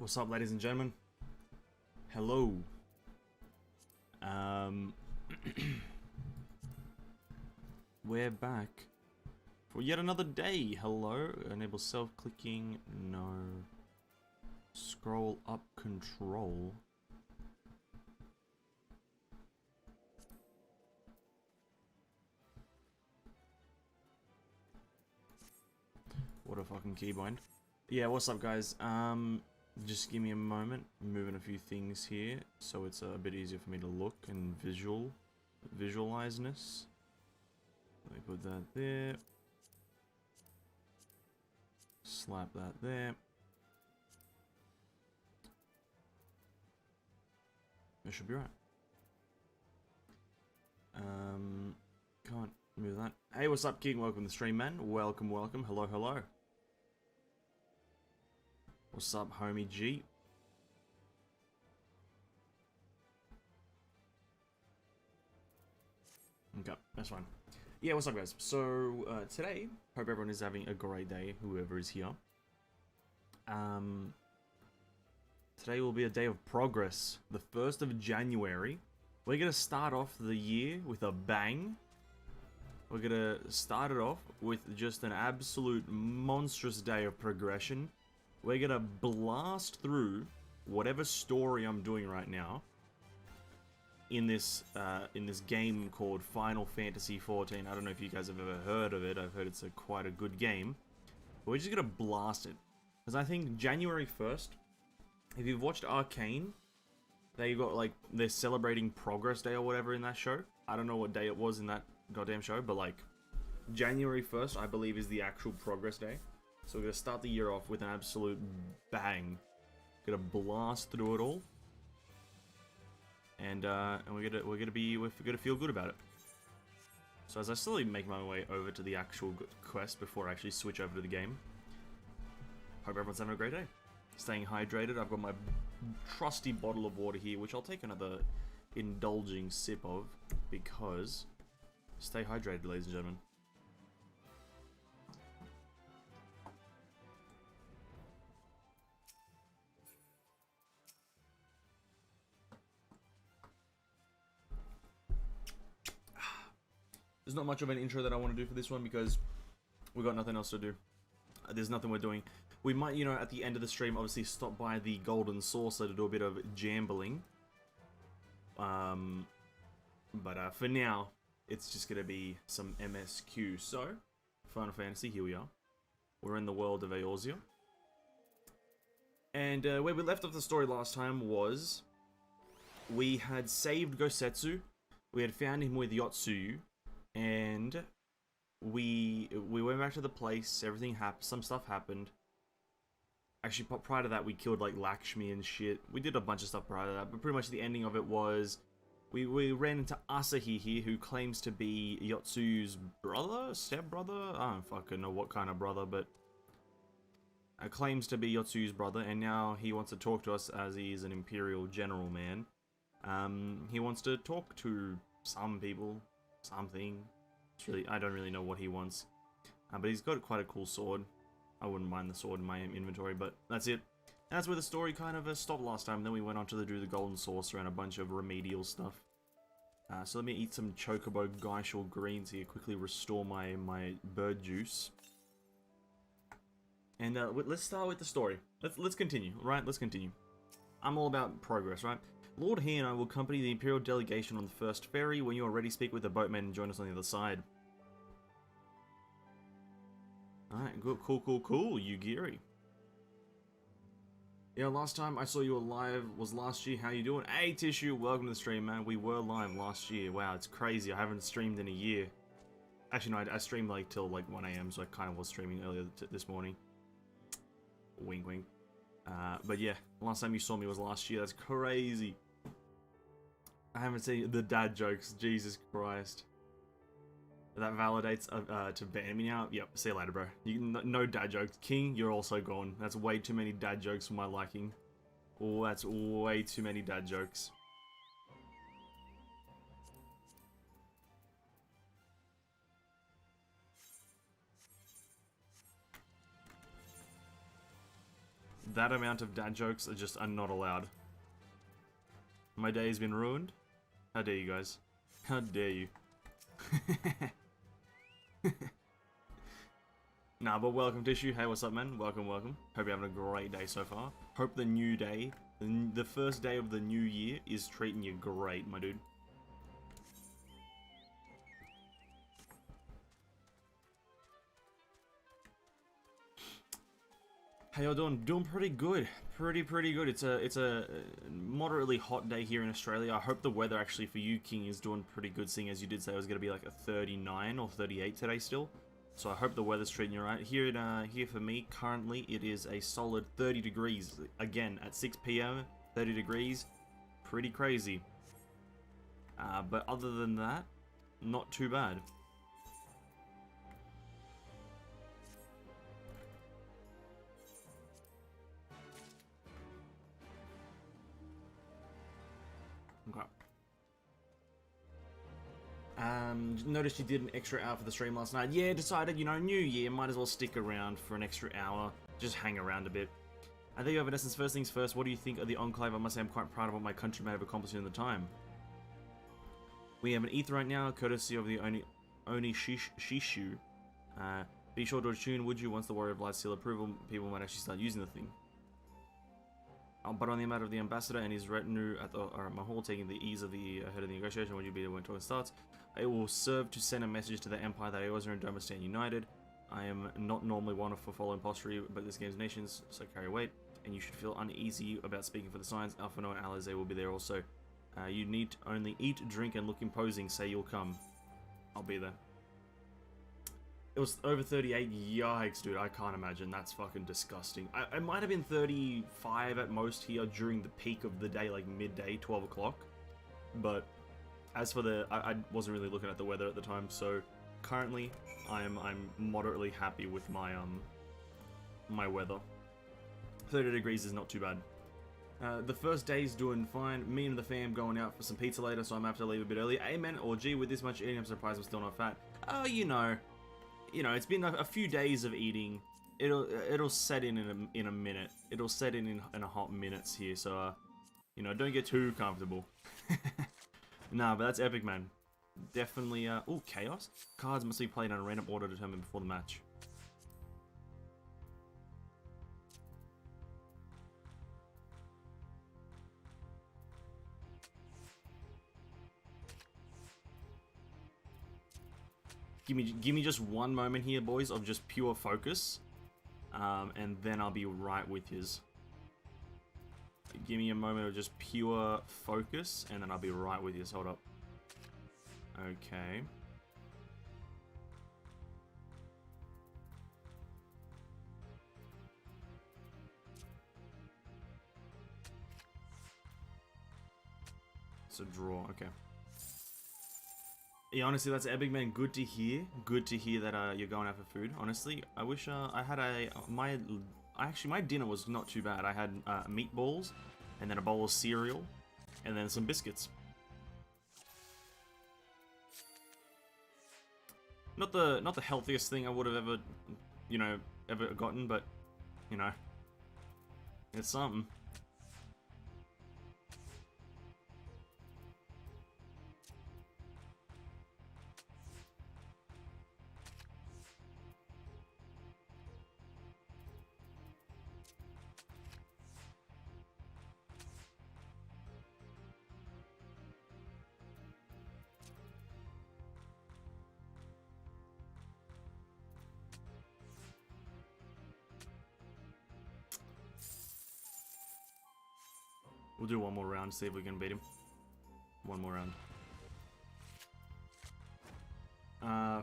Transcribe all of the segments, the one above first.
What's up, ladies and gentlemen? Hello. We're back for yet another day. Hello. Enable self-clicking. No. Scroll up control. What a fucking keybind. Yeah, what's up, guys? Just give me a moment. I'm moving a few things here so it's a bit easier for me to look and visualize-ness. Let me put that there. Slap that there. That should be right. Can't move that. Hey, what's up, King? Welcome to the stream, man. Welcome, welcome. Hello, hello. What's up, homie G? Okay, that's fine. Yeah, what's up, guys? So, today, hope everyone is having a great day, whoever is here. Today will be a day of progress. The 1st of January. We're gonna start off the year with a bang. We're gonna start it off with just an absolute monstrous day of progression. We're gonna blast through whatever story I'm doing right now in this game called Final Fantasy XIV. I don't know if you guys have ever heard of it. I've heard it's quite a good game. But we're just gonna blast it. Because I think January 1st, if you've watched Arcane, they got like, they're celebrating Progress Day or whatever in that show. I don't know what day it was in that goddamn show, but like, January 1st, I believe, is the actual Progress Day. So we're gonna start the year off with an absolute bang. Gonna blast through it all, and we're gonna feel good about it. So as I slowly make my way over to the actual quest before I actually switch over to the game, hope everyone's having a great day. Staying hydrated. I've got my trusty bottle of water here, which I'll take another indulging sip of, because stay hydrated, ladies and gentlemen. There's not much of an intro that I want to do for this one because we've got nothing else to do. There's nothing we're doing. We might, you know, at the end of the stream, obviously stop by the Golden Saucer to do a bit of jambling. But for now, it's just going to be some MSQ. So, Final Fantasy, here we are. We're in the world of Eorzea. And where we left off the story last time was we had saved Gosetsu. We had found him with Yotsuyu. And we went back to the place, everything happened, some stuff happened. Actually, prior to that, we killed, like, Lakshmi and shit. We did a bunch of stuff prior to that, but pretty much the ending of it was we ran into Asahi here, who claims to be Yotsuyu's brother? Stepbrother? I don't fucking know what kind of brother, but claims to be Yotsuyu's brother, and now he wants to talk to us as he is an Imperial General man. He wants to talk to some people. Something. It's really, I don't really know what he wants. But he's got quite a cool sword. I wouldn't mind the sword in my inventory, but that's it. And that's where the story kind of stopped last time. Then we went on to do the Golden Saucer and a bunch of remedial stuff. So let me eat some Chocobo Gysahl greens here. Quickly restore my bird juice. And let's start with the story. Let's continue, right? Let's continue. I'm all about progress, right? Lord He and I will accompany the Imperial delegation on the first ferry. When you are ready, speak with the boatmen and join us on the other side. Alright, good, cool, Yugiri. Yeah, last time I saw you alive was last year. How you doing? Hey, Tissue, welcome to the stream, man. We were live last year. Wow, it's crazy. I haven't streamed in a year. Actually, no, I streamed like till like 1 AM, so I kind of was streaming earlier this morning. Wink, wink. But yeah, last time you saw me was last year. That's crazy. I haven't seen the dad jokes. Jesus Christ. That validates to ban me now. Yep, see you later, bro. No dad jokes. King, you're also gone. That's way too many dad jokes for my liking. Oh, that's way too many dad jokes. That amount of dad jokes are not allowed. My day has been ruined. How dare you guys? How dare you? Nah, but welcome, Tissue. Hey, what's up, man? Welcome, welcome. Hope you're having a great day so far. Hope the new day, the first day of the new year, is treating you great, my dude. How y'all doing? Doing pretty good. Pretty good. It's a moderately hot day here in Australia. I hope the weather actually for you, King, is doing pretty good, seeing as you did say it was going to be like a 39 or 38 today still. So I hope the weather's treating you right. Here for me, currently, it is a solid 30 degrees. Again, at 6 PM, 30 degrees. Pretty crazy. But other than that, not too bad. Okay. Noticed you did an extra hour for the stream last night. Yeah, decided, you know, new year, might as well stick around for an extra hour. Just hang around a bit. I think Evanescence, first things first, what do you think of the Enclave? I must say I'm quite proud of what my country may have accomplished in the time. We have an ETH right now, courtesy of the Oni Shishu. Be sure to tune, would you? Once the Warrior of Light seal approval, people might actually start using the thing. But on the amount of the ambassador and his retinue at my hall, taking the ease of the head of the negotiation, would you be there when talking starts? It will serve to send a message to the Empire that Eosa and Doma stand united. I am not normally one for following postury, but this game's nations, so carry weight. And you should feel uneasy about speaking for the Signs. Alphano and Alize will be there also. You need to only eat, drink, and look imposing. Say you'll come. I'll be there. It was over 38. Yikes, dude. I can't imagine. That's fucking disgusting. I might have been 35 at most here during the peak of the day, like midday, 12 o'clock. But as for the... I wasn't really looking at the weather at the time, so currently I'm moderately happy with my my weather. 30 degrees is not too bad. The first day's doing fine. Me and the fam going out for some pizza later, so I'm gonna have to leave a bit early. Amen. Or gee, with this much eating, I'm surprised I'm still not fat. Oh, you know, it's been a few days of eating. It'll set in a minute. It'll set in a hot minutes here. So, don't get too comfortable. Nah, but that's epic, man. Definitely. Oh, chaos. Cards must be played in a random order determined before the match. Give me just one moment here, boys, of just pure focus, and then I'll be right with yous. Give me a moment of just pure focus, and then I'll be right with yous. Hold up. Okay. So draw. Okay. Yeah, honestly, that's epic, man. Good to hear. Good to hear that you're going out for food. Honestly, I wish I had my dinner was not too bad. I had meatballs, and then a bowl of cereal, and then some biscuits. Not the healthiest thing I would have ever gotten, but it's something. We'll do one more round, see if we can beat him. One more round.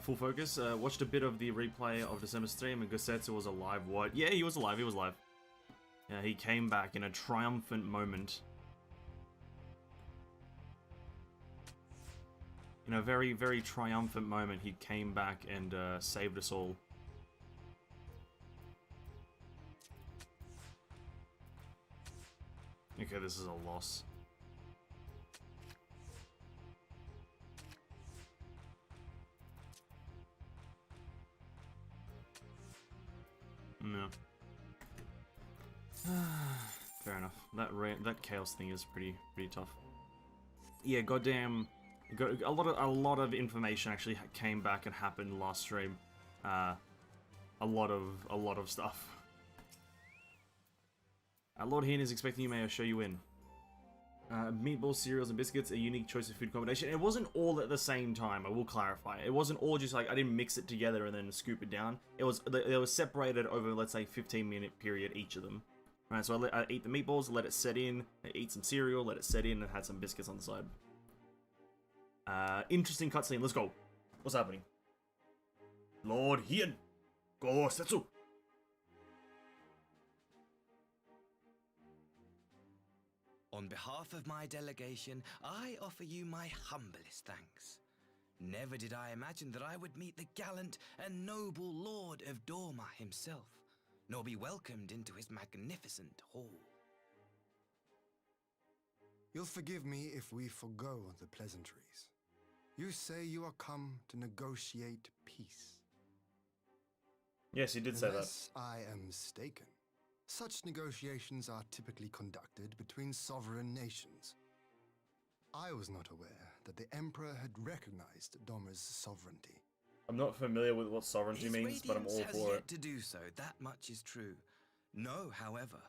Full focus. Watched a bit of the replay of December's stream, and Gosetsu was alive. What? Yeah, he was alive. He was alive. Yeah, he came back in a triumphant moment. In a very, very triumphant moment, he came back and saved us all. Okay, this is a loss. No. Fair enough. That chaos thing is pretty tough. Yeah, goddamn. A lot of information actually came back and happened last stream. A lot of stuff. Lord Heen is expecting you. May I show you in? Meatballs, cereals, and biscuits, a unique choice of food combination. It wasn't all at the same time, I will clarify. It wasn't all just like, I didn't mix it together and then scoop it down. It was separated over, let's say, 15-minute period, each of them. Right, so I eat the meatballs, let it set in, I eat some cereal, let it set in, and had some biscuits on the side. Interesting cutscene, let's go. What's happening? Lord Hien! Go Setsu! On behalf of my delegation, I offer you my humblest thanks. Never did I imagine that I would meet the gallant and noble Lord of Dorma himself, nor be welcomed into his magnificent hall. You'll forgive me if we forgo the pleasantries. You say you are come to negotiate peace. Yes, he did say that. Unless I am mistaken, such negotiations are typically conducted between sovereign nations. I was not aware that the Emperor had recognized Dorma's sovereignty. I'm not familiar with what sovereignty means, but I'm all has for yet it. to do so, that much is true. Know, however,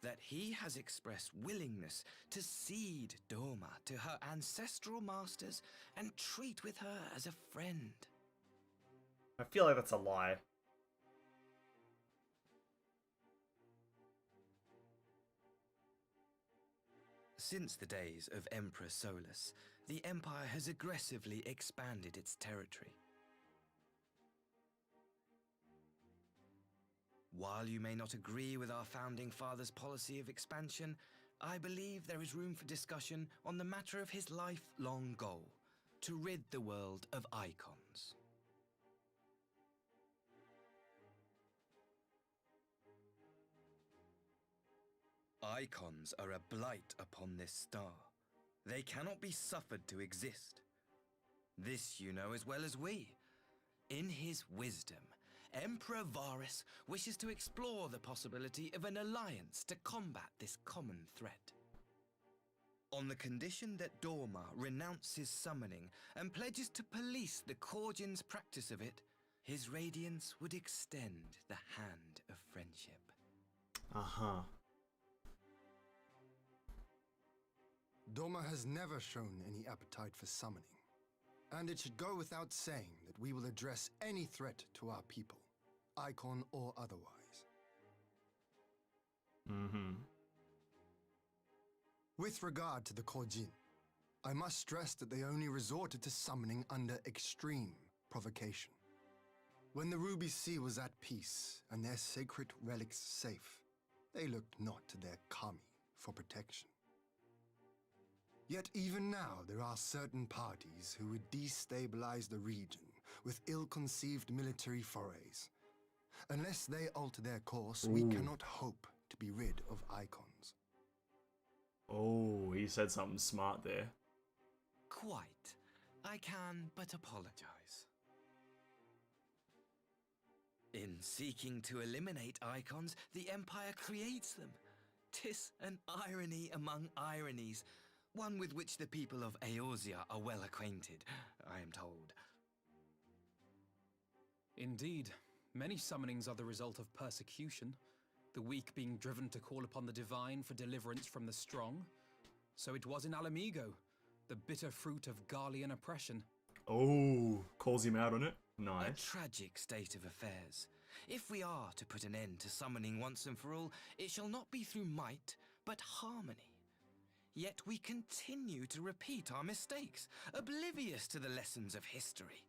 that he has expressed willingness to cede Dorma to her ancestral masters and treat with her as a friend. I feel like that's a lie. Since the days of Emperor Solus, the Empire has aggressively expanded its territory. While you may not agree with our founding father's policy of expansion, I believe there is room for discussion on the matter of his lifelong goal, to rid the world of icons. Icons are a blight upon this star. They cannot be suffered to exist. This you know as well as we. In his wisdom, Emperor Varus wishes to explore the possibility of an alliance to combat this common threat. On the condition that Dorma renounces summoning and pledges to police the Korjin's practice of it, his radiance would extend the hand of friendship. Uh-huh. Dorma has never shown any appetite for summoning, and it should go without saying that we will address any threat to our people, icon or otherwise. Mm-hmm. With regard to the Korjin, I must stress that they only resorted to summoning under extreme provocation. When the Ruby Sea was at peace and their sacred relics safe, they looked not to their kami for protection. Yet even now there are certain parties who would destabilize the region with ill-conceived military forays. Unless they alter their course, we cannot hope to be rid of icons. Oh, he said something smart there. Quite. I can but apologize. In seeking to eliminate icons, the Empire creates them. 'Tis an irony among ironies, one with which the people of Eorzea are well acquainted, I am told. Indeed, many summonings are the result of persecution, the weak being driven to call upon the divine for deliverance from the strong. So it was in Alamigo, the bitter fruit of Garlean oppression. Oh, calls him out on it. A Nice. tragic state of affairs. If we are to put an end to summoning once and for all, it shall not be through might, but harmony. Yet we continue to repeat our mistakes, oblivious to the lessons of history.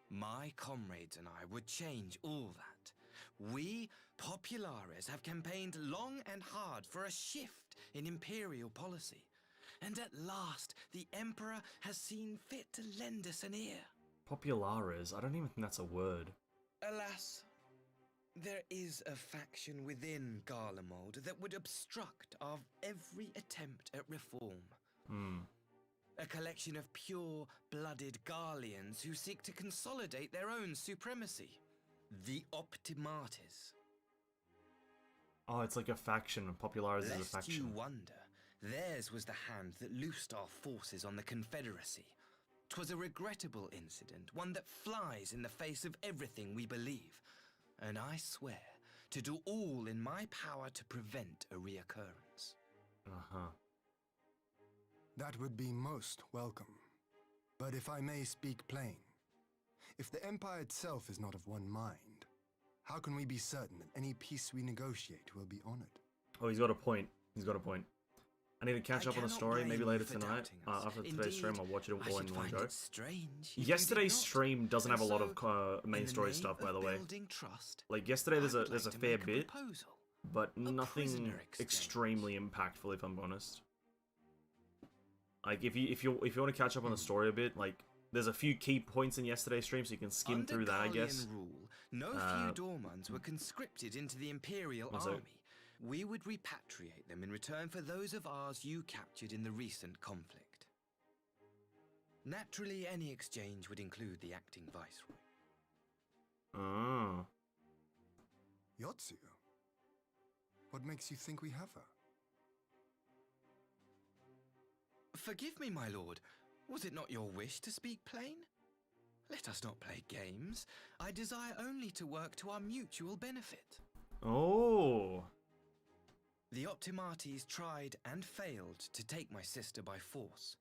My comrades and I would change all that. We, Populares, have campaigned long and hard for a shift in imperial policy. And at last, the Emperor has seen fit to lend us an ear. Populares, I don't even think that's a word. Alas, there is a faction within Garlemald that would obstruct our every attempt at reform. A collection of pure-blooded Garleans who seek to consolidate their own supremacy. The Optimates. Oh, it's like a faction. Popularizes a Lest faction. you wonder, theirs was the hand that loosed our forces on the Confederacy. 'Twas a regrettable incident, one that flies in the face of everything we believe, and I swear to do all in my power to prevent a reoccurrence. Uh-huh. That would be most welcome. But if I may speak plain, if the Empire itself is not of one mind, how can we be certain that any peace we negotiate will be honored? Oh, he's got a point. He's got a point. I need to catch up on the cannot story, maybe blame later you for tonight. doubting us. After today's stream, Indeed, I'll watch it I all in should one find go. it strange if you Yesterday's did not. stream doesn't have a And lot so, of main in the story name stuff, by of the way. building trust, Like yesterday, I there's a would like to fair make a bit, proposal. but nothing prisoner exchange. extremely impactful, if I'm honest. Like if you want to catch up on the story a bit, like there's a few key points in yesterday's stream, so you can skim Under through that, I Garlean guess. rule, no Feudormans were conscripted into the Imperial What's that? Army. We would repatriate them in return for those of ours you captured in the recent conflict. Naturally, any exchange would include the acting viceroy. Oh. Yotsu? What makes you think we have her? Forgive me, my lord. Was it not your wish to speak plain? Let us not play games. I desire only to work to our mutual benefit. Oh. The Optimates tried and failed to take my sister by force.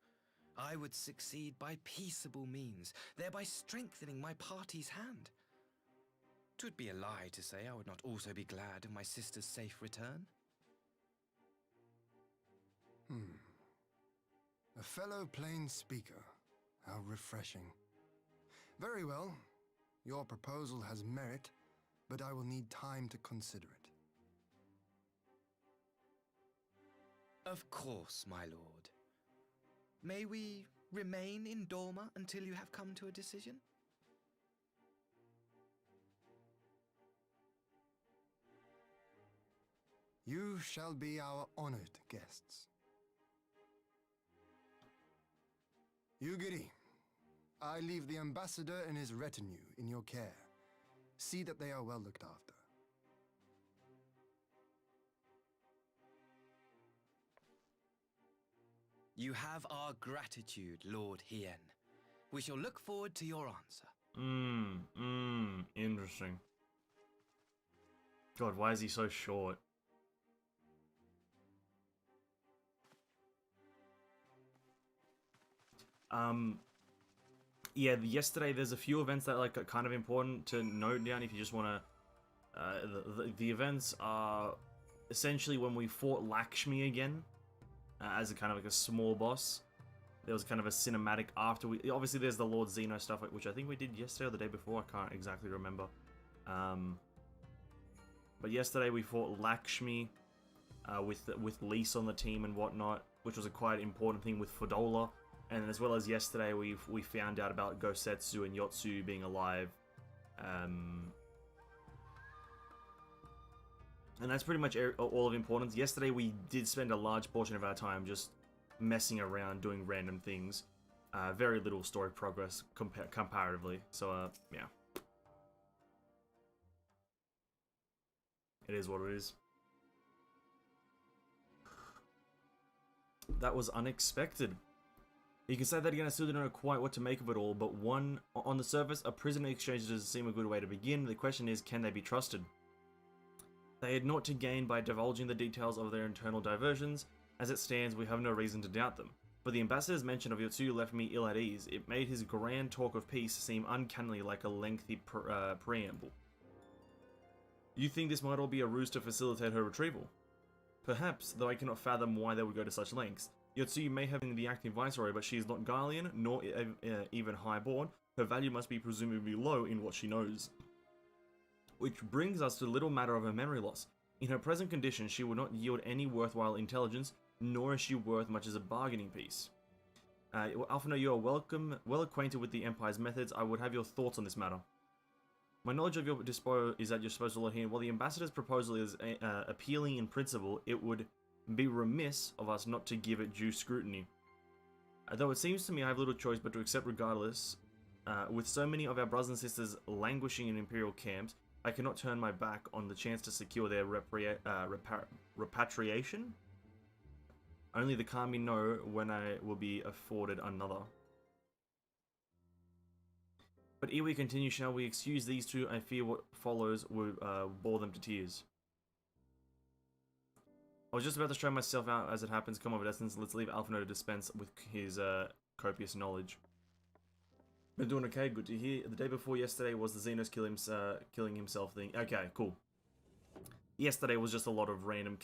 I would succeed by peaceable means, thereby strengthening my party's hand. 'Twould be a lie to say I would not also be glad of my sister's safe return. A fellow plain speaker. How refreshing. Very well. Your proposal has merit, but I will need time to consider it. Of course, my lord. May we remain in Dorma until you have come to a decision? You shall be our honored guests. Yugiri, I leave the ambassador and his retinue in your care. See that they are well looked after. You have our gratitude, Lord Hien. We shall look forward to your answer. Interesting. God, why is he so short? Yeah, yesterday there's a few events that like are kind of important to note down if you just want to. The events are essentially when we fought Lakshmi again as a kind of like a small boss. There was kind of a cinematic after we. Obviously, there's the Lord Zeno stuff, which I think we did yesterday or the day before. I can't exactly remember. But yesterday we fought Lakshmi with Lise on the team and whatnot, which was a quite important thing with Fodola. And as well as yesterday, we found out about Gosetsu and Yotsu being alive. And that's pretty much all of importance. Yesterday, we did spend a large portion of our time just messing around, doing random things. Very little story progress comparatively. So, yeah. It is what it is. That was unexpected. You can say that again, I still don't know quite what to make of it all, but one, on the surface, a prisoner exchange doesn't seem a good way to begin. The question is, can they be trusted? They had naught to gain by divulging the details of their internal diversions. As it stands, we have no reason to doubt them. But the ambassador's mention of Yotsu left me ill at ease. It made his grand talk of peace seem uncannily like a lengthy preamble. You think this might all be a ruse to facilitate her retrieval? Perhaps, though I cannot fathom why they would go to such lengths. Yotsu may have been the acting viceroy, but she is not Garlean, nor even highborn. Her value must be presumably low in what she knows. Which brings us to the little matter of her memory loss. In her present condition, she would not yield any worthwhile intelligence, nor is she worth much as a bargaining piece. Alphino, you are well acquainted with the Empire's methods. I would have your thoughts on this matter. My knowledge of your is at your disposal, Lord Hien. While the ambassador's proposal is appealing in principle, it would be remiss of us not to give it due scrutiny. Though it seems to me I have little choice but to accept regardless. With so many of our brothers and sisters languishing in Imperial camps, I cannot turn my back on the chance to secure their repatriation. Only the Kami know when I will be afforded another. But ere we continue, shall we excuse these two? I fear what follows will bore them to tears. I was just about to show myself out as it happens. Come on, Essence, let's leave Alphino to dispense with his copious knowledge. Been doing okay, good to hear. The day before yesterday was the Xenos killing himself thing. Okay, cool. Yesterday was just a lot of random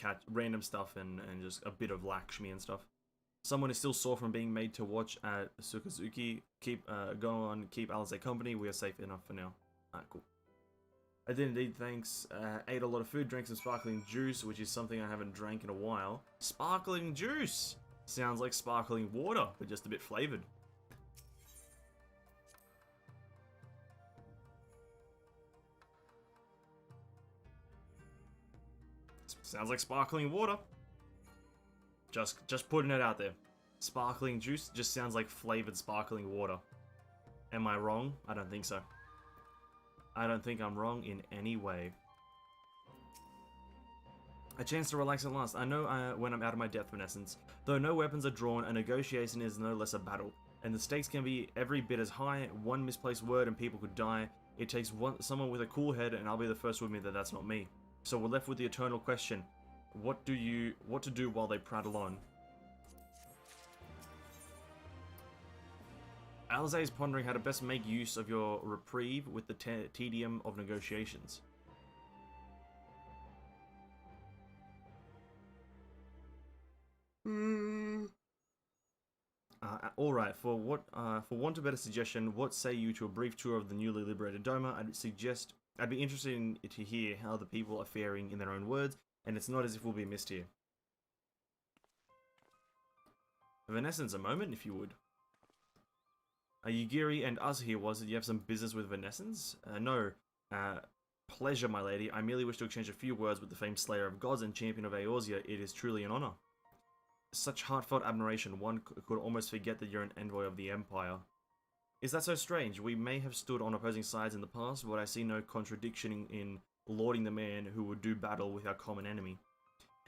stuff and just a bit of Lakshmi and stuff. Someone is still sore from being made to watch at Sukazuki. Go on, keep Alice company. We are safe enough for now. Alright, cool. I did indeed, thanks. Ate a lot of food, drank some sparkling juice, which is something I haven't drank in a while. Sparkling juice! Sounds like sparkling water, but just a bit flavored. Sounds like sparkling water. Just putting it out there. Sparkling juice just sounds like flavored sparkling water. Am I wrong? I don't think so. I don't think I'm wrong in any way. A chance to relax at last. I know when I'm out of my depth, in essence. Though no weapons are drawn, a negotiation is no less a battle. And the stakes can be every bit as high. One misplaced word and people could die. It takes someone with a cool head, and I'll be the first to admit that that's not me. So we're left with the eternal question. What to do while they prattle on? Alize is pondering how to best make use of your reprieve with the tedium of negotiations. Alright, for want of a better suggestion, what say you to a brief tour of the newly liberated Doma? I'd be interested to hear how the people are faring in their own words, and it's not as if we'll be missed here. Venescence, a moment, if you would. Yugiri and us here, was it? You have some business with Venescence? No. Pleasure, my lady. I merely wish to exchange a few words with the famed Slayer of Gods and Champion of Eorzea. It is truly an honor. Such heartfelt admiration, one could almost forget that you're an envoy of the Empire. Is that so strange? We may have stood on opposing sides in the past, but I see no contradiction in lauding the man who would do battle with our common enemy.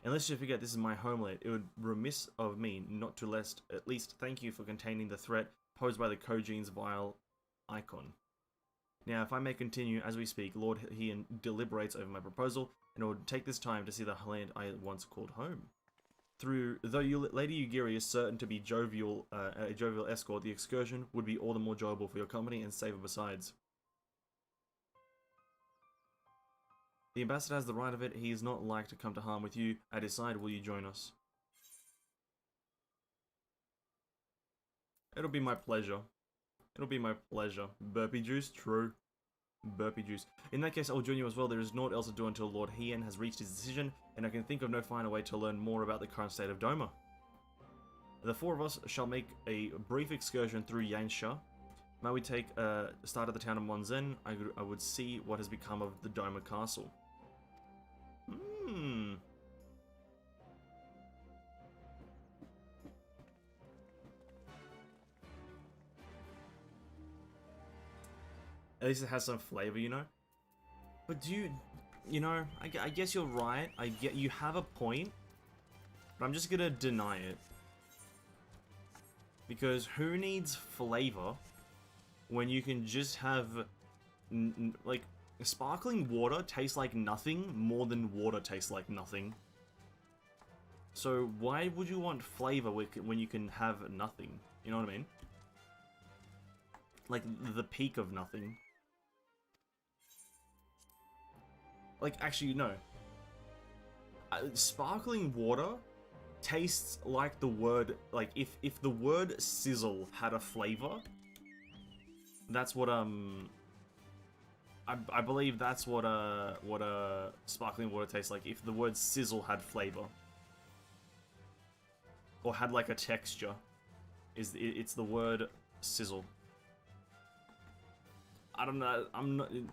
Unless you forget this is my homeland, it would be remiss of me not to at least thank you for containing the threat posed by the Kojin's vile icon. Now, if I may continue, as we speak, Lord Heian deliberates over my proposal, and it would take this time to see the land I once called home. Though Lady Yugiri is certain to be a jovial escort, the excursion would be all the more enjoyable for your company and safer besides. The ambassador has the right of it. He is not like to come to harm with you. At his side, will you join us? It'll be my pleasure. It'll be my pleasure. Burpee juice? True. Burpee juice. In that case, I'll join you as well. There is naught else to do until Lord Heian has reached his decision, and I can think of no finer way to learn more about the current state of Doma. The four of us shall make a brief excursion through Yansha. May we take a start at the town of Monzen? I would see what has become of the Doma castle. At least it has some flavor, you know? But I guess you're right. You have a point. But I'm just gonna deny it. Because who needs flavor when you can just have, like, sparkling water tastes like nothing more than water tastes like nothing. So why would you want flavor when you can have nothing? You know what I mean? Like, the peak of nothing. Like, actually, no. Sparkling water tastes like the word, like, if the word sizzle had a flavor, that's what, I believe that's what sparkling water tastes like, if the word sizzle had flavor. Or had, like, a texture. It's the word sizzle. I don't know,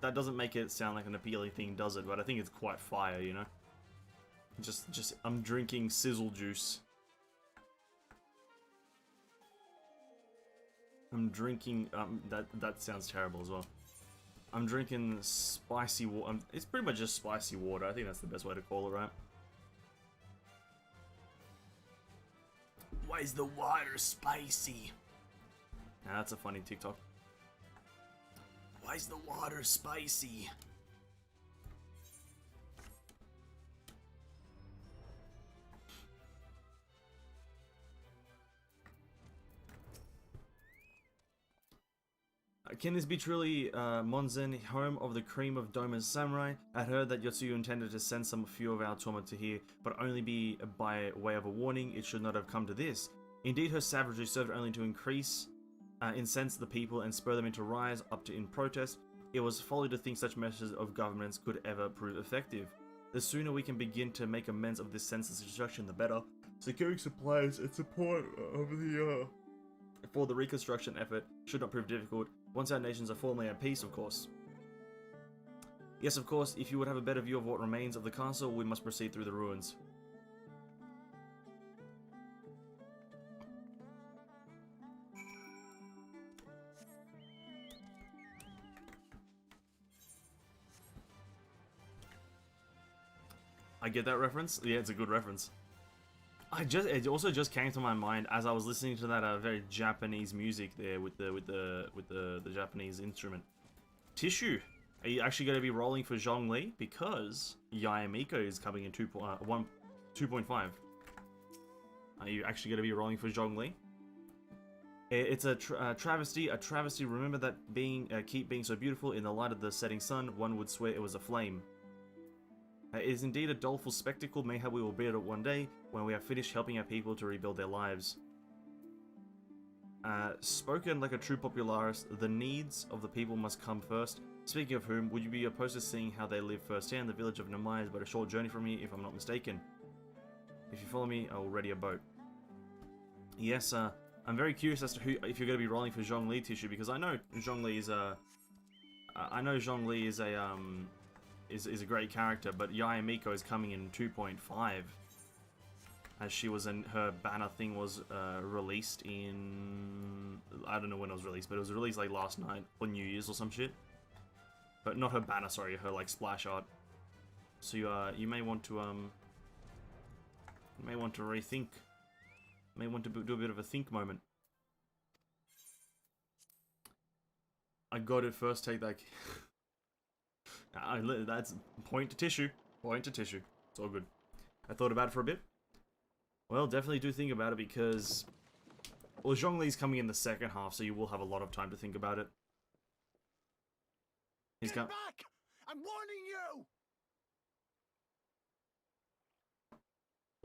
that doesn't make it sound like an appealing thing, does it? But I think it's quite fire, you know? I'm drinking sizzle juice. I'm drinking, that sounds terrible as well. I'm drinking spicy water. It's pretty much just spicy water. I think that's the best way to call it, right? Why is the water spicy? Nah, that's a funny TikTok. Why is the water spicy? Can this be truly Monzen, home of the cream of Doma's samurai? I heard that Yotsuyu intended to send some few of our Toma to here, but only be by way of a warning. It should not have come to this. Indeed, her savagery served only to incense the people and spur them into rise up to in protest. It was folly to think such measures of governments could ever prove effective. The sooner we can begin to make amends of this senseless destruction, the better. Securing supplies and support of the for the reconstruction effort should not prove difficult, once our nations are formally at peace, of course. Yes, of course, if you would have a better view of what remains of the castle, we must proceed through the ruins. I get that reference? Yeah, it's a good reference. It also just came to my mind as I was listening to that very Japanese music there with the Japanese instrument. Tissue. Are you actually going to be rolling for Zhongli? Because Yayamiko is coming in 2.5. Are you actually going to be rolling for Zhongli? It's a travesty. A travesty. Remember that keep being so beautiful in the light of the setting sun. One would swear it was a flame. It is indeed a doleful spectacle. Mayhap we will bear it one day when we have finished helping our people to rebuild their lives. Spoken like a true popularist, the needs of the people must come first. Speaking of whom, would you be opposed to seeing how they live firsthand? The village of Namai is but a short journey from here, if I'm not mistaken. If you follow me, I will ready a boat. Yes, I'm very curious as to if you're going to be rolling for Zhongli, Tissue, because I know Zhongli is a great character, but Yayamiko is coming in 2.5, as she was her banner thing was released in, I don't know when it was released, but it was released like last night or New Year's or some shit. But not her banner, sorry, her like splash art. So you may want to rethink, may want to do a bit of a think moment. I got it first. Take that. That's point to Tissue. Point to Tissue. It's all good. I thought about it for a bit. Well, definitely do think about it because, well, Zhongli's coming in the second half, so you will have a lot of time to think about it. Get back! I'm warning you!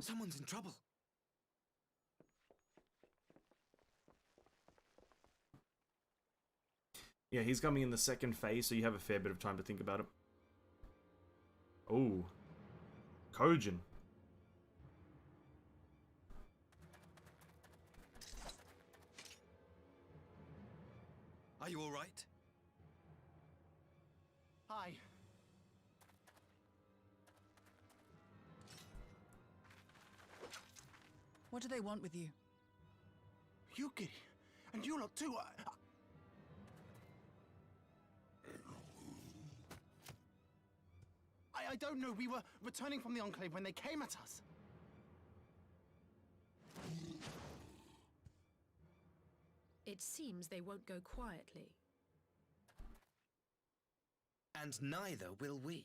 Someone's in trouble. Yeah, he's coming in the second phase, so you have a fair bit of time to think about it. Oh, Kojin. Are you all right? Hi. What do they want with you? Yuki, and you lot too. I don't know. We were returning from the Enclave when they came at us. It seems they won't go quietly. And neither will we.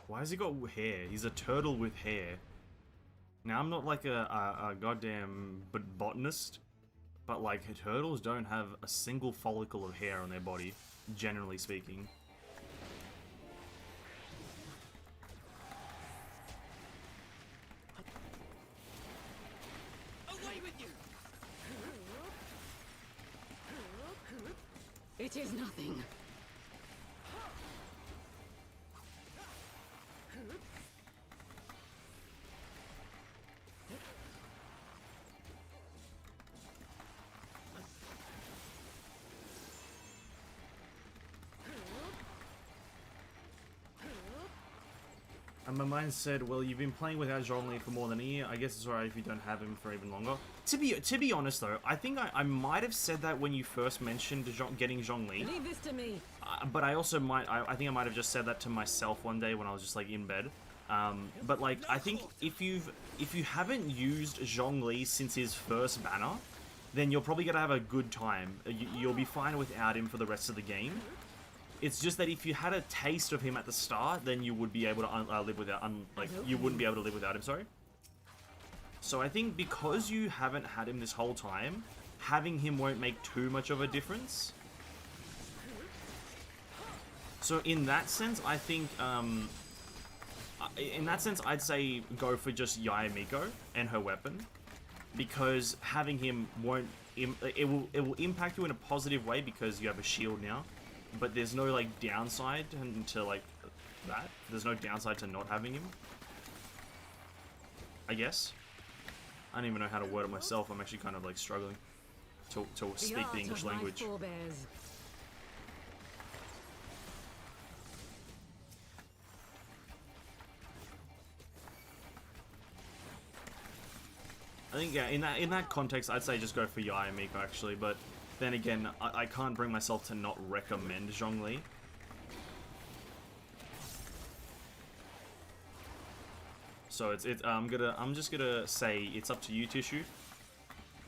Why has he got hair? He's a turtle with hair. Now, I'm not like a goddamn botanist, but like turtles don't have a single follicle of hair on their body, generally speaking. Away with you! It is nothing. And my mind said, well, you've been playing without Zhongli for more than a year. I guess it's alright if you don't have him for even longer. To be honest, though, I think I might have said that when you first mentioned getting Zhongli. Leave this to me. But I also might, I think I might have just said that to myself one day when I was just, like, in bed. But, like, I think if you haven't used Zhongli since his first banner, then you're probably gonna have a good time. You'll be fine without him for the rest of the game. It's just that if you had a taste of him at the start, then you would be able to live without, you wouldn't be able to live without him, sorry. So I think because you haven't had him this whole time, having him won't make too much of a difference. So in that sense, I think, in that sense, I'd say go for just Yayamiko and her weapon. Because having him won't, it will impact you in a positive way because you have a shield now. But there's no, like, downside to, like, that. There's no downside to not having him. I guess. I don't even know how to word it myself. I'm actually kind of, like, struggling to speak the English language. I think, yeah, in that context, I'd say just go for Yayamiko, actually, but then again, I can't bring myself to not recommend Zhongli. So I'm just gonna say it's up to you, Tissue,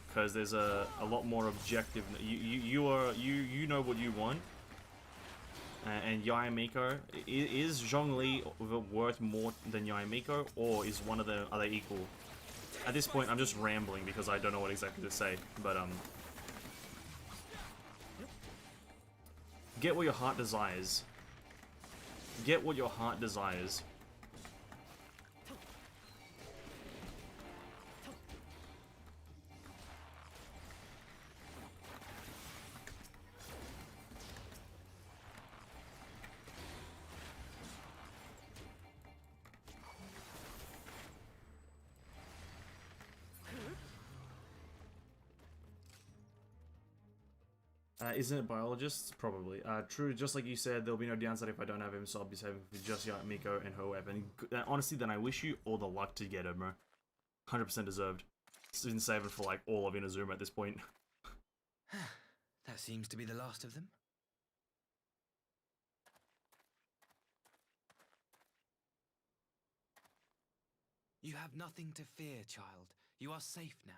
because there's a lot more objective. You know what you want, and Yayamiko, is Zhongli worth more than Yayamiko, or is one of the, are they equal? At this point, I'm just rambling because I don't know what exactly to say, but get what your heart desires. Get what your heart desires. Isn't it biologists? Probably. True, just like you said, there'll be no downside if I don't have him, so I'll be saving for just Miko and her weapon. Honestly, then I wish you all the luck to get her, bro. 100% deserved. Been saving for, like, all of Inazuma at this point. That seems to be the last of them. You have nothing to fear, child. You are safe now.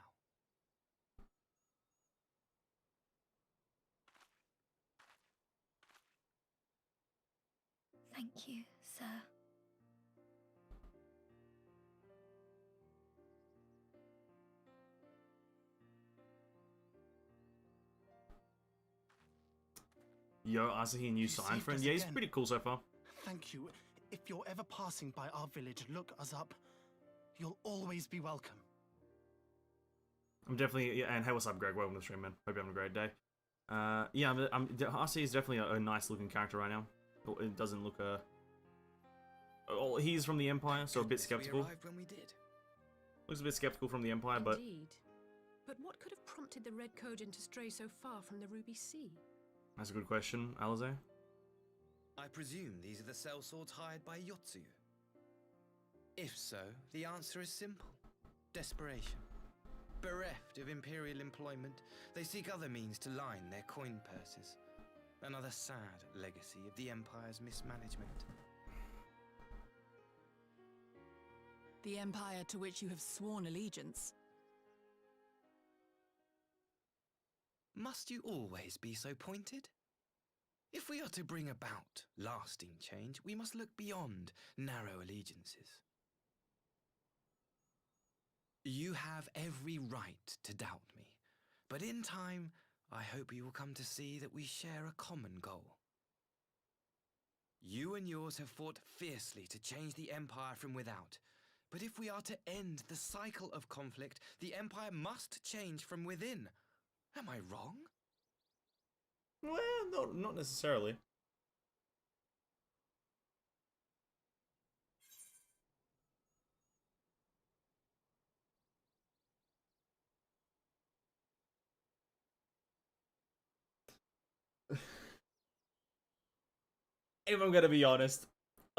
Thank you, sir. Yo, Asahi, new sign friend. Yeah, he's pretty cool so far. Thank you. If you're ever passing by our village, look us up. You'll always be welcome. I'm definitely, yeah, and hey, what's up, Greg? Welcome to the stream, man. Hope you're having a great day. Yeah, Asahi is definitely a nice looking character right now. It doesn't look oh, he's from the Empire, so a bit skeptical. We arrived when we did. Looks a bit skeptical from the Empire, but Indeed. But what could have prompted the Red Kojin to stray so far from the Ruby Sea? that's a good question, Alize. I presume these are the sellswords hired by Yotsuyu. If so, the answer is simple. Desperation. Bereft of imperial employment, they seek other means to line their coin purses. Another sad legacy of the Empire's mismanagement. The empire to which you have sworn allegiance. Must you always be so pointed? If we are to bring about lasting change, we must look beyond narrow allegiances. You have every right to doubt me, but in time, I hope you will come to see that we share a common goal. You and yours have fought fiercely to change the Empire from without, but if we are to end the cycle of conflict, the Empire must change from within. Am I wrong? Well, not necessarily. If I'm gonna be honest,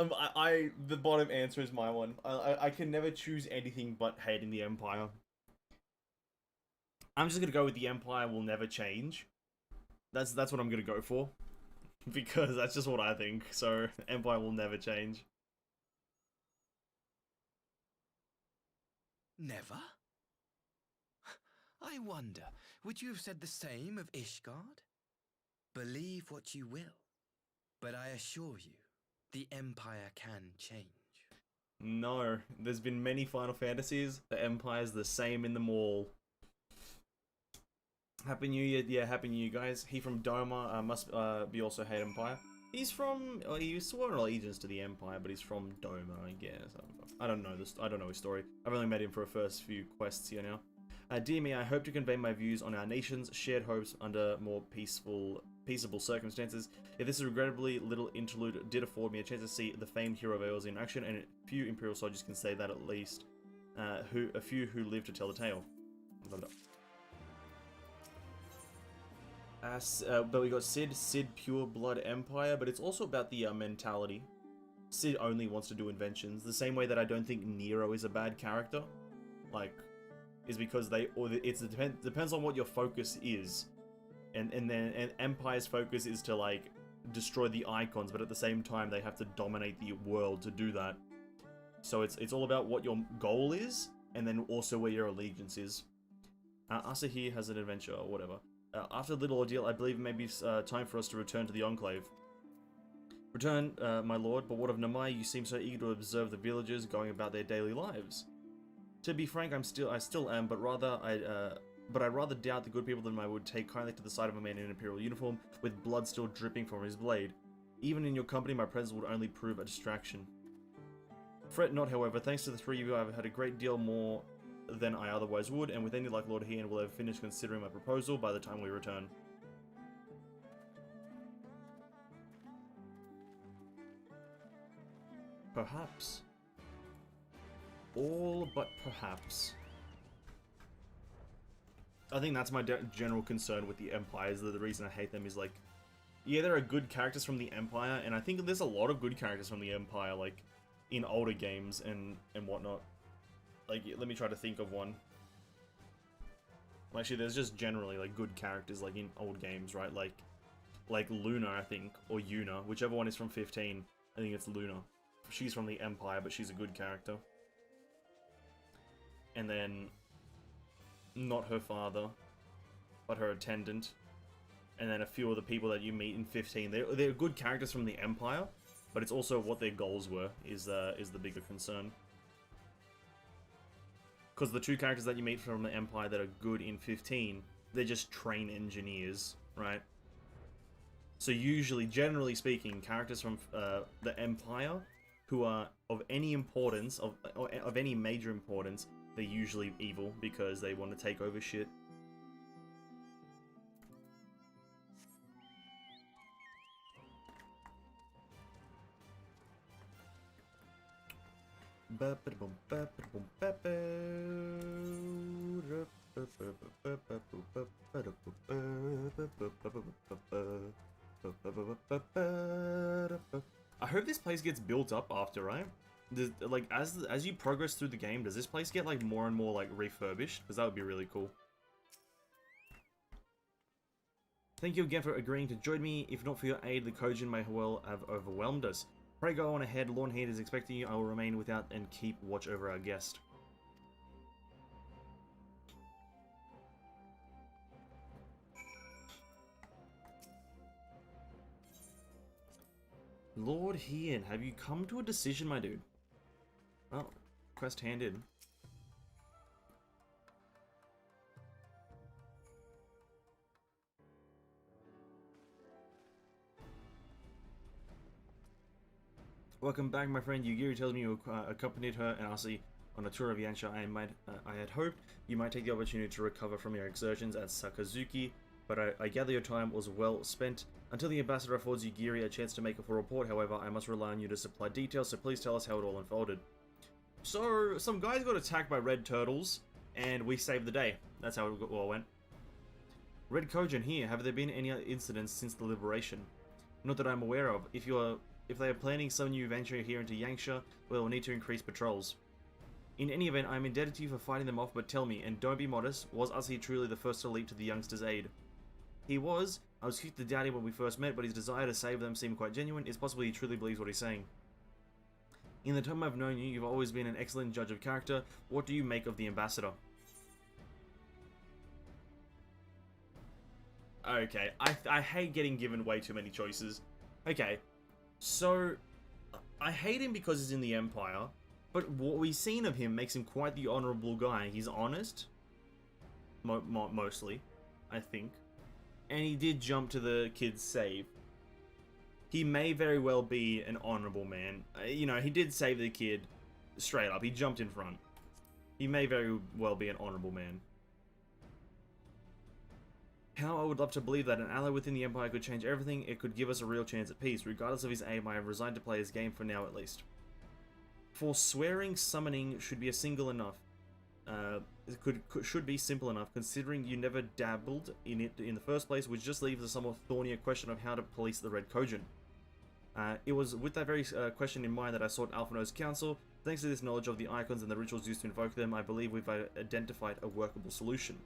The bottom answer is my one. I can never choose anything but hating the Empire. I'm just gonna go with the Empire will never change. That's what I'm gonna go for. Because that's just what I think. So, Empire will never change. Never? I wonder, would you have said the same of Ishgard? Believe what you will, but I assure you, the Empire can change. No, there's been many Final Fantasies. The Empire's the same in them all. Happy New Year, yeah, Happy New Year, guys. He from Doma must be also hate Empire. He's from, he sworn allegiance to the Empire, but he's from Doma, I guess. I don't know this. I don't know his story. I've only met him for a first few quests here now. Dear me, I hope to convey my views on our nation's shared hopes under more peaceable circumstances. If this regrettably little interlude did afford me a chance to see the famed hero of Eos in action, and a few Imperial soldiers can say that at least, a few who live to tell the tale. But we got Sid Pure Blood Empire, but it's also about the mentality. Sid only wants to do inventions, the same way that I don't think Nero is a bad character. Like, is because depends on what your focus is, and Empire's focus is to like destroy the icons, but at the same time they have to dominate the world to do that. So it's all about what your goal is, and then also where your allegiance is. Asahi has an adventure or whatever. After the little ordeal, I believe it may be time for us to return to the Enclave. Return, my lord, but what of Namai? You seem so eager to observe the villagers going about their daily lives. To be frank, I still am, but I rather doubt the good people than I would take kindly to the sight of a man in an Imperial uniform with blood still dripping from his blade. Even in your company, my presence would only prove a distraction. Fret not, however, thanks to the three of you, I've had a great deal more than I otherwise would, and with any luck, Lord Heian will have finished considering my proposal by the time we return. Perhaps. All but perhaps. I think that's my general concern with the Empire, is that the reason I hate them is like, yeah, there are good characters from the Empire, and I think there's a lot of good characters from the Empire, like, in older games and whatnot. Like, let me try to think of one. Actually, there's just generally, like, good characters, like, in old games, right? Like Luna, I think, or Yuna, whichever one is from 15. I think it's Luna. She's from the Empire, but she's a good character. And then, not her father, but her attendant. And then a few of the people that you meet in 15. They're good characters from the Empire, but it's also what their goals were, is the bigger concern. Because the two characters that you meet from the Empire that are good in 15, they're just train engineers, right? So usually, generally speaking, characters from the Empire who are of any importance, of any major importance, they're usually evil because they want to take over shit. I hope this place gets built up after, right? Like, as you progress through the game, does this place get, like, more and more, like, refurbished? Because that would be really cool. Thank you again for agreeing to join me. If not for your aid, the Kojin may well have overwhelmed us. Pray go on ahead, Lord Heian is expecting you. I will remain without and keep watch over our guest. Lord Heian, have you come to a decision, my dude? Well, quest handed. Welcome back, my friend. Yugiri tells me you accompanied her and Asi on a tour of Yansha. I had hoped you might take the opportunity to recover from your exertions at Sakazuki, but I gather your time was well spent. Until the ambassador affords Yugiri a chance to make a full report, however, I must rely on you to supply details, so please tell us how it all unfolded. So, some guys got attacked by red turtles, and we saved the day. That's how it all went. Red Kojin here, have there been any incidents since the liberation? Not that I'm aware of. If if they are planning some new venture here into Yangsha, we'll need to increase patrols. In any event, I am indebted to you for fighting them off, but tell me, and don't be modest, was Uzi truly the first to leap to the youngster's aid? He was. I was quick to doubt him when we first met, but his desire to save them seemed quite genuine. It's possible he truly believes what he's saying. In the time I've known you, you've always been an excellent judge of character. What do you make of the ambassador? Okay, I hate getting given way too many choices. Okay, so I hate him because he's in the Empire, but what we've seen of him makes him quite the honorable guy. He's honest, mostly, I think, and he did jump to the kid's save. He may very well be an honorable man. You know, he did save the kid straight up. He jumped in front. He may very well be an honorable man. How I would love to believe that an ally within the Empire could change everything. It could give us a real chance at peace. Regardless of his aim, I have resigned to play his game for now at least. Forswearing summoning should be a single enough. Should be simple enough, considering you never dabbled in it in the first place, which just leaves a somewhat thornier question of how to police the Red Kojin. It was with that very question in mind that I sought Alphino's counsel. Thanks to this knowledge of the icons and the rituals used to invoke them, I believe we've identified a workable solution.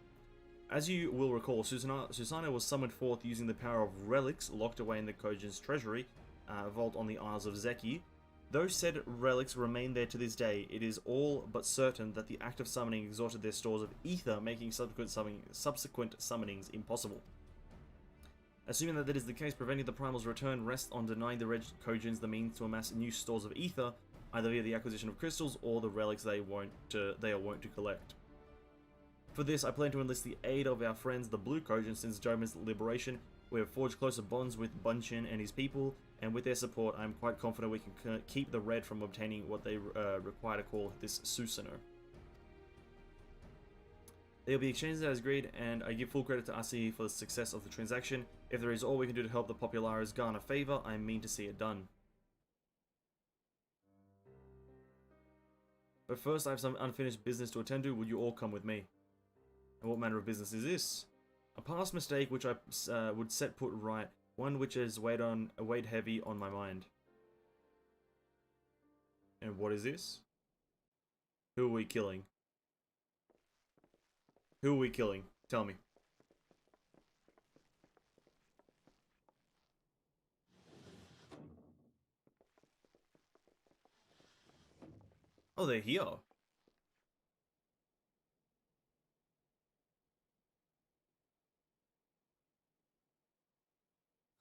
As you will recall, Susanna was summoned forth using the power of relics locked away in the Kojin's treasury vault on the Isles of Zeki. Though said relics remain there to this day, it is all but certain that the act of summoning exhausted their stores of ether, making subsequent summonings impossible. Assuming that is the case, preventing the Primal's return rests on denying the Red Kojins the means to amass new stores of ether, either via the acquisition of crystals or the relics they are wont to collect. For this, I plan to enlist the aid of our friends, the Blue Kojin. Since Joman's liberation, we have forged closer bonds with Bunchin and his people, and with their support, I am quite confident we can keep the Red from obtaining what they require to call this Susanoo. They will be exchanged as agreed, and I give full credit to Asi for the success of the transaction. If there is all we can do to help the Populares garner favor, I mean to see it done. But first, I have some unfinished business to attend to. Would you all come with me? And what manner of business is this? A past mistake which I would set put right, one which has weighed heavy on my mind. And what is this? Who are we killing? Who are we killing? Tell me. Oh, they're here.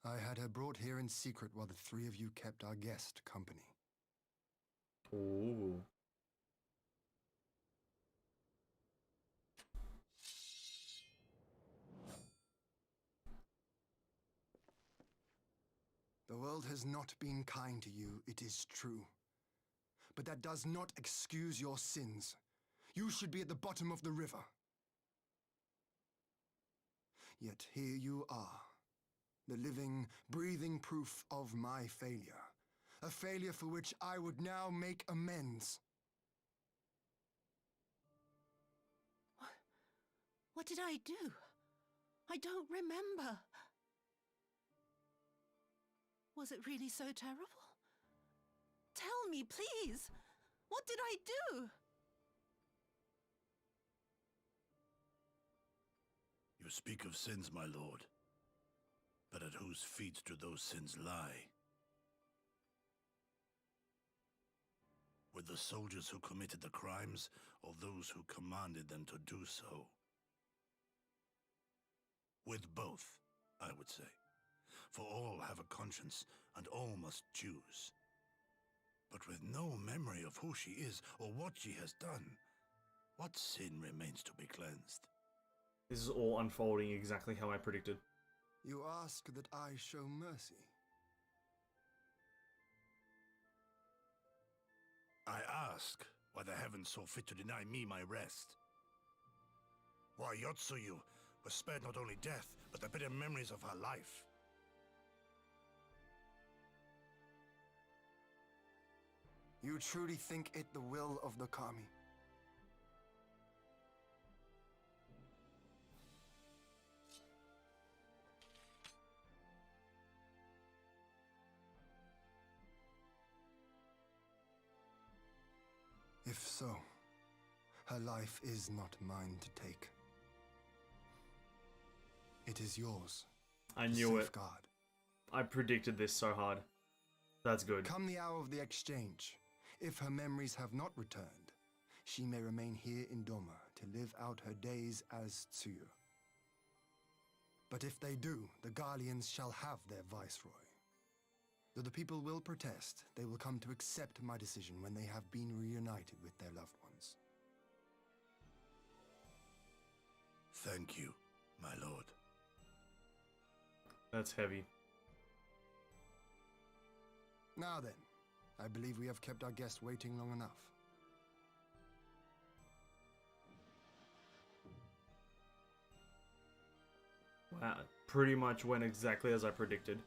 I had her brought here in secret while the three of you kept our guest company. Ooh. The world has not been kind to you, it is true. But that does not excuse your sins. You should be at the bottom of the river. Yet here you are, the living, breathing proof of my failure. A failure for which I would now make amends. What did I do? I don't remember. Was it really so terrible? Tell me, please. What did I do? You speak of sins, my lord. But at whose feet do those sins lie? With the soldiers who committed the crimes, or those who commanded them to do so? With both, I would say. For all have a conscience, and all must choose. But with no memory of who she is, or what she has done, what sin remains to be cleansed? This is all unfolding exactly how I predicted. You ask that I show mercy. I ask why the heavens saw fit to deny me my rest. Why Yotsuyu was spared not only death, but the bitter memories of her life. You truly think it the will of the Kami? so. Her life is not mine to take. It is yours. I to knew it. safeguard. I predicted this so hard. That's good. Come the hour of the exchange, if her memories have not returned, she may remain here in Doma to live out her days as Tsuyu. But if they do, the Guardians shall have their viceroy. Though the people will protest, they will come to accept my decision when they have been reunited with their loved ones. Thank you, my lord. That's heavy. Now then, I believe we have kept our guest waiting long enough. Wow, pretty much went exactly as I predicted.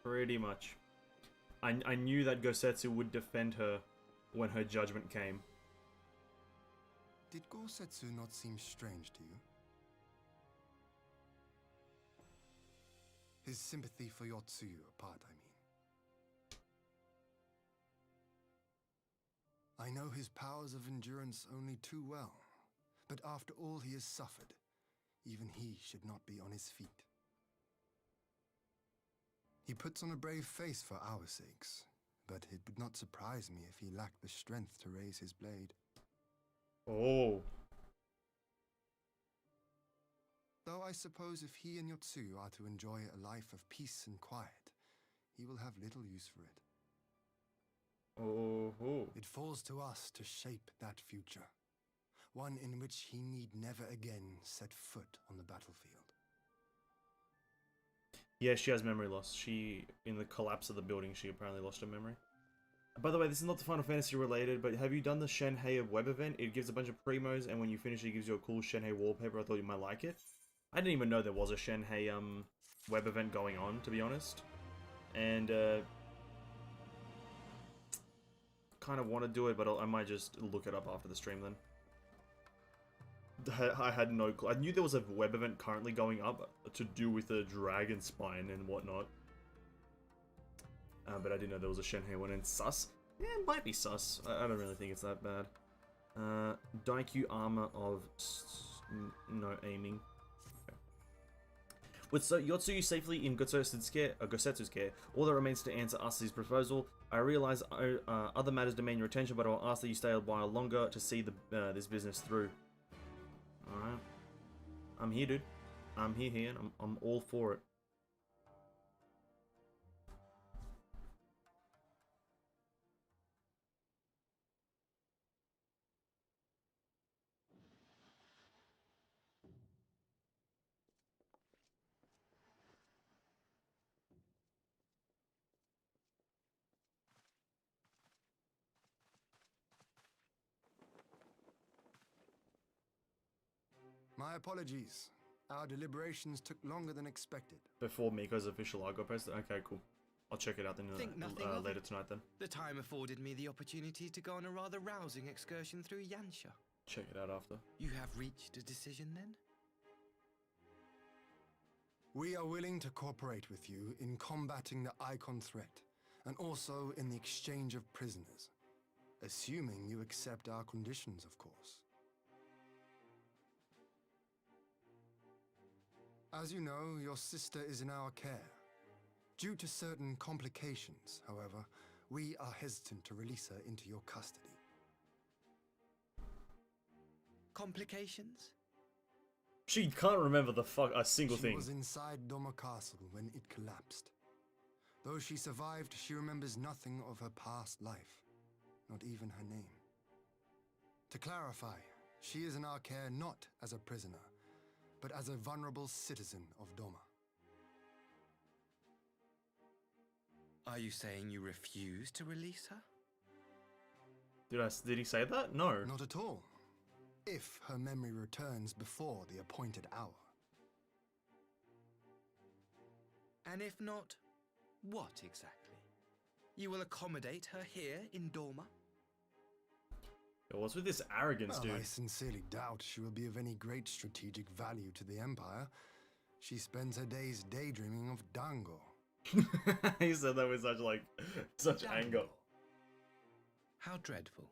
Pretty much. I knew that Gosetsu would defend her when her judgment came. Did Gosetsu not seem strange to you? His sympathy for Yotsuyu apart, I mean. I know his powers of endurance only too well, but after all he has suffered, even he should not be on his feet. He puts on a brave face for our sakes, but it would not surprise me if he lacked the strength to raise his blade. Oh. Though I suppose if he and Yotsuyu are to enjoy a life of peace and quiet, he will have little use for it. Oh. It falls to us to shape that future, one in which he need never again set foot on the battlefield. Yeah, she has memory loss. In the collapse of the building, she apparently lost her memory. By the way, this is not the Final Fantasy related, but have you done the Shenhei web event? It gives a bunch of primos, and when you finish it gives you a cool Shenhei wallpaper. I thought you might like it. I didn't even know there was a Shenhei web event going on, to be honest. And kind of want to do it, but I might just look it up after the stream then. I had no clue. I knew there was a web event currently going up to do with a dragon spine and whatnot. But I didn't know there was a Shenhei one, and sus? Yeah, it might be sus. I don't really think it's that bad. Daikyu armor of no aiming. Okay. With Yotsuyu safely in Gosetsu's care, all that remains to answer Asu's proposal. I realize other matters demand your attention, but I'll ask that you stay a while longer to see this business through. Alright. I'm here, dude. I'm here, and I'm all for it. My apologies. Our deliberations took longer than expected. Before Miko's official argo post? Okay, cool. I'll check it out then Think nothing of later it. tonight then. The time afforded me the opportunity to go on a rather rousing excursion through Yansha. Check it out after. You have reached a decision then? We are willing to cooperate with you in combating the Icon threat, and also in the exchange of prisoners. Assuming you accept our conditions, of course. As you know, your sister is in our care. Due to certain complications, however, we are hesitant to release her into your custody. Complications? She can't remember a single thing. She was inside Doma Castle when it collapsed. Though she survived, she remembers nothing of her past life, not even her name. To clarify, she is in our care not as a prisoner, but as a vulnerable citizen of Doma. Are you saying you refuse to release her? Did he say that? No. Not at all. If her memory returns before the appointed hour. And if not, what exactly? You will accommodate her here in Doma? What's with this arrogance, Well, dude? I sincerely doubt she will be of any great strategic value to the Empire. She spends her days daydreaming of Dango. He said that with such anger. How dreadful.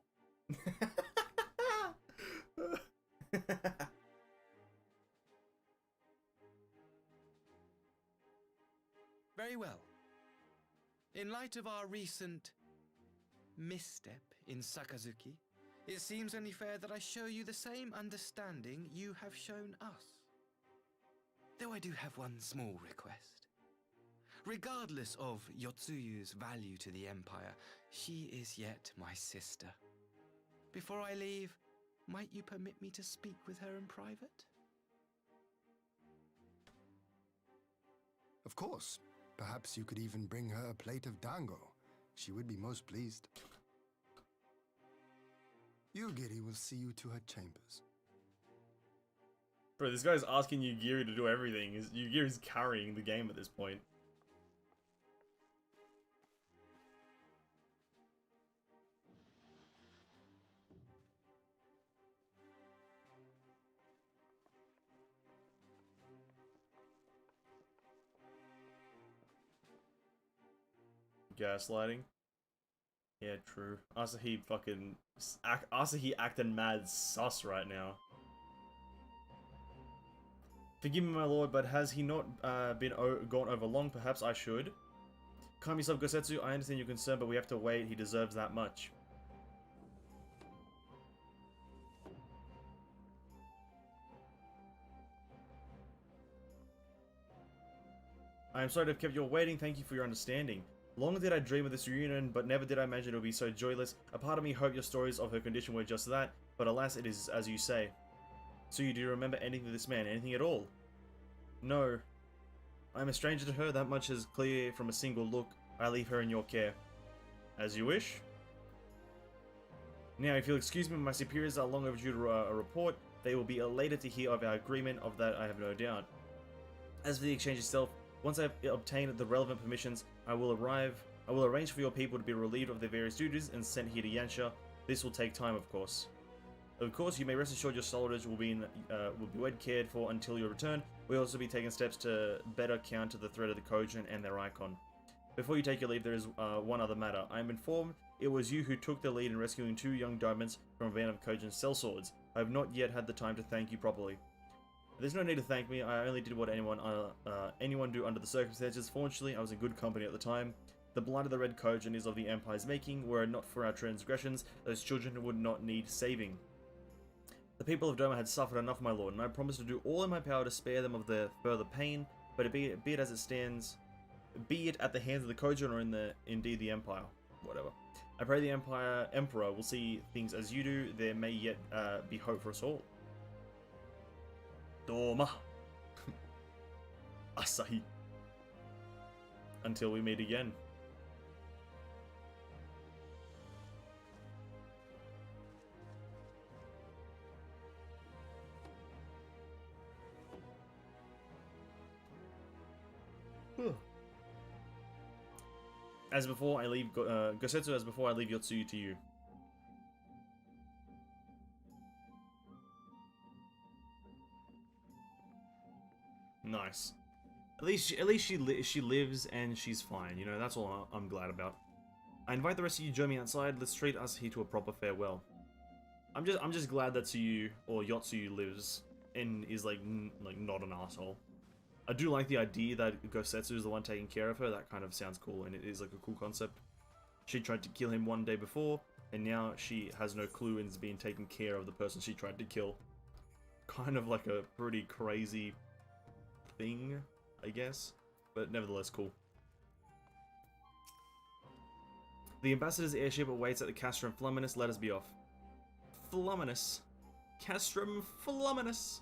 Very well. In light of our recent misstep in Sakazuki, it seems only fair that I show you the same understanding you have shown us. Though I do have one small request. Regardless of Yotsuyu's value to the Empire, she is yet my sister. Before I leave, might you permit me to speak with her in private? Of course. Perhaps you could even bring her a plate of dango. She would be most pleased. Yugiri will see you to her chambers. Bro, this guy's asking Yugiri to do everything. Yugiri's carrying the game at this point. Gaslighting. Yeah, true. Asahi acting mad sus right now. Forgive me, my lord, but has he not been gone over long? Perhaps I should. Calm yourself, Gosetsu. I understand your concern, but we have to wait. He deserves that much. I am sorry to have kept you all waiting. Thank you for your understanding. Long did I dream of this reunion, but never did I imagine it would be so joyless. A part of me hoped your stories of her condition were just that, but alas, it is as you say. So you do remember anything of this man? Anything at all? No. I am a stranger to her, that much is clear from a single look. I leave her in your care. As you wish. Now, if you'll excuse me, my superiors are long overdue to a report. They will be elated to hear of our agreement, of that I have no doubt. As for the exchange itself, once I have obtained the relevant permissions, I will arrange for your people to be relieved of their various duties and sent here to Yansha. This will take time, of course. Of course, you may rest assured your soldiers will be well cared for until your return. We'll also be taking steps to better counter the threat of the Kojin and their icon. Before you take your leave, there is one other matter. I am informed it was you who took the lead in rescuing 2 young diamonds from a band of Kojin sellswords. I have not yet had the time to thank you properly. There's no need to thank me. I only did what anyone do under the circumstances. Fortunately, I was in good company at the time. The blood of the Red Kojin is of the Empire's making. Were it not for our transgressions, those children would not need saving. The people of Doma had suffered enough, my lord, and I promise to do all in my power to spare them of their further pain. But be it as it stands, be it at the hands of the Kojin or indeed the Empire, whatever. I pray the Emperor will see things as you do. There may yet be hope for us all. Doma. Asahi. Until we meet again. As before, I leave Gosetsu. As before, I leave Yotsuyu to you. Nice. At least she lives and she's fine. You know, that's all I'm glad about. I invite the rest of you to join me outside. Let's treat Asahi to a proper farewell. I'm just glad that Tsuyu or Yotsuyu lives and is like not an asshole. I do like the idea that Gosetsu is the one taking care of her. That kind of sounds cool, and it is like a cool concept. She tried to kill him one day before, and now she has no clue and is being taken care of the person she tried to kill. Kind of like a pretty crazy thing, I guess, but nevertheless cool. The ambassador's airship awaits at the Castrum Flumminus. Let us be off. Flumminus. Castrum Flumminus.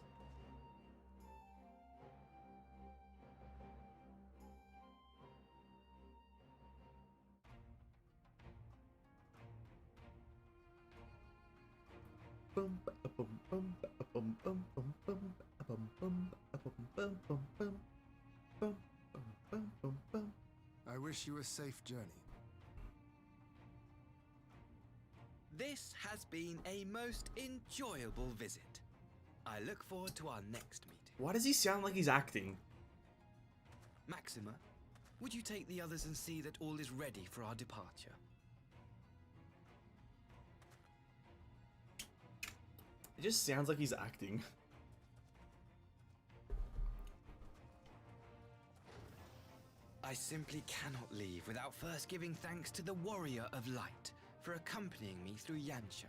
I wish you a safe journey. This has been a most enjoyable visit. I look forward to our next meeting. Why does he sound like he's acting? Maxima, would you take the others and see that all is ready for our departure? It just sounds like he's acting. I simply cannot leave without first giving thanks to the Warrior of Light for accompanying me through Yansha.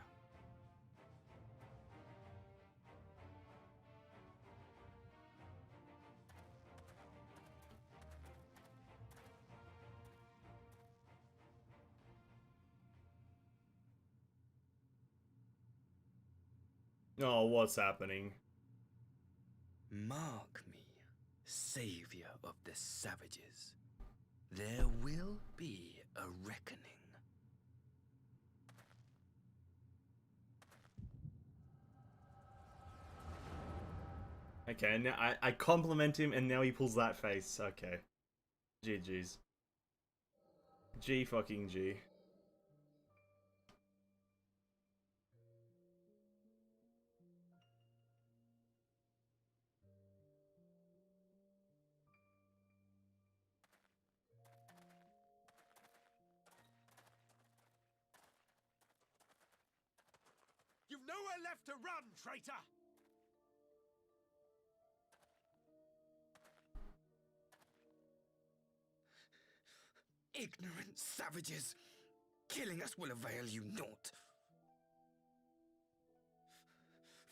Oh, what's happening? Mark me, savior of the savages. There will be a reckoning. Okay, now I compliment him and now he pulls that face. Okay. GG's. G fucking G. You've nowhere left to run, traitor! Ignorant savages! Killing us will avail you naught.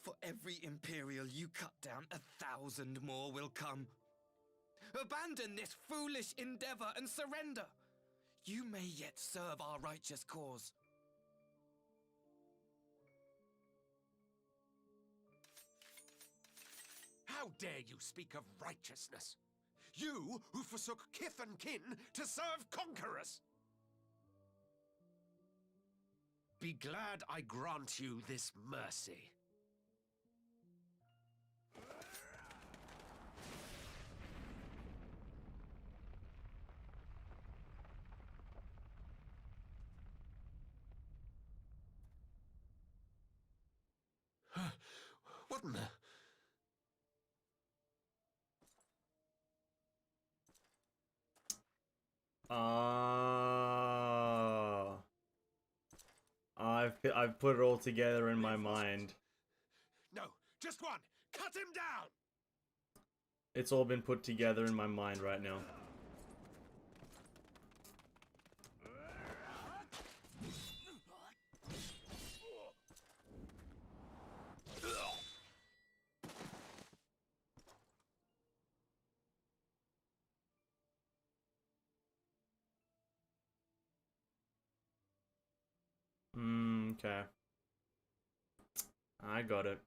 For every Imperial you cut down, 1,000 more will come. Abandon this foolish endeavor and surrender. You may yet serve our righteous cause. How dare you speak of righteousness? You who forsook kith and kin to serve conquerors! Be glad I grant you this mercy. What in the... I've put it all together in my mind. No, just one! Cut him down! It's all been put together in my mind right now. Okay. I got it.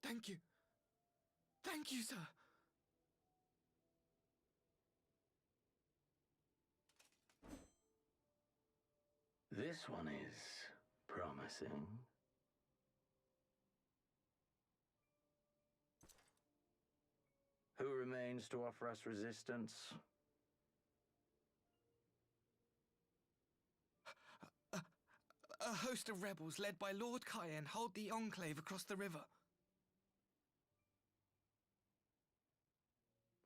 Thank you. Thank you, sir. This one is promising. Who remains to offer us resistance? A host of rebels led by Lord Cayenne hold the enclave across the river.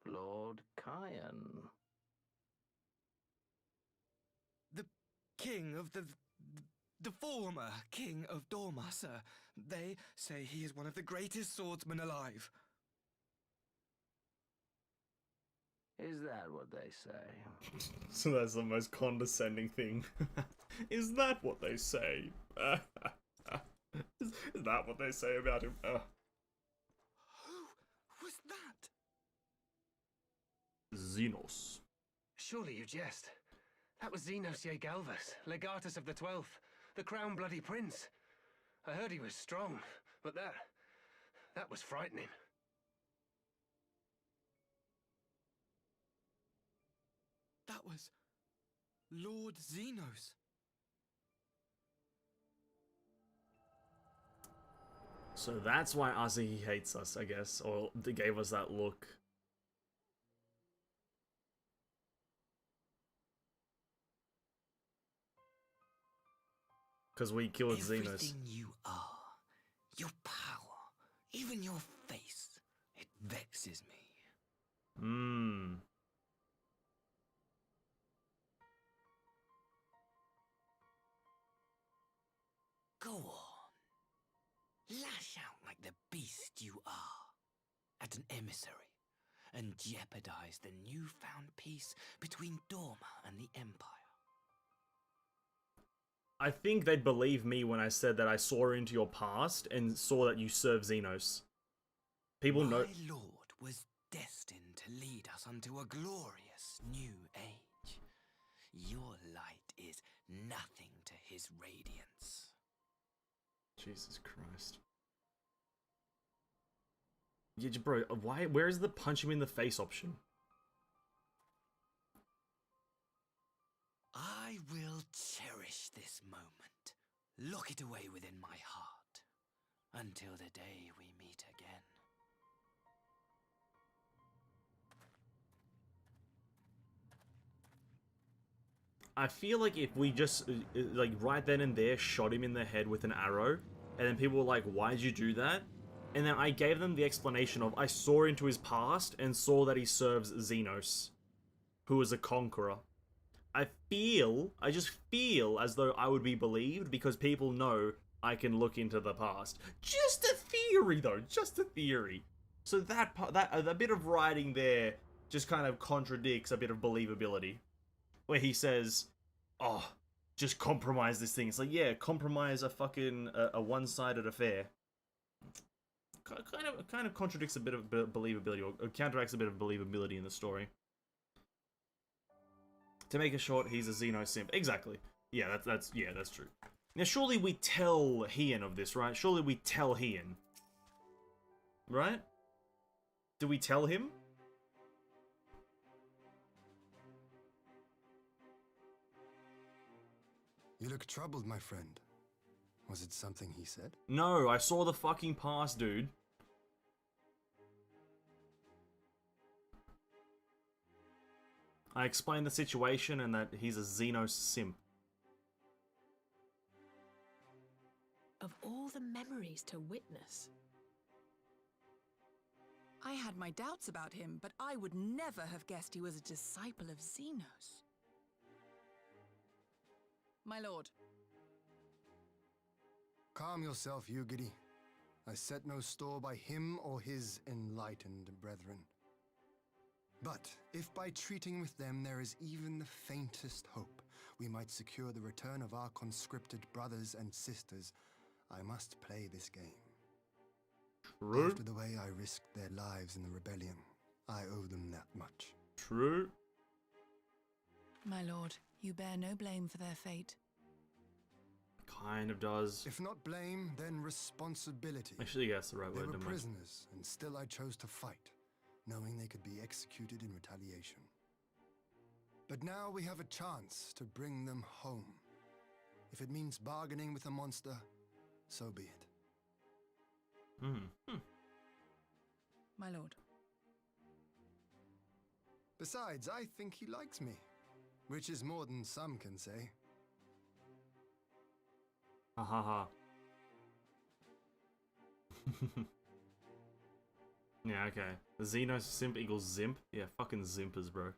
Lord Cayenne. The king of the former king of Dorma, sir. They say he is one of the greatest swordsmen alive. Is that what they say? So that's the most condescending thing. Is that what they say? Is that what they say about him? Who was that? Xenos. Surely you jest. That was Xenos ye Galvus, legatus of the 12th, the crown bloody prince. I heard he was strong, but that was frightening. That was Lord Xenos. So that's why Asahi hates us, I guess, or they gave us that look. Because we killed Xenos. Everything you are, your power, even your face, it vexes me. Go on. Lash out like the beast you are at an emissary and jeopardize the newfound peace between Dorma and the Empire. I think they'd believe me when I said that I saw into your past and saw that you serve Xenos. People know. My lord was destined to lead us unto a glorious new age. Your light is nothing to his radiance. Jesus Christ. Yeah, bro, why? Where's the punch him in the face option? I will cherish this moment. Lock it away within my heart. Until the day we meet again. I feel like if we just, like, right then and there shot him in the head with an arrow, and then people were like, why'd you do that? And then I gave them the explanation of, I saw into his past and saw that he serves Xenos, who is a conqueror. I just feel as though I would be believed because people know I can look into the past. Just a theory, though. Just a theory. So that a bit of writing there just kind of contradicts a bit of believability. Where he says, oh, just compromise this thing. It's like, yeah, compromise a fucking a one-sided affair. Kind of contradicts a bit of believability, or counteracts a bit of believability in the story. To make it short, he's a Xeno simp. Exactly. Yeah, that's true. Now, surely we tell Heian of this, right? Surely we tell Heian. Right? Do we tell him? You look troubled, my friend. Was it something he said? No, I saw the fucking past, dude. I explained the situation and that he's a Xenos simp. Of all the memories to witness. I had my doubts about him, but I would never have guessed he was a disciple of Xenos. My lord. Calm yourself, Yugiri. I set no store by him or his enlightened brethren. But if by treating with them there is even the faintest hope we might secure the return of our conscripted brothers and sisters, I must play this game. True. After the way I risked their lives in the rebellion, I owe them that much. True. My lord, you bear no blame for their fate. Kind of does. If not blame, then responsibility. Actually, yeah, that's the right They word. were Don't mind. prisoners, and still I chose to fight, knowing they could be executed in retaliation. But now we have a chance to bring them home. If it means bargaining with a monster, so be it. My lord. Besides, I think he likes me, which is more than some can say. Ha ha ha. Yeah, okay. Xenos simp equals zimp? Yeah, fucking zimpers, bro.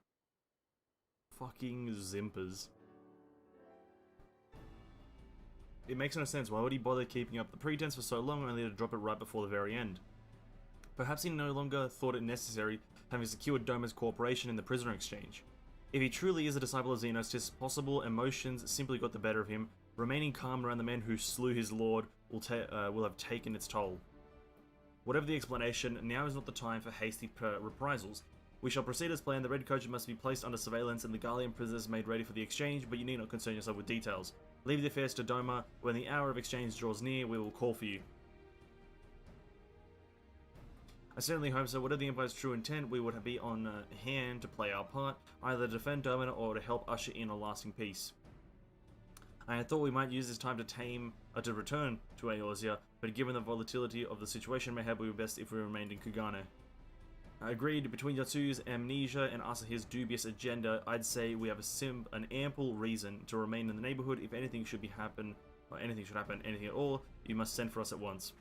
Fucking zimpers. It makes no sense. Why would he bother keeping up the pretense for so long only to drop it right before the very end? Perhaps he no longer thought it necessary, having secured Doma's cooperation in the prisoner exchange. If he truly is a disciple of Xenos, 'tis possible emotions simply got the better of him. Remaining calm around the men who slew his lord will have taken its toll. Whatever the explanation, now is not the time for hasty reprisals. We shall proceed as planned. The Red Coach must be placed under surveillance and the Gallian prisoners made ready for the exchange, but you need not concern yourself with details. Leave the affairs to Doma. When the hour of exchange draws near, we will call for you. I certainly hope so. Whatever the Empire's true intent, we would be on hand to play our part, either to defend Doma or to help usher in a lasting peace. I had thought we might use this time to return to Eorzea, but given the volatility of the situation, mayhap it would be best if we remained in Kugane. I agreed between Yatsuyu's amnesia and Asahi's dubious agenda, I'd say we have an ample reason to remain in the neighborhood. If anything should happen, anything at all, you must send for us at once.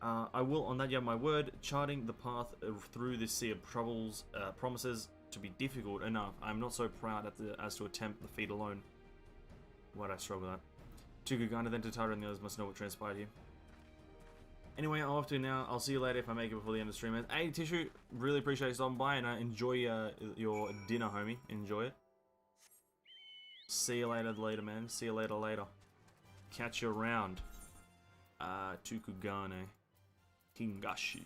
I will, on that you have my word, charting the path through this sea of troubles promises to be difficult enough. I'm not so proud as to attempt the feat alone. Why'd I struggle with that? To Kugane, then to Tara, and the others must know what transpired here. Anyway, I'm off to now. I'll see you later if I make it before the end of the stream. Hey, Tissue, really appreciate you stopping by, and enjoy your dinner, homie. Enjoy it. See you later, man. See you later. Catch you around. To Kugane. Hingashi.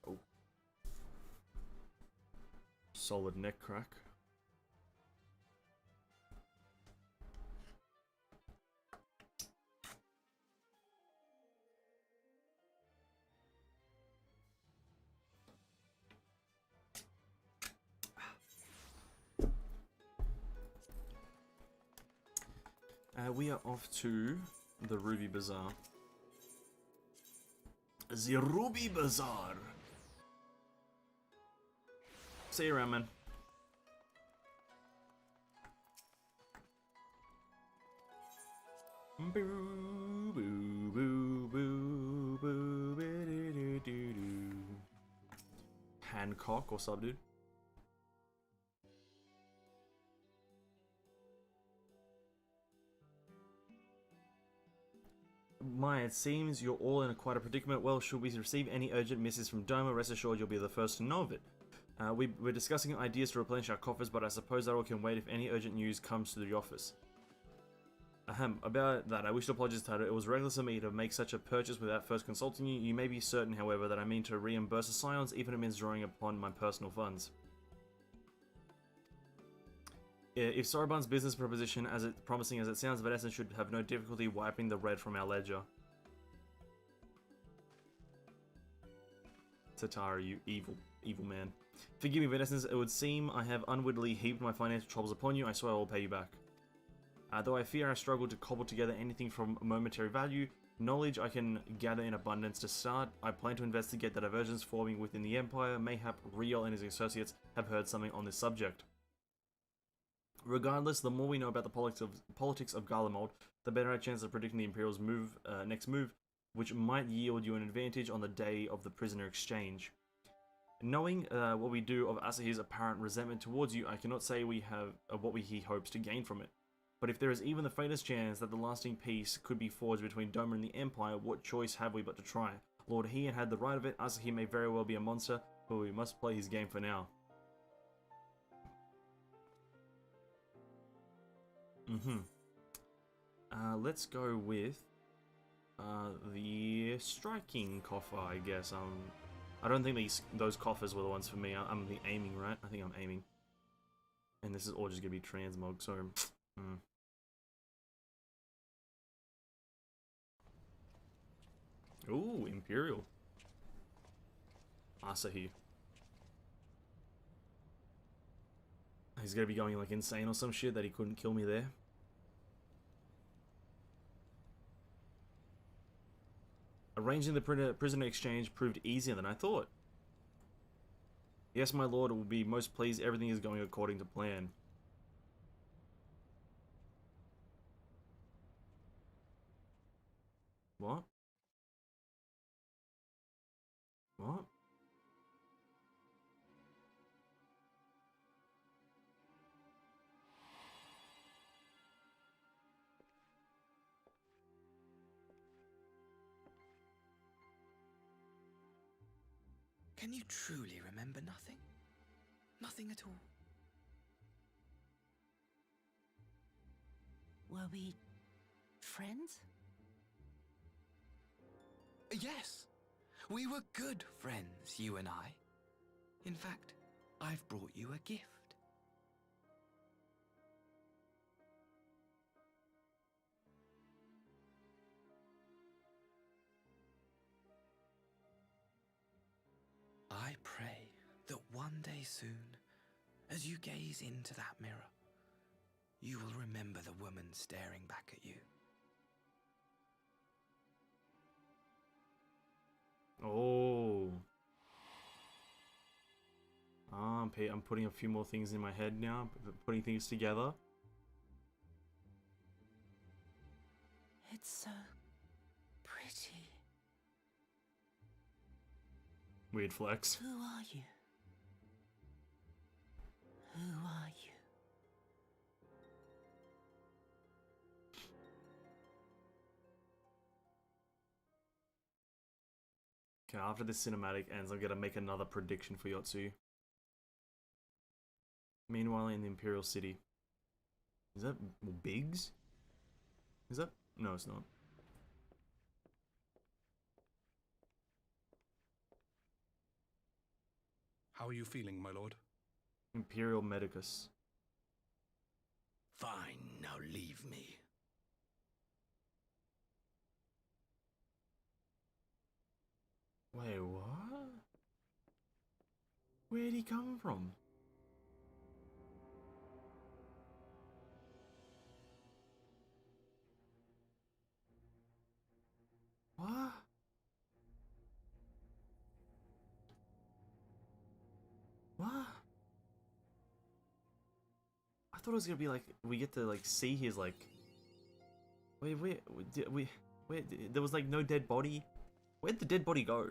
Oh. Solid neck crack. We are off to the Ruby Bazaar. The Ruby Bazaar. See you around, man. Boo, boo, boo, boo, boo, boo, doo, doo, doo. Hancock, what's up, dude? Maya, it seems you're all in quite a predicament. Well, should we receive any urgent misses from Doma, rest assured you'll be the first to know of it. We're discussing ideas to replenish our coffers, but I suppose that all can wait if any urgent news comes to the office. About that, I wish to apologize, Tata. It was reckless of me to make such a purchase without first consulting you. You may be certain, however, that I mean to reimburse the Scions, even if it means drawing upon my personal funds. If Soroban's business proposition, promising as it sounds, Vanessa should have no difficulty wiping the red from our ledger. Tatara, you evil man. Forgive me, Vanessa, it would seem I have unwittingly heaped my financial troubles upon you. I swear I will pay you back. Though I fear I struggle to cobble together anything from momentary value, knowledge I can gather in abundance to start. I plan to investigate the divergence forming within the Empire. Mayhap Riol and his associates have heard something on this subject. Regardless, the more we know about the politics of Garlemald, the better our chance of predicting the Imperial's next move, which might yield you an advantage on the day of the prisoner exchange. Knowing what we do of Asahi's apparent resentment towards you, I cannot say we have what he hopes to gain from it. But if there is even the faintest chance that the lasting peace could be forged between Doma and the Empire, what choice have we but to try? Lord Heian had the right of it. Asahi may very well be a monster, but we must play his game for now. Let's go with the striking coffer, I guess. I don't think those coffers were the ones for me. I'm the aiming, right? I think I'm aiming. And this is all just gonna be transmog, so Ooh, Imperial. Asahi. He's gonna be going like insane or some shit that he couldn't kill me there. Arranging the prisoner exchange proved easier than I thought. Yes, my lord, will be most pleased. Everything is going according to plan. What? What? Can you truly remember nothing? Nothing at all? Were we friends? Yes. We were good friends, you and I. In fact, I've brought you a gift. pray that one day soon, as you gaze into that mirror, you will remember the woman staring back at you. Oh. I'm putting a few more things in my head now, putting things together. It's so pretty. Weird flex. Who are you? Who are you? Okay, after this cinematic ends, I'm gonna make another prediction for Yotsu. Meanwhile, in the Imperial City. Is that Biggs? Is that? No, it's not. How are you feeling, my lord? Imperial Medicus. Fine, now leave me. Wait, what? Where'd he come from? What? What? I thought it was gonna be like we get to like see his like. Wait, there was like no dead body. Where'd the dead body go?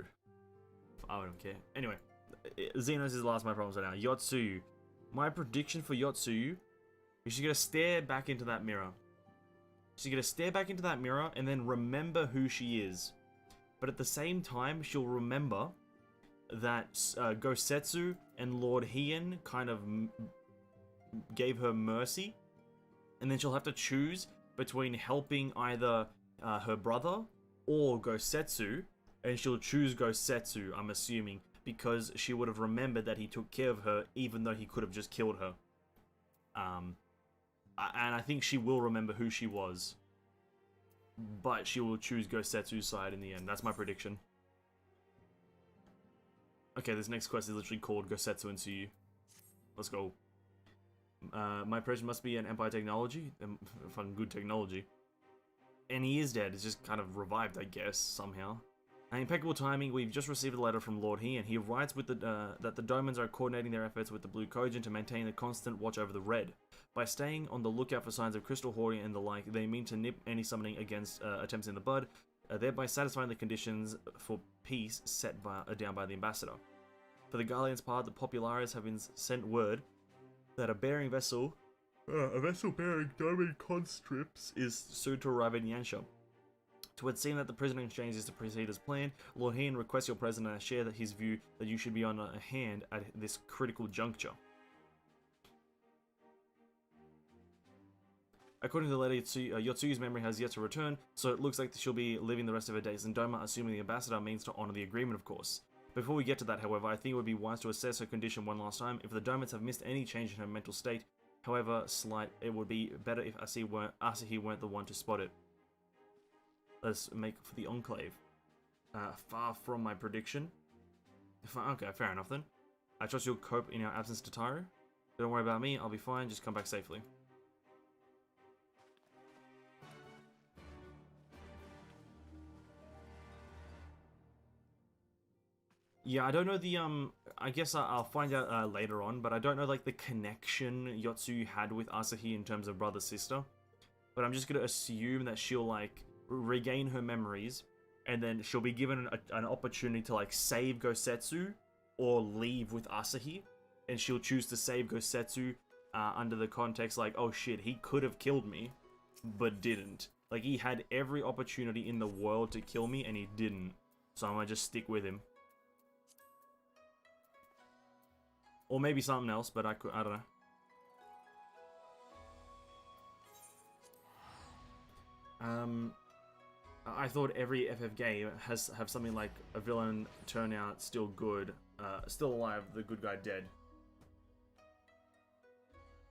I don't care. Anyway, Xenos is the last of my problems right now. Yotsuyu. My prediction for Yotsuyu is she's gonna stare back into that mirror. She's gonna stare back into that mirror and then remember who she is. But at the same time, she'll remember that Gosetsu and Lord Hien kind of gave her mercy. And then she'll have to choose between helping either her brother or Gosetsu. And she'll choose Gosetsu, I'm assuming, because she would have remembered that he took care of her, even though he could have just killed her. And I think she will remember who she was. But she will choose Gosetsu's side in the end. That's my prediction. Okay, this next quest is literally called Gosetsu and Tsuyu. Let's go. My prediction must be an Empire technology. Fucking good technology. And he is dead. It's just kind of revived, I guess, somehow. Impeccable timing, we've just received a letter from Lord He, and he writes with that the Domans are coordinating their efforts with the Blue Kojin to maintain a constant watch over the Red. By staying on the lookout for signs of crystal hoarding and the like, they mean to nip any summoning against attempts in the bud, thereby satisfying the conditions for peace set down by the Ambassador. For the Guardian's part, the Populares have been sent word that a vessel bearing Doman conscripts is soon to arrive in Yansha. To it seem that the prisoner exchange is to proceed as planned, Lord Hien requests your president to share his view that you should be on hand at this critical juncture. According to the letter, Yotsuyu's memory has yet to return, so it looks like she'll be living the rest of her days in Doma, assuming the ambassador means to honor the agreement, of course. Before we get to that, however, I think it would be wise to assess her condition one last time. If the Domans have missed any change in her mental state, however slight, it would be better if Asahi weren't the one to spot it. Let's make for the Enclave. Far from my prediction. Okay, fair enough then. I trust you'll cope in our absence to Taro. Don't worry about me, I'll be fine, just come back safely. Yeah, I don't know the, I guess I'll find out later on, but I don't know, like, the connection Yotsuyu had with Asahi in terms of brother-sister. But I'm just gonna assume that she'll, like, regain her memories, and then she'll be given an opportunity to, like, save Gosetsu, or leave with Asahi, and she'll choose to save Gosetsu, under the context, like, oh shit, he could have killed me, but didn't. Like, he had every opportunity in the world to kill me, and he didn't. So I'm gonna just stick with him. Or maybe something else, but I don't know. I thought every FF game have something like a villain turn out still good, still alive, the good guy dead.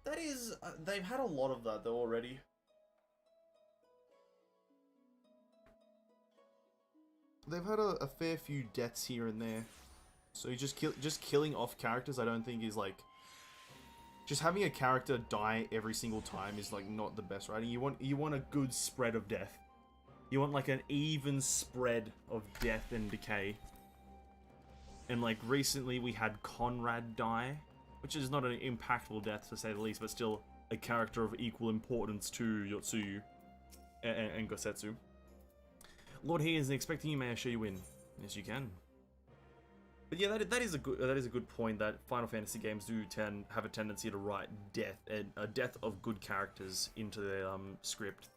That is, they've had a lot of that though already. They've had a fair few deaths here and there. So you just killing off characters, I don't think is like... Just having a character die every single time is like not the best writing. You want a good spread of death. You want like an even spread of death and decay. And like recently we had Conrad die, which is not an impactful death to say the least, but still a character of equal importance to Yotsuyu and Gosetsu. Lord He is expecting you. May I show you in? Yes, you can. But yeah, that is a good point. That Final Fantasy games do have a tendency to write death and a death of good characters into their script.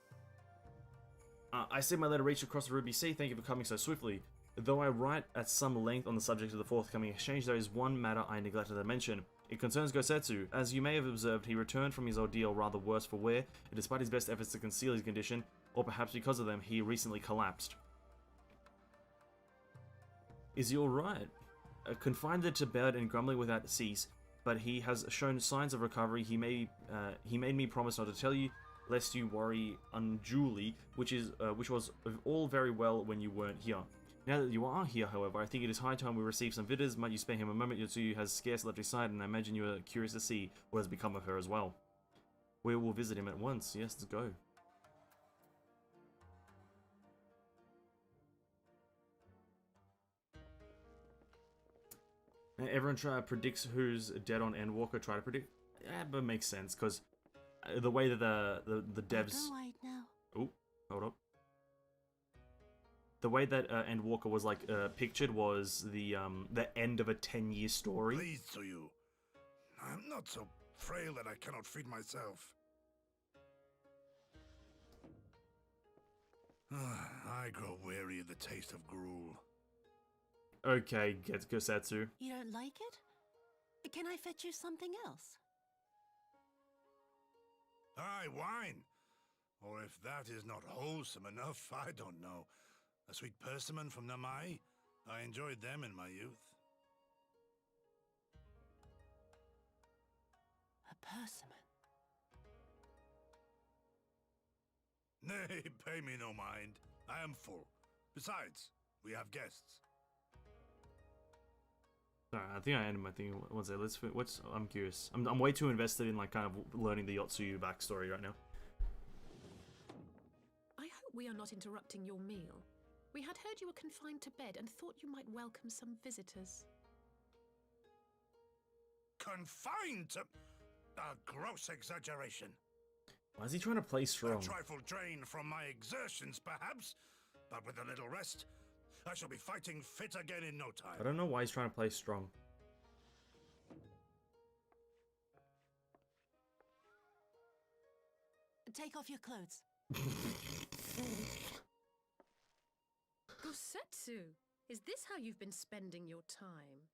I see my letter reached across the Ruby Sea. Thank you for coming so swiftly. Though I write at some length on the subject of the forthcoming exchange, there is one matter I neglected to mention. It concerns Gosetsu. As you may have observed, he returned from his ordeal rather worse for wear, and despite his best efforts to conceal his condition, or perhaps because of them, he recently collapsed. Is he alright? Confined there to bed and grumbling without cease, but he has shown signs of recovery. He made me promise not to tell you, lest you worry unduly, which was all very well when you weren't here. Now that you are here, however, I think it is high time we receive some visitors. Might you spare him a moment? Yotsuyu has scarce left his side, and I imagine you are curious to see what has become of her as well. We will visit him at once. Yes, let's go. Now, everyone predicts who's dead on Endwalker. Try to predict. Yeah, but it makes sense because the way that the devs. Oh, hold up. The way that Endwalker was like pictured was the end of a 10-year story. Please, to you. I'm not so frail that I cannot feed myself. I grow weary of the taste of gruel. Okay, get Gosetsu. You don't like it? Can I fetch you something else? Aye, wine. Or if that is not wholesome enough, I don't know. A sweet persimmon from Namai? I enjoyed them in my youth. A persimmon? Nay, pay me no mind. I am full. Besides, we have guests. Sorry, I think I ended my thing. What's that? I'm curious. I'm way too invested in like kind of learning the Yotsuyu backstory right now. I hope we are not interrupting your meal. We had heard you were confined to bed and thought you might welcome some visitors. Confined to... A gross exaggeration. Why is he trying to play strong? A trifle drained from my exertions, perhaps. But with a little rest, I shall be fighting fit again in no time. I don't know why he's trying to play strong. Take off your clothes. Gosetsu, is this how you've been spending your time?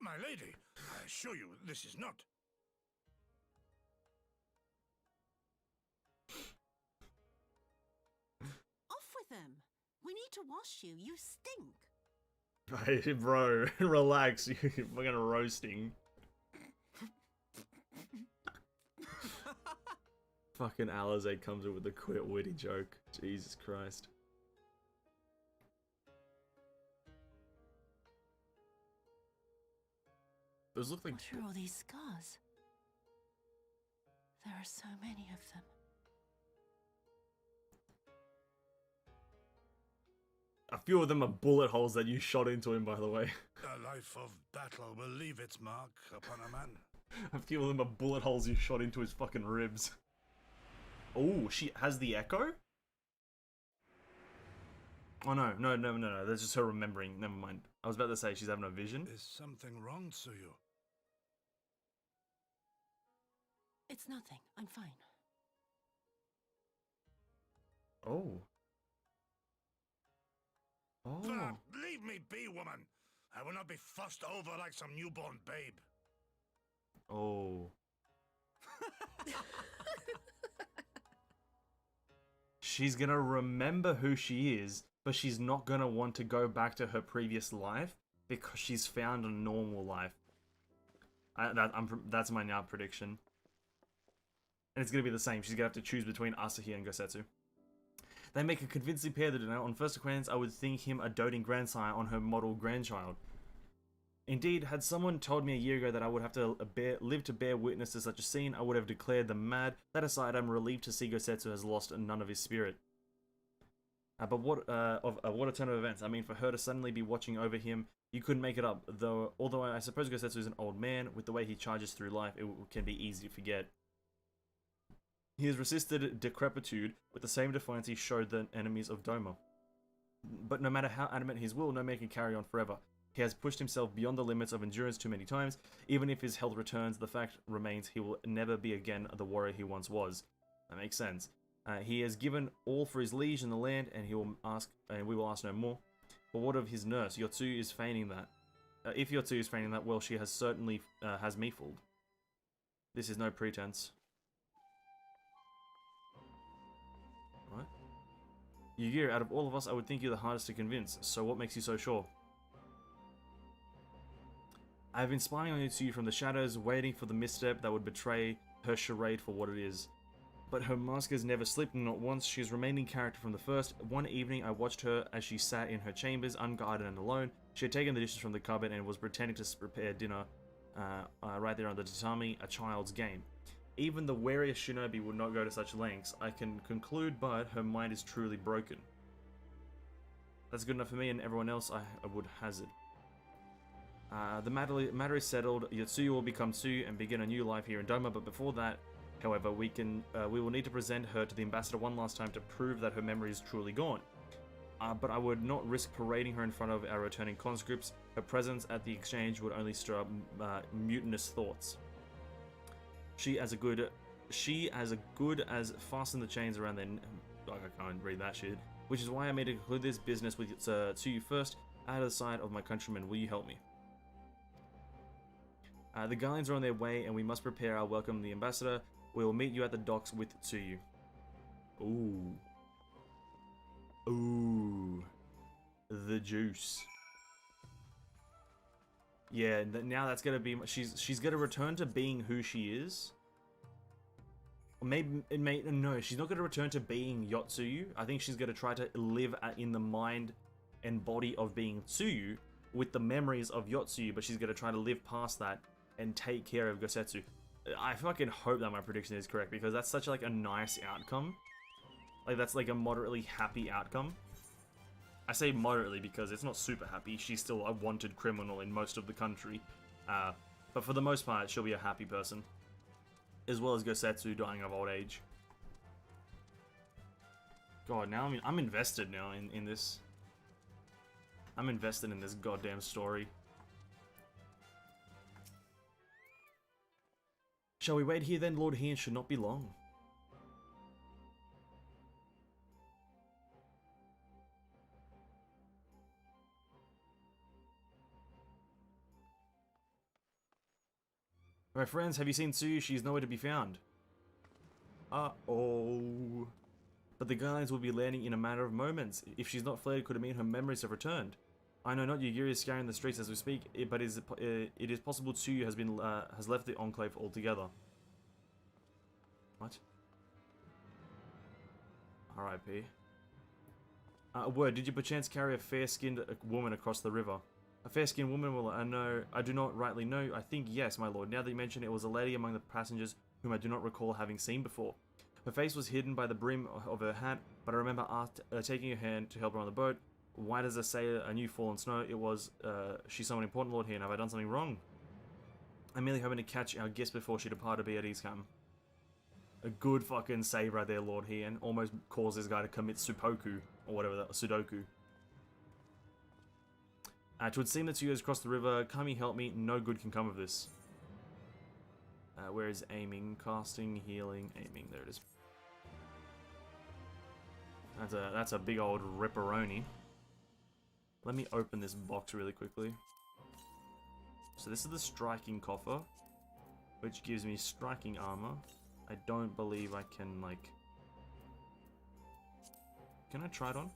My lady, I assure you this is not. Off with them. We need to wash you. You stink. Hey, bro, relax. We're gonna roasting. Fucking Alizé comes in with a quick witty joke. Jesus Christ. Those look like... What are all these scars? There are so many of them. A few of them are bullet holes that you shot into him, by the way. A life of battle will leave its mark upon a man. A few of them are bullet holes you shot into his fucking ribs. Oh, she has the echo? Oh no, no. That's just her remembering. Never mind. I was about to say she's having a vision. Is something wrong, Tsuyu? It's nothing. I'm fine. Oh. Oh. Leave me be, woman. I will not be fussed over like some newborn babe. Oh. She's gonna remember who she is, but she's not gonna want to go back to her previous life because she's found a normal life. That's my now prediction. And it's gonna be the same. She's gonna have to choose between Asahi and Gosetsu. They make a convincing pair that on first acquaintance I would think him a doting grandsire on her model grandchild. Indeed, had someone told me a year ago that I would have to live to bear witness to such a scene, I would have declared them mad. That aside, I'm relieved to see Gosetsu has lost none of his spirit. But what a turn of events. I mean, for her to suddenly be watching over him, you couldn't make it up. Although I suppose Gosetsu is an old man, with the way he charges through life, it can be easy to forget. He has resisted decrepitude with the same defiance he showed the enemies of Doma. But no matter how adamant his will, no man can carry on forever. He has pushed himself beyond the limits of endurance too many times. Even if his health returns, the fact remains he will never be again the warrior he once was. That makes sense. He has given all for his liege and the land, and we will ask no more. But what of his nurse? Yotsu is feigning that. If Yotsu is feigning that, well, she has certainly has me fooled. This is no pretense. Right? Yugiri, out of all of us, I would think you're the hardest to convince. So what makes you so sure? I have been spying on Yotsu from the shadows, waiting for the misstep that would betray her charade for what it is. But her mask has never slipped, not once. She has remained in character from the first. One evening, I watched her as she sat in her chambers, unguarded and alone. She had taken the dishes from the cupboard and was pretending to prepare dinner right there on the tatami, a child's game. Even the wariest shinobi would not go to such lengths. I can conclude, but her mind is truly broken. That's good enough for me and everyone else, I would hazard. The matter is settled. Yotsuyu will become Tsuyu and begin a new life here in Doma, but before that, however, we will need to present her to the ambassador one last time to prove that her memory is truly gone. But I would not risk parading her in front of our returning conscripts. Her presence at the exchange would only stir up mutinous thoughts. She as good as fasten the chains around their I can't read that shit. Which is why I made to conclude this business with Tsuyu first, out of the sight of my countrymen. Will you help me? The Guardians are on their way, and we must prepare our welcome to the ambassador. We will meet you at the docks with Tsuyu. Ooh. Ooh. The juice. Yeah, now that's gonna be... She's gonna return to being who she is. Or no, she's not gonna return to being Yotsuyu. I think she's gonna try to live in the mind and body of being Tsuyu with the memories of Yotsuyu, but she's gonna try to live past that and take care of Gosetsu. I fucking hope that my prediction is correct, because that's such like a nice outcome. Like that's like a moderately happy outcome. I say moderately because it's not super happy. She's still a wanted criminal in most of the country. But for the most part, she'll be a happy person. As well as Gosetsu dying of old age. God, now I'm invested now in this. I'm invested in this goddamn story. Shall we wait here then, Lord Heian? Should not be long. My friends, have you seen Tsuyu? She is nowhere to be found. Uh-oh. But the Guardians will be landing in a matter of moments. If she's not fled, could it mean her memories have returned? I know not Yugiri is scouring the streets as we speak, but it is possible Tsuyu has left the Enclave altogether. What? R.I.P. Word, did you perchance carry a fair-skinned woman across the river? A fair-skinned woman? Well, I do not rightly know. I think yes, my lord. Now that you mention it, it was a lady among the passengers whom I do not recall having seen before. Her face was hidden by the brim of her hat, but I remember taking her hand to help her on the boat. Why does it say a new fallen snow? It was, she's someone important, Lord Heian. Have I done something wrong? I'm merely hoping to catch our guest before she departed be at ease come. A good fucking save right there, Lord Heian. Almost caused this guy to commit Sudoku, or whatever that, Sudoku. It would seem that Tsuyu has crossed the river. Kami, help me. No good can come of this. Where is aiming? Casting, healing, aiming. There it is. That's a big old ripperoni. Let me open this box really quickly. So this is the striking coffer, which gives me striking armor. I don't believe I can, like... Can I try it on?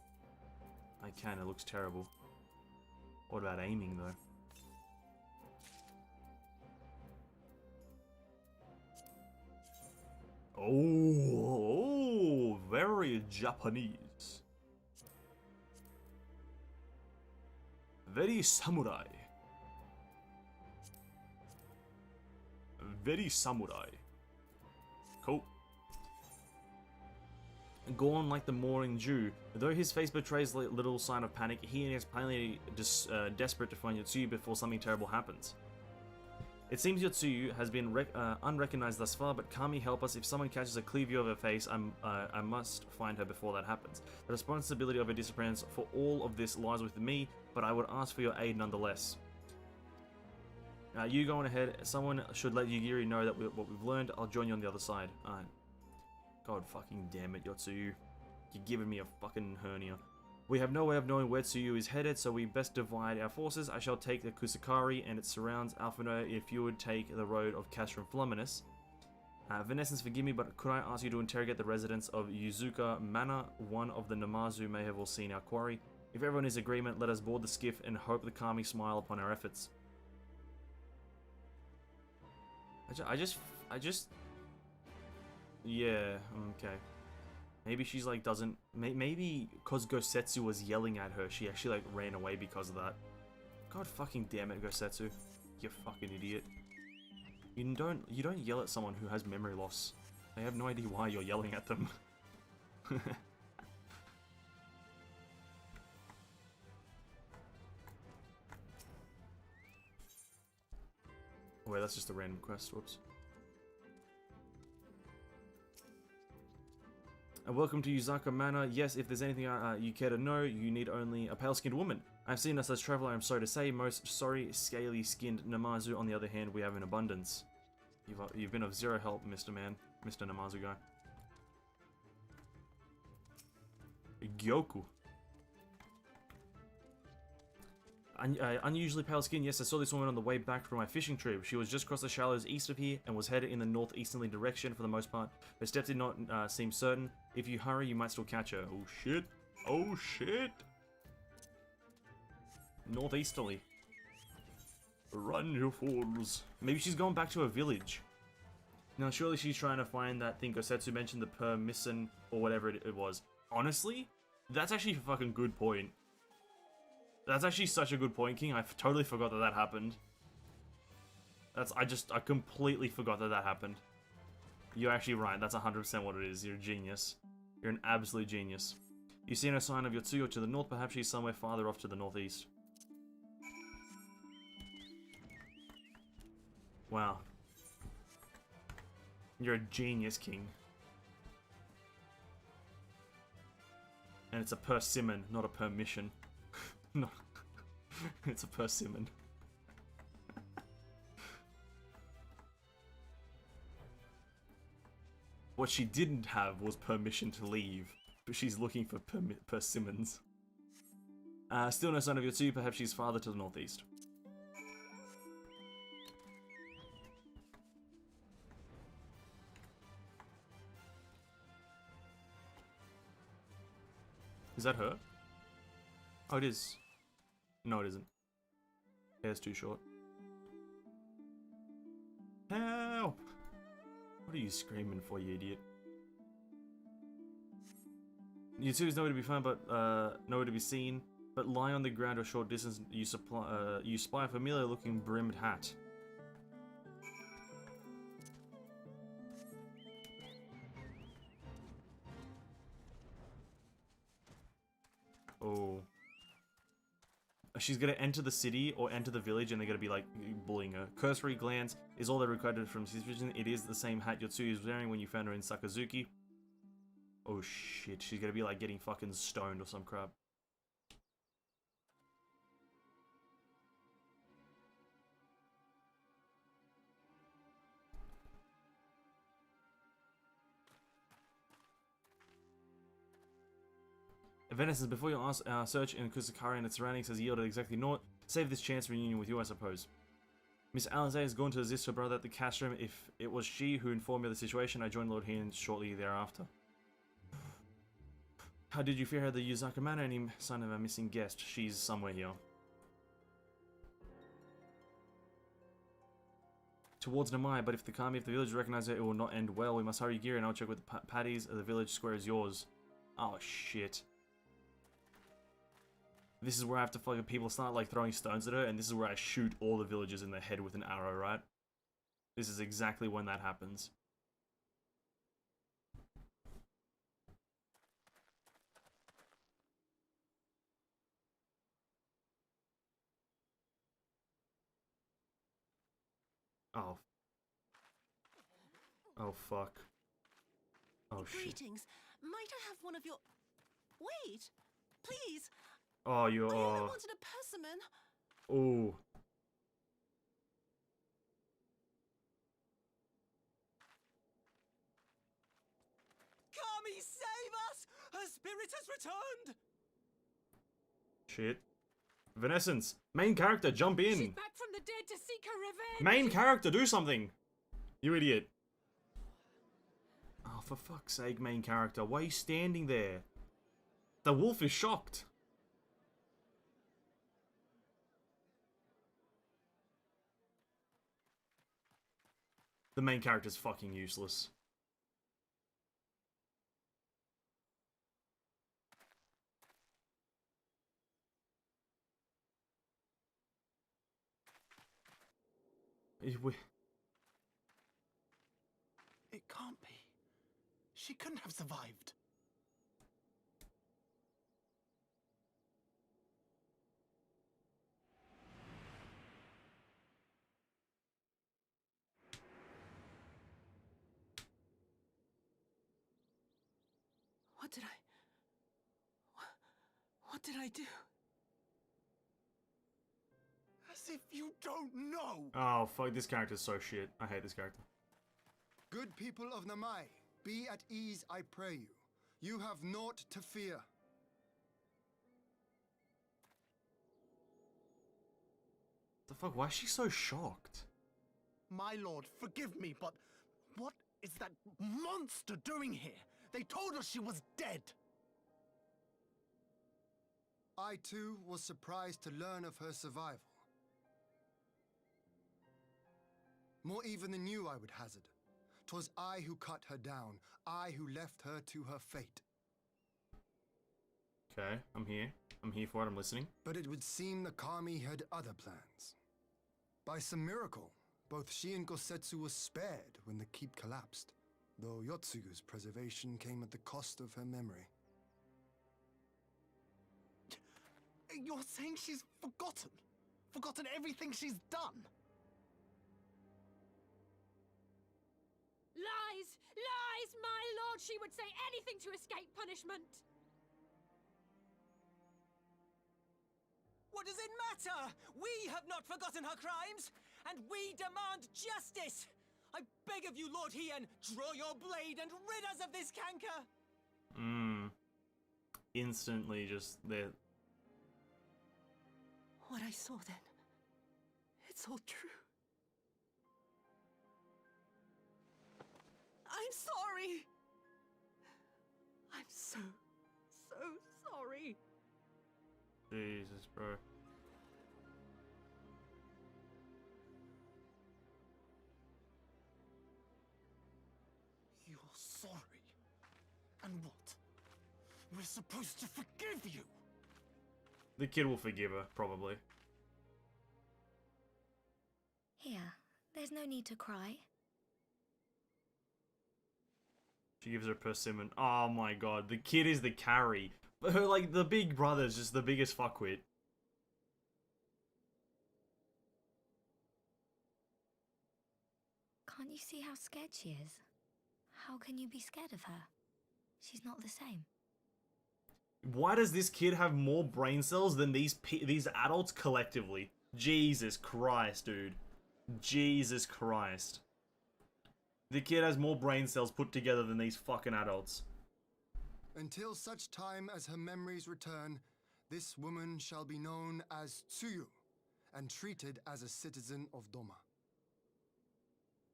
I can, it looks terrible. What about aiming, though? Oh, very Japanese. Very samurai. Very samurai. Cool. Gone like the morning dew. Though his face betrays little sign of panic, he is plainly desperate to find Yotsuyu before something terrible happens. It seems Yotsuyu has been unrecognized thus far, but Kami, help us. If someone catches a clear view of her face, I must find her before that happens. The responsibility of her disappearance for all of this lies with me, but I would ask for your aid nonetheless. You go on ahead. Someone should let Yugiri know that what we've learned. I'll join you on the other side. Alright. God fucking damn it, Yotsuyu. You're giving me a fucking hernia. We have no way of knowing where Tsuyu is headed, so we best divide our forces. I shall take the Kusakari and its surrounds. Alphino, if you would take the road of Castrum Fluminus. Vanessans, forgive me, but could I ask you to interrogate the residents of Yuzuka Manor? One of the Namazu may have all seen our quarry. If everyone is in agreement, let us board the skiff and hope the Kami smile upon our efforts. I just... Yeah, okay. Maybe she's like doesn't... Maybe because Gosetsu was yelling at her, she actually like ran away because of that. God fucking damn it, Gosetsu. You fucking idiot. You don't yell at someone who has memory loss. They have no idea why you're yelling at them. Wait, that's just a random quest, whoops. Welcome to Yuzaka Manor. Yes, if there's anything you care to know, you need only a pale-skinned woman. I've seen us as traveler, I'm sorry to say. Most sorry, scaly-skinned Namazu, on the other hand, we have in abundance. You've been of zero help, Mr. Man. Mr. Namazu guy. Gyoku. Unusually pale skin. Yes, I saw this woman on the way back from my fishing trip. She was just across the shallows east of here and was headed in the northeasterly direction for the most part. Her steps did not seem certain. If you hurry, you might still catch her. Oh shit. Oh shit. Northeasterly. Run, you fools. Maybe she's going back to her village. Now, surely she's trying to find that thing Gosetsu mentioned, the permission or whatever it was. Honestly, that's actually a fucking good point. That's actually such a good point, King. I totally forgot that that happened. I completely forgot that that happened. You're actually right. That's 100% what it is. You're a genius. You're an absolute genius. You see no sign of Yotsuyu to the north. Perhaps she's somewhere farther off to the northeast. Wow. You're a genius, King. And it's a persimmon, not a permission. No. It's a persimmon. What she didn't have was permission to leave, but she's looking for persimmons. Still no sign of Yotsuyu, perhaps she's farther to the northeast. Is that her? Oh, it is. No, it isn't. Hair's too short. Help! What are you screaming for, you idiot? Yotsuyu is nowhere to be found, but nowhere to be seen. But lying on the ground a short distance, you spy a familiar-looking brimmed hat. Oh. She's gonna enter the city or enter the village and they're gonna be like bullying her. Cursory glance is all that required from his vision. It is the same hat Yotsuyu is wearing when you found her in Sakazuki. Oh shit, she's gonna be like getting fucking stoned or some crap. Venison, before you ask, our search in Kusakari and its surroundings has yielded exactly naught. Save this chance for reunion with you, I suppose. Miss Alizé has gone to assist her brother at the castrum. If it was she who informed me of the situation, I joined Lord Hien shortly thereafter. How did you fear her at the Yuzaka Manor? Any sign of a missing guest? She's somewhere here. Towards Namai, but if the Kami of the village recognize her, it will not end well. We must hurry gear and I'll check with the Paddies. The village square is yours. Oh shit. This is where I have to fucking people start like throwing stones at her, and this is where I shoot all the villagers in the head with an arrow, right? This is exactly when that happens. Oh. Oh, fuck. Oh, shit. Greetings. Might I have one of your... Wait! Please! Oh, you're... I only Oh. wanted a persimmon. Ooh. Kami, save us! Her spirit has returned! Shit. Vanessence, main character, jump in! She's back from the dead to seek her revenge! Main character, do something! You idiot. Oh, for fuck's sake, main character, why are you standing there? The wolf is shocked. The main character's fucking useless. It can't be. She couldn't have survived. What did I do? As if you don't know! Oh, fuck, this character's so shit. I hate this character. Good people of Namai, be at ease, I pray you. You have naught to fear. The fuck, why is she so shocked? My lord, forgive me, but what is that monster doing here? They told us she was dead. I too was surprised to learn of her survival. More even than you, I would hazard. 'Twas I who cut her down, I who left her to her fate. Okay, I'm here. I'm here for it, I'm listening. But it would seem the Kami had other plans. By some miracle, both she and Gosetsu were spared when the keep collapsed, though Yotsugu's preservation came at the cost of her memory. You're saying she's forgotten? Forgotten everything she's done? Lies! Lies, my lord! She would say anything to escape punishment! What does it matter? We have not forgotten her crimes, and we demand justice! I beg of you, Lord Hien, draw your blade and rid us of this canker! Instantly just there. What I saw then, it's all true. I'm sorry. I'm so sorry. Jesus, bro. You're sorry? And what? We're supposed to forgive you? The kid will forgive her, probably. Here, there's no need to cry. She gives her a persimmon. Oh my god, the kid is the carry. But her, like, the big brother's just the biggest fuckwit. Can't you see how scared she is? How can you be scared of her? She's not the same. Why does this kid have more brain cells than these adults collectively? Jesus Christ, dude. Jesus Christ. The kid has more brain cells put together than these fucking adults. Until such time as her memories return, this woman shall be known as Tsuyu, and treated as a citizen of Doma.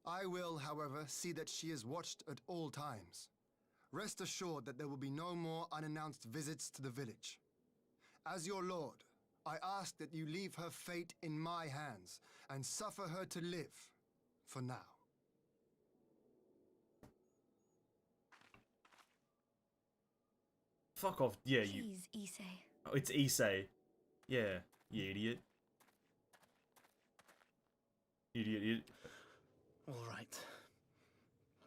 I will, however, see that she is watched at all times. Rest assured that there will be no more unannounced visits to the village. As your lord, I ask that you leave her fate in my hands, and suffer her to live, for now. Fuck off, yeah, you... Please, Issei. Oh, it's Issei. Yeah, you idiot. Idiot. All right.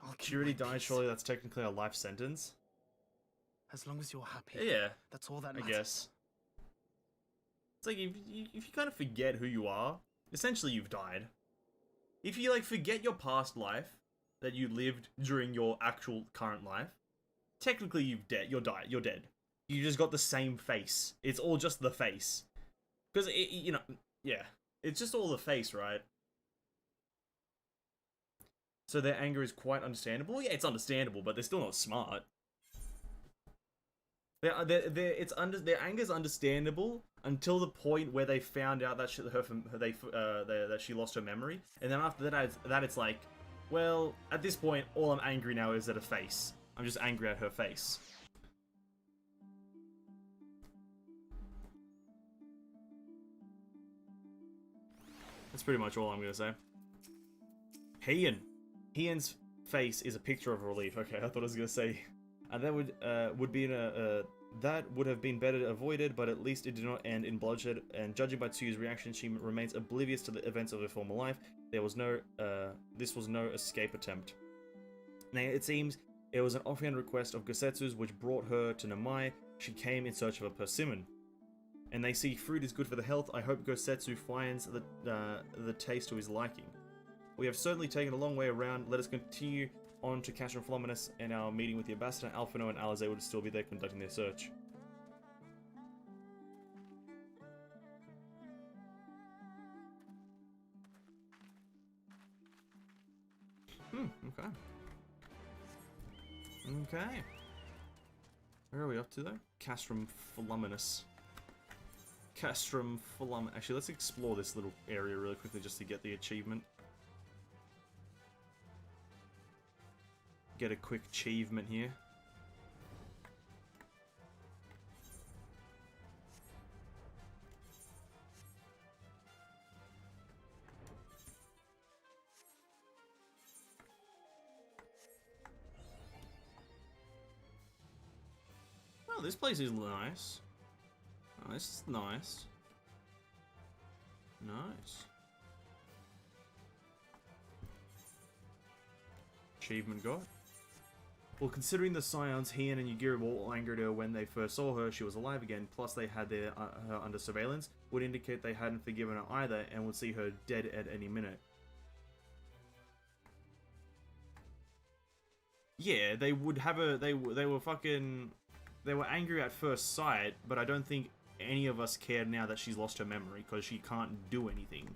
I'll keep She already my died, peace. surely that's technically a life sentence. As long as you're happy. Yeah. That's all that I matters. guess. It's like, if you kind of forget who you are, essentially you've died. If you, like, forget your past life that you lived during your actual current life, technically you're dead. You just got the same face. It's all just the face. Because, you know, yeah. It's just all the face, right? So their anger is quite understandable? Yeah, it's understandable, but they're still not smart. Their anger is understandable until the point where they found out that that she lost her memory, and then after that it's like, well, at this point, all I'm angry now is at her face. I'm just angry at her face. That's pretty much all I'm gonna say. Heian's face is a picture of relief. Okay, I thought I was gonna say. And that would be that would have been better avoided, but at least it did not end in bloodshed. And judging by Tsuyu's reaction, she remains oblivious to the events of her former life. This was no escape attempt. Now it seems it was an offhand request of Gosetsu's which brought her to Namai. She came in search of a persimmon. And they see fruit is good for the health. I hope Gosetsu finds the taste to his liking. We have certainly taken a long way around. Let us continue on to Castrum Flominus and our meeting with the ambassador. Alphino and Alize would still be there conducting their search. Okay. Okay. Where are we up to though? Castrum Flominus. Castrum Flominus. Actually, let's explore this little area really quickly just to get the achievement. Get a quick achievement here. Oh, this place is nice. Oh, this is nice. Nice. Achievement got. Well, considering the Scions, Heian and Yugiri were all angered her when they first saw her, she was alive again, plus they had her under surveillance, would indicate they hadn't forgiven her either and would see her dead at any minute. Yeah, they would have her, they were angry at first sight, but I don't think any of us care now that she's lost her memory, because she can't do anything.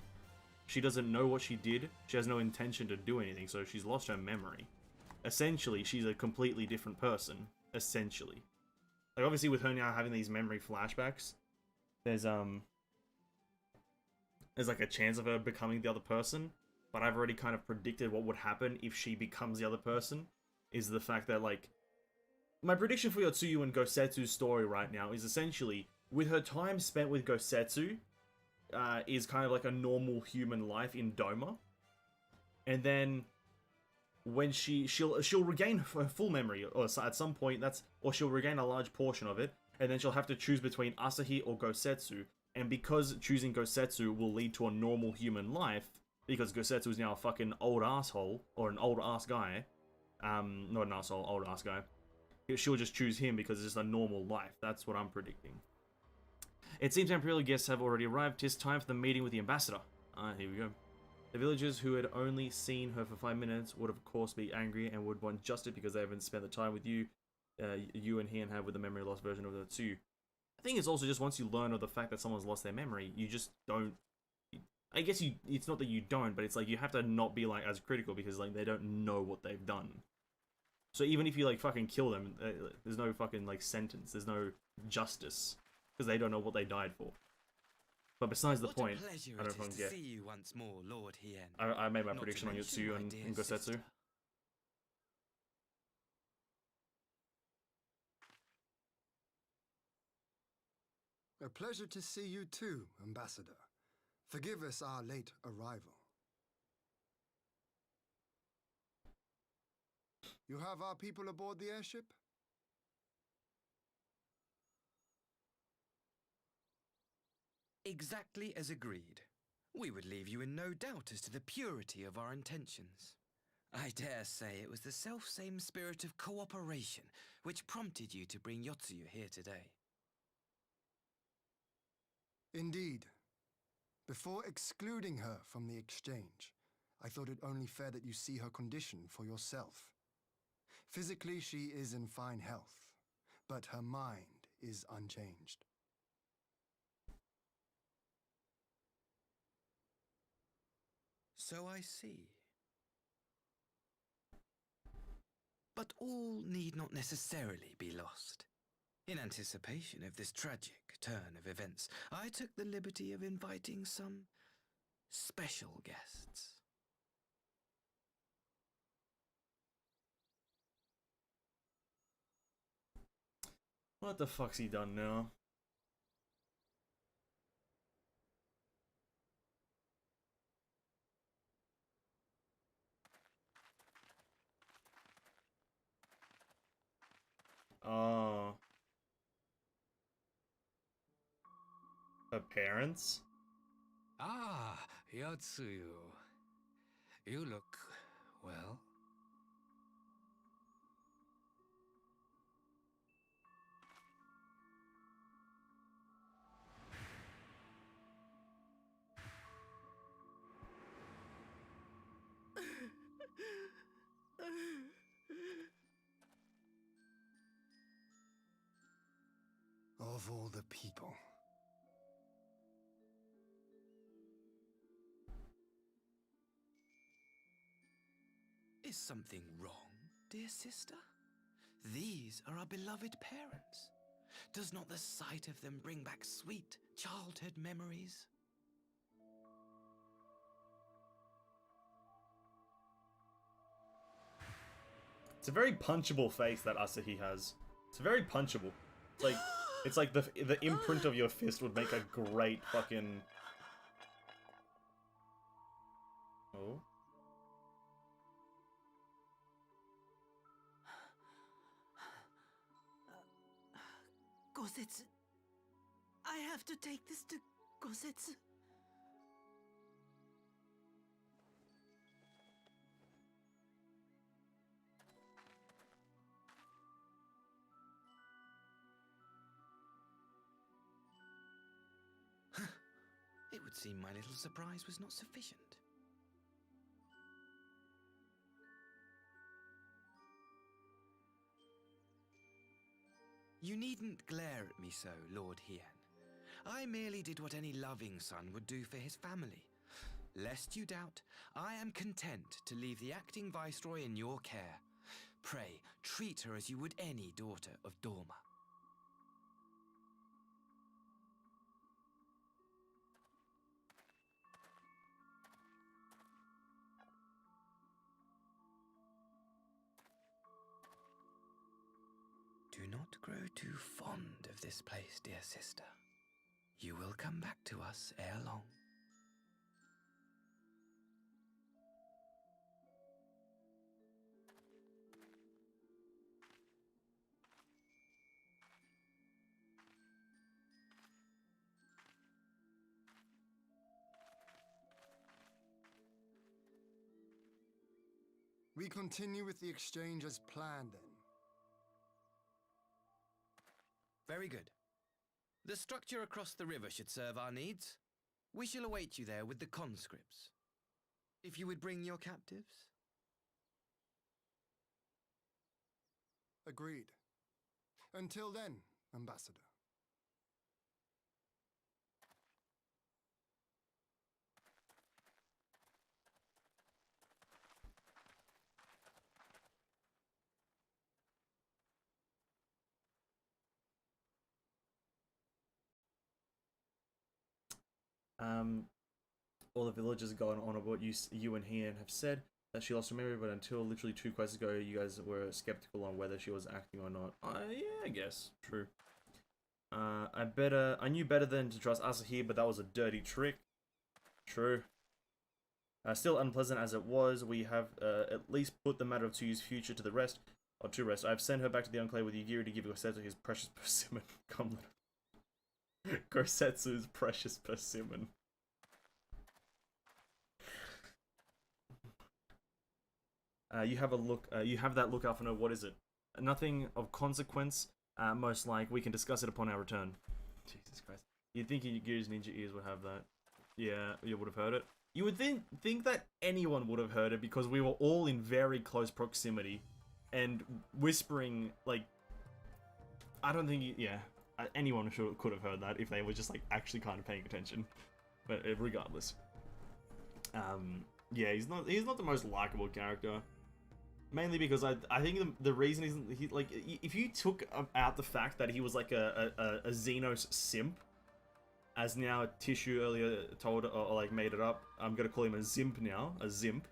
She doesn't know what she did, she has no intention to do anything, so she's lost her memory. Essentially, she's a completely different person. Essentially. Like, obviously with her now having these memory flashbacks, there's like a chance of her becoming the other person, but I've already kind of predicted what would happen if she becomes the other person, is the fact that, like, my prediction for Yotsuyu and Gosetsu's story right now is essentially, with her time spent with Gosetsu, is kind of like a normal human life in Doma, and then when she'll regain her full memory, or at some point or she'll regain a large portion of it, and then she'll have to choose between Asahi or Gosetsu, and because choosing Gosetsu will lead to a normal human life, because Gosetsu is now a fucking old asshole, or an old ass guy, not an asshole, old ass guy, she'll just choose him because it's just a normal life. That's what I'm predicting. It seems Imperial guests have already arrived. 'Tis time for the meeting with the ambassador. Here we go. The villagers who had only seen her for 5 minutes would of course be angry and would want justice because they haven't spent the time with you, you and Heian have with the memory loss version of the two. I think it's also just once you learn of the fact that someone's lost their memory, you just don't. I guess it's not that you don't, but it's like you have to not be like as critical because like they don't know what they've done. So even if you like fucking kill them, there's no fucking like sentence, there's no justice because they don't know what they died for. But besides the point, I don't fucking get. See you once more, Lord Hien. I made my prediction on Yotsuyu and Gosetsu. A pleasure to see you too, Ambassador. Forgive us our late arrival. You have our people aboard the airship? Exactly as agreed. We would leave you in no doubt as to the purity of our intentions. I dare say it was the self-same spirit of cooperation which prompted you to bring Yotsuyu here today. Indeed. Before excluding her from the exchange, I thought it only fair that you see her condition for yourself. Physically, she is in fine health, but her mind is unchanged. So I see. But all need not necessarily be lost. In anticipation of this tragic turn of events, I took the liberty of inviting some special guests. What the fuck's he done now? Oh. Her parents? Ah, Yotsuyu. You look well. Of all the people. Is something wrong, dear sister? These are our beloved parents. Does not the sight of them bring back sweet childhood memories? It's a very punchable face that Asahi has. It's very punchable. It's like the imprint of your fist would make a great fucking... Oh. Gosetsu. I have to take this to Gosetsu. It would seem my little surprise was not sufficient. You needn't glare at me so, Lord Hien. I merely did what any loving son would do for his family. Lest you doubt, I am content to leave the acting viceroy in your care. Pray, treat her as you would any daughter of Dorma. Do not grow too fond of this place, dear sister. You will come back to us ere long. We continue with the exchange as planned, then. Very good. The structure across the river should serve our needs. We shall await you there with the conscripts. If you would bring your captives. Agreed. Until then, Ambassador. All the villagers are going on about you and Hien have said that she lost her memory, but until literally 2 quests ago, you guys were skeptical on whether she was acting or not. Yeah, I guess. True. I knew better than to trust Asahi, but that was a dirty trick. True. Still unpleasant as it was, we have at least put the matter of Tsuyu's future to rest. I've sent her back to the Enclave with Yugiri to give Gosetsu his precious persimmon goblet. Gosetsu's precious persimmon. You have a look. You have that look, Alphino. What is it? Nothing of consequence. Most like we can discuss it upon our return. Jesus Christ. You'd think your Gears Ninja ears would have that. Yeah, you would have heard it. You would think that anyone would have heard it because we were all in very close proximity, and whispering like. I don't think. Yeah, anyone could have heard that if they were just like actually kind of paying attention. But regardless. Yeah, he's not the most likable character. Mainly because I think the reason he like if you took out the fact that he was like a Xenos simp, as now Tissue earlier told or like made it up, I'm gonna call him a Zimp now, a Zimp.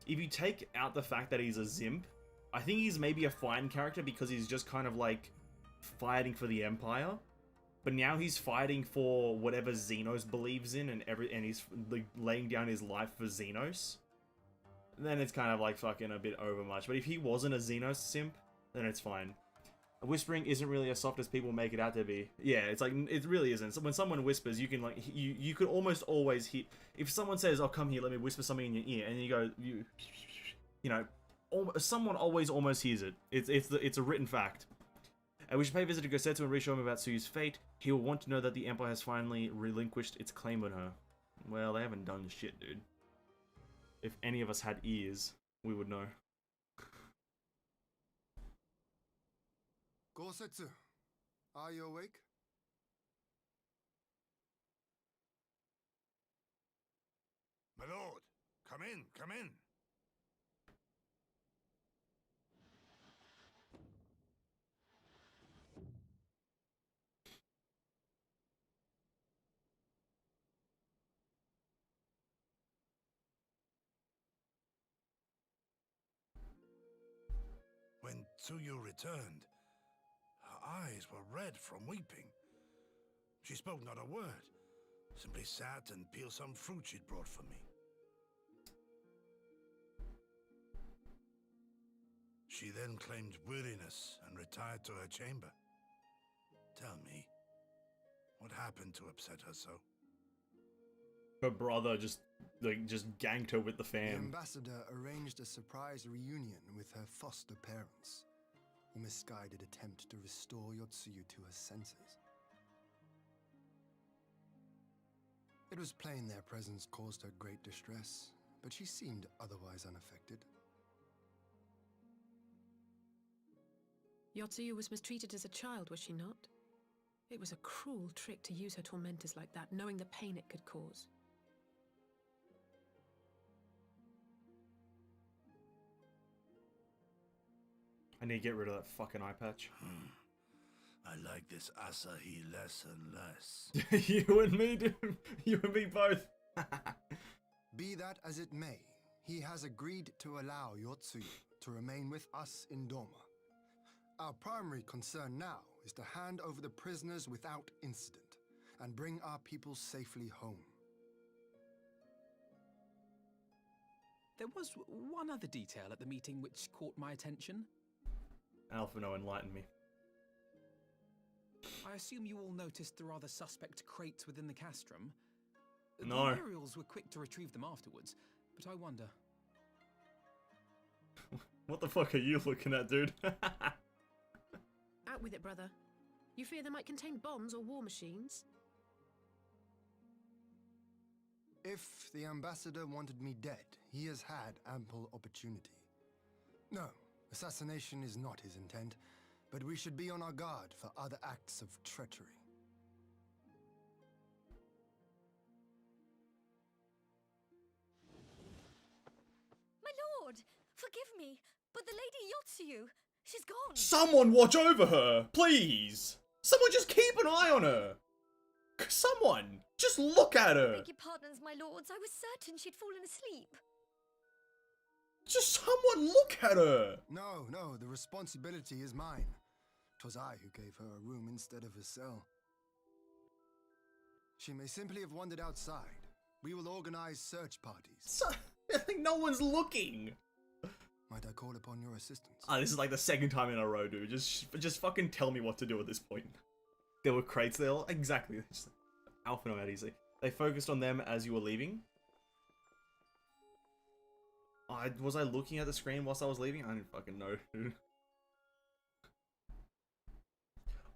If you take out the fact that he's a Zimp, I think he's maybe a fine character because he's just kind of like fighting for the Empire. But now he's fighting for whatever Xenos believes in and he's like laying down his life for Xenos. Then it's kind of like fucking a bit overmuch. But if he wasn't a Xenos simp, then it's fine. Whispering isn't really as soft as people make it out to be. Yeah, it's like, it really isn't. So when someone whispers, you can like, you could almost always hear, if someone says, oh, come here, let me whisper something in your ear, and you go, you know, someone always almost hears it. It's a written fact. And we should pay a visit to Gosetsu and reassure him about Tsuyu's fate. He will want to know that the Empire has finally relinquished its claim on her. Well, they haven't done shit, dude. If any of us had ears, we would know. Gosetsu, are you awake? My lord, come in, come in. When Tsuyu returned, her eyes were red from weeping. She spoke not a word, simply sat and peeled some fruit she'd brought for me. She then claimed weariness and retired to her chamber. Tell me, what happened to upset her so? Her brother just ganked her with the The fan. ambassador arranged a surprise reunion with her foster parents. A misguided attempt to restore Yotsuyu to her senses. It was plain their presence caused her great distress, but she seemed otherwise unaffected. Yotsuyu was mistreated as a child, was she not? It was a cruel trick to use her tormentors like that, knowing the pain it could cause. I need to get rid of that fucking eye patch. I like this Asahi less and less. You and me, dude. You and me both. Be that as it may, he has agreed to allow Yotsuyu to remain with us in Doma. Our primary concern now is to hand over the prisoners without incident and bring our people safely home. There was one other detail at the meeting which caught my attention. Alphino, enlighten me. I assume you all noticed the rather suspect crates within the castrum. No. The Imperials were quick to retrieve them afterwards, but I wonder. What the fuck are you looking at, dude? Out with it, brother. You fear they might contain bombs or war machines? If the ambassador wanted me dead, he has had ample opportunity. No, assassination is not his intent, but we should be on our guard for other acts of treachery. My lord, forgive me, but the Lady Yotsuyu, she's gone. Someone watch over her, please. Someone just keep an eye on her. Someone, just look at her. Beg your pardons, my lords. I was certain she'd fallen asleep. Just someone look at her. No, the responsibility is mine. 'Twas I who gave her a room instead of a cell. She may simply have wandered outside. We will organize search parties. No one's looking. Might I call upon your assistance? This is like the second time in a row, dude. Just fucking tell me what to do at this point. There were crates there. Exactly. Alpha no easy. They focused on them as you were leaving. Was I looking at the screen whilst I was leaving? I didn't fucking know.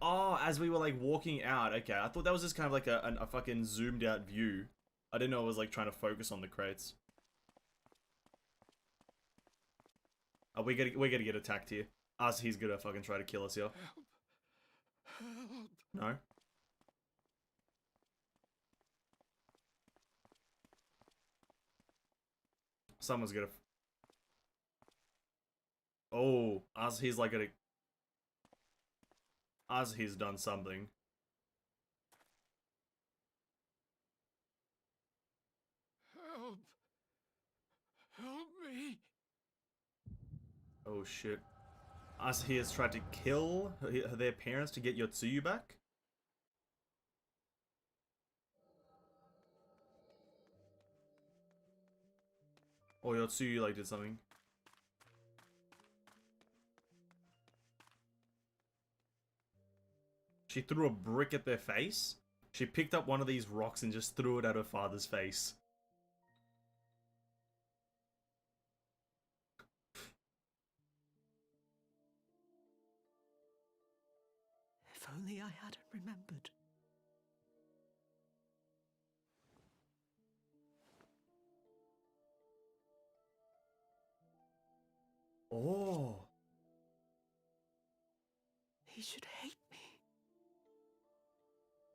Oh, as we were like walking out. Okay, I thought that was just kind of like a fucking zoomed out view. I didn't know it was like trying to focus on the crates. Oh, we're gonna get attacked here. Us, he's gonna fucking try to kill us here. Help. No? Someone's gonna... Oh, as he's like gonna... As he's done something. Help. Help me. Oh shit. As he has tried to kill their parents to get Yotsuyu back? Or Yotsuyu like did something. She threw a brick at their face. She picked up one of these rocks and just threw it at her father's face. If only I hadn't remembered. Oh. He should hate me.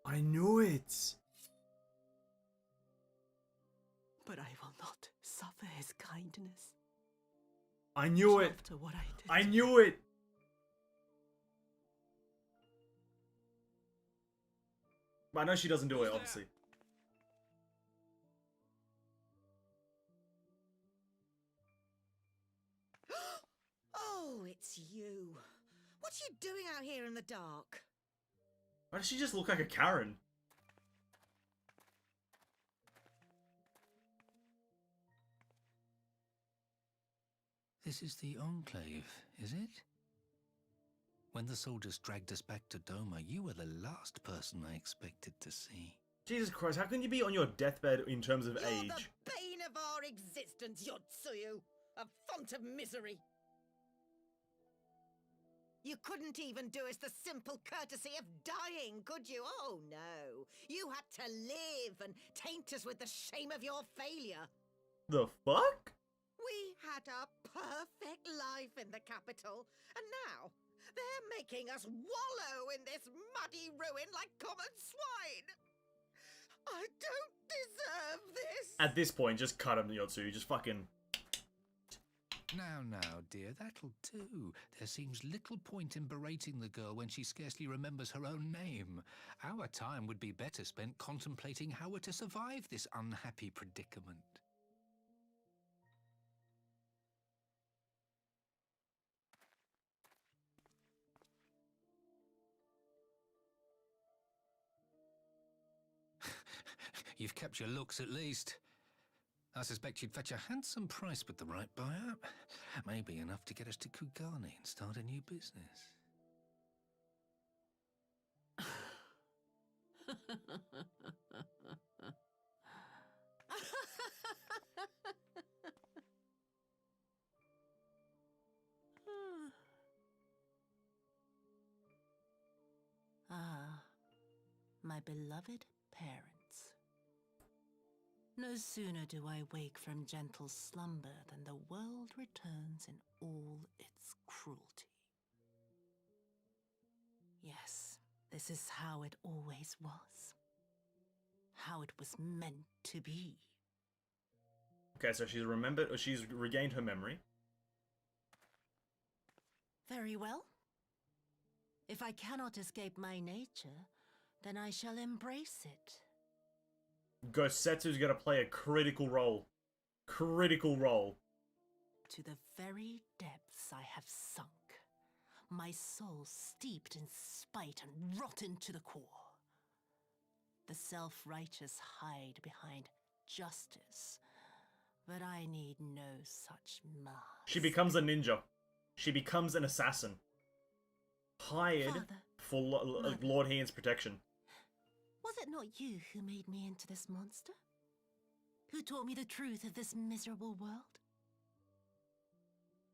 I knew it. But I will not suffer his kindness. I knew it. After what I did. I knew it. But I know she doesn't do it, obviously. Oh, it's you. What are you doing out here in the dark? Why does she just look like a Karen? This is the Enclave, is it? When the soldiers dragged us back to Doma, you were the last person I expected to see. Jesus Christ, how can you be on your deathbed in terms of age? You're the bane of our existence, Yotsuyu. A font of misery. You couldn't even do us the simple courtesy of dying, could you? Oh, no. You had to live and taint us with the shame of your failure. The fuck? We had a perfect life in the capital, and now they're making us wallow in this muddy ruin like common swine. I don't deserve this. At this point, just cut him, Yotsu. Just fucking... Now, dear, that'll do. There seems little point in berating the girl when she scarcely remembers her own name. Our time would be better spent contemplating how we're to survive this unhappy predicament. You've kept your looks at least. I suspect you'd fetch a handsome price with the right buyer. Maybe enough to get us to Kugane and start a new business. Ah, my beloved parents. No sooner do I wake from gentle slumber than the world returns in all its cruelty. Yes, this is how it always was. How it was meant to be. Okay, so she's remembered, or she's regained her memory. Very well. If I cannot escape my nature, then I shall embrace it. Gosetsu's gonna play a critical role. Critical role. To the very depths I have sunk. My soul steeped in spite and rotten to the core. The self-righteous hide behind justice, but I need no such mask. She becomes a ninja. She becomes an assassin. Hired full Lord Heian's protection. Was it not you who made me into this monster? Who taught me the truth of this miserable world?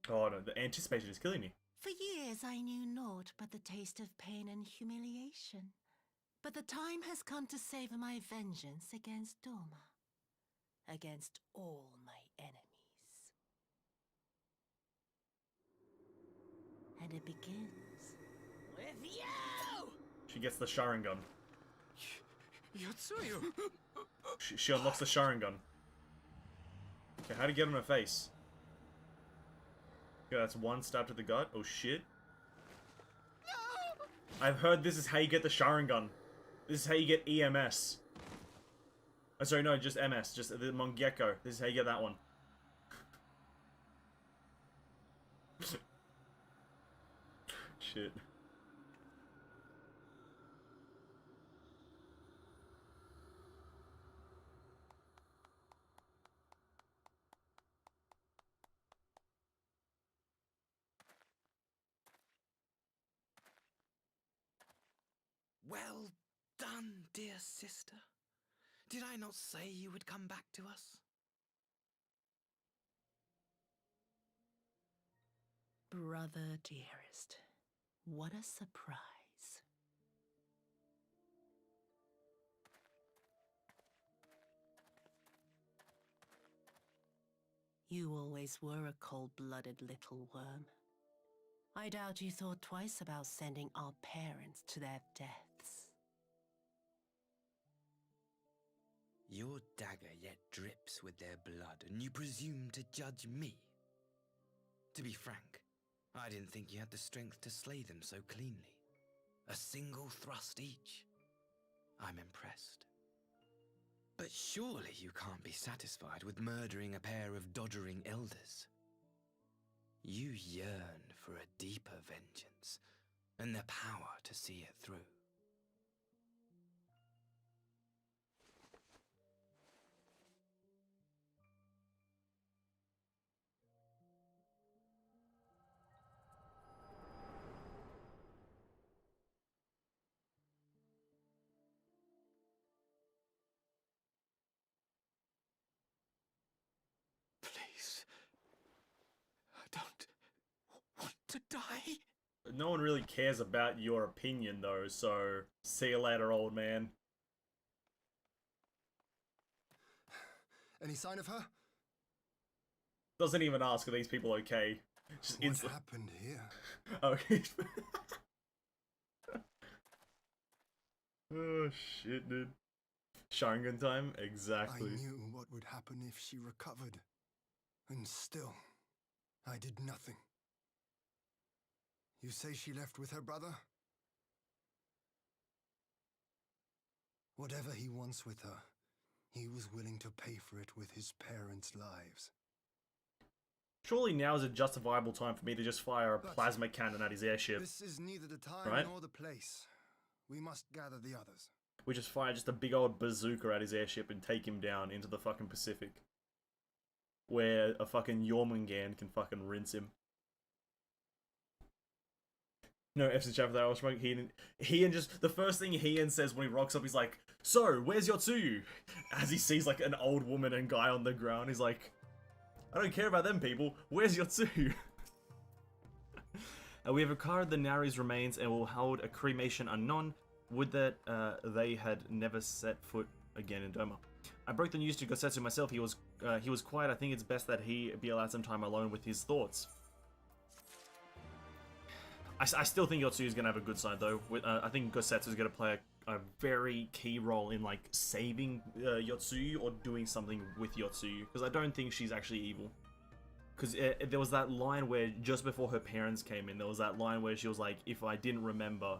Oh no, the anticipation is killing me. For years I knew naught but the taste of pain and humiliation. But the time has come to savor my vengeance against Doma. Against all my enemies. And it begins with you! She gets the Sharingan. Yotsuyu! She unlocks the Sharingan. Okay, how to get on her face? Okay, that's one stab to the gut. Oh shit. No! I've heard this is how you get the Sharingan. This is how you get EMS. Oh, sorry, no, just MS. Just the Mangekyo. This is how you get that one. Shit. Well done, dear sister. Did I not say you would come back to us? Brother dearest, what a surprise. You always were a cold-blooded little worm. I doubt you thought twice about sending our parents to their deaths. Your dagger yet drips with their blood, and you presume to judge me? To be frank, I didn't think you had the strength to slay them so cleanly. A single thrust each. I'm impressed. But surely you can't be satisfied with murdering a pair of doddering elders. You yearn for a deeper vengeance, and the power to see it through. Please. I don't want to die. No one really cares about your opinion though, so see you later, old man. Any sign of her? Doesn't even ask, are these people okay? Just What happened here? Okay. Oh shit, dude. Sharingan time? Exactly. I knew what would happen if she recovered. And still, I did nothing. You say she left with her brother? Whatever he wants with her, he was willing to pay for it with his parents' lives. Surely now is a justifiable time for me to just fire a plasma cannon at his airship. This is neither the time right? nor the place. We must gather the others. We just fire just a big old bazooka at his airship and take him down into the fucking Pacific. Where a fucking Jormungand can fucking rinse him. No, FC chat for that. I was wrong. Heian just, the first thing Heian says when he rocks up, he's like, "So, where's Yotsuyu?" As he sees like an old woman and guy on the ground, he's like, "I don't care about them people. Where's Yotsuyu?" We have recovered the Nari's remains and will hold a cremation unknown. Would that they had never set foot again in Doma. I broke the news to Gosetsu myself. He was quiet. I think it's best that he be allowed some time alone with his thoughts. I still think Yotsuyu's gonna have a good side though. I think Gosetsu's gonna play a very key role in like saving Yotsuyu or doing something with Yotsuyu, because I don't think she's actually evil. Because there was that line where just before her parents came in, there was that line where she was like, "If I didn't remember,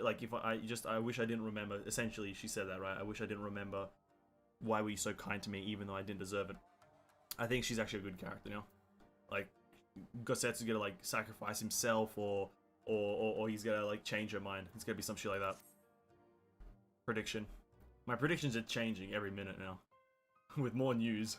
like if I wish I didn't remember." Essentially, she said that, right? I wish I didn't remember. Why were you so kind to me, even though I didn't deserve it? I think she's actually a good character now. Like, Gosetsu's gonna like sacrifice himself, or he's gonna like change her mind. It's gonna be some shit like that. Prediction. My predictions are changing every minute now, with more news.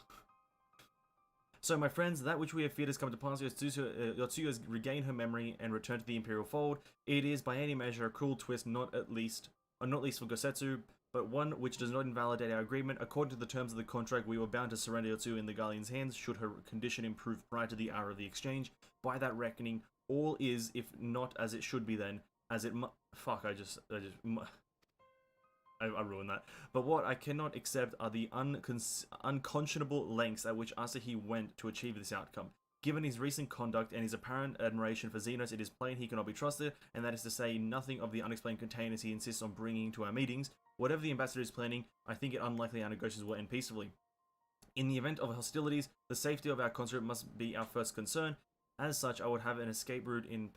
So, my friends, that which we have feared has come to pass. Yotsuyu has regained her memory and returned to the Imperial fold. It is, by any measure, a cruel twist, not least for Gosetsu, but one which does not invalidate our agreement. According to the terms of the contract, we were bound to surrender Yotsuyu in the Guardian's hands should her condition improve prior to the hour of the exchange. By that reckoning, all is, if not as it should be then, as it fuck, I ruined that. But what I cannot accept are the unconscionable lengths at which Asahi went to achieve this outcome. Given his recent conduct and his apparent admiration for Xenos, it is plain he cannot be trusted, and that is to say nothing of the unexplained containers he insists on bringing to our meetings. Whatever the ambassador is planning, I think it unlikely our negotiations will end peacefully. In the event of hostilities, the safety of our consort must be our first concern. As such, I would have an escape route in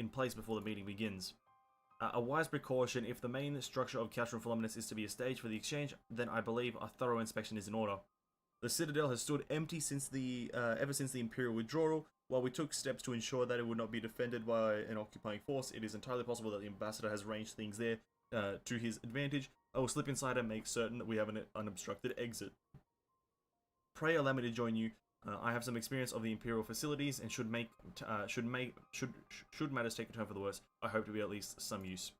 place before the meeting begins. A wise precaution: if the main structure of Castrum Voluminous is to be a stage for the exchange, then I believe a thorough inspection is in order. The Citadel has stood empty since ever since the Imperial withdrawal. While we took steps to ensure that it would not be defended by an occupying force, it is entirely possible that the ambassador has arranged things there to his advantage. I will slip inside and make certain that we have an unobstructed exit. Pray allow me to join you. I have some experience of the Imperial facilities, and should matters take a turn for the worse, I hope to be at least some use.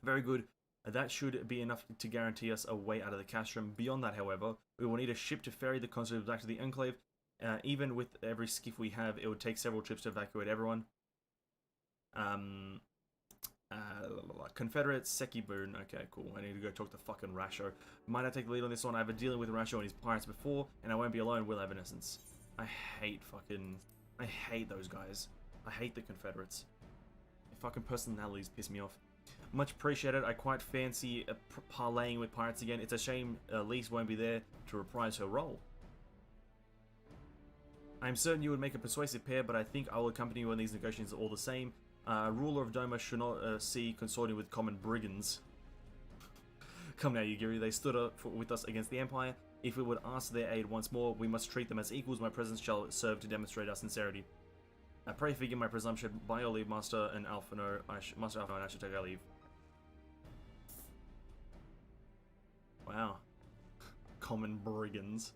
Very good. That should be enough to guarantee us a way out of the castrum. Beyond that, however, we will need a ship to ferry the consort back to the Enclave. Even with every skiff we have, it would take several trips to evacuate everyone. Confederate Sekibun. Okay, cool. I need to go talk to fucking Rasho. Might I take the lead on this one? I've been dealing with Rasho and his pirates before, and I won't be alone, will Evanescence. I hate those guys. I hate the Confederates. Their fucking personalities piss me off. Much appreciated. I quite fancy parlaying with pirates again. It's a shame Lise won't be there to reprise her role. I'm certain you would make a persuasive pair, but I think I will accompany you on these negotiations all the same. Ruler of Doma should not see consorting with common brigands. Come now, Yugiri. They stood up with us against the Empire. If we would ask their aid once more, we must treat them as equals. My presence shall serve to demonstrate our sincerity. Pray forgive my presumption. By your leave, Master and Alphino. Master Alphino and I should take our leave. Wow. Common brigands.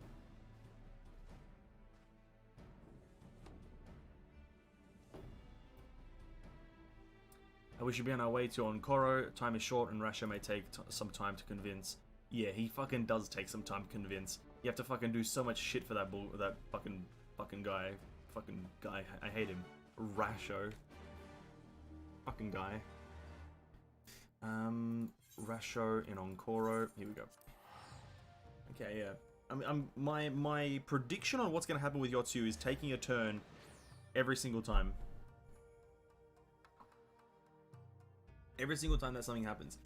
We should be on our way to Onkoro. Time is short and Rasho may take some time to convince. Yeah, he fucking does take some time to convince. You have to fucking do so much shit for that fucking guy. Fucking guy. I hate him. Rasho. Fucking guy. Rasho in Onkoro. Here we go. Okay, yeah. My prediction on what's gonna happen with Yotsuyu is taking a turn every single time. Every single time that something happens.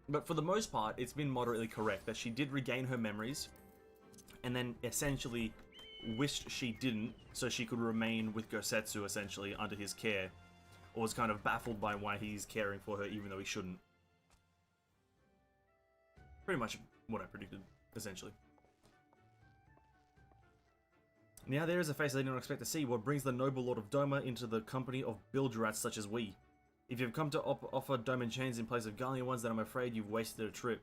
But for the most part, it's been moderately correct that she did regain her memories and then essentially wished she didn't so she could remain with Gosetsu essentially under his care, or was kind of baffled by why he's caring for her even though he shouldn't. Pretty much what I predicted, essentially. Now there is a face I did not expect to see. What brings the noble Lord of Doma into the company of bilgerats such as we? If you've come to offer Doman chains in place of Gallian ones, then I'm afraid you've wasted a trip.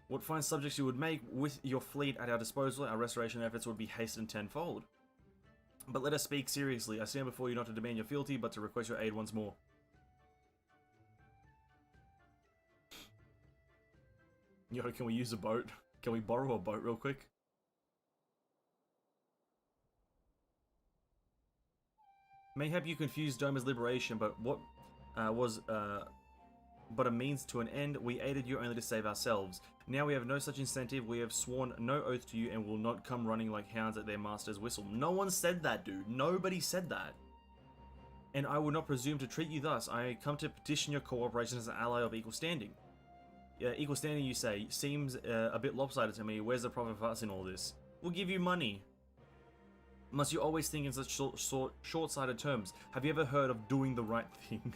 What fine subjects you would make with your fleet at our disposal, our restoration efforts would be hastened tenfold. But let us speak seriously. I stand before you not to demand your fealty, but to request your aid once more. Yo, can we use a boat? Can we borrow a boat real quick? Mayhap you confused Doma's liberation, but what was but a means to an end. We aided you only to save ourselves. Now we have no such incentive. We have sworn no oath to you and will not come running like hounds at their master's whistle. No one said that, dude. Nobody said that. And I will not presume to treat you thus. I come to petition your cooperation as an ally of equal standing. Equal standing, you say, seems a bit lopsided to me. Where's the profit for us in all this? We'll give you money. Must you always think in such short-sighted terms? Have you ever heard of doing the right thing?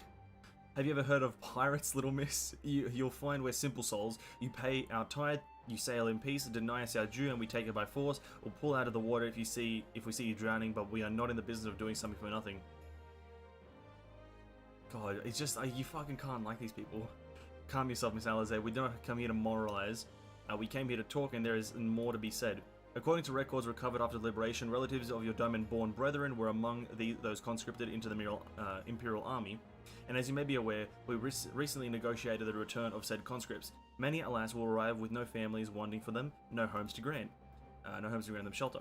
Have you ever heard of pirates, little miss? You'll find we're simple souls. You pay our tithe, you sail in peace, deny us our due, and we take it by force. We'll pull out of the water if we see you drowning, but we are not in the business of doing something for nothing. God, it's just, you fucking can't like these people. Calm yourself, Miss Alize. We don't come here to moralize. We came here to talk, and there is more to be said. According to records recovered after liberation, relatives of your Domain-born brethren were among those conscripted into the Imperial Army, and as you may be aware, we recently negotiated the return of said conscripts. Many, alas, will arrive with no families wanting for them, no homes to grant them shelter.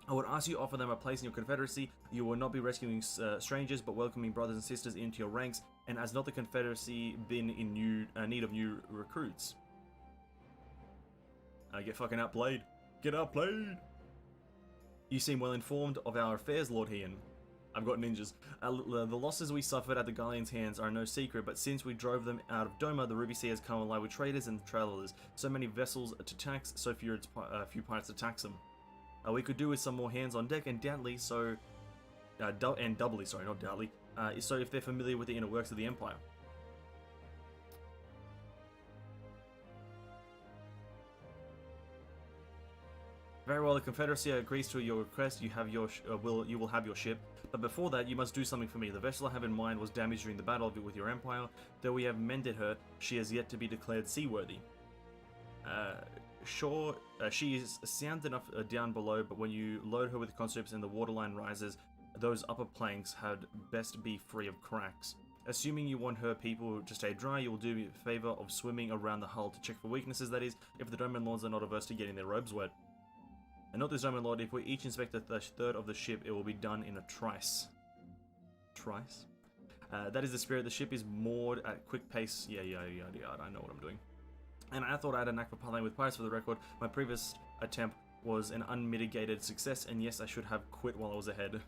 I would ask you to offer them a place in your confederacy. You will not be rescuing strangers, but welcoming brothers and sisters into your ranks, and has not the confederacy been in need of new recruits? Get fucking outplayed. Get outplayed! You seem well informed of our affairs, Lord Heian. I've got ninjas. The losses we suffered at the Guardians' hands are no secret, but since we drove them out of Doma, the Ruby Sea has come alive with traders and travelers. So many vessels to tax, so few pirates to tax them. We could do with some more hands on deck, and doubly so, doubly, sorry, not doubtly, so if they're familiar with the inner works of the Empire. Very well, the Confederacy agrees to your request. You will have your ship, but before that, you must do something for me. The vessel I have in mind was damaged during the battle with your Empire. Though we have mended her, she has yet to be declared seaworthy. Sure, she is sound enough down below, but when you load her with conscripts and the waterline rises, those upper planks had best be free of cracks. Assuming you want her people to stay dry, you will do me a favor of swimming around the hull to check for weaknesses, that is, if the Domain Lords are not averse to getting their robes wet. And not this Domain Lord, if we each inspect a third of the ship, it will be done in a trice. Trice? That is the spirit. The ship is moored at quick pace. Yeah, I know what I'm doing. And I thought I had a knack for parleying with pirates. For the record, my previous attempt was an unmitigated success, and yes, I should have quit while I was ahead.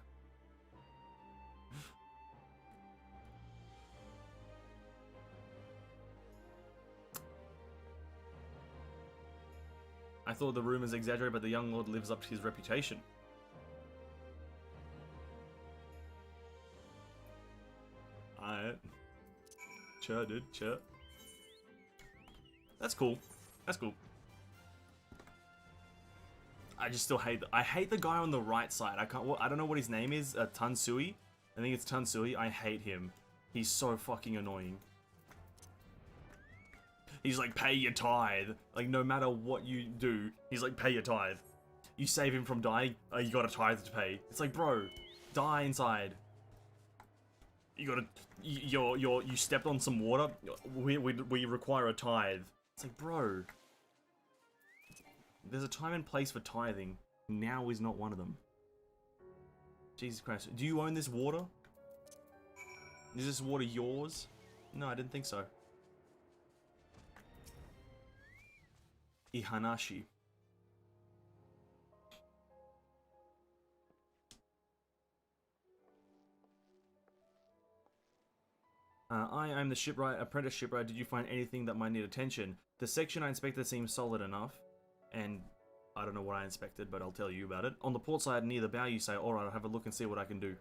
I thought the rumors exaggerated, but the young lord lives up to his reputation. Alright. Sure, dude, sure. That's cool. That's cool. I just still hate I hate the guy on the right side. I don't know what his name is. Tansui? I think it's Tansui. I hate him. He's so fucking annoying. He's like, pay your tithe. Like, no matter what you do, he's like, pay your tithe. You save him from dying, you got a tithe to pay. It's like, bro, die inside. You gotta, you stepped on some water. We require a tithe. It's like, bro. There's a time and place for tithing. Now is not one of them. Jesus Christ. Do you own this water? Is this water yours? No, I didn't think so. Ihanashi. I am the shipwright, apprentice shipwright. Did you find anything that might need attention? The section I inspected seems solid enough, and I don't know what I inspected, but I'll tell you about it. On the port side near the bow, you say, alright, I'll have a look and see what I can do.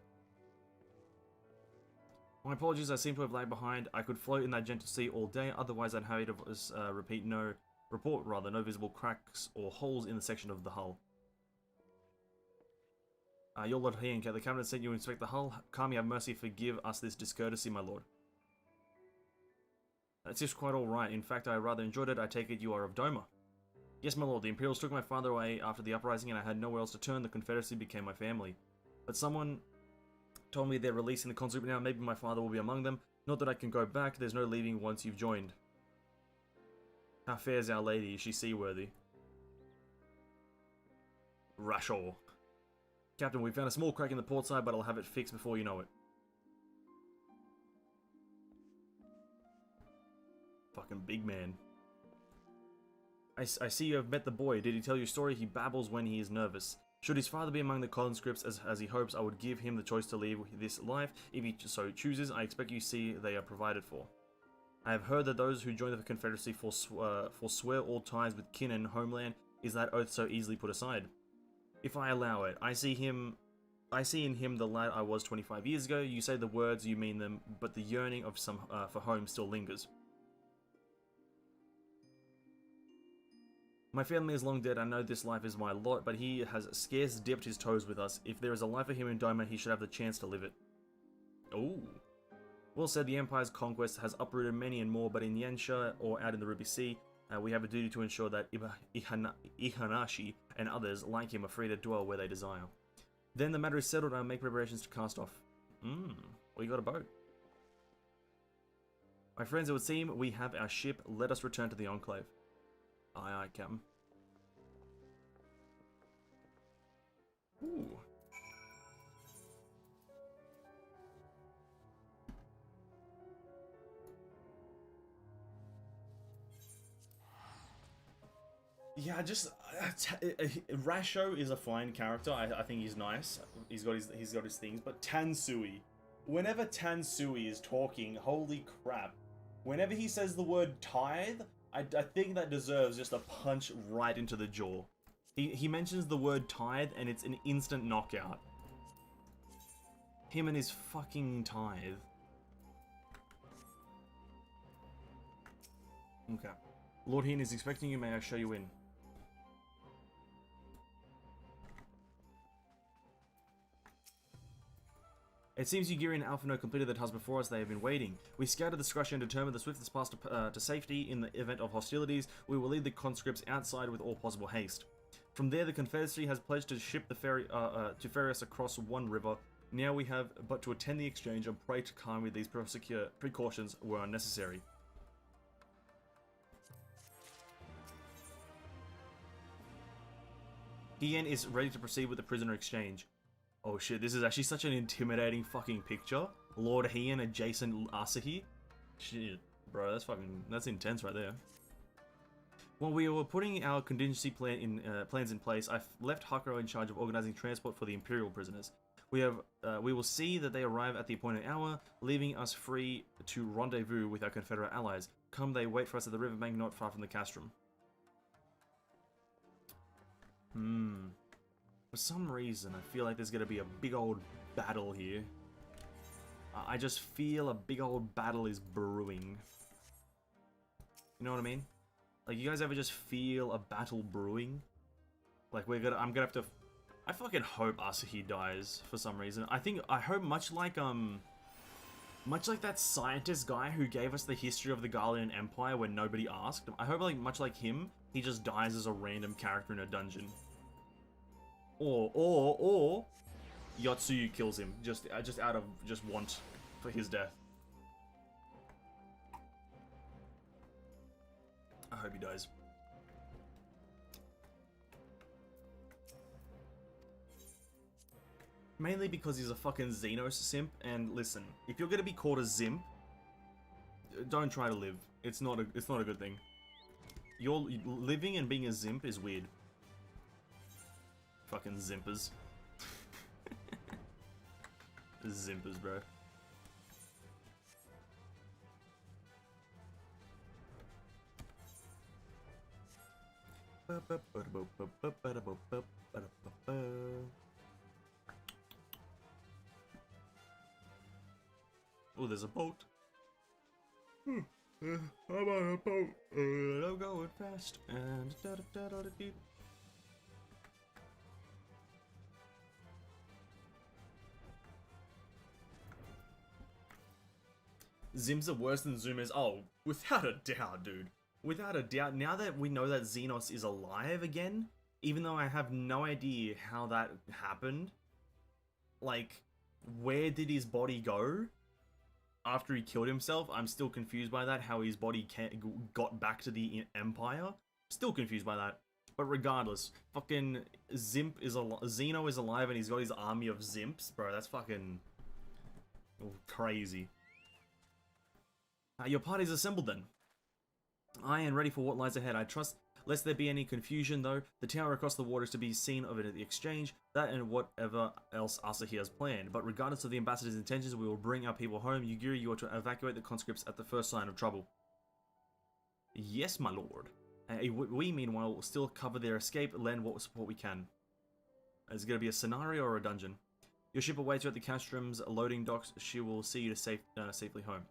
My apologies, I seem to have lagged behind. I could float in that gentle sea all day, otherwise I'd have you to report no visible cracks or holes in the section of the hull. Your Lord Heian, the cabinet sent you to inspect the hull. Kami, have mercy, forgive us this discourtesy, my lord. That's just quite alright. In fact, I rather enjoyed it. I take it you are of Doma. Yes, my lord. The Imperials took my father away after the uprising and I had nowhere else to turn. The Confederacy became my family. But someone told me they're releasing the conscript now. Maybe my father will be among them. Not that I can go back. There's no leaving once you've joined. How fares our lady? Is she seaworthy? Rashor. Captain, we found a small crack in the port side, but I'll have it fixed before you know it. Fucking big man. I see you have met the boy. Did he tell you a story? He babbles when he is nervous. Should his father be among the conscripts as he hopes, I would give him the choice to leave this life. If he so chooses, I expect you see they are provided for. I have heard that those who join the Confederacy forswear all ties with kin and homeland. Is that oath so easily put aside? If I allow it, I see in him the lad I was 25 years ago. You say the words, you mean them, but the yearning of some for home still lingers. My family is long dead. I know this life is my lot, but he has scarce dipped his toes with us. If there is a life for him in Doma, he should have the chance to live it. Ooh. Well said, the Empire's conquest has uprooted many and more, but in Yansha or out in the Ruby Sea, We have a duty to ensure that Ihanashi and others like him are free to dwell where they desire. Then the matter is settled and I make preparations to cast off. We got a boat. My friends, it would seem we have our ship. Let us return to the Enclave. Aye, aye, Captain. Ooh. Yeah, just Rasho is a fine character. I think he's nice. He's got his things. But Tansui, whenever Tansui is talking, holy crap! Whenever he says the word tithe, I think that deserves just a punch right into the jaw. He mentions the word tithe and it's an instant knockout. Him and his fucking tithe. Okay. Lord Heen is expecting you. May I show you in? It seems Ugiri and Alphino completed the task before us. They have been waiting. We scouted the Scrushy and determined the swiftest path to safety in the event of hostilities. We will lead the conscripts outside with all possible haste. From there, the Confederacy has pledged to ship the ferry to ferry us across one river. Now we have but to attend the exchange and pray to Khan with these precautions were unnecessary. Hien is ready to proceed with the prisoner exchange. Oh shit, this is actually such an intimidating fucking picture. Lord Hien adjacent Asahi. Shit, bro, that's intense right there. While we were putting our contingency plans in place, I left Hakuro in charge of organizing transport for the Imperial prisoners. We will see that they arrive at the appointed hour, leaving us free to rendezvous with our Confederate allies. Come, they wait for us at the riverbank not far from the castrum. For some reason, I feel like there's gonna be a big old battle here. I just feel a big old battle is brewing. You know what I mean? Like, you guys ever just feel a battle brewing? Like, I'm gonna have to... I fucking hope Asahi dies for some reason. I hope much like that scientist guy who gave us the history of the Garlean Empire when nobody asked. I hope, like, much like him, he just dies as a random character in a dungeon. Or Yotsuyu kills him just out of want for his death. I hope he dies. Mainly because he's a fucking Xenos simp, and listen, if you're gonna be called a Zimp, don't try to live. It's not a good thing. You're living and being a Zimp is weird. Fucking Zimpers. Zimpers, bro. Oh, there's a boat. I'm on a boat, and I'm going fast, and da-da-da-da-da-dee. Zims are worse than Zoomers. Oh, without a doubt, dude. Without a doubt. Now that we know that Xenos is alive again, even though I have no idea how that happened, like, where did his body go after he killed himself? I'm still confused by that, how his body got back to the Empire. Still confused by that. But regardless, fucking Xeno is alive and he's got his army of Zimps, bro. That's fucking crazy. Your party's assembled then. I am ready for what lies ahead. I trust, lest there be any confusion though, the tower across the water is to be seen of it at the exchange, that and whatever else Asahi has planned. But regardless of the ambassador's intentions, we will bring our people home. Yugiri, you are to evacuate the conscripts at the first sign of trouble. Yes, my lord. We, meanwhile, will still cover their escape, lend what support we can. Is it going to be a scenario or a dungeon? Your ship awaits you at the castrum's loading docks. She will see you to safely home.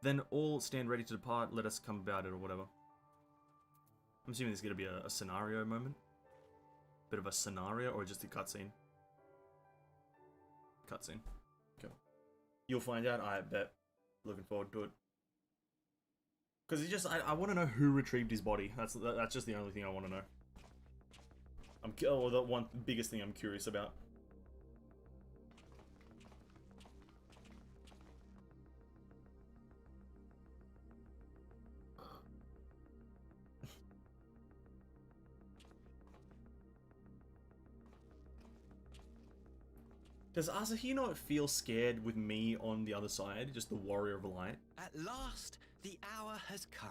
Then all stand ready to depart. Let us come about it or whatever. I'm assuming there's going to be a scenario moment. Bit of a scenario or just a cutscene. Cutscene. Okay. You'll find out, I bet. Looking forward to it. Because he just, I want to know who retrieved his body. That's just the only thing I want to know. Or the one biggest thing I'm curious about. Does Asahi not feel scared with me on the other side? Just the warrior of light? At last, the hour has come.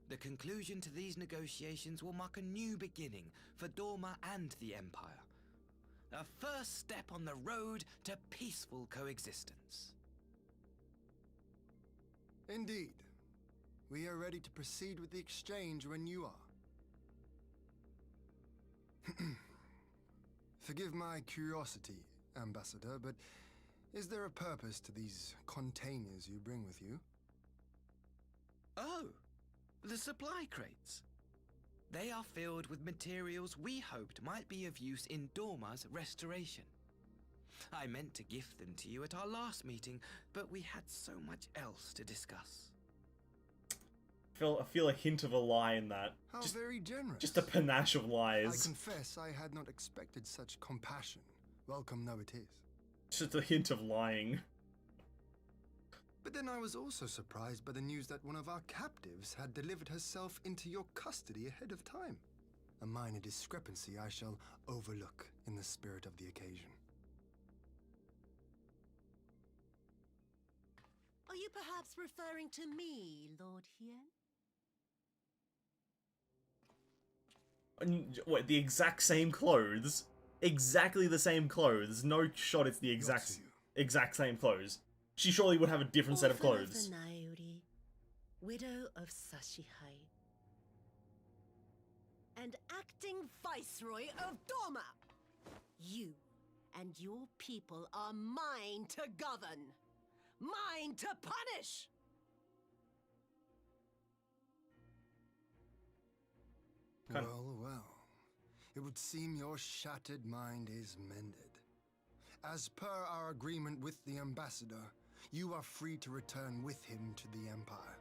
The conclusion to these negotiations will mark a new beginning for Dorma and the Empire. A first step on the road to peaceful coexistence. Indeed. We are ready to proceed with the exchange when you are. Forgive my curiosity, Ambassador, but is there a purpose to these containers you bring with you? Oh, the supply crates. They are filled with materials we hoped might be of use in Dorma's restoration. I meant to gift them to you at our last meeting, but we had so much else to discuss. I feel a hint of a lie in that. How very generous. Just a panache of lies. I confess I had not expected such compassion. Welcome though it is. Just a hint of lying. But then I was also surprised by the news that one of our captives had delivered herself into your custody ahead of time. A minor discrepancy I shall overlook in the spirit of the occasion. Are you perhaps referring to me, Lord Hien? What, the exact same clothes? Exactly the same clothes. No shot it's the exact same clothes. She surely would have a different set of clothes. Orphan of Nayuri, widow of Sashihai, and acting Viceroy of Dorma. You and your people are mine to govern, mine to punish. Well, well. It would seem your shattered mind is mended. As per our agreement with the Ambassador, you are free to return with him to the Empire.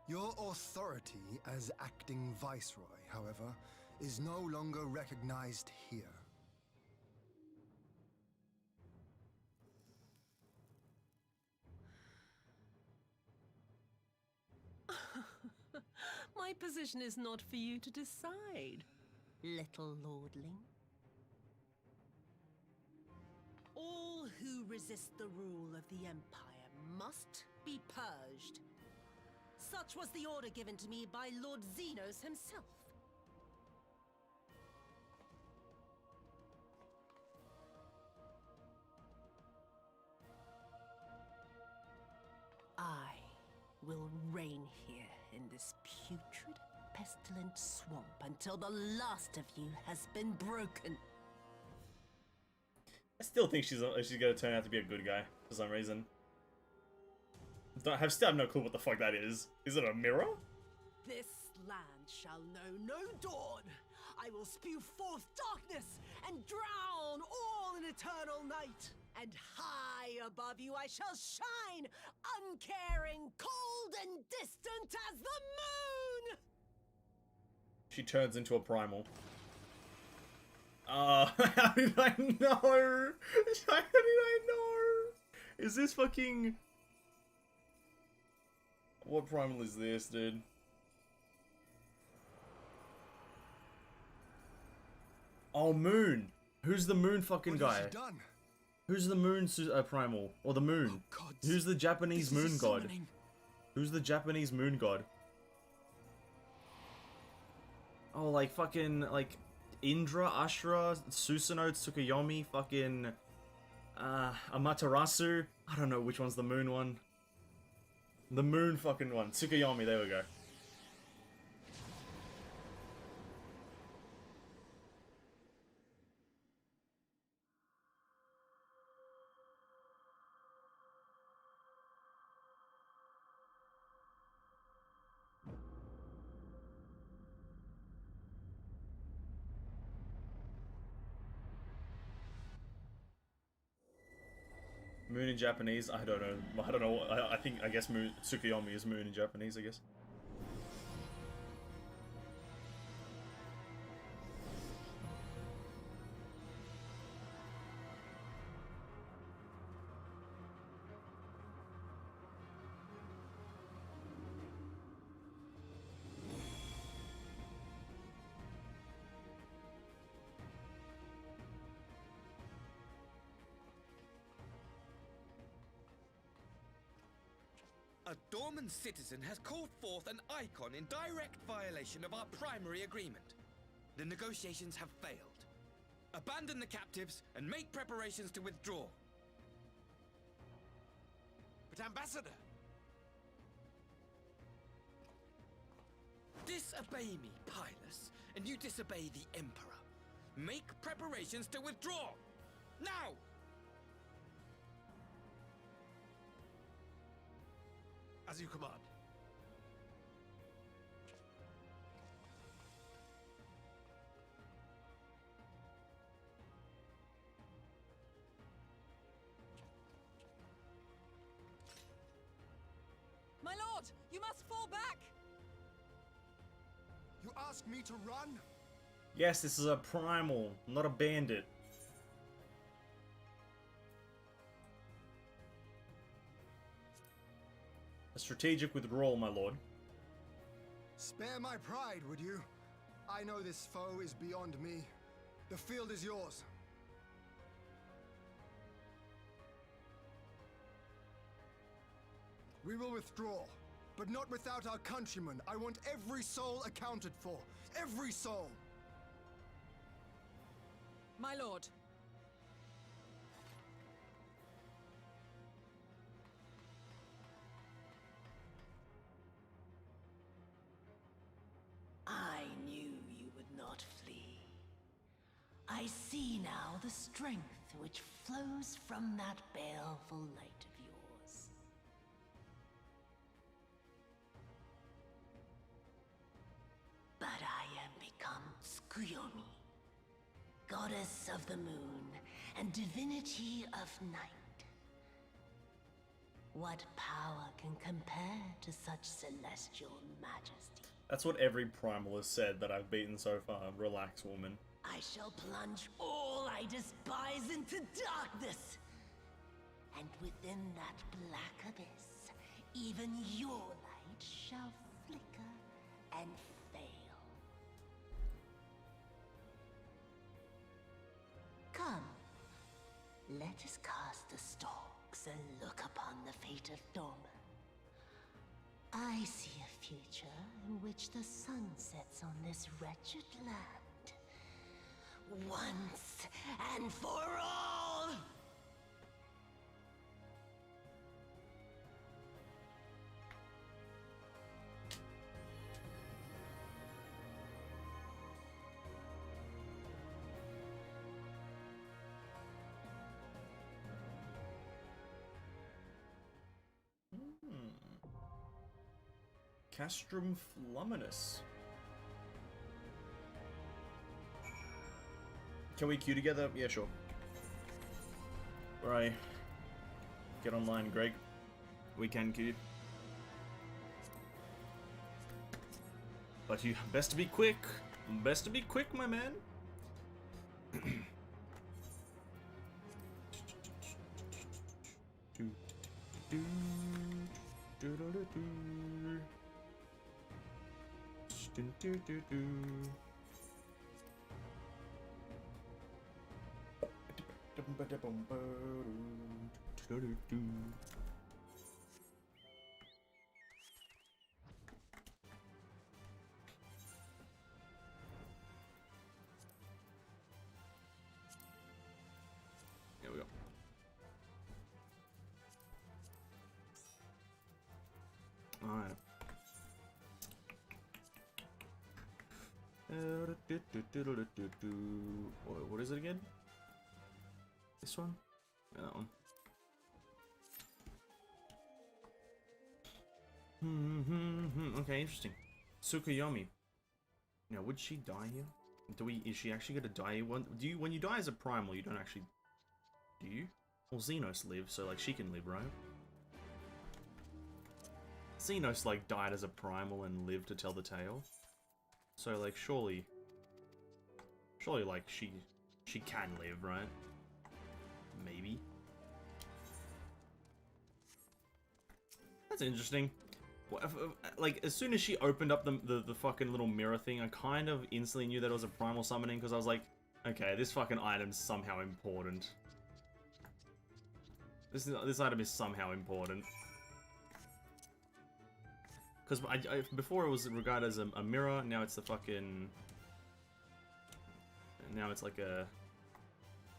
Your authority as acting Viceroy, however, is no longer recognized here. My position is not for you to decide, little lordling. All who resist the rule of the Empire must be purged. Such was the order given to me by Lord Xenos himself. I will reign here in this putrid, pestilent swamp until the last of you has been broken. I still think she's gonna turn out to be a good guy for some reason. Still have no clue what the fuck that is. Is it a mirror? This land shall know no dawn. I will spew forth darkness and drown all in eternal night. And high above you I shall shine, uncaring, cold and distant as the moon! She turns into a primal. How did I know? How did I know? Is this fucking... What primal is this, dude? Oh, Moon. Who's the Moon fucking guy? Who's the Moon primal? Or the Moon? Oh, Who's the Japanese Moon god? summoning. Who's the Japanese Moon god? Oh, like fucking, like, Indra, Ashura, Susanoo, Tsukuyomi, fucking, Amaterasu. I don't know which one's the Moon one. The Moon fucking one. Tsukuyomi, there we go. Moon in Japanese? I don't know. I don't know. I guess moon, Tsukuyomi is moon in Japanese, I guess. A Dorman citizen has called forth an icon in direct violation of our primary agreement. The negotiations have failed. Abandon the captives and make preparations to withdraw. But Ambassador! Disobey me, Pilus, and you disobey the Emperor. Make preparations to withdraw! Now! As you command. My lord, you must fall back! You ask me to run? Yes, this is a primal, not a bandit. A strategic withdrawal, my lord. Spare my pride, would you? I know this foe is beyond me. The field is yours. We will withdraw, but not without our countrymen. I want every soul accounted for. Every soul! My lord. I knew you would not flee. I see now the strength which flows from that baleful light of yours. But I am become Tsukuyomi, goddess of the moon and divinity of night. What power can compare to such celestial majesty? That's what every primal has said that I've beaten so far. Relax, woman. I shall plunge all I despise into darkness. And within that black abyss, even your light shall flicker and fail. Come, let us cast the stalks and look upon the fate of Dorman. I see a future in which the sun sets on this wretched land. Once and for all! Castrum Fluminous. Can we queue together? Yeah, sure. Right. Get online, Greg. We can queue. But you best to be quick. Best to be quick, my man. do, do, do, do, do, do. Do, do, do, do. There we go. All right. What is it again? This one? Yeah, that one. Okay, interesting. Tsukuyomi. Now, would she die here? Is she actually gonna die? When you die as a primal, you don't actually... Do you? Well, Xenos lives, so like she can live, right? Xenos like died as a primal and lived to tell the tale. So like surely like she can live, right? Maybe. That's interesting. Like, as soon as she opened up the fucking little mirror thing, I kind of instantly knew that it was a primal summoning, because I was like, okay, this fucking item's somehow important. This item is somehow important. Because before it was regarded as a mirror, now it's the fucking... Now it's like a...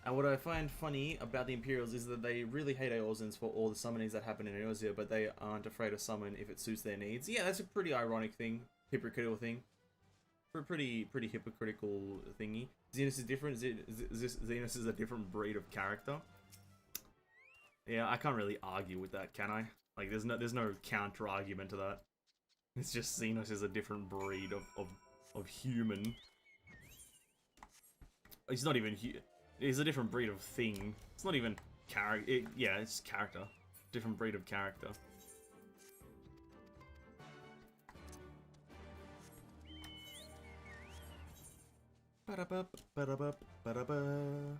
And what I find funny about the Imperials is that they really hate Eorzans for all the summonings that happen in Eorzea, but they aren't afraid to summon if it suits their needs. Yeah, that's a pretty ironic thing. Hypocritical thing. Pretty hypocritical thingy. Xenos is different. Xenos is a different breed of character. Yeah, I can't really argue with that, can I? Like, there's no counter argument to that. It's just Xenos is a different breed of human. He's not even he's a different breed of thing. It's not even character. Yeah, it's character. Different breed of character. Ba-da-ba, ba-da-ba, ba-da-ba.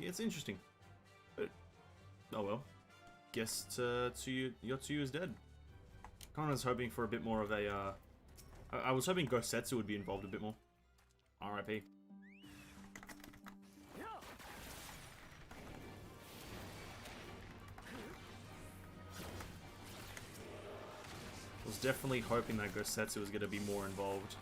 It's interesting. But, oh well. Guess Yotsuyu is dead. Kind of was hoping for a bit more of a, I was hoping Gosetsu would be involved a bit more. R.I.P. I was definitely hoping that Gosetsu was going to be more involved.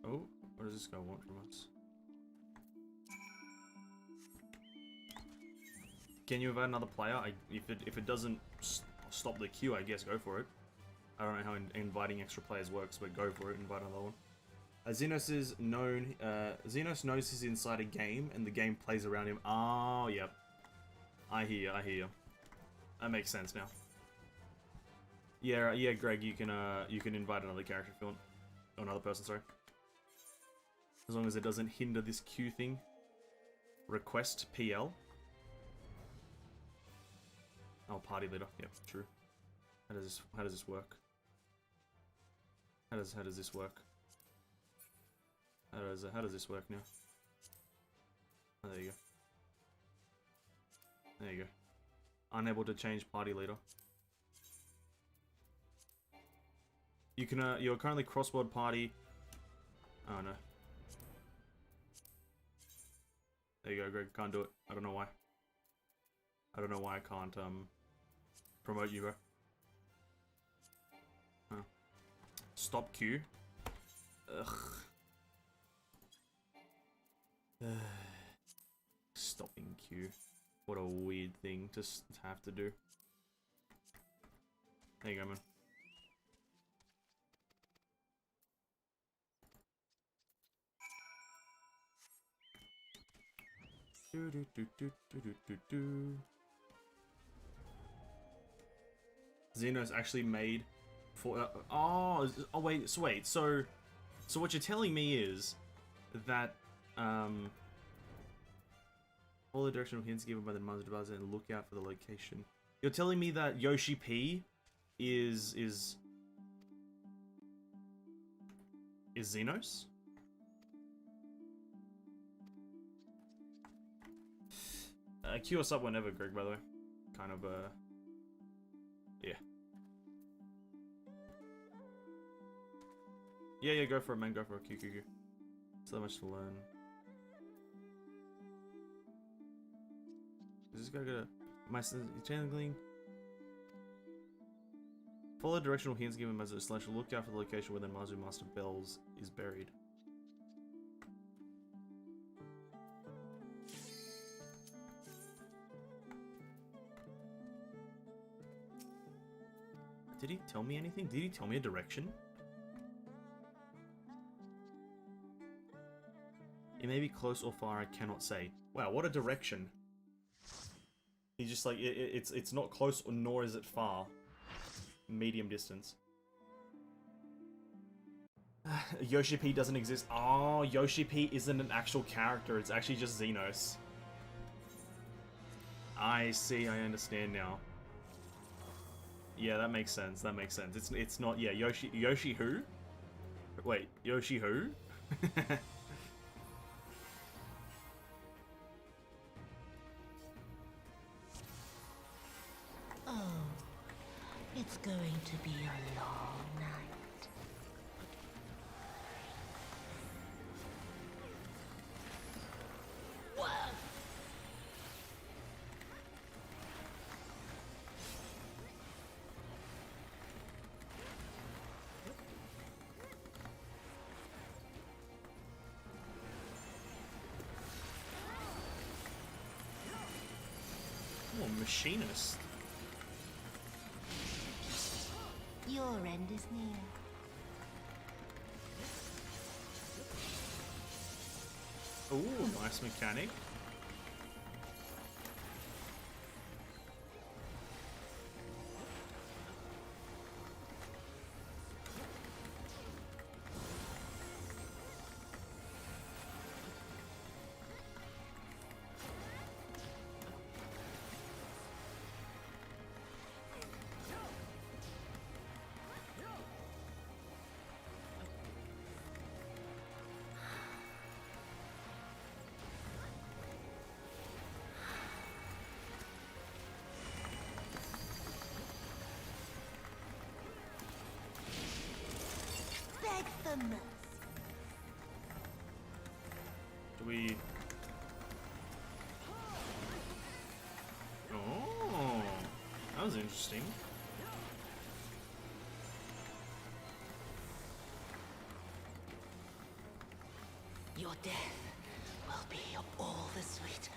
Oh, what does this guy want from us? Can you invite another player? If it doesn't stop the queue, I guess go for it. I don't know how inviting extra players works, but go for it. Invite another one. Xenos is known. Xenos knows he's inside a game, and the game plays around him. Oh, yep. I hear you. That makes sense now. Yeah, Greg. You can invite another character if you want, or another person. Sorry. As long as it doesn't hinder this queue thing. Request PL. Oh, party leader. Yep, true. How does this work? How does this work? How does this work now? Oh, there you go. There you go. Unable to change party leader. You can you're currently crossword party. Oh no. There you go, Greg. Can't do it. I don't know why. I don't know why I can't promote you, bro. Huh. Stop queue. Ugh. Stopping queue. What a weird thing to have to do. There you go, man. Xenos actually made for oh wait, so what you're telling me is that follow the directional hints given by the Mother Device and look out for the location. You're telling me that Yoshi P is Xenos? Queue us up whenever, Greg, by the way. Kind of, yeah. Yeah, go for it, man. Go for it. Q. So much to learn. Is this guy gonna... My channeling? Follow directional hints given by the slash. Look out for the location where the Mazu Master Bells is buried. Did he tell me anything? Did he tell me a direction? It may be close or far, I cannot say. Wow, what a direction. He's just like, it's not close, nor is it far. Medium distance. Yoshi P doesn't exist. Oh, Yoshi P isn't an actual character. It's actually just Xenos. I see. I understand now. Yeah, that makes sense. That makes sense. It's not. Yeah, Yoshi who? Wait, Yoshi who? Oh, it's going to be a long night. Oh, machinist. Your end is near. Ooh, nice mechanic. Beg for mercy. Do we... Oh, that was interesting. Your death will be all the sweeter.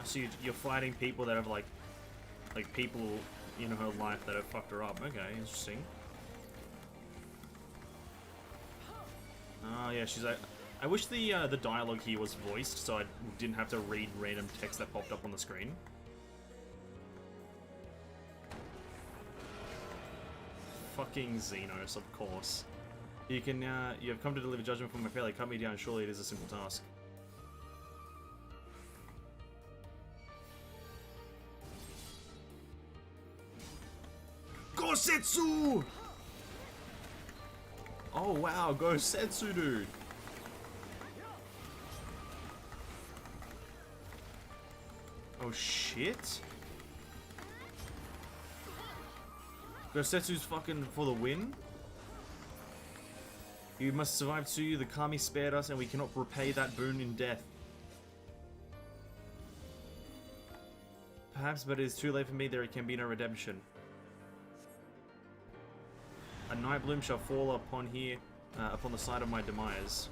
So you're fighting people that have like people in her life that have fucked her up. Okay, interesting. Oh yeah, she's like. I wish the dialogue here was voiced, so I didn't have to read random text that popped up on the screen. Fucking Xenos, of course. You can you have come to deliver judgment from my failure. Cut me down. Surely it is a simple task. Gosetsu! Oh wow, Gosetsu, dude. Oh shit. Gosetsu's fucking for the win. You must survive Tsuyu. The Kami spared us and we cannot repay that boon in death. Perhaps, but it is too late for me. There can be no redemption. A night bloom shall fall upon here, upon the side of my demise.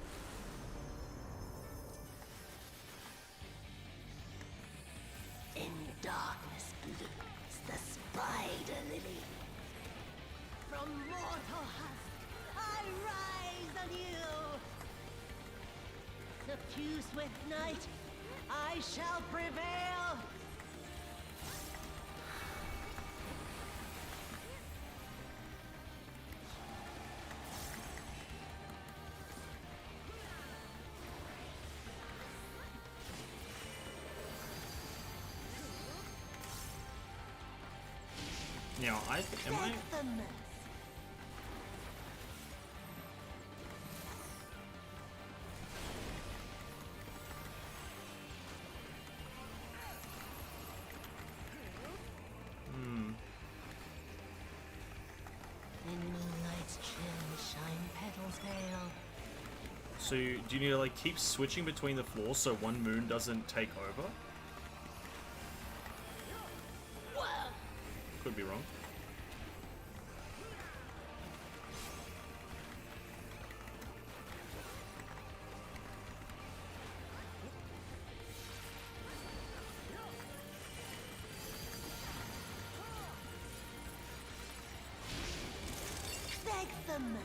In darkness blooms the spider lily. From mortal husk, I rise anew. Suffuse with night, I shall prevail. Now, am I? In moonlight's chill, shine petals pale. So, do you need to like keep switching between the floors so one moon doesn't take over? Could be wrong. Beg the mercy.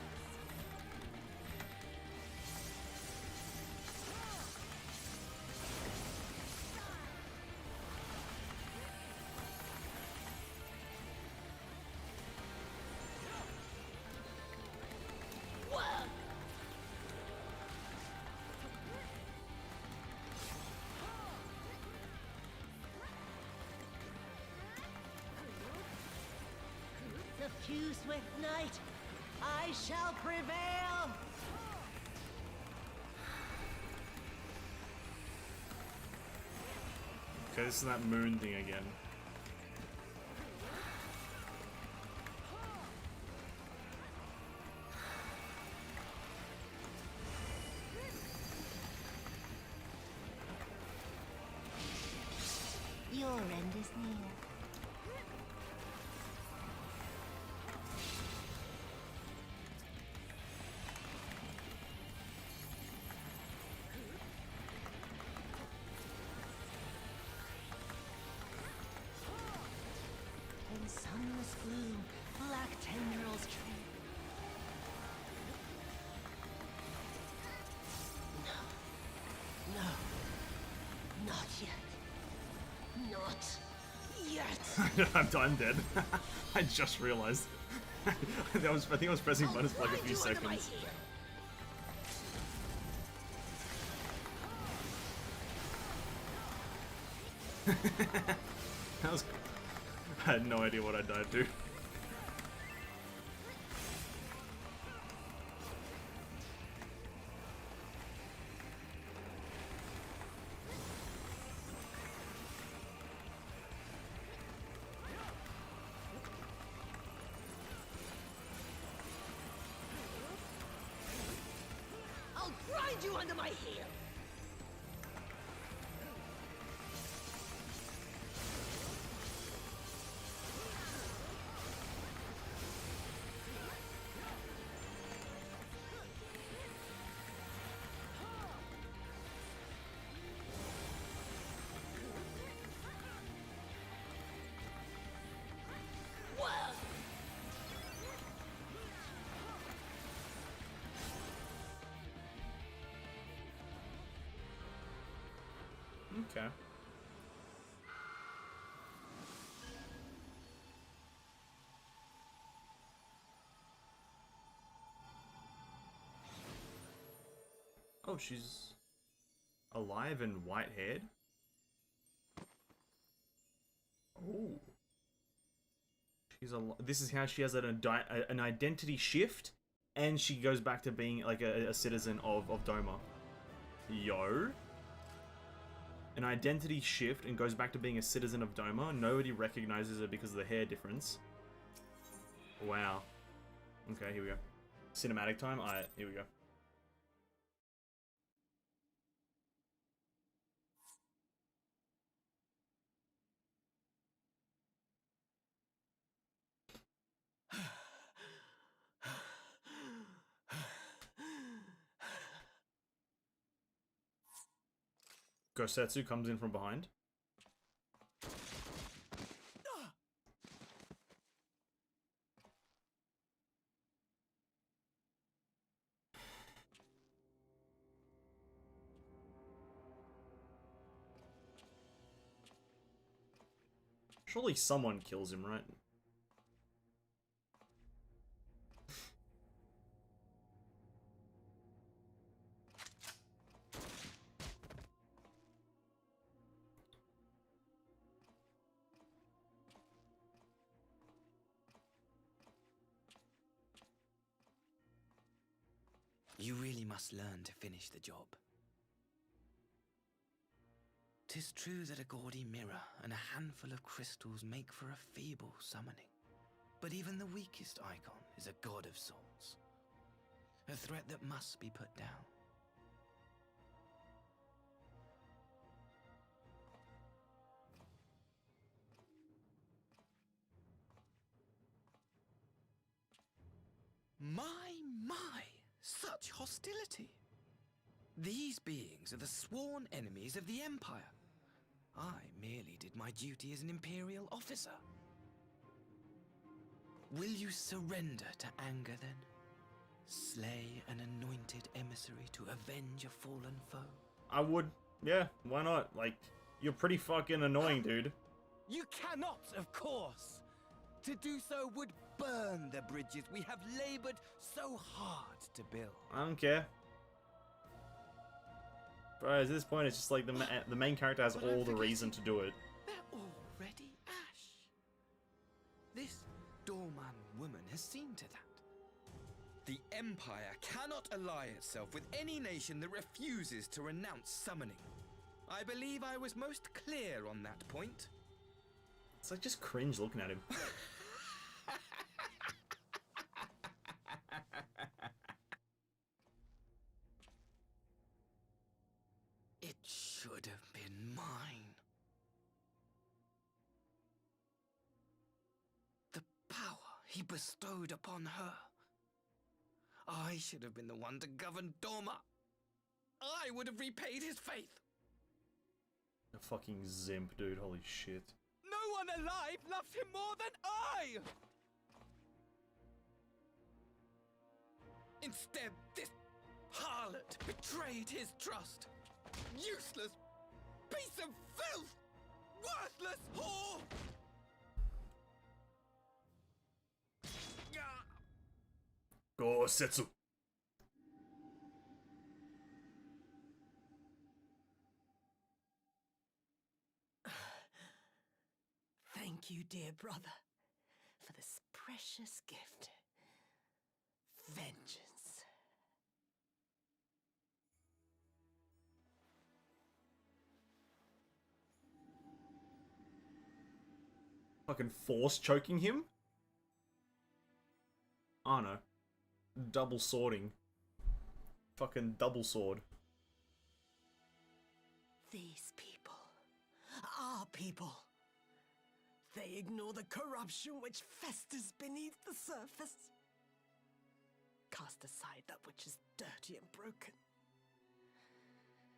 Suffused with night, I shall prevail! Okay, this is that moon thing again. Your end is near. In sunless gloom, black tendrils trail. No. Not yet. Not yet. I'm dead. I just realized. I think I was pressing buttons for like a few seconds. That was. I had no idea what I died to. I'll grind you under my heel. Okay. Oh, she's alive and white-haired? Oh. This is how she has an identity shift, and she goes back to being like a citizen of Doma. Yo. An identity shift and goes back to being a citizen of Doma. Nobody recognizes her because of the hair difference. Wow. Okay, here we go. Cinematic time? Alright, here we go. Gosetsu comes in from behind. Surely someone kills him, right? You really must learn to finish the job. 'Tis true that a gaudy mirror and a handful of crystals make for a feeble summoning. But even the weakest icon is a god of sorts. A threat that must be put down. My, such hostility! These beings are the sworn enemies of the Empire. I merely did my duty as an Imperial officer. Will you surrender to anger then? Slay an anointed emissary to avenge a fallen foe? I would. Yeah, why not? Like, you're pretty fucking annoying, dude. You cannot, of course! To do so would burn the bridges we have labored so hard to build. I don't care. Bro, at this point, it's just like the main character has all the reason to do it. They're already ash. This Dorman woman has seen to that. The Empire cannot ally itself with any nation that refuses to renounce summoning. I believe I was most clear on that point. It's like just cringe looking at him. It should have been mine. The power he bestowed upon her. I should have been the one to govern Doma. I would have repaid his faith. A fucking zimp, dude. Holy shit. No one alive loves him more than I! Instead, this harlot betrayed his trust. Useless piece of filth! Worthless whore! Go, Setsu. Thank you, dear brother, for this precious gift. Vengeance. Fucking force choking him? Oh no. Double swording. Fucking double sword. These people, our people, they ignore the corruption which festers beneath the surface. Cast aside that which is dirty and broken.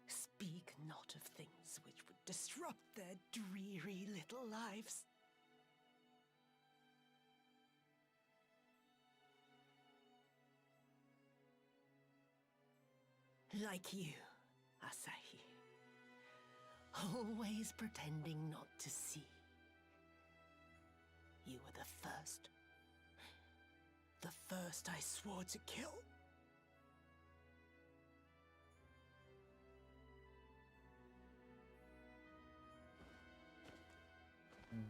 Speak not of things which would disrupt their dreary little lives. Like you, Asahi. Always pretending not to see. You were the first. The first I swore to kill.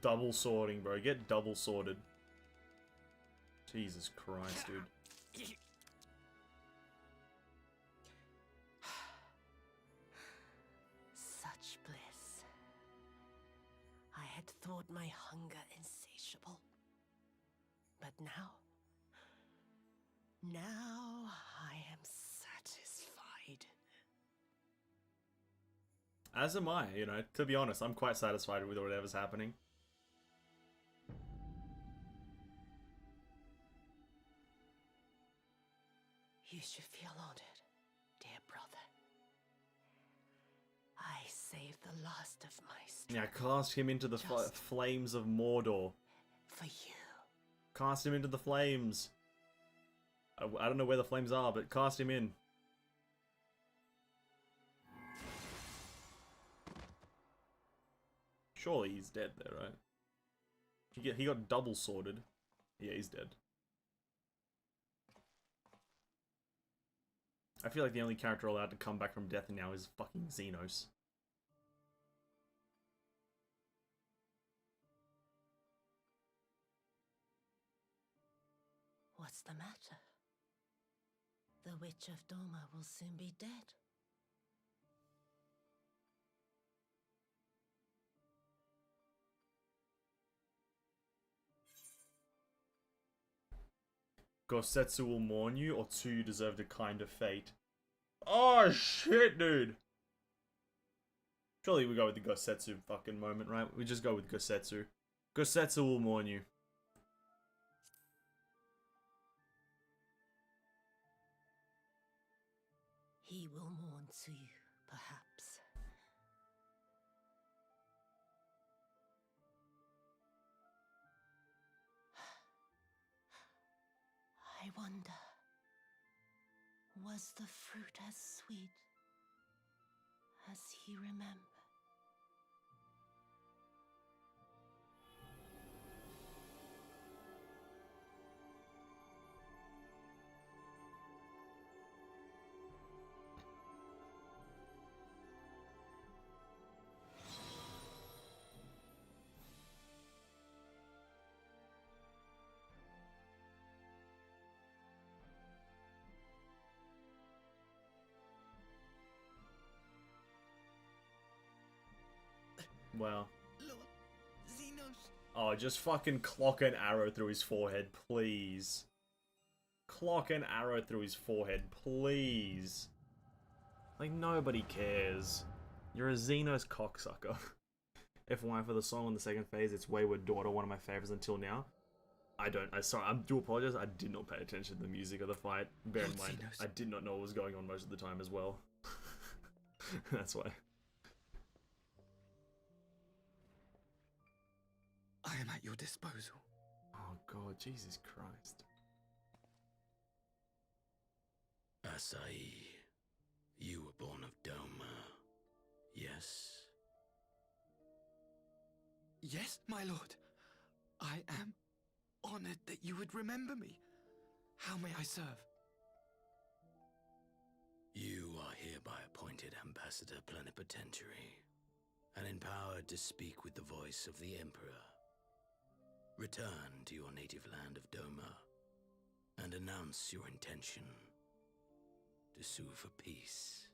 Double swording, bro. Get double sworded. Jesus Christ, dude. Such bliss. I had thought my hunger insatiable. But now I am satisfied. As am I, you know, to be honest, I'm quite satisfied with whatever's happening. You should feel honored, dear brother. I saved the last of my strength. Yeah, cast him into the flames of Mordor. For you. Cast him into the flames. I don't know where the flames are, but cast him in. Surely he's dead there, right? He got double sworded. Yeah, he's dead. I feel like the only character allowed to come back from death now is fucking Xenos. What's the matter? The The Witch of Doma will soon be dead. Gosetsu will mourn you, or two, you deserved a kinder fate. Oh shit, dude! Surely we go with the Gosetsu fucking moment, right? We just go with Gosetsu. Gosetsu will mourn you. He will mourn Tsuyu, perhaps. I wonder, was the fruit as sweet as he remembered? Wow. Lord Xenos. Oh, just fucking clock an arrow through his forehead, please. Clock an arrow through his forehead, please. Like, nobody cares. You're a Xenos cocksucker. FYI for the song on the second phase, it's Wayward Daughter, one of my favorites until now. I do apologize, I did not pay attention to the music of the fight. Bear in mind, I did not know what was going on most of the time as well. That's why. I am at your disposal. Oh god, Jesus Christ. Asai, you were born of Doma, yes? Yes, my lord. I am honored that you would remember me. How may I serve? You are hereby appointed Ambassador Plenipotentiary, and empowered to speak with the voice of the Emperor. Return to your native land of Doma, and announce your intention to sue for peace.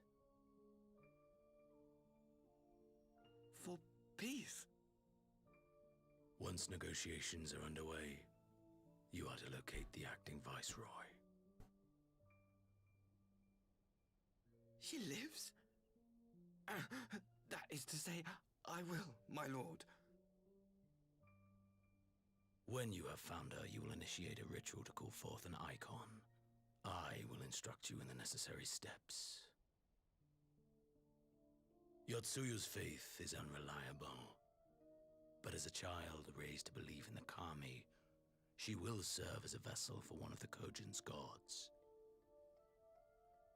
For peace? Once negotiations are underway, you are to locate the acting viceroy. She lives? That is to say, I will, my lord. When you have found her, you will initiate a ritual to call forth an icon. I will instruct you in the necessary steps. Yotsuyu's faith is unreliable, but as a child raised to believe in the Kami, she will serve as a vessel for one of the Kojin's gods.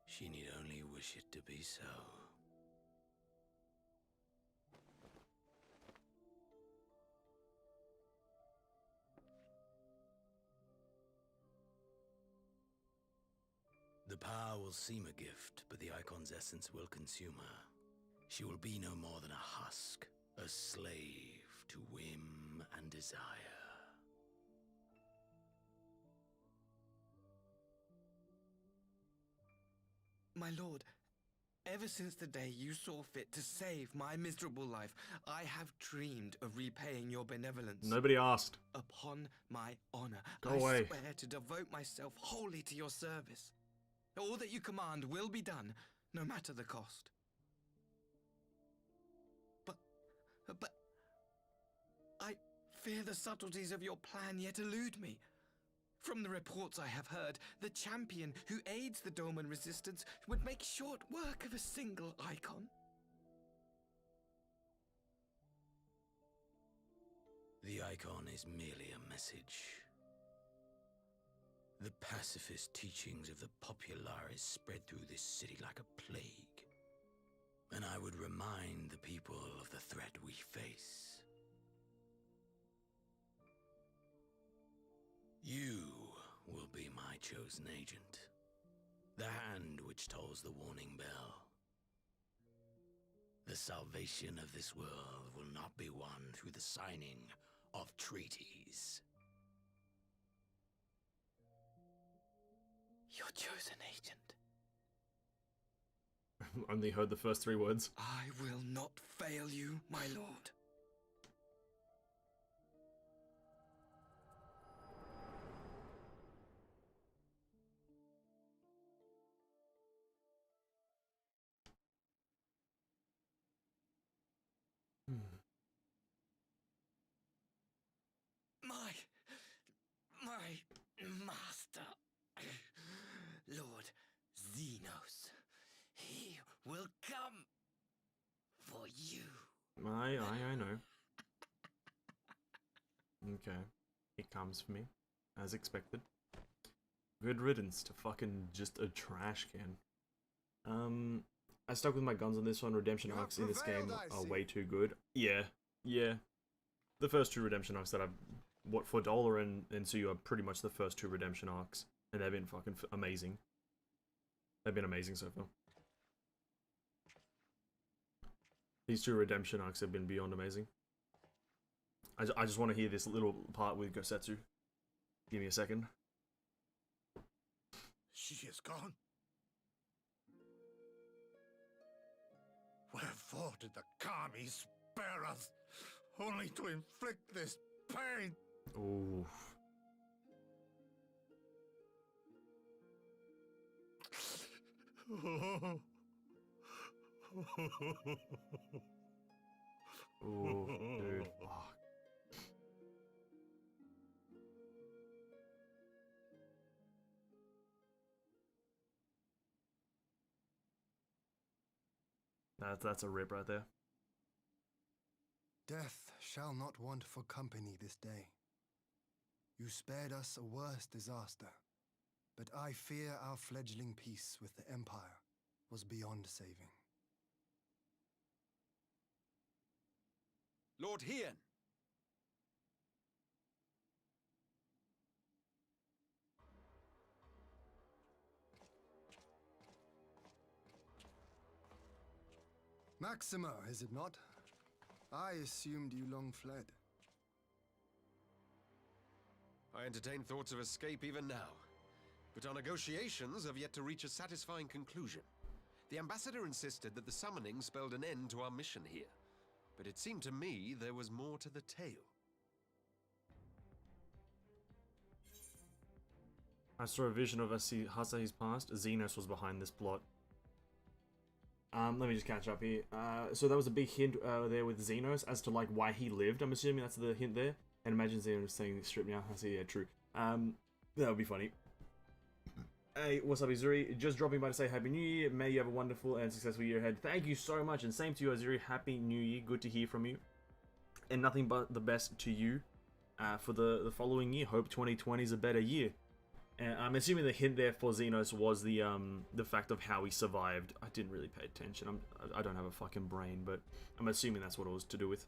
She need only wish it to be so. The power will seem a gift, but the icon's essence will consume her. She will be no more than a husk, a slave to whim and desire. My lord, ever since the day you saw fit to save my miserable life, I have dreamed of repaying your benevolence. Nobody asked. Upon my honor, Go I away. swear to devote myself wholly to your service. All that you command will be done, no matter the cost. But I fear the subtleties of your plan yet elude me. From the reports I have heard, the champion who aids the Doman resistance would make short work of a single icon. The icon is merely a message. The pacifist teachings of the Populares spread through this city like a plague, and I would remind the people of the threat we face. You will be my chosen agent, the hand which tolls the warning bell. The salvation of this world will not be won through the signing of treaties. Your Your chosen agent. Only heard the first 3 words. I will not fail you, my lord. My master, Lord Xenos, he will come for you. I know. Okay. He comes for me, as expected. Good riddance to fucking just a trash can. I stuck with my guns on this one. Redemption arcs in this game are way too good. Yeah. The first 2 redemption arcs that I've... What, for Dollar and Suyu are pretty much the first 2 redemption arcs. And they've been fucking amazing. They've been amazing so far. These 2 redemption arcs have been beyond amazing. I just want to hear this little part with Gosetsu. Give me a second. She is gone. Wherefore did the Kami spare us, only to inflict this pain? Ooh. Ooh, dude. Fuck. That's a rip right there. Death shall not want for company this day. You spared us a worse disaster, but I fear our fledgling peace with the Empire was beyond saving. Lord Hien! Maxima, is it not? I assumed you long fled. I entertain thoughts of escape even now, but our negotiations have yet to reach a satisfying conclusion. The ambassador insisted that the summoning spelled an end to our mission here, but it seemed to me there was more to the tale. I saw a vision of Hasahi's past. Xenos was behind this plot. Let me just catch up here. So that was a big hint there with Xenos as to like why he lived. I'm assuming that's the hint there. And imagine Xenos saying strip now. I see, yeah, true. That would be funny. Hey, what's up, Izuri? Just dropping by to say Happy New Year. May you have a wonderful and successful year ahead. Thank you so much, and same to you, Izuri. Happy New Year. Good to hear from you. And nothing but the best to you for the following year. Hope 2020 is a better year. I'm assuming the hint there for Xenos was the fact of how he survived. I didn't really pay attention. I don't have a fucking brain, but I'm assuming that's what it was to do with.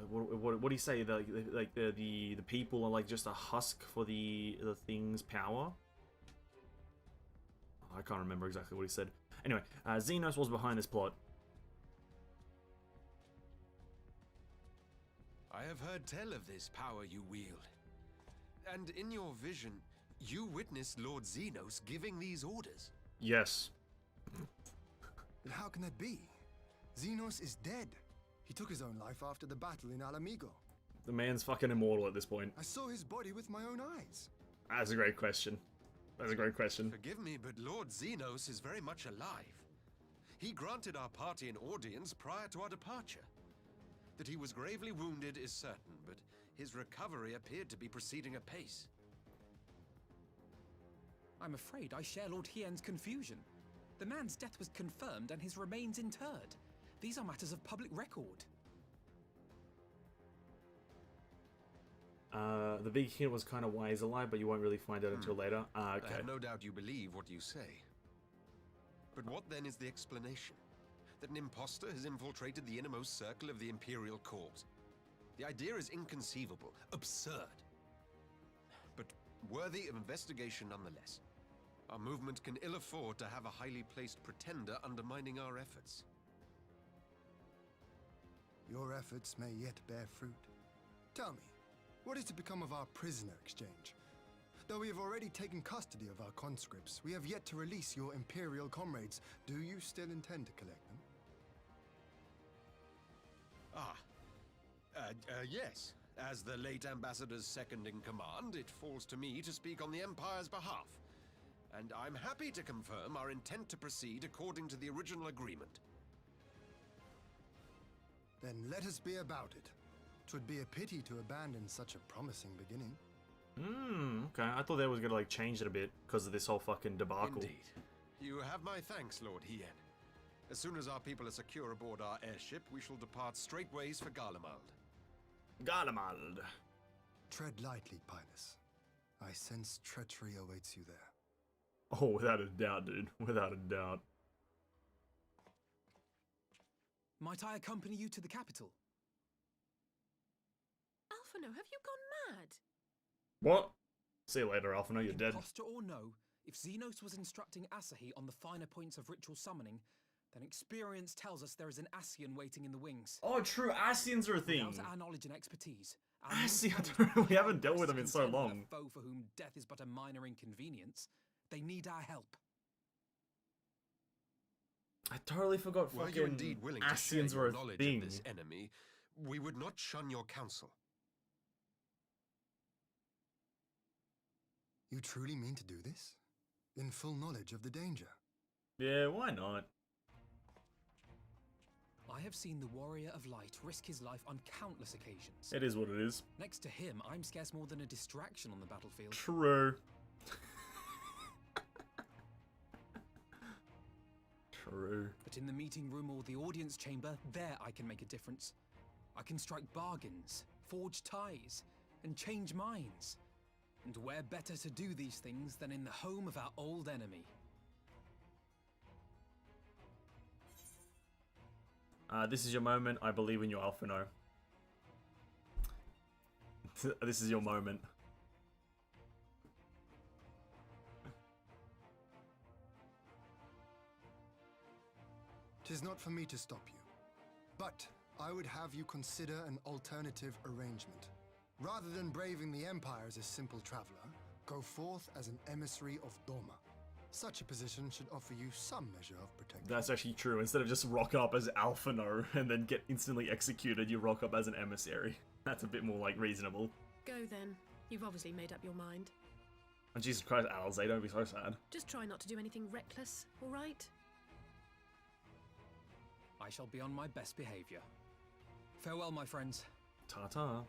What do you say? The people are like just a husk for the thing's power. I can't remember exactly what he said. Anyway, Xenos was behind this plot. I have heard tell of this power you wield. And in your vision, you witnessed Lord Xenos giving these orders. Yes. But how can that be? Xenos is dead. He took his own life after the battle in Alamigo. The man's fucking immortal at this point. I saw his body with my own eyes. That's a great question. That's a great question. Forgive me, but Lord Xenos is very much alive. He granted our party an audience prior to our departure. That he was gravely wounded is certain, but his recovery appeared to be proceeding apace. I'm afraid I share Lord Hien's confusion. The man's death was confirmed and his remains interred. These are matters of public record. The big hint was kind of why he's alive, but you won't really find out until later. Okay. I have no doubt you believe what you say. But what then is the explanation? That an imposter has infiltrated the innermost circle of the Imperial Corps. The idea is inconceivable, absurd. But worthy of investigation nonetheless. Our movement can ill afford to have a highly placed pretender undermining our efforts. Your efforts may yet bear fruit. Tell me, What is to become of our prisoner exchange? Though we have already taken custody of our conscripts, we have yet to release your Imperial comrades. Do you still intend to collect them? Yes. As the late Ambassador's second in command, it falls to me to speak on the Empire's behalf. And I'm happy to confirm our intent to proceed according to the original agreement. Then let us be about it. 'Twould be a pity to abandon such a promising beginning. Okay. I thought they was gonna like change it a bit because of this whole fucking debacle. Indeed. You have my thanks, Lord Hien. As soon as our people are secure aboard our airship, we shall depart straightways for Garlemald. Garlemald. Tread lightly, Pilus. I sense treachery awaits you there. Oh, without a doubt, dude. Without a doubt. Might I accompany you to the capital? Alphino, have you gone mad? What? See you later, Alphino. You're dead. Imposter or no, if Xenos was instructing Asahi on the finer points of ritual summoning, then experience tells us there is an Ascian waiting in the wings. Oh, true. Ascians are a thing. Without our knowledge and expertise, Ascians. We haven't dealt with them in so long. A foe for whom death is but a minor inconvenience. They need our help. I totally forgot Were you fucking indeed willing to share Ascians were your a knowledge thing. of this enemy, we would not shun your counsel. You truly mean to do this? In full knowledge of the danger? Yeah, why not? I have seen the Warrior of Light risk his life on countless occasions. It is what it is. Next to him, I'm scarce more than a distraction on the battlefield. True. True. But in the meeting room or the audience chamber, there I can make a difference. I can strike bargains, forge ties, and change minds. And where better to do these things than in the home of our old enemy? This is your moment. I believe in you, Alphino. This is your moment. Tis not for me to stop you, but I would have you consider an alternative arrangement. Rather than braving the Empire as a simple traveler, go forth as an emissary of Doma. Such a position should offer you some measure of protection. That's actually true. Instead of just rock up as Alphino and then get instantly executed, you rock up as an emissary. That's a bit more, like, reasonable. Go then. You've obviously made up your mind. Oh, Jesus Christ, Alzay, don't be so sad. Just try not to do anything reckless, all right? I shall be on my best behavior. Farewell, my friends. Ta-ta.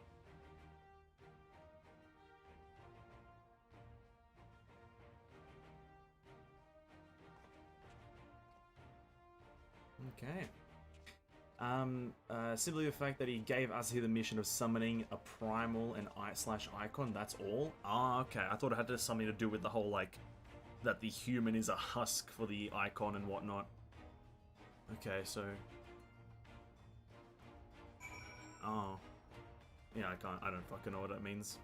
Okay. Simply the fact that he gave Asahi the mission of summoning a primal and /icon, that's all? Ah, okay. I thought it had something to do with the whole, like, that the human is a husk for the icon and whatnot. Okay, so... Oh. Yeah, I don't fucking know what that means.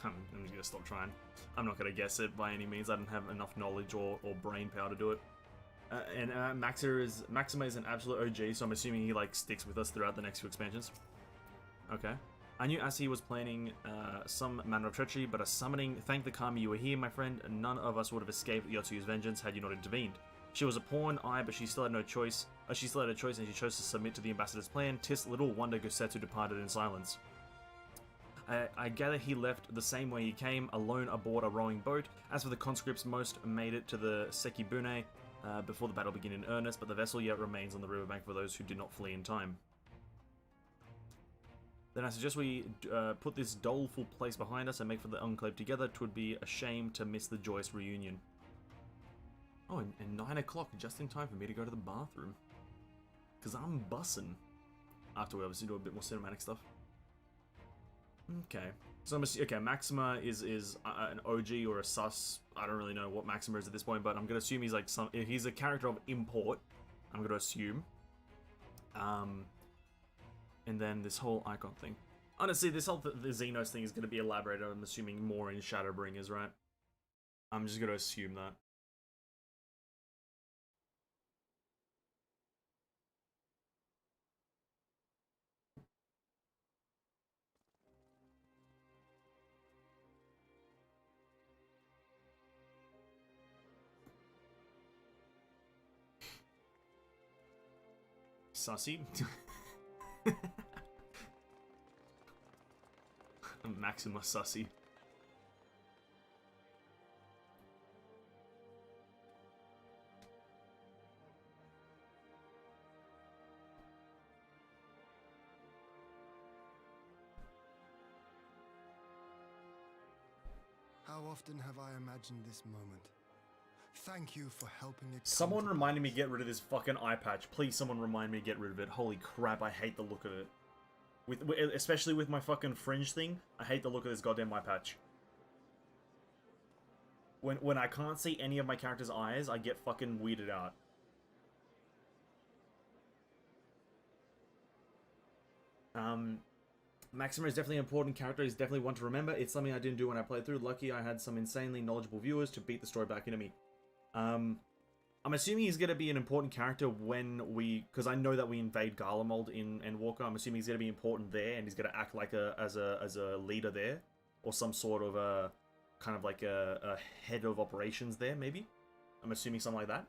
I'm gonna stop trying. I'm not gonna guess it by any means. I don't have enough knowledge or brain power to do it. Maxima is an absolute OG, so I'm assuming he like sticks with us throughout the next few expansions. Okay. I knew Asahi was planning some manner of treachery, but a summoning. Thank the Kami you were here, my friend. None of us would have escaped Yotsu's vengeance had you not intervened. She was a pawn, but she still had no choice. She still had a choice, and she chose to submit to the ambassador's plan. Tis little wonder Gosetsu departed in silence. I gather he left the same way he came, alone aboard a rowing boat. As for the conscripts, most made it to the Sekibune before the battle began in earnest, but the vessel yet remains on the riverbank for those who did not flee in time. Then I suggest we put this doleful place behind us and make for the Enclave together. 'Twould be a shame to miss the joyous reunion. Oh, and 9 o'clock, just in time for me to go to the bathroom. Because I'm bussin'. After we obviously do a bit more cinematic stuff. Okay. So I'm assuming, okay, Maxima is an OG or a sus. I don't really know what Maxima is at this point, but I'm going to assume he's like he's a character of import. I'm going to assume. And then this whole icon thing. Honestly, this whole the Xenos thing is going to be elaborated, I'm assuming, more in Shadowbringers, right? I'm just going to assume that. Sussy. Maxima Sussy. How often have I imagined this moment? Thank you for helping it. Someone reminded me to get rid of this fucking eye patch. Please, someone remind me to get rid of it. Holy crap, I hate the look of it. Especially with my fucking fringe thing, I hate the look of this goddamn eye patch. When I can't see any of my character's eyes, I get fucking weirded out. Maxima is definitely an important character. He's definitely one to remember. It's something I didn't do when I played through. Lucky I had some insanely knowledgeable viewers to beat the story back into me. I'm assuming he's going to be an important character when we... Because I know that we invade Garlemald in Endwalker. I'm assuming he's going to be important there, and he's going to act like as a leader there. Or some sort of a... Kind of like a head of operations there, maybe? I'm assuming something like that.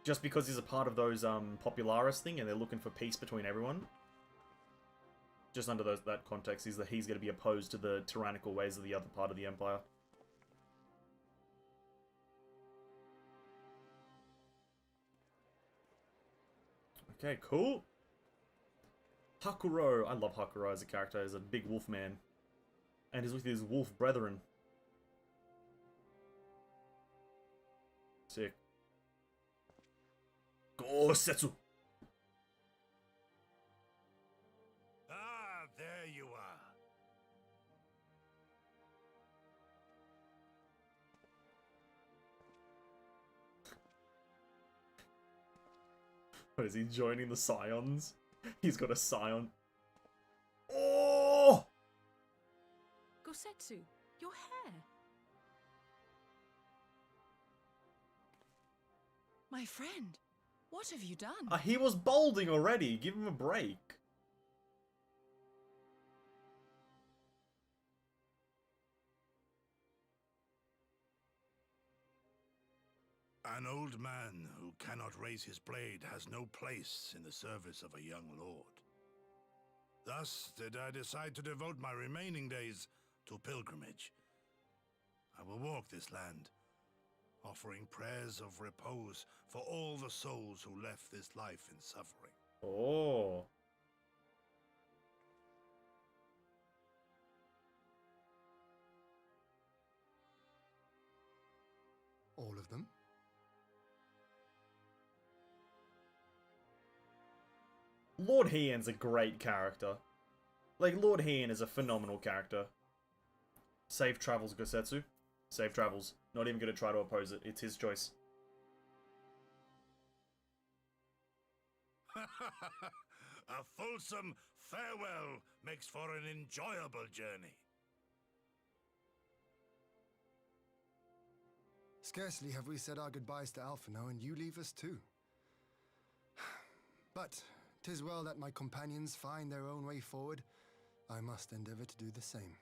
Just because he's a part of those Popularis thing, and they're looking for peace between everyone. Just under that context, is that he's going to be opposed to the tyrannical ways of the other part of the Empire. Okay, cool. Hakuro. I love Hakuro as a character. He's a big wolf man. And he's with his wolf brethren. Sick. Gosetsu! Ah, there you are. What is he joining the Scions? He's got a Scion. Oh! Gosetsu, your hair. My friend, what have you done? He was balding already. Give him a break. An old man who cannot raise his blade has no place in the service of a young lord. Thus did I decide to devote my remaining days to pilgrimage. I will walk this land, offering prayers of repose for all the souls who left this life in suffering. Oh. All of them? Lord Heian's a great character. Like, Lord Heian is a phenomenal character. Safe travels, Gosetsu. Safe travels. Not even gonna try to oppose it. It's his choice. A fulsome farewell makes for an enjoyable journey. Scarcely have we said our goodbyes to Alphino, and you leave us too. But 'tis well that my companions find their own way forward. I must endeavor to do the same.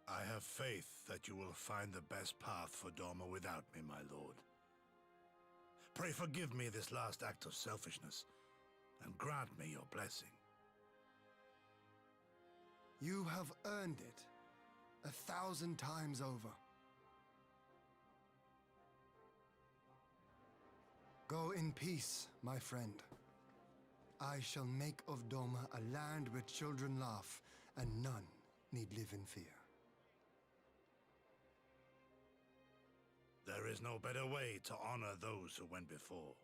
I have faith that you will find the best path for Doma without me, my lord. Pray forgive me this last act of selfishness, and grant me your blessing. You have earned it 1,000 times over. Go in peace, my friend. I shall make of Doma a land where children laugh and none need live in fear. There is no better way to honor those who went before.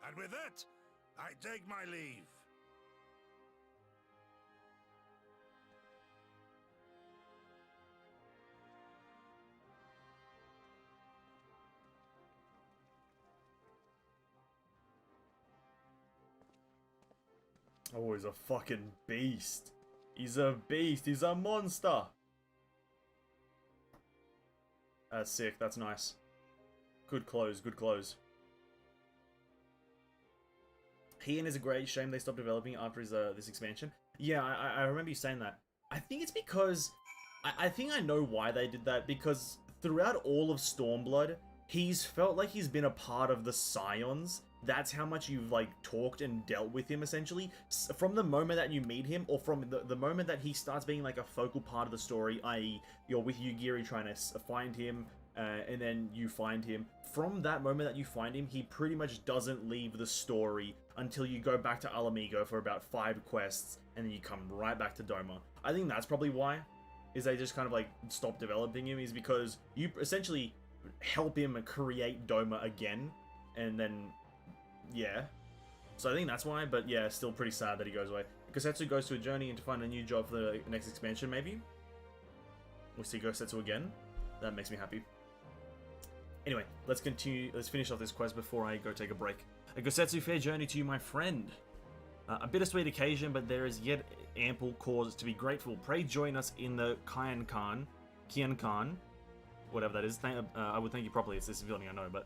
And with that, I take my leave. Oh, he's a fucking beast. He's a beast. He's a monster. That's sick. That's nice. Good close. Good close. Heian is a great shame they stopped developing after his this expansion. Yeah, I remember you saying that. I think it's because... I think I know why they did that, because throughout all of Stormblood, he's felt like he's been a part of the Scions. That's how much you've, like, talked and dealt with him, essentially. From the moment that you meet him, or from the moment that he starts being, like, a focal part of the story, i.e., you're with Yugiri trying to find him, and then you find him. From that moment that you find him, he pretty much doesn't leave the story until you go back to Alamigo for about 5 quests, and then you come right back to Doma. I think that's probably why, is they just kind of, like, stop developing him, is because you essentially help him create Doma again, and then... yeah. So I think that's why, but yeah, still pretty sad that he goes away. Gosetsu goes to a journey and to find a new job for the next expansion, maybe? We'll see Gosetsu again. That makes me happy. Anyway, let's continue. Let's finish off this quest before I go take a break. A Gosetsu, fair journey to you, my friend. A bittersweet occasion, but there is yet ample cause to be grateful. Pray join us in the Kian Khan, whatever that is. I would thank you properly. It's this building, I know, but...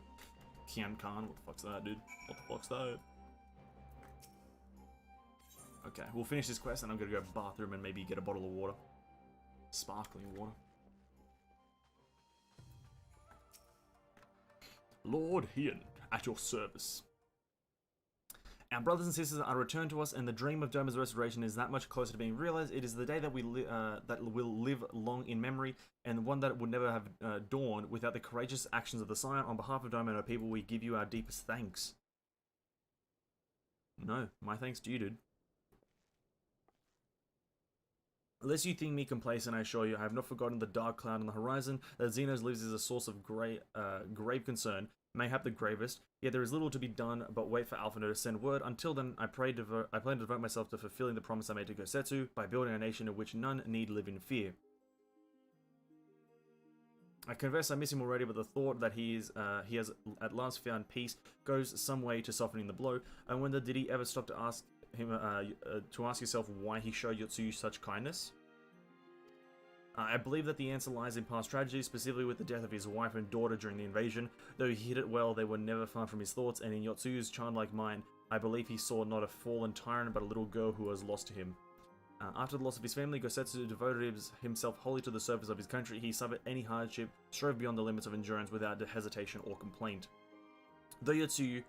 Kian Khan, what the fuck's that, dude? What the fuck's that? Okay, we'll finish this quest and I'm gonna go bathroom and maybe get a bottle of water. Sparkling water. Lord Heian, at your service. Our brothers and sisters are returned to us, and the dream of Doma's restoration is that much closer to being realized. It is the day that that will live long in memory, and one that would never have dawned without the courageous actions of the Scion. On behalf of Doma and our people, we give you our deepest thanks. No, my thanks to you, dude. Unless you think me complacent, I assure you, I have not forgotten the dark cloud on the horizon. That Xenos lives is a source of grave concern, mayhap the gravest. Yet there is little to be done but wait for Alphinaud to send word. Until then, I plan to devote myself to fulfilling the promise I made to Gosetsu by building a nation in which none need live in fear. I confess I miss him already, but the thought that he has at last found peace goes some way to softening the blow. I wonder, did he ever stop to ask him to ask yourself why he showed Yotsuyu such kindness? I believe that the answer lies in past tragedy, specifically with the death of his wife and daughter during the invasion. Though he hid it well, they were never far from his thoughts, and in Yotsuyu's childlike mind, I believe he saw not a fallen tyrant, but a little girl who was lost to him. After the loss of his family, Gosetsu devoted himself wholly to the service of his country. He suffered any hardship, strove beyond the limits of endurance without hesitation or complaint. Though Tsuyu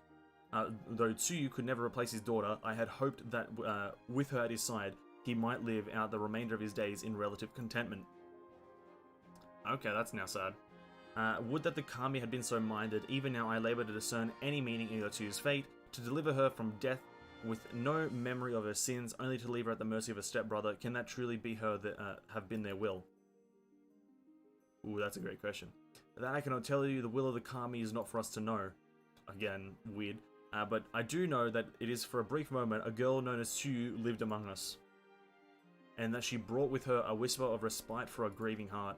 could never replace his daughter, I had hoped that with her at his side, he might live out the remainder of his days in relative contentment. Okay, that's now sad. Would that the Kami had been so minded. Even now I labour to discern any meaning in Yotsuyu's fate, to deliver her from death with no memory of her sins, only to leave her at the mercy of a stepbrother. Can that truly be her that have been their will? Ooh, that's a great question. That I cannot tell you. The will of the Kami is not for us to know. Again, weird. But I do know that it is for a brief moment a girl known as Tsuyu lived among us, and that she brought with her a whisper of respite for a grieving heart.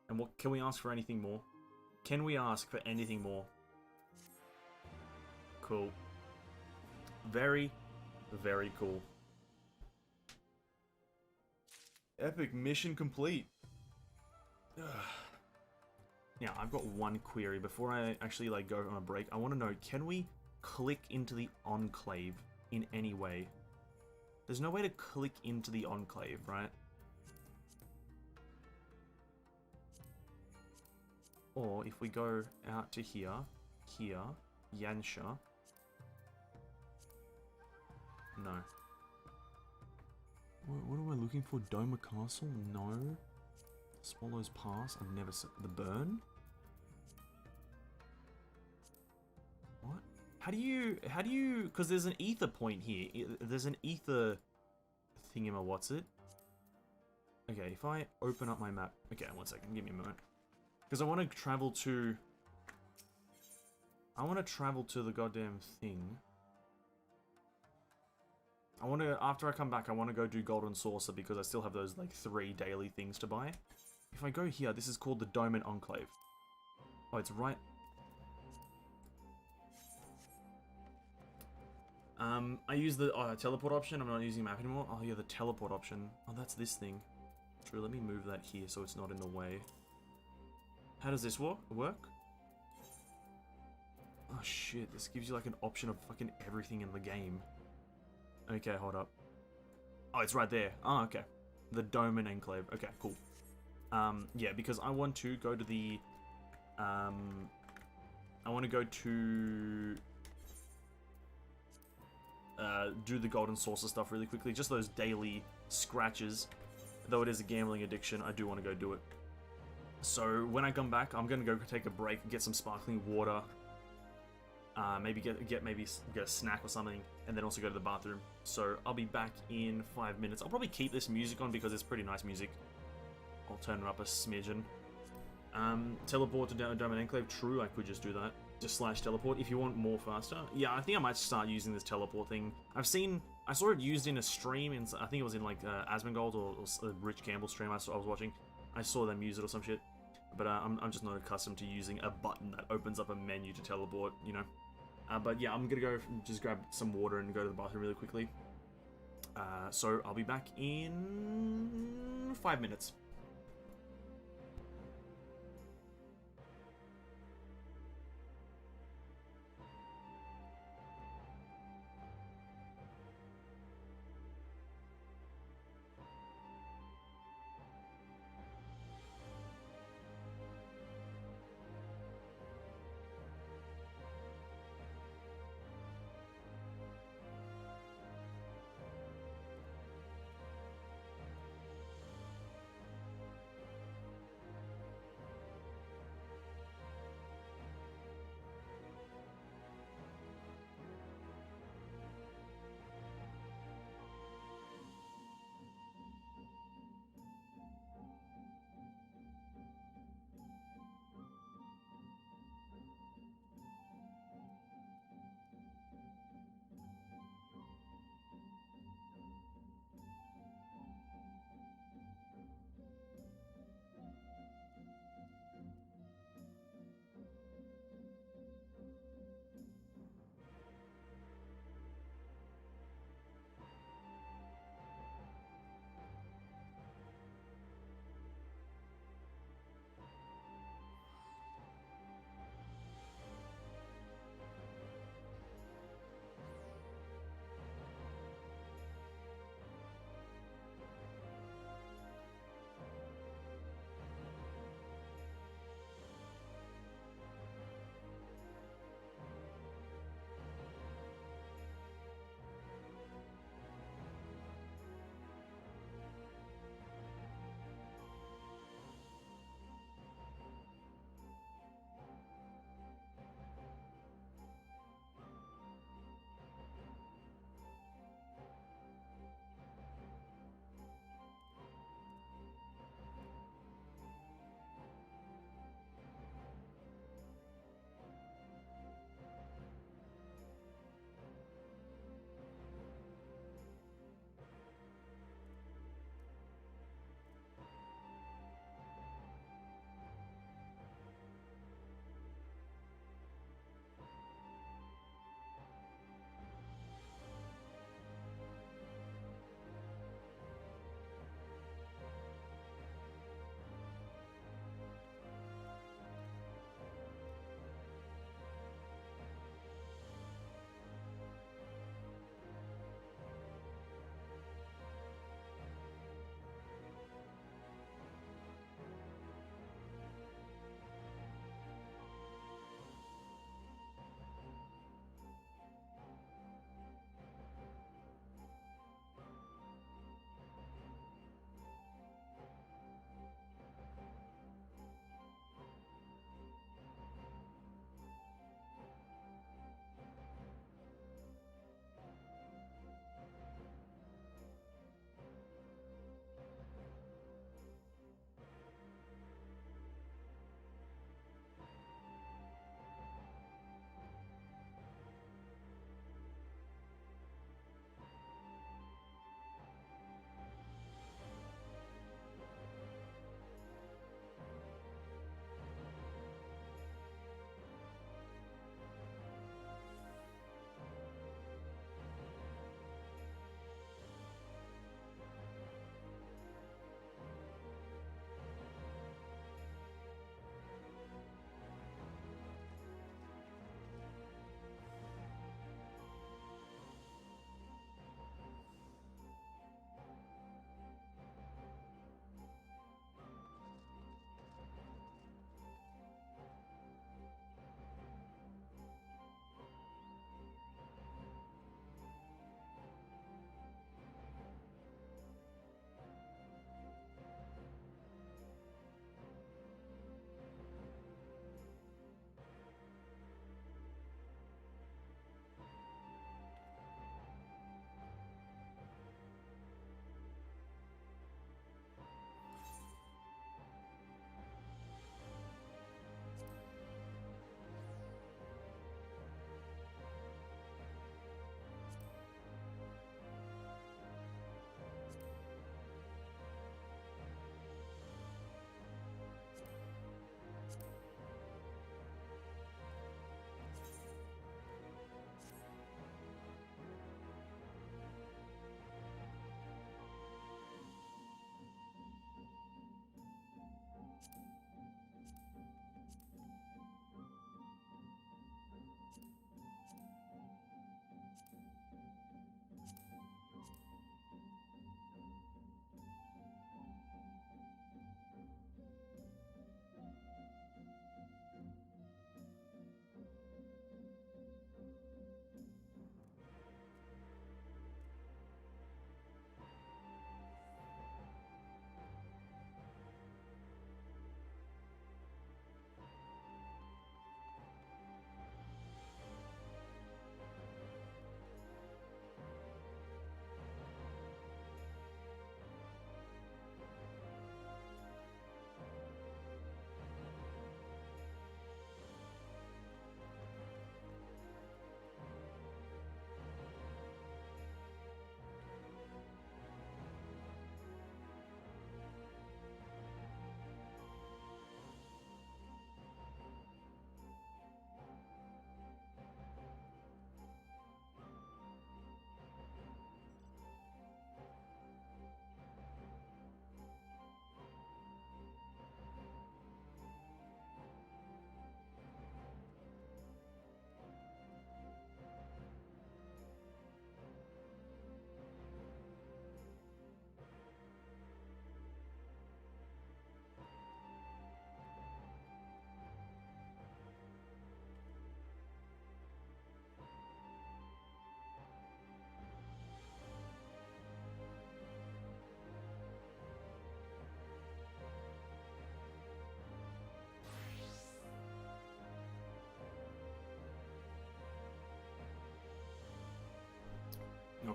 And what can we ask for anything more? Can we ask for anything more? Cool. Very, very cool. Epic mission complete. Now, I've got one query before I actually go on a break. I want to know, can we click into the Enclave in any way? There's no way to click into the Enclave, right? Or if we go out to here, Yansha. No. What am I looking for? Doma Castle? No. Swallow's Pass? I've never seen. The Burn? What? How do you, because there's an ether point here. There's an ether thingamawhatsit. Okay, if I open up my map. Okay, one second, give me a moment. Because I want to travel to the goddamn thing. After I come back, I want to go do Golden Saucer because I still have those, 3 daily things to buy. If I go here, this is called the Doman Enclave. Oh, it's right. I use the teleport option. I'm not using map anymore. Oh yeah, the teleport option. Oh, that's this thing. True, let me move that here so it's not in the way. How does this work? Oh shit, this gives you like an option of fucking everything in the game. Okay, hold up. Oh, it's right there. Oh, okay. The Dome and Enclave. Okay, cool. Yeah, because I want to go to the... I want to go to... do the Golden Saucer stuff really quickly. Just those daily scratches. Though it is a gambling addiction, I do want to go do it. So, when I come back, I'm going to go take a break, get some sparkling water. Maybe get a snack or something, and then also go to the bathroom. So I'll be back in 5 minutes. I'll probably keep this music on because it's pretty nice music. I'll turn it up a smidgen. Teleport to Dome and Enclave. True, I could just do that. Just slash teleport if you want more faster. Yeah, I think I might start using this teleport thing. I saw it used in a stream, and I think it was in like Asmongold or Rich Campbell's stream I was watching. I saw them use it or some shit. But I'm just not accustomed to using a button that opens up a menu to teleport, you know. But yeah, I'm gonna go just grab some water and go to the bathroom really quickly. So I'll be back in 5 minutes.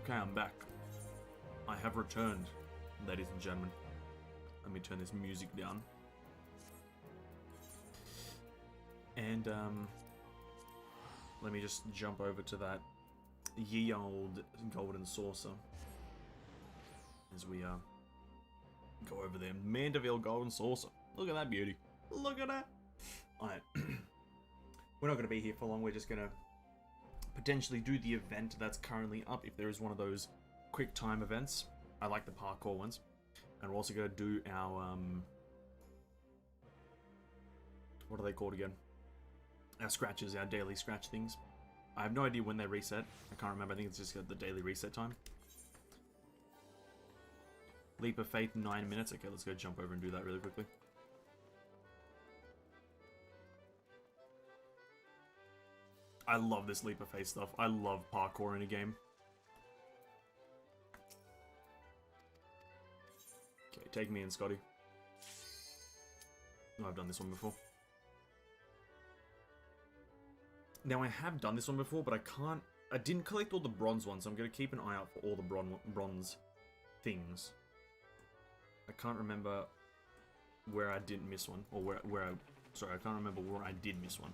Okay, I'm back. I have returned, ladies and gentlemen. Let me turn this music down. And, let me just jump over to that ye old golden saucer. As we, go over there. Mandeville golden saucer. Look at that beauty. Look at that. Alright. We're not going to be here for long. We're just going to potentially do the event that's currently up, if there is one of those quick time events. I like the parkour ones. And we're also going to do our, what are they called again? Our scratches, our daily scratch things. I have no idea when they reset. I can't remember. I think it's just got the daily reset time. Leap of Faith, 9 minutes. Okay, let's go jump over and do that really quickly. I love this Leap of Faith stuff. I love parkour in a game. Okay, take me in, Scotty. Oh, I've done this one before. Now, I have done this one before, but I didn't collect all the bronze ones, so I'm going to keep an eye out for all the bronze things. I can't remember where I didn't miss one, or sorry, I can't remember where I did miss one.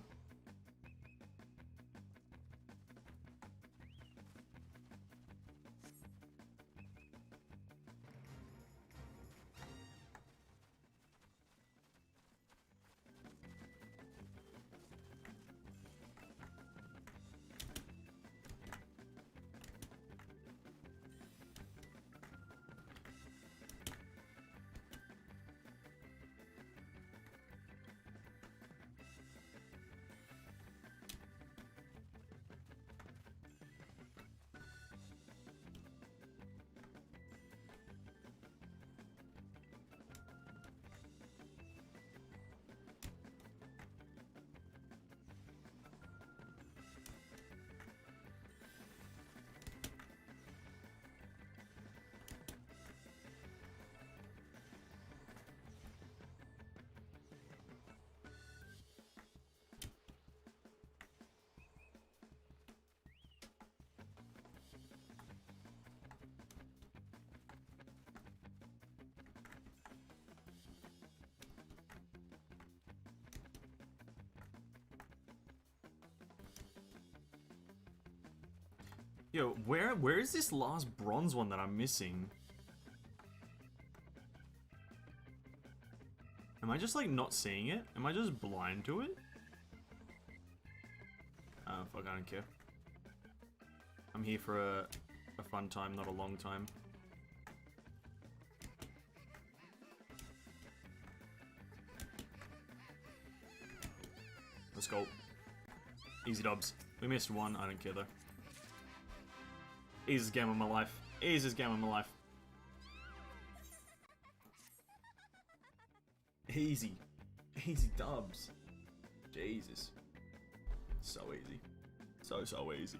Yo, where is this last bronze one that I'm missing? Am I just like not seeing it? Am I just blind to it? Oh, fuck, I don't care. I'm here for a fun time, not a long time. Let's go. Easy dubs. We missed one, I don't care though. Easiest game of my life. Easiest game of my life. Easy. Easy dubs. Jesus. So easy. So easy.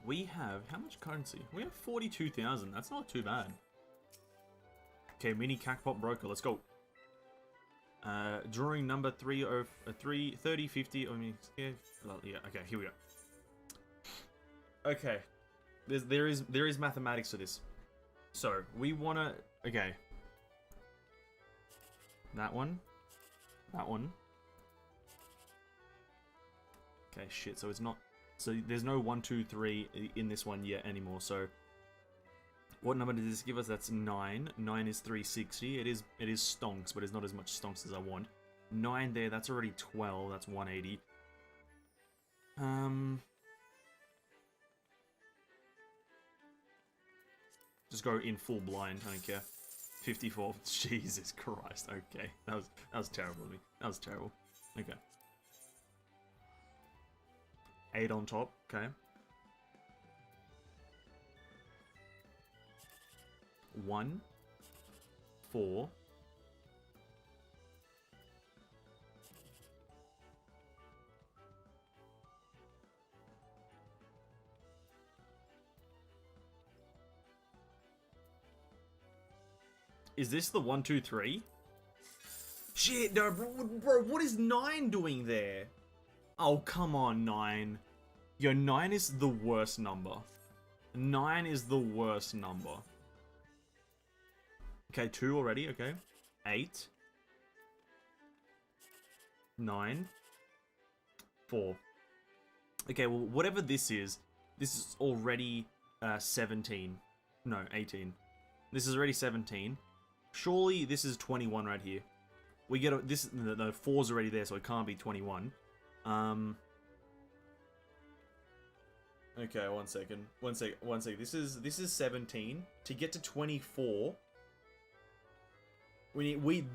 We have, how much currency? We have 42,000. That's not too bad. Okay, mini Cackpot Broker. Let's go. Drawing number 30, 50. I mean, yeah, okay, here we go. Okay. There is mathematics to this. So, we wanna, okay. That one. That one. Okay, shit, so it's not... So there's no 1, 2, 3 in this one yet anymore. So what number does this give us? That's 9. 9 is 360. It is stonks, but it's not as much stonks as I want. 9 there, that's already 12. That's 180. Just go in full blind. I don't care. 54. Jesus Christ. Okay, that was terrible of me. That was terrible. Okay. 8 on top, okay. 1, 4, Is this the 1, 2, 3? Shit, no, bro, what is 9 doing there? Oh, come on, 9. Yo, 9 is the worst number. 9 is the worst number. Okay, 2 already, okay. 8. 9. 4. Okay, well, whatever this is already 17. No, 18. This is already 17. Surely this is 21 right here. We get the 4's already there, so it can't be 21. Okay, one second. This is 17. To get to 24,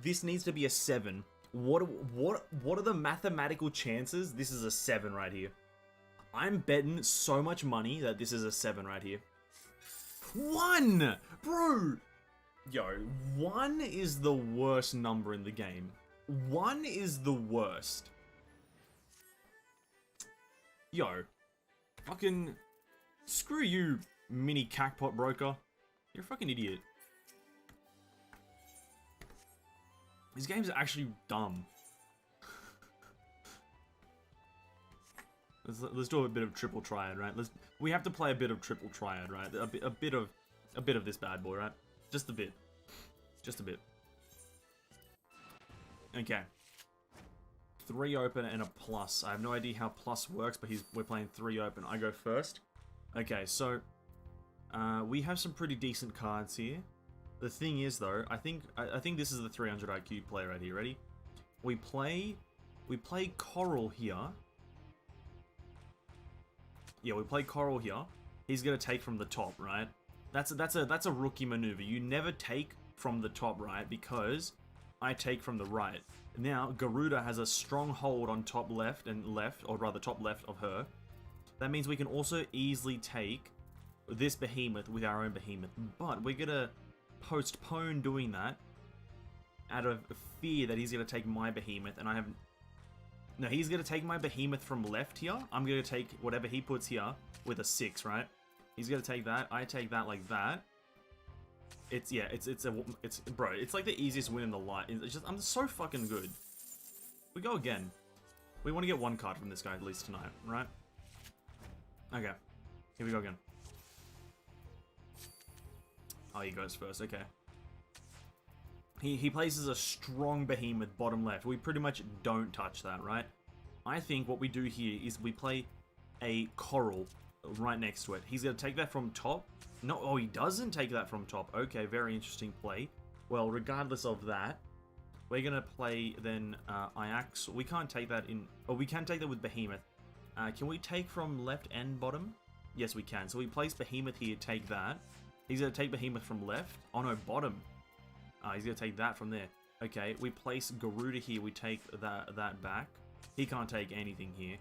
this needs to be a 7. What are the mathematical chances this is a 7 right here? I'm betting so much money that this is a 7 right here. 1! Bro! Yo, 1 is the worst number in the game. 1 is the worst. Yo. Fucking... Screw you, mini cackpot broker. You're a fucking idiot. This game's actually dumb. Let's do a bit of triple triad, right? We have to play a bit of triple triad, right? A bit of this bad boy, right? Just a bit. Just a bit. Okay. 3 open and a plus. I have no idea how plus works, but we're playing 3 open. I go first. Okay, so we have some pretty decent cards here. The thing is, though, I think this is the 300 IQ play right here. Ready? We play Coral here. Yeah, we play Coral here. He's gonna take from the top, right? That's a rookie maneuver. You never take from the top, right? Because I take from the right. Now Garuda has a strong hold on top left, or rather top left of her. That means we can also easily take this behemoth with our own behemoth, but we're gonna postpone doing that out of fear that he's gonna take my behemoth, and I have... No, he's gonna take my behemoth from left here. I'm gonna take whatever he puts here with a 6, right? He's gonna take that. I take that like that. Bro, it's like the easiest win in the light. It's just, I'm so fucking good. We go again. We want to get 1 card from this guy at least tonight, right? Okay, here we go again. Oh, he goes first. Okay. He places a strong behemoth bottom left. We pretty much don't touch that, right? I think what we do here is we play a Coral right next to it. He's going to take that from top. No, oh, he doesn't take that from top. Okay, very interesting play. Well, regardless of that, we're going to play then Iax. We can't take that in... Oh, we can take that with Behemoth. Can we take from left and bottom? Yes, we can. So we place Behemoth here, take that. He's going to take Behemoth from left. Oh, no, bottom. He's going to take that from there. Okay, we place Garuda here. We take that back. He can't take anything here.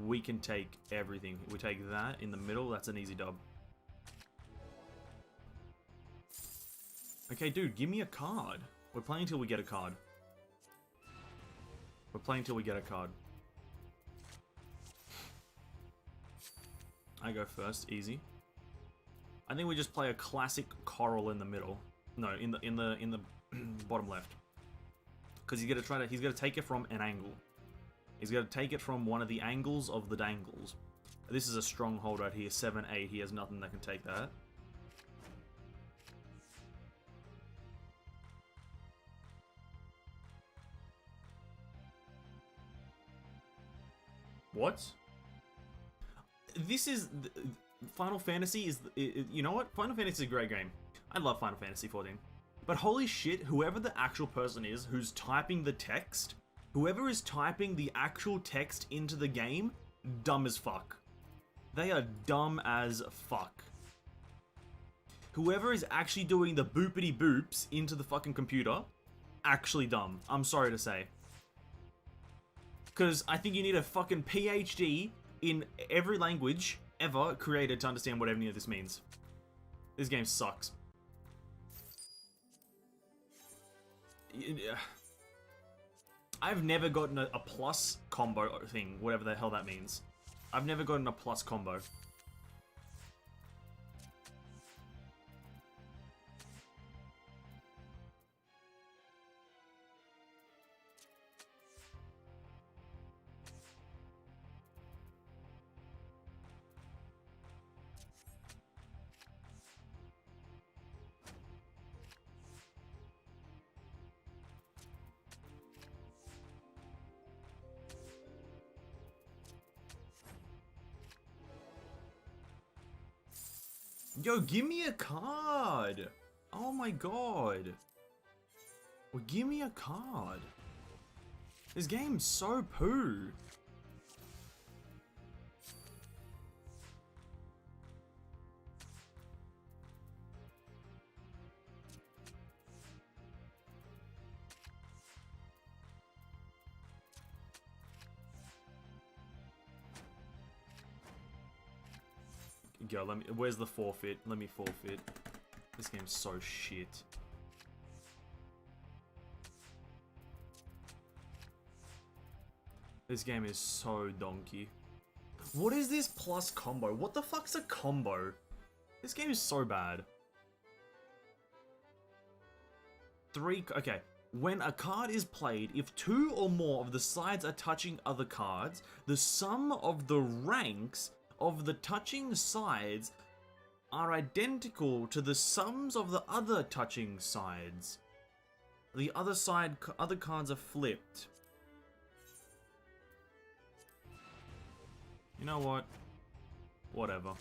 We can take everything. We take that in the middle. That's an easy dub. Okay, dude, give me a card. We're playing until we get a card. We're playing until we get a card. I go first, easy. I think we just play a classic Coral in the middle. No, in the bottom left. Because he's gonna take it from an angle. He's gonna take it from one of the angles of the dangles. This is a stronghold right here, 7-8. He has nothing that can take that. What? This is... Final Fantasy is... You know what? Final Fantasy is a great game. I love Final Fantasy 14. But holy shit, whoever the actual person is who's typing the text, whoever is typing the actual text into the game, dumb as fuck. They are dumb as fuck. Whoever is actually doing the boopity boops into the fucking computer, actually dumb. I'm sorry to say. Because I think you need a fucking PhD in every language ever created to understand what any of this means. This game sucks. I've never gotten a plus combo thing, whatever the hell that means. I've never gotten a plus combo. Yo, give me a card! Oh my god. Well, give me a card. This game's so poo. Go, let me. Where's the forfeit? Let me forfeit. This game's so shit. This game is so donkey. What is this plus combo? What the fuck's a combo? This game is so bad. Okay. When a card is played, if 2 or more of the sides are touching other cards, the sum of the ranks of the touching sides are identical to the sums of the other touching sides. The other cards are flipped. You know what? Whatever.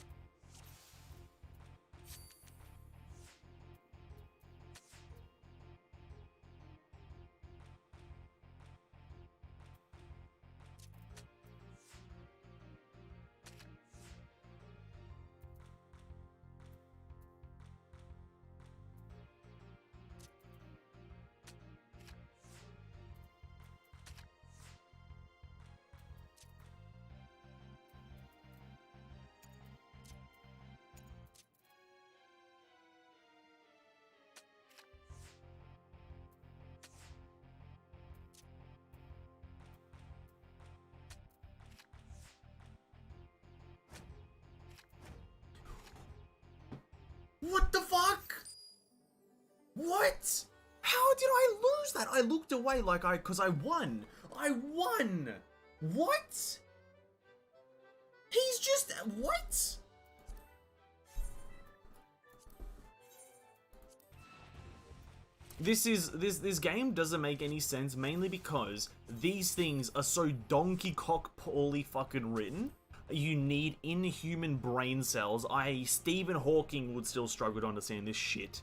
What the fuck? What? How did I lose that? I looked away like cause I won. I won. What? He's just, what? This game doesn't make any sense, mainly because these things are so donkey cock poorly fucking written. You need inhuman brain cells, i.e. Stephen Hawking would still struggle to understand this shit.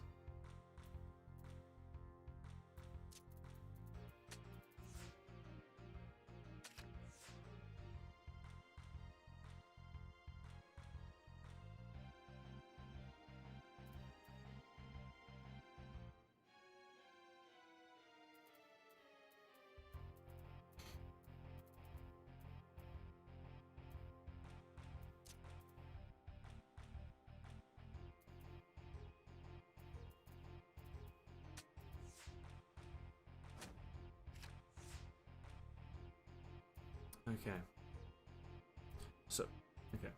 Okay. So, okay.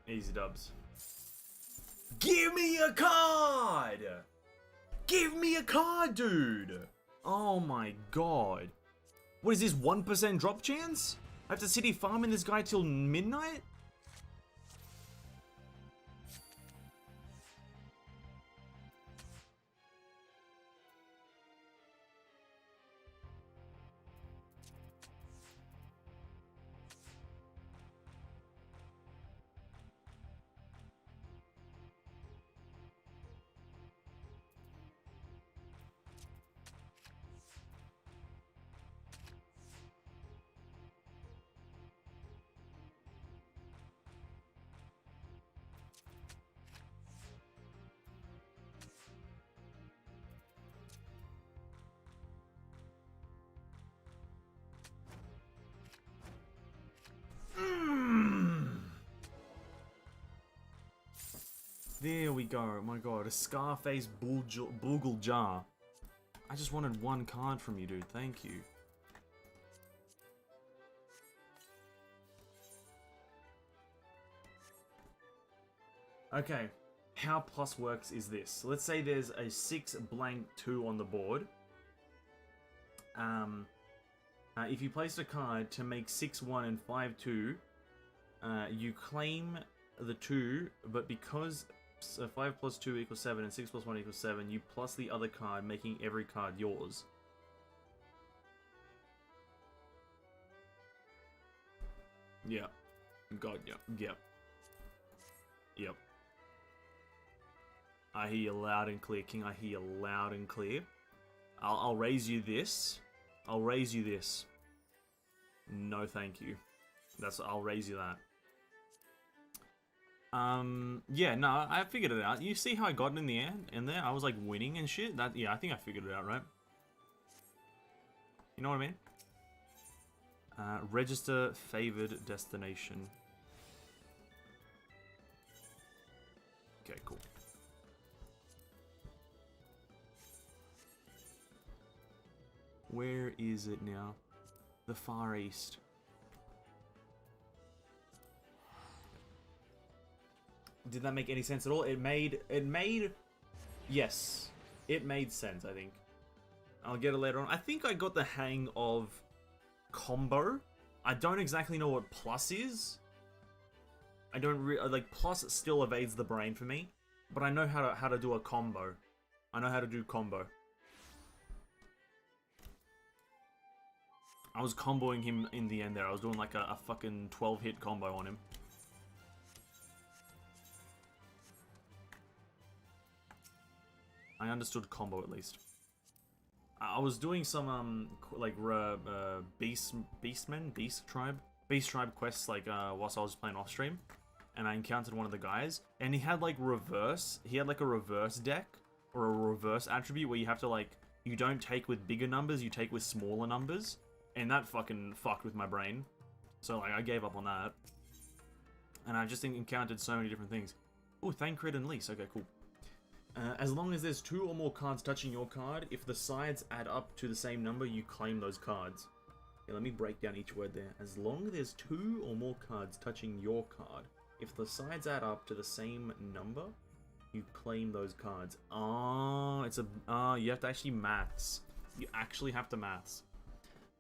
Easy dubs. Give me a card! Give me a card, dude! Oh my god. What is this, 1% drop chance? I have to sit here farming this guy till midnight? There we go. Oh my god, a Scarface Boogle Jar. I just wanted one card from you, dude. Thank you. Okay, how plus works is this. Let's say there's a 6 blank 2 on the board. If you place a card to make 6-1 and 5-2, you claim the 2, but because 5 plus 2 equals 7, and 6 plus 1 equals 7. You plus the other card, making every card yours. Yeah. God, yep. Yep. Yep. I hear you loud and clear, King. I hear you loud and clear. I'll raise you this. I'll raise you this. No, thank you. I'll raise you that. Yeah, no, I figured it out. You see how I got in the end? In there, I was like winning and shit. Yeah, I think I figured it out, right? You know what I mean? Register favored destination. Okay, cool. Where is it now? The Far East. Did that make any sense at all? Yes. It made sense, I think. I'll get it later on. I think I got the hang of combo. I don't exactly know what plus is. I don't like plus still evades the brain for me, but I know how to do a combo. I know how to do combo. I was comboing him in the end there. I was doing like a fucking 12-hit combo on him. I understood combo at least. I was doing some like beast tribe quests like whilst I was playing off stream, and I encountered one of the guys, and he had like reverse. He had like a reverse deck or a reverse attribute where you have to like you don't take with bigger numbers, you take with smaller numbers, and that fucking fucked with my brain. So like I gave up on that, and I've just encountered so many different things. Ooh, Thancred and Lease. Okay, cool. As long as there's 2 or more cards touching your card, if the sides add up to the same number, you claim those cards. Yeah, let me break down each word there. As long as there's 2 or more cards touching your card, if the sides add up to the same number, you claim those cards. Oh, you have to actually maths. You actually have to maths.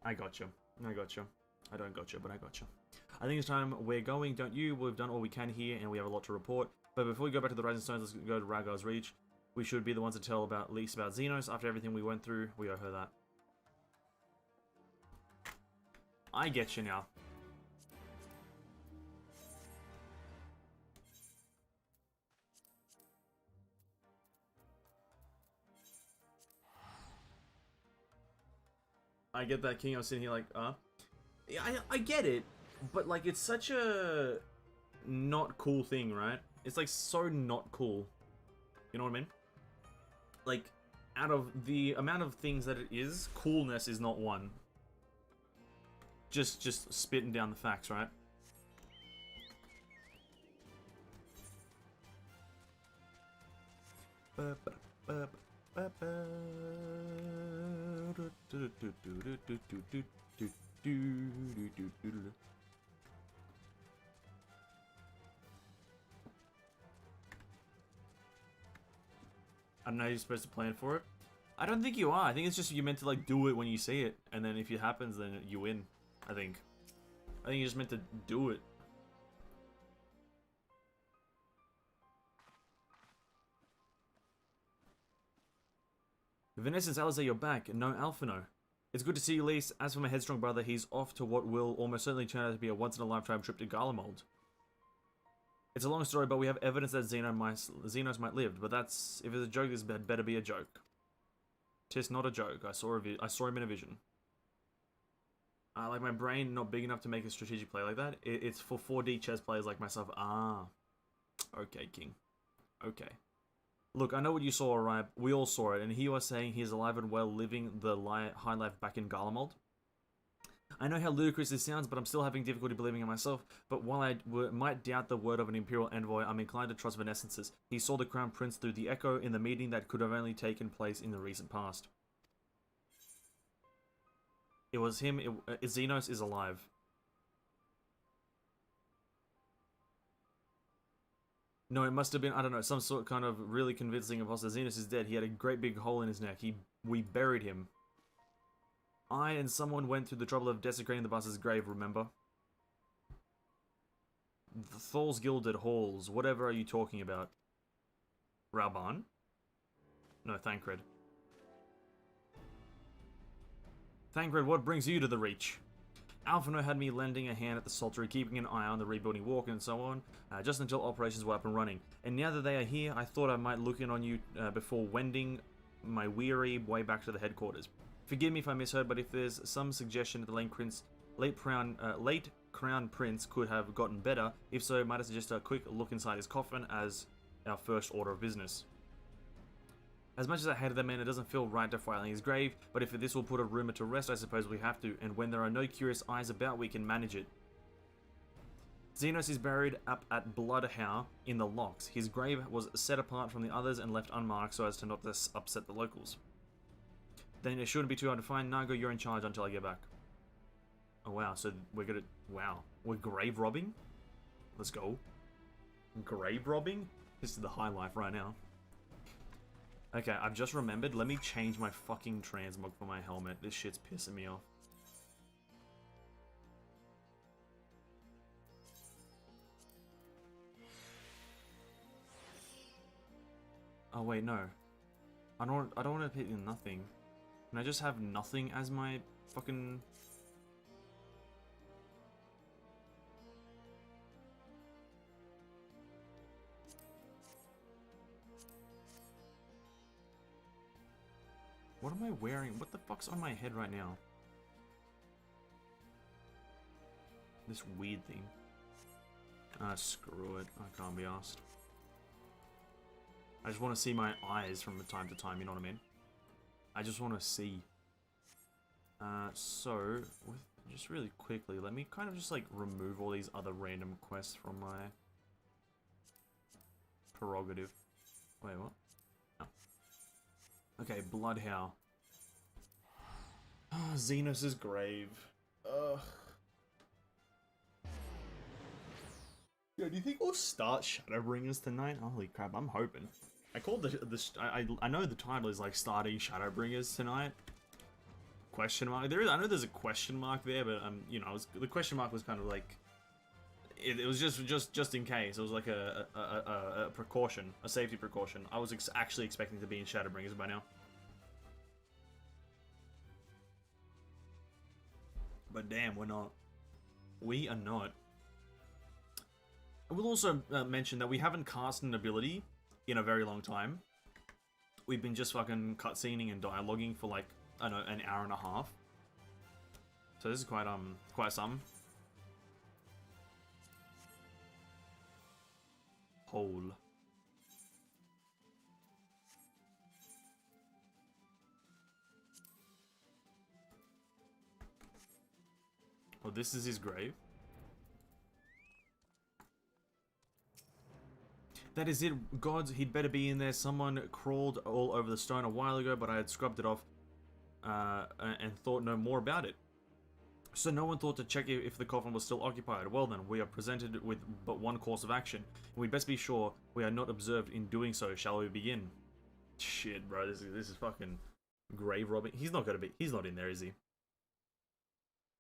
I gotcha. I gotcha. I don't gotcha, but I gotcha. I think it's time we're going, don't you? We've done all we can here, and we have a lot to report. But before we go back to the Rising Stones, let's go to Rhaegar's Reach. We should be the ones to tell about least about Xenos. After everything we went through, we owe her that. I get you now. I get that, King. I was sitting here like, yeah, I get it, but like it's such a not cool thing, right? It's like so not cool. You know what I mean? Like, out of the amount of things that it is, coolness is not one. Just spitting down the facts, right? I don't know how you're supposed to plan for it. I don't think you are. I think it's just you're meant to like do it when you see it, and then if it happens, then you win. I think you're just meant to do it. Vanessa and Salazar, you're back. No Alphino. It's good to see you, Lise. As for my headstrong brother, he's off to what will almost certainly turn out to be a once-in-a-lifetime trip to Garlemald. It's a long story, but we have evidence that Xenos might live. But that's if it's a joke, this had better be a joke. 'Tis not a joke. I saw him in a vision. Like my brain not big enough to make a strategic play like that. It's for 4D chess players like myself. Ah, okay, King. Okay. Look, I know what you saw, right? We all saw it, and here you are saying he's alive and well, living the high life back in Garlemald. I know how ludicrous this sounds, but I'm still having difficulty believing it myself. But while I might doubt the word of an Imperial envoy, I'm inclined to trust Vanescence's. He saw the Crown Prince through the echo in the meeting that could have only taken place in the recent past. It was him. Xenos is alive. No, it must have been, I don't know, some sort of kind of really convincing imposter. Xenos is dead. He had a great big hole in his neck. We buried him. I and someone went through the trouble of desecrating the boss's grave, remember? The Thal's Gilded Halls. Whatever are you talking about? Raban? No, Thancred. Thancred, what brings you to the Reach? Alphino had me lending a hand at the Saltery, keeping an eye on the rebuilding walk and so on, just until operations were up and running. And now that they are here, I thought I might look in on you before wending my weary way back to the headquarters. Forgive me if I misheard, but if there's some suggestion that the late Crown Prince could have gotten better, if so, might I suggest a quick look inside his coffin as our first order of business. As much as I hated the man, it doesn't feel right defiling his grave, but if this will put a rumor to rest, I suppose we have to, and when there are no curious eyes about, we can manage it. Xenos is buried up at Bloodhow in the Locks. His grave was set apart from the others and left unmarked so as to not upset the locals. Then it shouldn't be too hard to find. Nago, you're in charge until I get back. Oh wow, so we're gonna... Wow. We're grave robbing? Let's go. Grave robbing? This is the high life right now. Okay, I've just remembered. Let me change my fucking transmog for my helmet. This shit's pissing me off. Oh wait, no. I don't want to put in nothing. Can I just have nothing as my fucking... What am I wearing? What the fuck's on my head right now? This weird thing. Ah, screw it. I can't be asked. I just want to see my eyes from time to time, you know what I mean? I just want to see. So, just really quickly, let me kind of just like remove all these other random quests from my prerogative. Wait, what? Oh. Okay, Bloodhow. Oh, Xenos' grave. Ugh. Yo, do you think we'll start Shadowbringers tonight? Holy crap, I'm hoping. I called I know the title is like starting Shadowbringers tonight. Question mark. I know there's a question mark there, but you know, the question mark was kind of like it was just in case. It was like a precaution, a safety precaution. I was actually expecting to be in Shadowbringers by now. But damn, we're not. We are not. I will also mention that we haven't cast an ability in a very long time. We've been just fucking cutscening and dialoguing for like, I don't know, an hour and a half. So this is quite some. Hole. Oh, this is his grave? That is it, gods, he'd better be in there. Someone crawled all over the stone a while ago, but I had scrubbed it off and thought no more about it. So no one thought to check if the coffin was still occupied. Well then, we are presented with but one course of action. We'd best be sure we are not observed in doing so. Shall we begin? Shit, bro, this is fucking grave robbing. He's not in there, is he?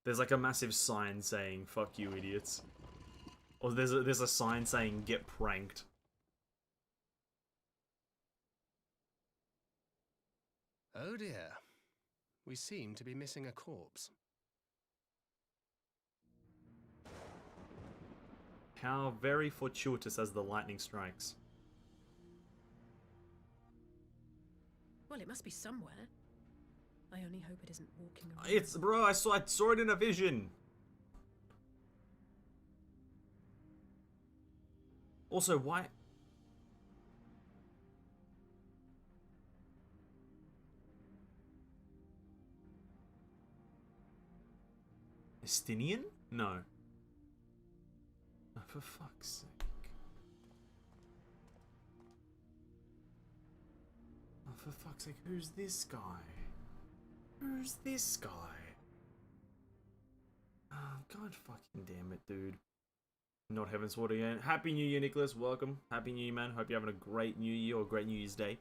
There's like a massive sign saying, fuck you, idiots. Or there's a sign saying, get pranked. Oh dear. We seem to be missing a corpse. How very fortuitous as the lightning strikes. Well, it must be somewhere. I only hope it isn't walking around. It's, bro, I saw it in a vision. Also, why? Estinian? No. Oh, for fuck's sake. Oh, for fuck's sake, who's this guy? Who's this guy? Oh, god fucking damn it, dude. Not Heaven's Sword again. Happy New Year, Nicholas. Welcome. Happy New Year, man. Hope you're having a great New Year or great New Year's Day.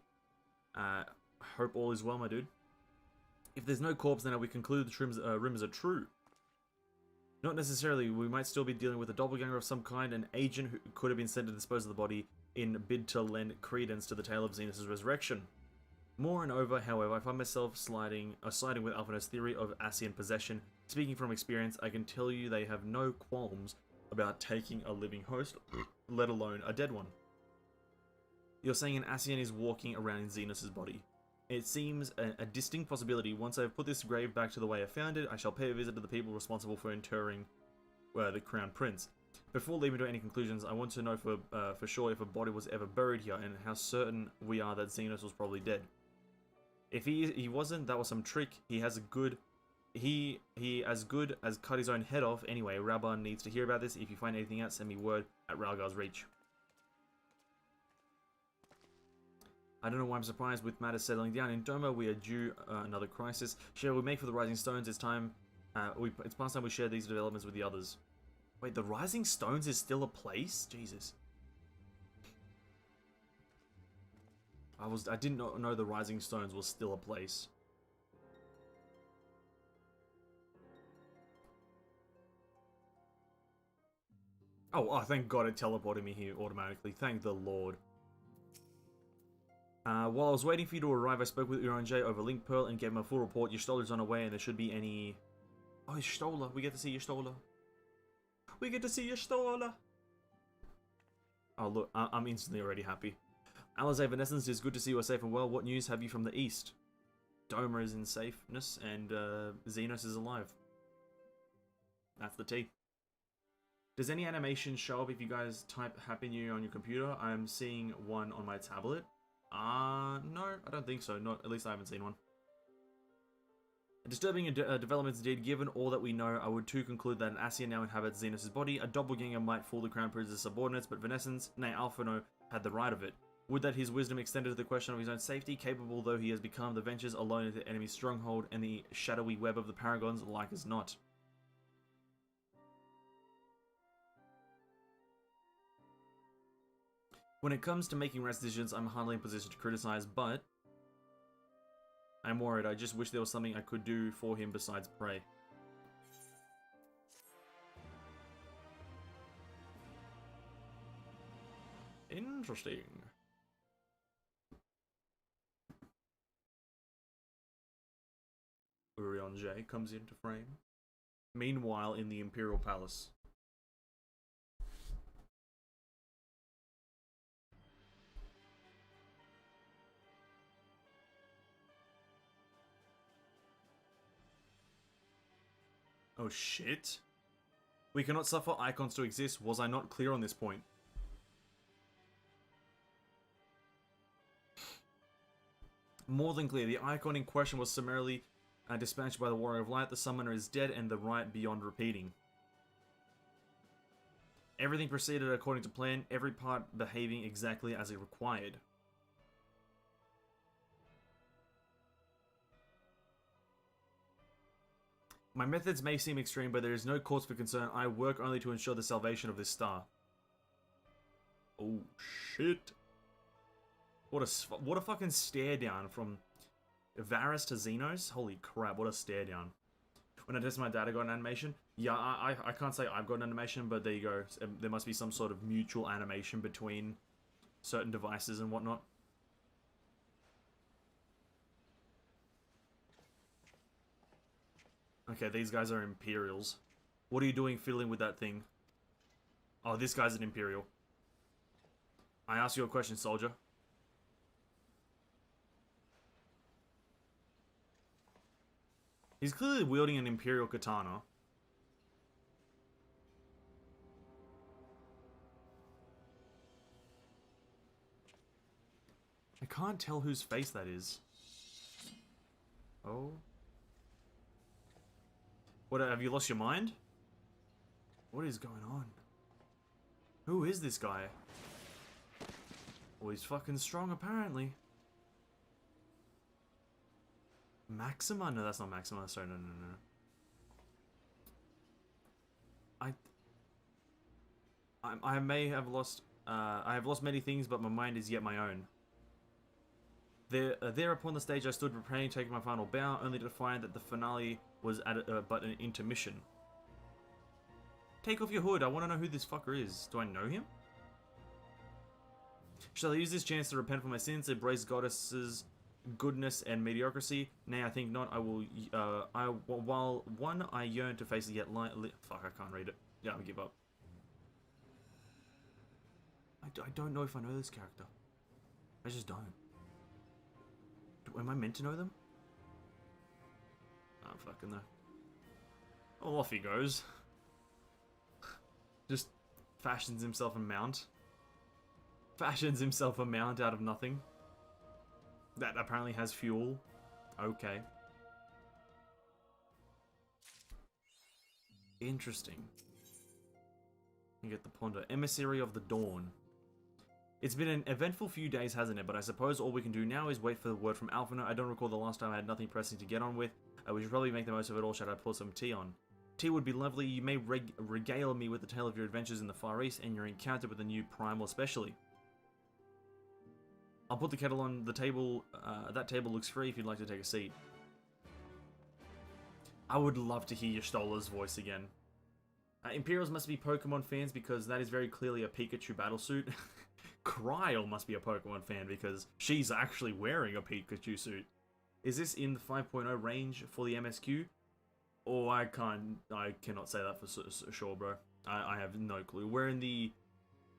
Hope all is well, my dude. If there's no corpse, then we conclude the rumors are true. Not necessarily. We might still be dealing with a doppelganger of some kind, an agent who could have been sent to dispose of the body. in bid to lend credence to the tale of Xenos' resurrection. Moreover, however, I find myself siding with Alphinaud's theory of Ascian possession. Speaking from experience, I can tell you they have no qualms about taking a living host, let alone a dead one. You're saying an Ascian is walking around in Xenos' body. It seems a distinct possibility. Once I've put this grave back to the way I found it, I shall pay a visit to the people responsible for interring the Crown Prince. Before leaving to any conclusions, I want to know for sure if a body was ever buried here and how certain we are that Xenos was probably dead. If he wasn't, that was some trick. He as good as cut his own head off. Anyway, Raban needs to hear about this. If you find anything out, send me word at Ralgar's Reach. I don't know why I'm surprised with matters settling down. In Doma, we are due another crisis. Shall we make for the Rising Stones? It's time. It's past time we share these developments with the others. Wait, the Rising Stones is still a place? Jesus. I did not know the Rising Stones was still a place. Oh, thank God it teleported me here automatically. Thank the Lord. While I was waiting for you to arrive, I spoke with Uronjay over Link Pearl and gave him a full report. Y'shtola's on her way and there should be any... Oh, Y'shtola. We get to see Y'shtola. We get to see Y'shtola. Oh, look. I'm instantly already happy. Alizé Evanescence, it's good to see you are safe and well. What news have you from the east? Doma is in safeness and Xenos is alive. That's the tea. Does any animation show up if you guys type Happy New Year on your computer? I'm seeing one on my tablet. No, I don't think so. Not, at least I haven't seen one. Disturbing developments indeed. Given all that we know, I would too conclude that an Ascian now inhabits Xenos' body. A doppelganger might fool the Crown Prince's subordinates, but Venescence, nay Alphinaud, had the right of it. Would that his wisdom extended to the question of his own safety, capable though he has become, the ventures alone into the enemy's stronghold and the shadowy web of the Paragons, like as not. When it comes to making rash decisions, I'm hardly in position to criticize, but I'm worried. I just wish there was something I could do for him besides pray. Interesting. Uronjay comes into frame. Meanwhile, in the Imperial Palace. Oh shit. We cannot suffer icons to exist. Was I not clear on this point? More than clear. The icon in question was summarily dispatched by the Warrior of Light. The summoner is dead and the rite beyond repeating. Everything proceeded according to plan, every part behaving exactly as it required. My methods may seem extreme, but there is no cause for concern. I work only to ensure the salvation of this star. Oh shit. What a fucking stare down from Varus to Xenos. Holy crap, what a stare down. When I test my data, got an animation. Yeah, I can't say I've got an animation, but there you go. There must be some sort of mutual animation between certain devices and whatnot. Okay, these guys are Imperials. What are you doing fiddling with that thing? Oh, this guy's an Imperial. I ask you a question, soldier. He's clearly wielding an Imperial katana. I can't tell whose face that is. Oh. What, have you lost your mind? What is going on? Who is this guy? Well, he's fucking strong, apparently. Maxima? No, that's not Maxima. Sorry, no. I may have lost... I have lost many things, but my mind is yet my own. There upon the stage I stood preparing to take my final bow, only to find that the finale was at but an intermission. Take off your hood, I want to know who this fucker is. Do I know him? Shall I use this chance to repent for my sins, embrace goddesses' goodness and mediocrity? Nay, I think not. I will, while one I yearn to face yet fuck, I can't read it. Yeah, I'll give up. I don't know if I know this character. I just don't. Am I meant to know them? I don't fucking know. Oh, off he goes. Just fashions himself a mount. Fashions himself a mount out of nothing. That apparently has fuel. Okay. Interesting. You get the ponder. Emissary of the Dawn. It's been an eventful few days, hasn't it? But I suppose all we can do now is wait for the word from Alphinaud. I don't recall the last time I had nothing pressing to get on with. We should probably make the most of it all. Should I pour some tea on? Tea would be lovely. You may regale me with the tale of your adventures in the Far East and your encounter with the new Primal especially. I'll put the kettle on the table. That table looks free if you'd like to take a seat. I would love to hear Y'shtola's voice again. Imperials must be Pokemon fans because that is very clearly a Pikachu battlesuit. Kryl must be a Pokemon fan because she's actually wearing a Pikachu suit. Is this in the 5.0 range for the MSQ? Oh, I cannot say that for sure, bro. I have no clue.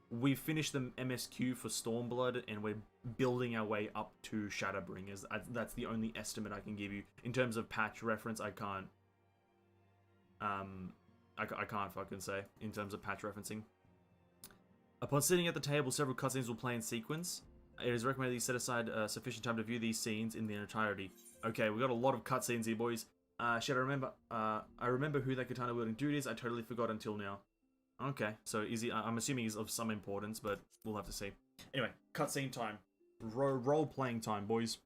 We've finished the MSQ for Stormblood and we're building our way up to Shadowbringers. That's the only estimate I can give you. In terms of patch reference, I can't fucking say in terms of patch referencing. Upon sitting at the table, several cutscenes will play in sequence. It is recommended you set aside sufficient time to view these scenes in their entirety. Okay, we got a lot of cutscenes here, boys. Should I remember who that katana wielding dude is? I totally forgot until now. Okay, so is he? I'm assuming he's of some importance, but we'll have to see. Anyway, cutscene time. Role playing time, boys.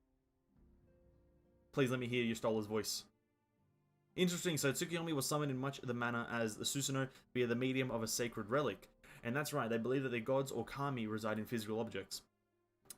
Please let me hear Y'shtola's voice. Interesting, so Tsukiyomi was summoned in much the manner as the Susanoo via the medium of a sacred relic. And that's right, they believe that their gods or kami reside in physical objects.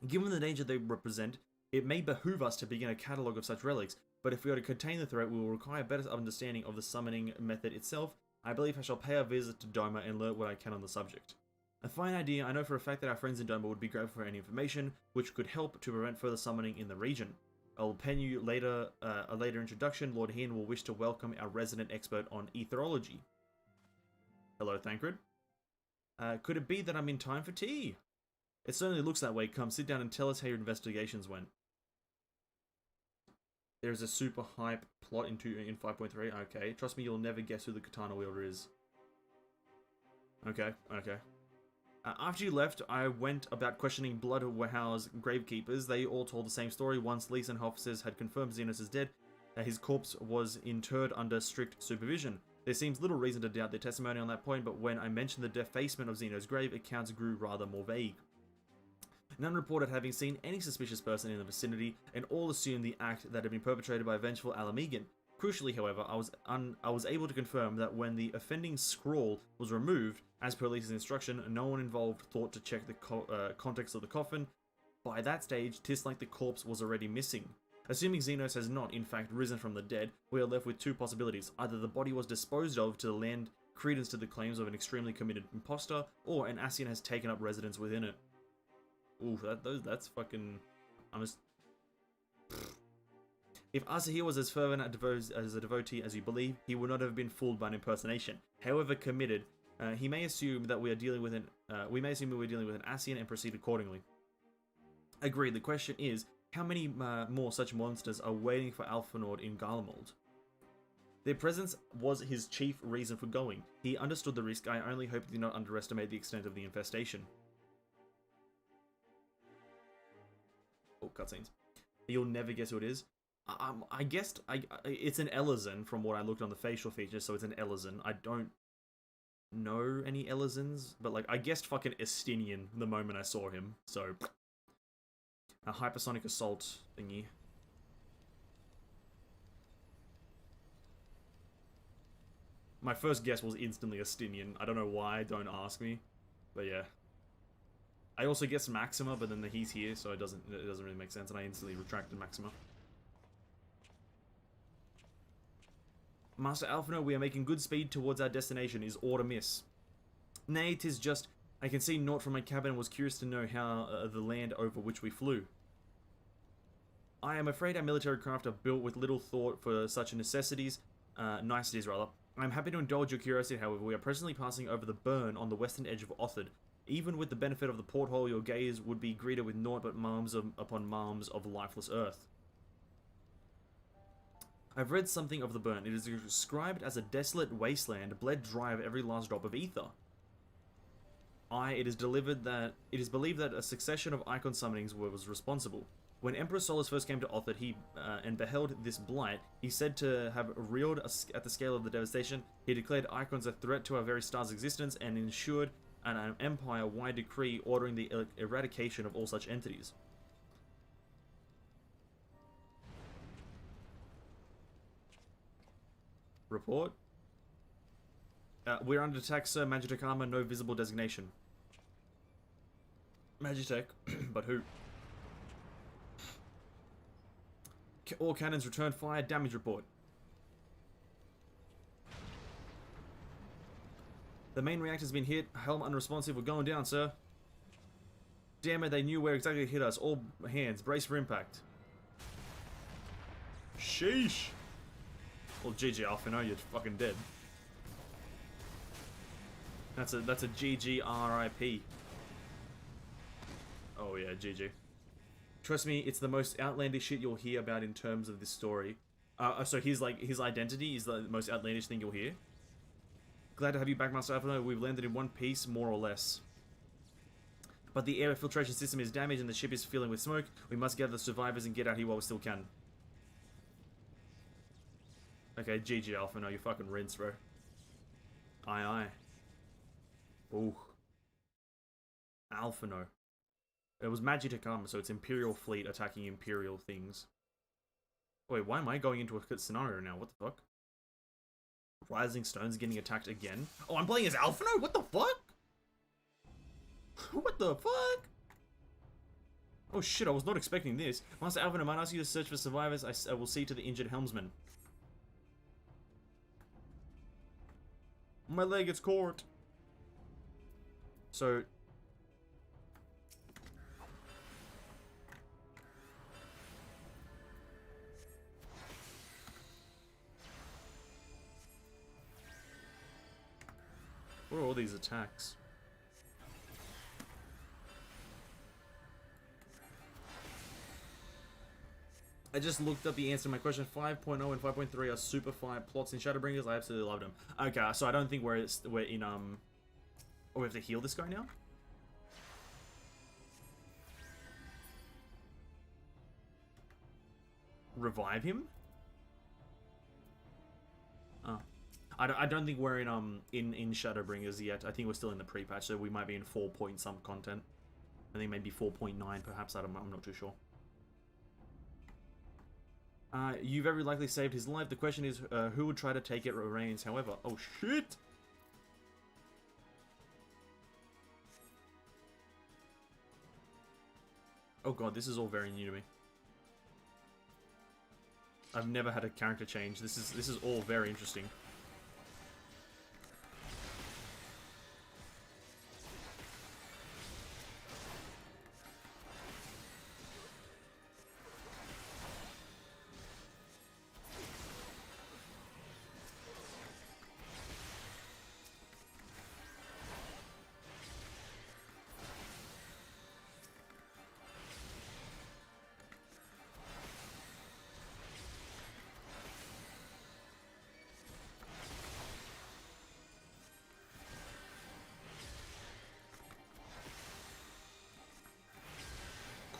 Given the danger they represent, it may behoove us to begin a catalogue of such relics, but if we are to contain the threat, we will require a better understanding of the summoning method itself. I believe I shall pay a visit to Doma and learn what I can on the subject. A fine idea. I know for a fact that our friends in Doma would be grateful for any information, which could help to prevent further summoning in the region. I'll pen you later a later introduction. Lord Hien will wish to welcome our resident expert on etherology. Hello, Thancred. Could it be that I'm in time for tea? It certainly looks that way. Come, sit down and tell us how your investigations went. There's a super hype plot in 5.3. Okay, trust me, you'll never guess who the katana wielder is. Okay. After you left, I went about questioning Bloodhouse gravekeepers. They all told the same story. Once Leeson officers had confirmed Xenos is dead, his corpse was interred under strict supervision. There seems little reason to doubt their testimony on that point, but when I mentioned the defacement of Xeno's grave, accounts grew rather more vague. None reported having seen any suspicious person in the vicinity, and all assumed the act that had been perpetrated by a vengeful Alamegan. Crucially, however, I was able to confirm that when the offending scrawl was removed, as per Lisa's instruction, no one involved thought to check the context of the coffin. By that stage, 'tis like the corpse was already missing. Assuming Xenos has not, in fact, risen from the dead, we are left with two possibilities. Either the body was disposed of to lend credence to the claims of an extremely committed imposter, or an Ascian has taken up residence within it. Ooh, that's fucking... If Asahir was as fervent a devotee as you believe, he would not have been fooled by an impersonation. However committed, he may assume that we are dealing with an Ascian and proceed accordingly. Agreed. The question is, how many more such monsters are waiting for Alphinaud in Garlemald? Their presence was his chief reason for going. He understood the risk. I only hope he did not underestimate the extent of the infestation. Oh, cutscenes. You'll never guess who it is. I guessed it's an Elizan from what I looked on the facial features, so it's an Elizan. I don't know any Elizans, but like I guessed fucking Estinian the moment I saw him, so a hypersonic assault thingy. My first guess was instantly Estinian. I don't know why, don't ask me, but yeah. I also guessed Maxima, but then he's here, so it doesn't really make sense, and I instantly retracted Maxima. Master Alphinaud, we are making good speed towards our destination. Is aught amiss? Nay, 'tis just I can see naught from my cabin and was curious to know how the land over which we flew. I am afraid our military craft are built with little thought for such niceties. I'm happy to indulge your curiosity, however. We are presently passing over the burn on the western edge of Othard. Even with the benefit of the porthole, your gaze would be greeted with naught but malms upon malms of lifeless earth. I've read something of the burn. It is described as a desolate wasteland, bled dry of every last drop of ether. It is believed that a succession of icon summonings was responsible. When Emperor Solus first came to Othard, and beheld this blight, he said to have reeled at the scale of the devastation. He declared icons a threat to our very star's existence and ensured an empire-wide decree ordering the eradication of all such entities. Report. We're under attack, sir. Magitech armor, no visible designation. Magitech, but who? All cannons return fire. Damage report. The main reactor's been hit. Helm unresponsive. We're going down, sir. Damn it, they knew where exactly to hit us. All hands, brace for impact. Sheesh. Well, GG, Alphino, you're fucking dead. That's a GG RIP. Oh yeah, GG. Trust me, it's the most outlandish shit you'll hear about in terms of this story. So his identity is the most outlandish thing you'll hear. Glad to have you back, Master Alphino. We've landed in one piece, more or less. But the air filtration system is damaged and the ship is filling with smoke. We must gather the survivors and get out here while we still can. Okay, GG Alphino, you fucking rinse, bro. Aye aye. Ooh. Alphino. It was Magitech armor, so it's Imperial fleet attacking Imperial things. Wait, why am I going into a scenario now? What the fuck? Rising Stone's getting attacked again? Oh, I'm playing as Alphino? What the fuck? What the fuck? Oh shit, I was not expecting this. Master Alphino, I might ask you to search for survivors. I will see to the injured helmsman. My leg gets caught. So... what are all these attacks? I just looked up the answer to my question. 5.0 and 5.3 are super fire plots in Shadowbringers. I absolutely loved them. Okay, so I don't think we're in oh, we have to heal this guy now? Revive him? Oh. I don't think we're in Shadowbringers yet. I think we're still in the pre-patch, so we might be in 4 point some content. I think maybe 4.9 perhaps. I'm not too sure. You very likely saved his life. The question is, who would try to take it remains, however. Oh shit! Oh god, this is all very new to me. I've never had a character change. This is all very interesting.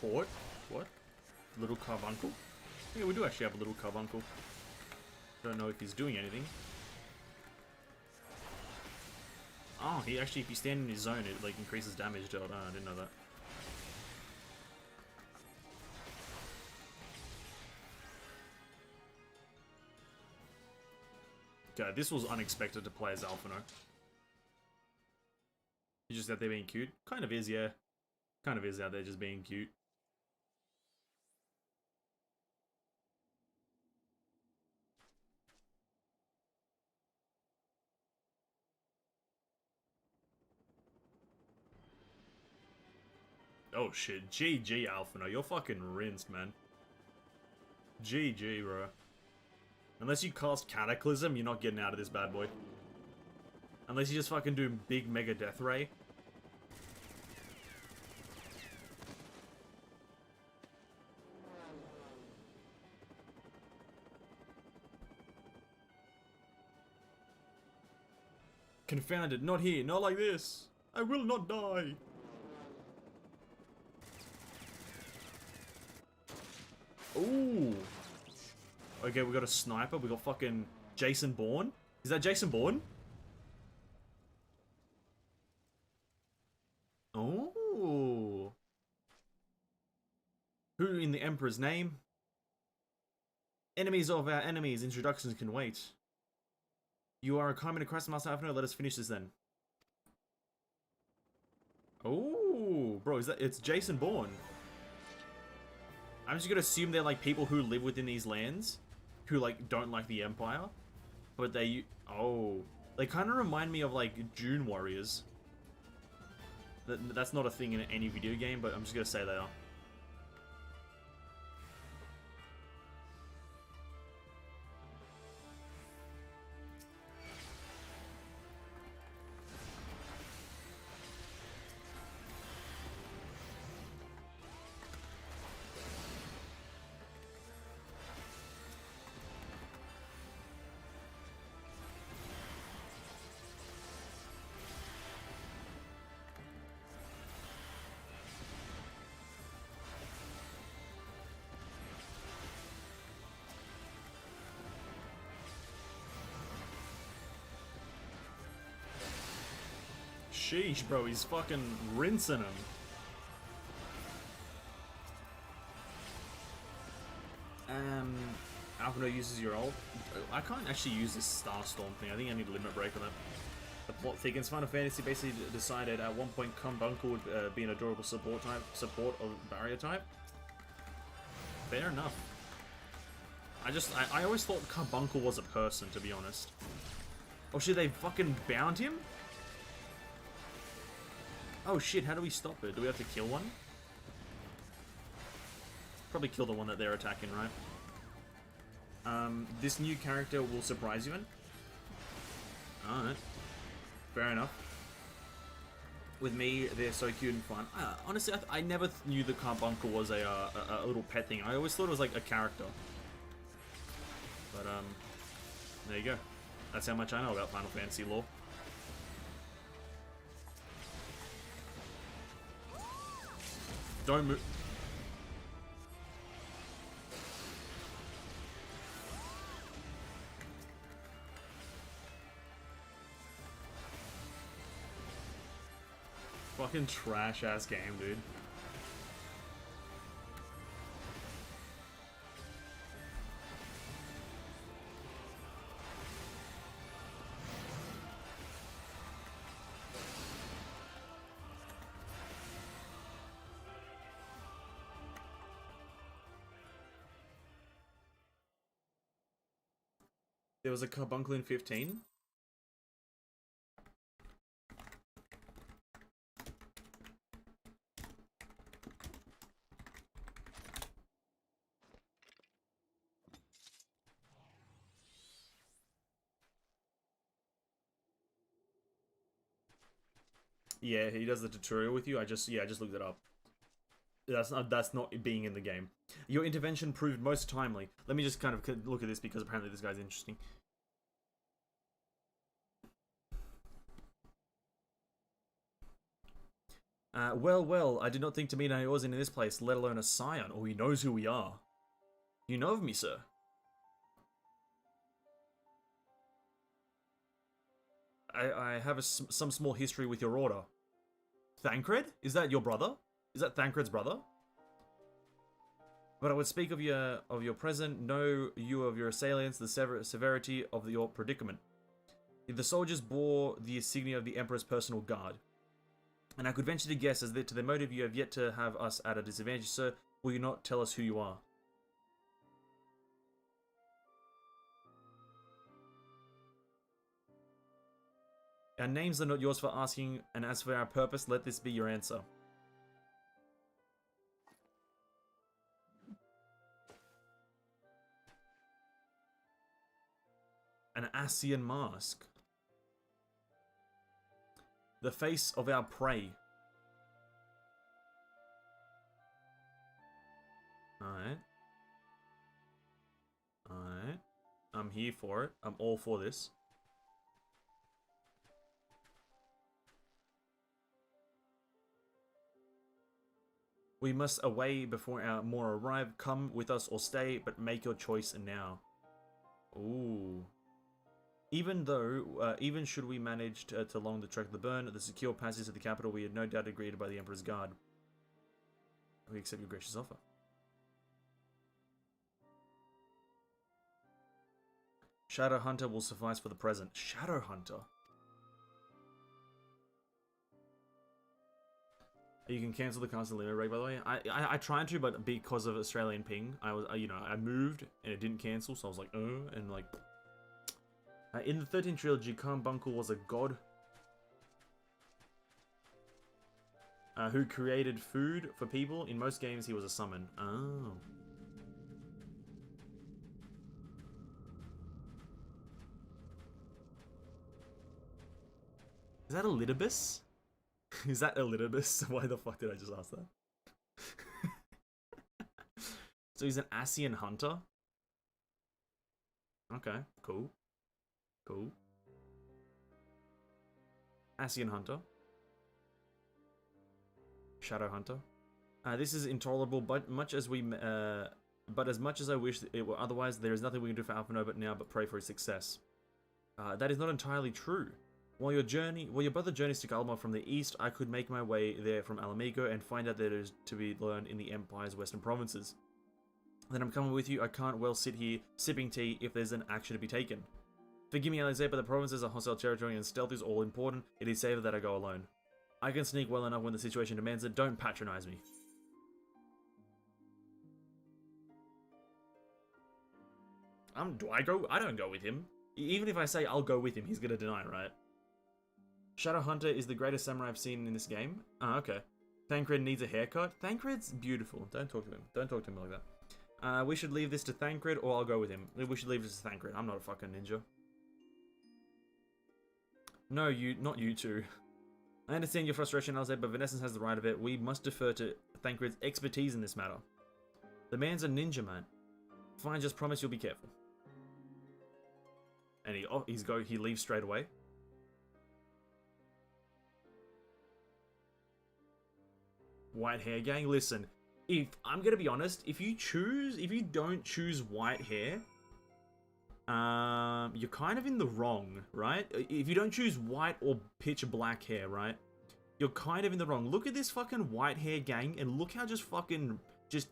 Court? What? Little carbuncle? Yeah, we do actually have a little carbuncle. Don't know if he's doing anything. Oh, he actually, if you stand in his zone, it like increases damage dealt. Oh, I didn't know that. Okay, this was unexpected to play as Alphino. You just out there being cute? Kind of is, yeah. Kind of is out there just being cute. Oh shit, GG Alphino, you're fucking rinsed, man. GG, bro. Unless you cast Cataclysm, you're not getting out of this bad boy. Unless you just fucking do big mega death ray. Confounded, not here, not like this. I will not die. Ooh. Okay, we got a sniper. We got fucking Jason Bourne. Is that Jason Bourne? Oh. Who in the Emperor's name? Enemies of our enemies. Introductions can wait. You are a Chimera Crest Master Alphino. Let us finish this then. Oh, bro, is that? It's Jason Bourne. I'm just gonna assume they're like people who live within these lands, who like don't like the Empire, but they they kind of remind me of like Dune Warriors. That's not a thing in any video game, but I'm just gonna say they are. Sheesh, bro, he's fucking rinsing him. Alphino uses your ult. I can't actually use this Starstorm thing. I think I need a limit break on it. The plot thickens. Final Fantasy basically decided at one point Carbuncle would be an adorable support of barrier type. Fair enough. I always thought Carbuncle was a person, to be honest. Oh shit, they fucking bound him? Oh shit, how do we stop it? Do we have to kill one? Probably kill the one that they're attacking, right? This new character will surprise you in. Alright. Fair enough. With me, they're so cute and fun. Honestly, I never knew the Carbuncle was a little pet thing. I always thought it was like a character. But, there you go. That's how much I know about Final Fantasy lore. Don't move. Fucking trash ass game, dude. There was a Carbuncle in 15. Yeah, he does the tutorial with you. I just looked it up. That's not being in the game. Your intervention proved most timely. Let me just kind of look at this because apparently this guy's interesting. Well, I did not think to meet Ayorzin in this place, let alone a scion, or he knows who we are. You know of me, sir? I have some small history with your order. Thancred? Is that your brother? Is that Thancred's brother? But I would speak of your present, know you of your assailants, the severity of your predicament. The soldiers bore the insignia of the Emperor's personal guard. And I could venture to guess as to the motive you have yet to have us at a disadvantage, sir. Will you not tell us who you are? Our names are not yours for asking, and as for our purpose, let this be your answer. An Asian mask. The face of our prey. Alright. Alright. I'm here for it. I'm all for this. We must away before our more arrive. Come with us or stay, but make your choice now. Ooh. Even though, even should we manage to long the trek of the burn, the secure passage to the capital, we had no doubt agreed by the Emperor's guard. We accept your gracious offer. Shadow Hunter will suffice for the present. Shadow Hunter? You can cancel the constant limit rate, by the way. I tried to, but because of Australian ping, I moved and it didn't cancel, so I was like, and like. In the 13th trilogy, Carbuncle was a god who created food for people. In most games, he was a summon. Oh. Is that a Litibus? Is that Elidibus? Why the fuck did I just ask that? So he's an Asian hunter? Okay, cool. Cool. Asian hunter. Shadow hunter. This is intolerable, but as much as I wish it were otherwise, there is nothing we can do for Alphino but now but pray for his success. That is not entirely true. While your brother journeys to Galma from the east, I could make my way there from Alamigo and find out that there is to be learned in the Empire's western provinces. Then I'm coming with you. I can't well sit here sipping tea if there's an action to be taken. Forgive me, Alizé, but the provinces are hostile territory and stealth is all important. It is safer that I go alone. I can sneak well enough when the situation demands it. Don't patronize me. Do I go? I don't go with him. Even if I say I'll go with him, he's gonna deny, right? Shadow Hunter is the greatest samurai I've seen in this game. Ah, okay. Thancred needs a haircut. Thancred's beautiful. Don't talk to him. Don't talk to him like that. We should leave this to Thancred, or I'll go with him. We should leave this to Thancred. I'm not a fucking ninja. No, not you two. I understand your frustration, Alzette, but Vanessens has the right of it. We must defer to Thancred's expertise in this matter. The man's a ninja, man. Fine, just promise you'll be careful. And he leaves straight away. White hair gang, listen. I'm gonna be honest, if you don't choose white hair, you're kind of in the wrong, right? If you don't choose white or pitch black hair, right? You're kind of in the wrong. Look at this fucking white hair gang and look how just fucking just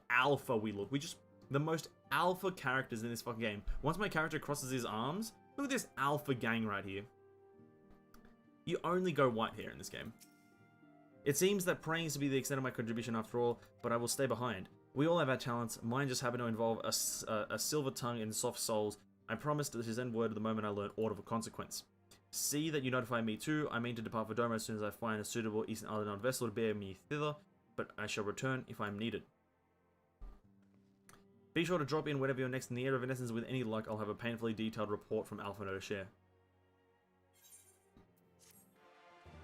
alpha we look. We just the most alpha characters in this fucking game. Once my character crosses his arms, look at this alpha gang right here. You only go white hair in this game. It seems that praying is to be the extent of my contribution after all, but I will stay behind. We all have our talents. Mine just happen to involve a silver tongue and soft souls. I promised to send word the moment I learn aught of a consequence. See that you notify me too. I mean to depart for Doma as soon as I find a suitable Eastern Aldenon vessel to bear me thither, but I shall return if I am needed. Be sure to drop in whenever you're next in the area of Evanescence. With any luck, I'll have a painfully detailed report from Alphino to share.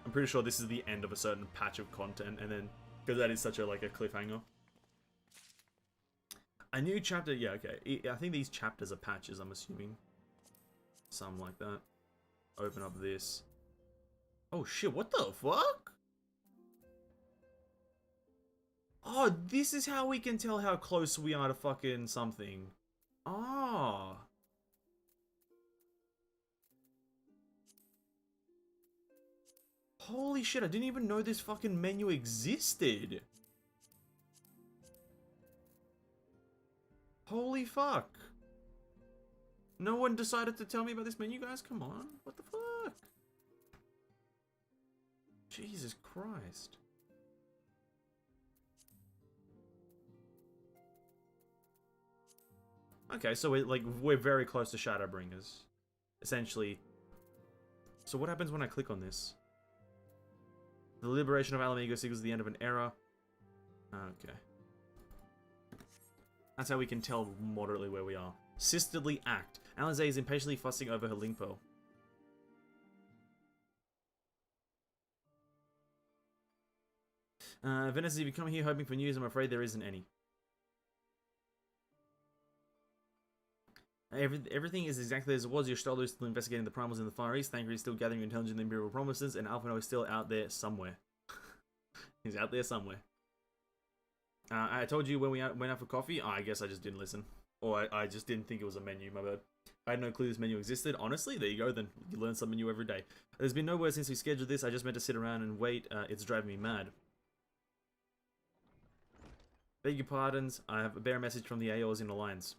I'm pretty sure this is the end of a certain patch of content, and then because that is such a cliffhanger. A new chapter, yeah, okay. I think these chapters are patches. I'm assuming, something like that. Open up this. Oh shit! What the fuck? Oh, this is how we can tell how close we are to fucking something. Ah. Holy shit, I didn't even know this fucking menu existed. Holy fuck. No one decided to tell me about this menu, guys? Come on. What the fuck? Jesus Christ. Okay, so we're very close to Shadowbringers. Essentially. So what happens when I click on this? The liberation of Alamigo signals the end of an era. Okay. That's how we can tell moderately where we are. sisterly act. Alize is impatiently fussing over her link pearl. Venice, if you come here hoping for news, I'm afraid there isn't any. Everything is exactly as it was. Your Stolo is still investigating the primals in the Far East. Thancred is still gathering intelligence in the Imperial Promises, and Alphino is still out there somewhere. He's out there somewhere. I told you when we went out for coffee. Oh, I guess I just didn't listen. Or I just didn't think it was a menu, my bad. I had no clue this menu existed. Honestly, there you go then. You learn something new every day. There's been no word since we scheduled this. I just meant to sit around and wait. It's driving me mad. Beg your pardons. I have a bear message from the Aors in Alliance.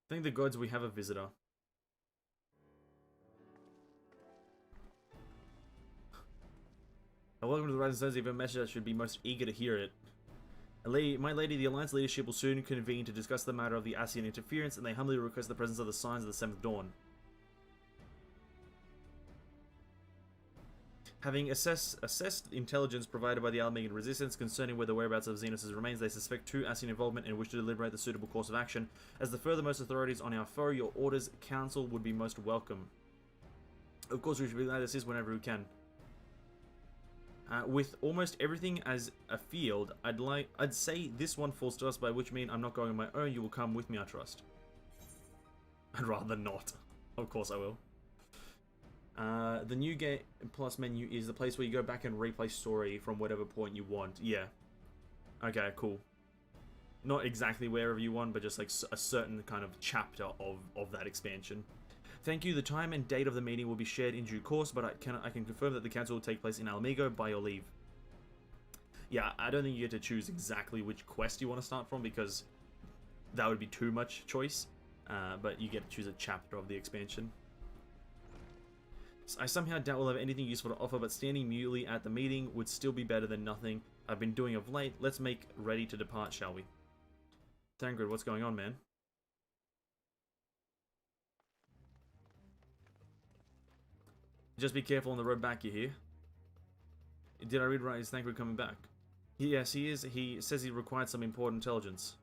Thank the gods we have a visitor. Welcome to the Rising Suns. If a message, I should be most eager to hear it. My lady, the Alliance leadership will soon convene to discuss the matter of the Ascian interference, and they humbly request the presence of the signs of the Seventh Dawn. Having assessed intelligence provided by the Almegan Resistance concerning where the whereabouts of Xenos' remains, they suspect true Ascian involvement and wish to deliberate the suitable course of action. As the furthermost authorities on our foe, your orders, counsel would be most welcome. Of course, we should be glad to assist whenever we can. With almost everything as a field, I'd say this one falls to us, by which mean I'm not going on my own. You will come with me, I trust. I'd rather not. Of course I will. The new Game Plus menu is the place where you go back and replay story from whatever point you want. Yeah. Okay, cool. Not exactly wherever you want, but just like a certain kind of chapter of that expansion. Thank you. The time and date of the meeting will be shared in due course, but I can confirm that the council will take place in Alamigo by your leave. Yeah, I don't think you get to choose exactly which quest you want to start from, because that would be too much choice. But you get to choose a chapter of the expansion. I somehow doubt we'll have anything useful to offer, but standing mutely at the meeting would still be better than nothing I've been doing of late. Let's make ready to depart, shall we? Thancred, what's going on, man? Just be careful on the road back, you hear? Did I read right? Is Thancred coming back? Yes, he is. He says he required some important intelligence.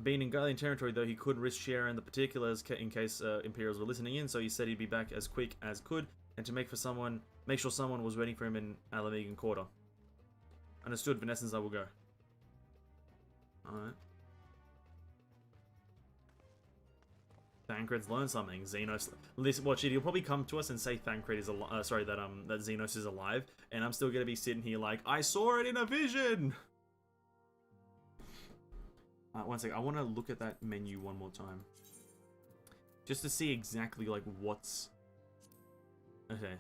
Being in Galilean territory, though, he couldn't risk sharing the particulars in case Imperials were listening in, so he said he'd be back as quick as could, and to make sure someone was waiting for him in Alamegan Quarter. Understood, Vanessans, I will go. Alright. Thancred's learned something. Xenos. Listen, watch it. He'll probably come to us and say Thancred is alive. Sorry, that Xenos is alive, and I'm still gonna be sitting here like, I saw it in a vision. One sec. I want to look at that menu one more time, just to see exactly like what's. Okay.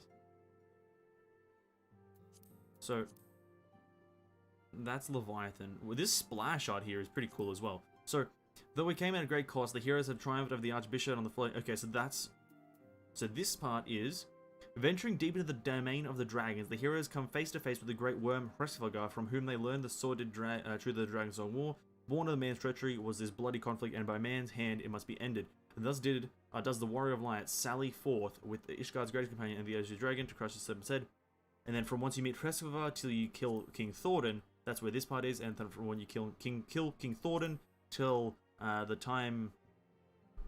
So that's Leviathan. Well, this splash art here is pretty cool as well. So. Though we came at a great cost, the heroes have triumphed over the Archbishop on the floating... Okay, so that's... So this part is... Venturing deep into the domain of the dragons, the heroes come face to face with the great worm Hresvelgar, from whom they learn the sordid truth of the Dragon's Own War. Born of the man's treachery was this bloody conflict, and by man's hand it must be ended. And thus does the Warrior of Light sally forth with Ishgard's greatest companion and the Azure Dragon to crush the serpent's head. And then from once you meet Hresvelgar till you kill King Thordan, that's where this part is, and then from when you kill King Thordan till... the time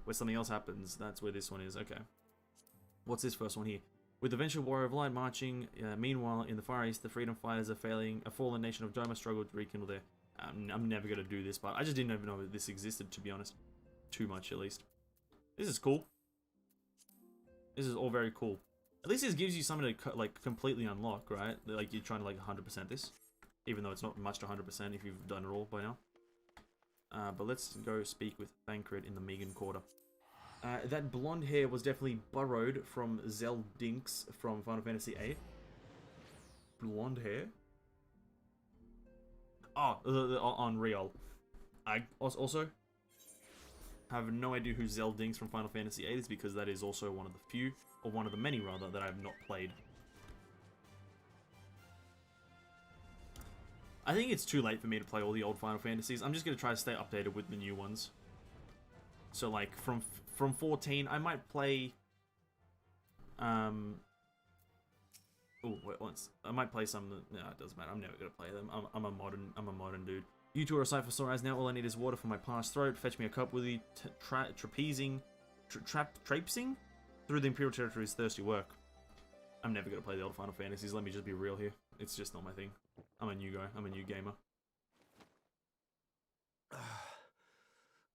where something else happens, that's where this one is. Okay. What's this first one here? With the vengeful Warrior of Light marching, meanwhile, in the Far East, the freedom fighters are a fallen nation of Doma struggle to rekindle their... I'm never going to do this, but I just didn't even know that this existed, to be honest. Too much, at least. This is cool. This is all very cool. At least this gives you something to, like, completely unlock, right? Like, you're trying to, like, 100% this. Even though it's not much to 100% if you've done it all by now. But let's go speak with Thancred in the Megan Quarter. That blonde hair was definitely borrowed from Zeldinks from Final Fantasy VIII. Blonde hair? Oh, unreal. I also have no idea who Zeldinks from Final Fantasy VIII is, because that is also one of the few, or one of the many rather, that I have not played. I think it's too late for me to play all the old Final Fantasies. I'm just going to try to stay updated with the new ones. So, like, from 14, I might play... Oh, wait, once. I might play some... No, it doesn't matter. I'm never going to play them. I'm a modern dude. You two are a sight for sore eyes now. All I need is water for my parched throat. Fetch me a cup. Will you trapeziing through the Imperial territory is thirsty work. I'm never going to play the old Final Fantasies. Let me just be real here. It's just not my thing. I'm a new guy. I'm a new gamer.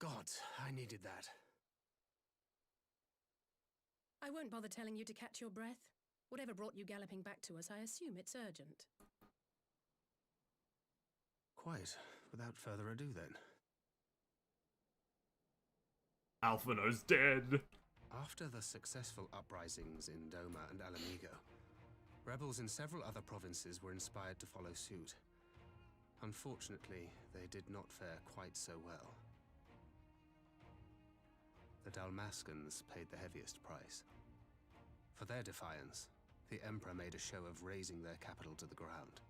God, I needed that. I won't bother telling you to catch your breath. Whatever brought you galloping back to us, I assume it's urgent. Quite. Without further ado, then. Alphinaud's dead. After the successful uprisings in Doma and Alamigo, rebels in several other provinces were inspired to follow suit. Unfortunately, they did not fare quite so well. The Dalmascans paid the heaviest price. For their defiance, the Emperor made a show of razing their capital to the ground,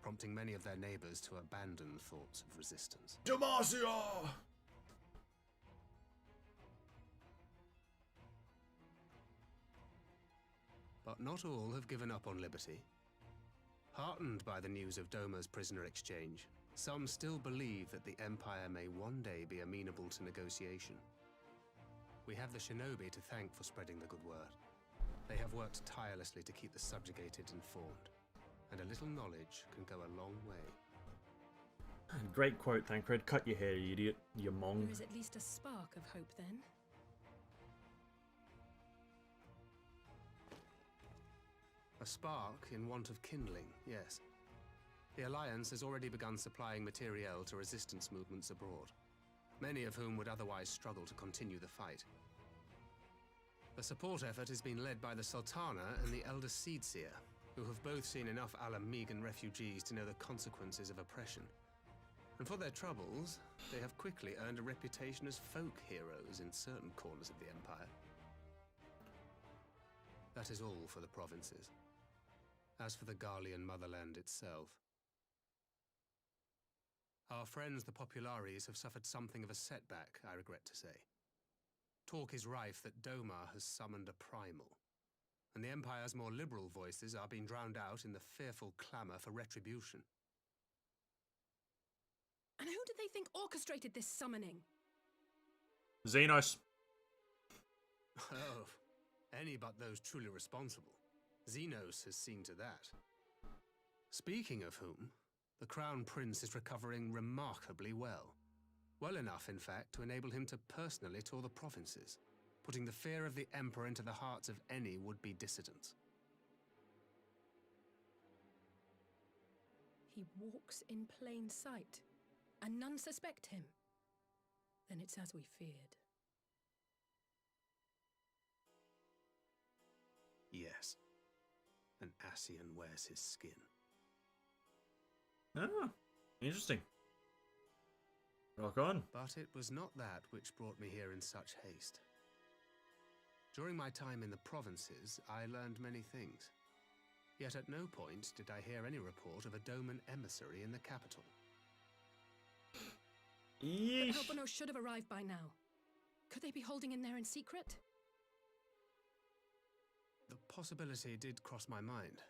prompting many of their neighbors to abandon thoughts of resistance. Demacia! But not all have given up on liberty. Heartened by the news of Doma's prisoner exchange, some still believe that the Empire may one day be amenable to negotiation. We have the shinobi to thank for spreading the good word. They have worked tirelessly to keep the subjugated informed, and a little knowledge can go a long way. Great quote, Thancred. Cut your hair, you idiot. You mong. There is at least a spark of hope, then. A spark in want of kindling, yes. The Alliance has already begun supplying materiel to resistance movements abroad, many of whom would otherwise struggle to continue the fight. The support effort has been led by the Sultana and the Elder Seedseer, who have both seen enough Alamigan refugees to know the consequences of oppression. And for their troubles, they have quickly earned a reputation as folk heroes in certain corners of the Empire. That is all for the provinces. As for the Garlean motherland itself, our friends the Populares have suffered something of a setback, I regret to say. Talk is rife that Doma has summoned a primal, and the Empire's more liberal voices are being drowned out in the fearful clamor for retribution. And who do they think orchestrated this summoning? Xenos. Oh, any but those truly responsible. Xenos has seen to that. Speaking of whom, the Crown Prince is recovering remarkably well. Well enough, in fact, to enable him to personally tour the provinces, putting the fear of the Emperor into the hearts of any would-be dissidents. He walks in plain sight, and none suspect him. Then it's as we feared. Yes. An Ascian wears his skin. Ah, interesting. Rock on. But it was not that which brought me here in such haste. During my time in the provinces, I learned many things. Yet at no point did I hear any report of a Doman emissary in the capital. But Alphinaud should have arrived by now. Could they be holding in there in secret? The possibility did cross my mind,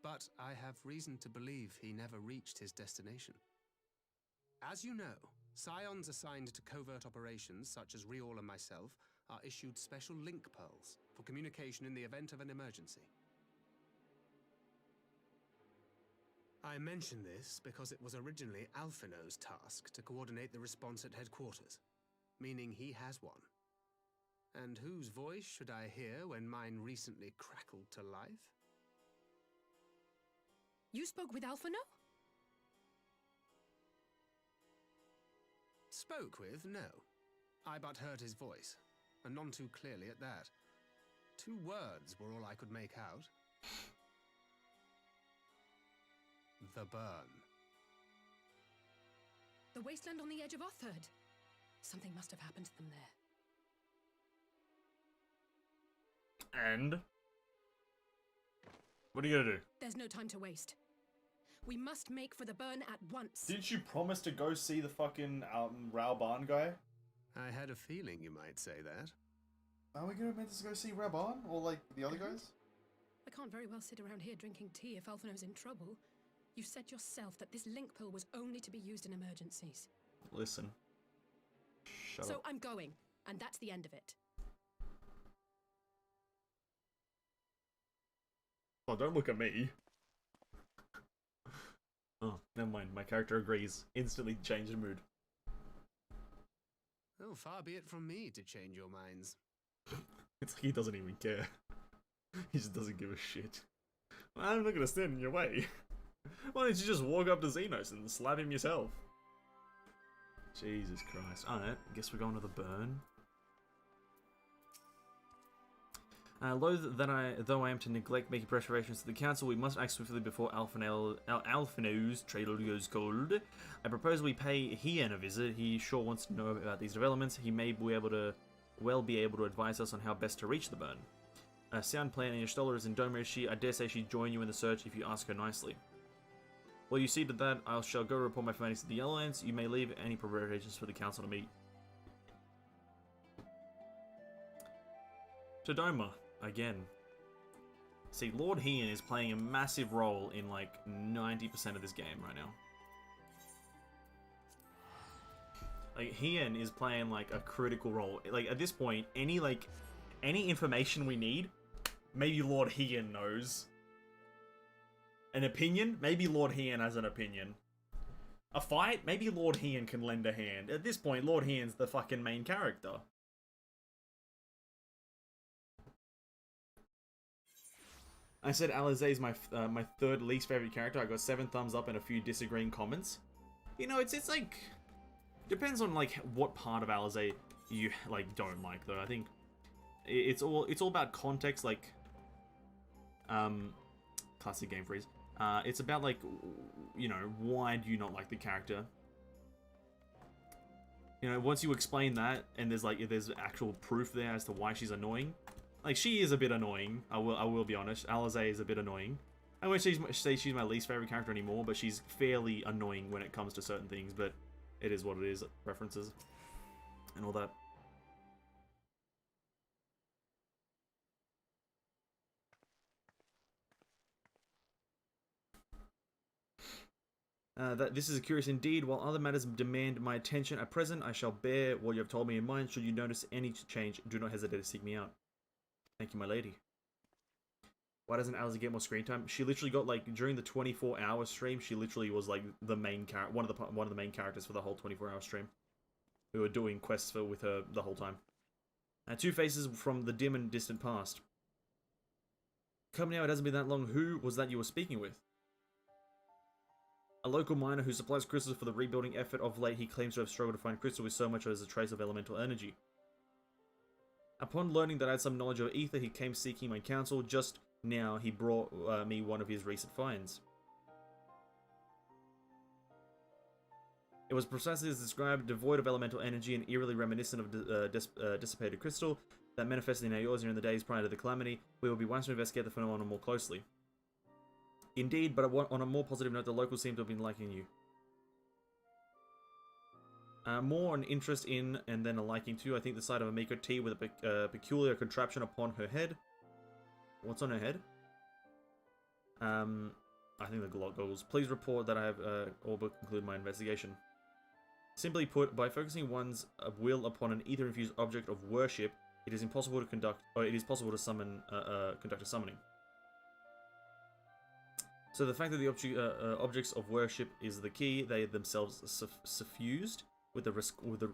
but I have reason to believe he never reached his destination. As you know, Scions assigned to covert operations, such as Riol and myself, are issued special link pearls for communication in the event of an emergency. I mention this because it was originally Alphinaud's task to coordinate the response at headquarters, meaning he has one. And whose voice should I hear when mine recently crackled to life? You spoke with Alphinaud? Spoke with? No. I but heard his voice, and none too clearly at that. 2 words were all I could make out. The burn. The wasteland on the edge of Otherd. Something must have happened to them there. And? What are you gonna do? There's no time to waste. We must make for the burn at once. Didn't you promise to go see the fucking Rauban guy? I had a feeling you might say that. Are we gonna meant to go see Rauban? Or like the other guys? I can't very well sit around here drinking tea if Alphinaud's in trouble. You said yourself that this link pill was only to be used in emergencies. Listen. Shut So up. I'm going, and that's the end of it. Oh, don't look at me. Oh, never mind. My character agrees. Instantly changed mood. Oh, far be it from me to change your minds. It's like he doesn't even care. He just doesn't give a shit. I'm not gonna stand in your way. Why don't you just walk up to Xenos and slap him yourself? Jesus Christ. Alright, guess we're going to the burn. Though I am to neglect making preparations to the council, we must act swiftly before Alphino's trail goes cold. I propose we pay Hien a visit. He sure wants to know about these developments. He may be able to advise us on how best to reach the burn. A sound plan, and Y'shtola is in Doma. I dare say she'd join you in the search if you ask her nicely. Well, you see to that, I shall go report my findings to the Alliance. You may leave any preparations for the council to meet. To Doma. Again. See, Lord Hien is playing a massive role in like 90% of this game right now. Like, Hien is playing like a critical role. Like, at this point, any information we need, maybe Lord Hien knows. An opinion? Maybe Lord Hien has an opinion. A fight? Maybe Lord Hien can lend a hand. At this point, Lord Hien's the fucking main character. I said Alize is my third least favorite character. I got 7 thumbs up and a few disagreeing comments. You know, it's like depends on like what part of Alize you like don't like though. I think it's all about context. Like classic game freeze. It's about like, you know, why do you not like the character? You know, once you explain that and there's actual proof there as to why she's annoying. Like, she is a bit annoying, I will be honest. Alize is a bit annoying. I won't say she's my least favorite character anymore, but she's fairly annoying when it comes to certain things, but it is what it is, references and all that. This is curious indeed. While other matters demand my attention at present, I shall bear what you have told me in mind. Should you notice any change, do not hesitate to seek me out. Thank you, my lady. Why doesn't Alice get more screen time? She literally got, like, during the 24-hour stream, she literally was, like, the main character, one of the main characters for the whole 24-hour stream. We were doing quests with her the whole time. Two faces from the dim and distant past. Come now, it hasn't been that long. Who was that you were speaking with? A local miner who supplies crystals for the rebuilding effort. Of late, he claims to have struggled to find crystal with so much as a trace of elemental energy. Upon learning that I had some knowledge of ether, he came seeking my counsel. Just now, he brought me one of his recent finds. It was precisely as described, devoid of elemental energy and eerily reminiscent of dissipated crystal that manifested in Eorzea in the days prior to the calamity. We will be wise to investigate the phenomenon more closely. Indeed, but on a more positive note, the locals seem to have been liking you. More an interest in, and then a liking to, I think the sight of a Miko T with a peculiar contraption upon her head. What's on her head? I think the goggles. Please report that I have all but concluded my investigation. Simply put, by focusing one's will upon an ether-infused object of worship, it is impossible to conduct, or it is possible to summon, conduct a summoning. So the fact that the objects of worship is the key, they themselves suffused with the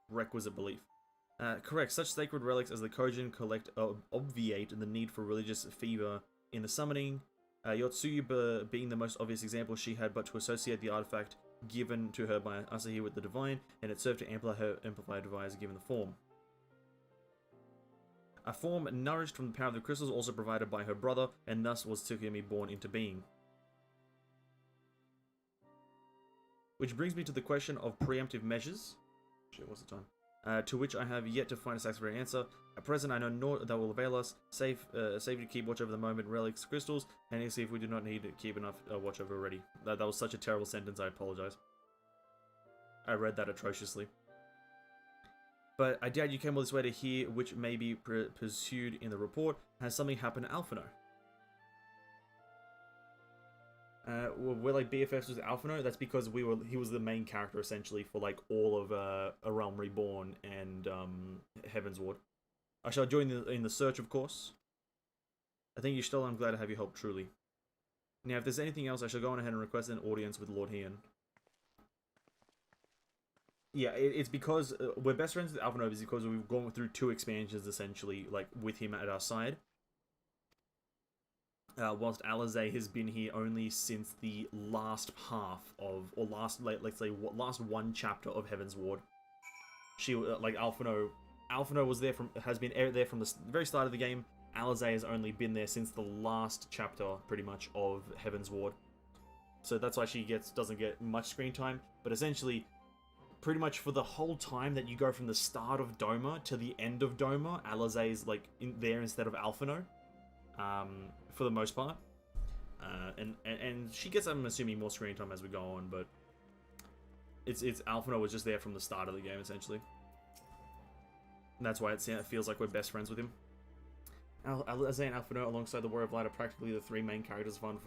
requisite belief. Correct. Such sacred relics as the Kojin collect obviate the need for religious fervor in the summoning. Yotsuyu being the most obvious example, she had but to associate the artifact given to her by Asahi with the divine, and it served to amplify her device given the form. A form nourished from the power of the crystals also provided by her brother, and thus was Tsukumi born into being. Which brings me to the question of preemptive measures. Shit, what's the time? To which I have yet to find a satisfactory answer. At present, I know naught that will avail us, save to keep watch over the moment, relics, crystals, and see if we do not need to keep enough watch over already. That was such a terrible sentence, I apologize. I read that atrociously. But I doubt you came all this way to hear which may be pursued in the report. Has something happened to Alphino? We're like BFFs with Alphino. That's because he was the main character essentially for like all of A Realm Reborn and Heaven's Ward. I shall join in the search, of course. I think you still. I'm glad to have your help, truly. Now, if there's anything else, I shall go on ahead and request an audience with Lord Hian. Yeah, it's because we're best friends with Alphino is because we've gone through 2 expansions essentially, like with him at our side. Whilst Alizé has been here only since the last half of, or last, let's say, last 1 chapter of Heaven's Ward. She, like, Alphino was there has been there from the very start of the game. Alizé has only been there since the last chapter, pretty much, of Heaven's Ward. So that's why she doesn't get much screen time, but essentially, pretty much for the whole time that you go from the start of Doma to the end of Doma, Alizé is, like, there instead of Alphino. For the most part, and she gets, I'm assuming, more screen time as we go on, but it's Alphino was just there from the start of the game essentially, and that's why it feels like we're best friends with him. Alizé and Alphino, alongside the Warrior of Light, are practically the 3 main characters of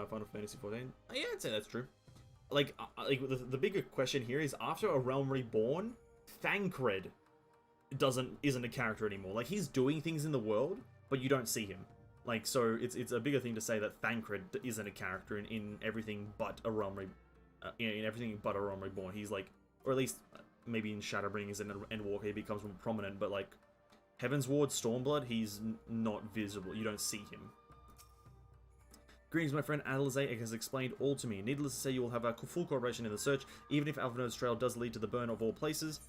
Final Fantasy XIV. Yeah, I'd say that's true. Like the bigger question here is, after A Realm Reborn, Thancred isn't a character anymore. Like, he's doing things in the world, but you don't see him. Like, so it's a bigger thing to say that Thancred isn't a character in everything but A Realm Reborn. He's like, or at least maybe in Shadowbringers and Endwalker he becomes more prominent, but like Heaven's Ward, Stormblood, he's not visible. You don't see him. Greetings, my friend. Alizé has explained all to me. Needless to say, you will have our full cooperation in the search, even if Alphino's trail does lead to the burn of all places.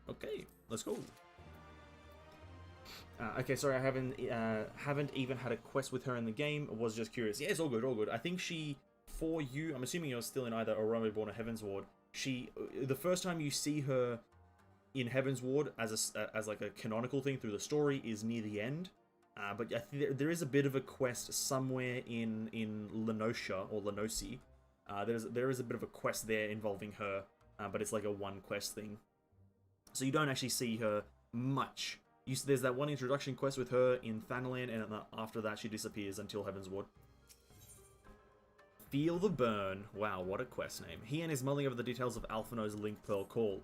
Okay, let's go. Okay, sorry, I haven't even had a quest with her in the game. I was just curious. Yeah, it's all good, all good. I think for you, I'm assuming you're still in either A Realm Reborn or Heaven's Ward. The first time you see her in Heaven's Ward as like a canonical thing through the story is near the end. But I think there is a bit of a quest somewhere in Lenosha or Lenosi. There is a bit of a quest there involving her, but it's like a 1 quest thing. So you don't actually see her much. There's that 1 introduction quest with her in Thanalan, and after that she disappears until Heaven's Ward. Feel the Burn. Wow, what a quest name. Hian is mulling over the details of Alphino's Link Pearl Call.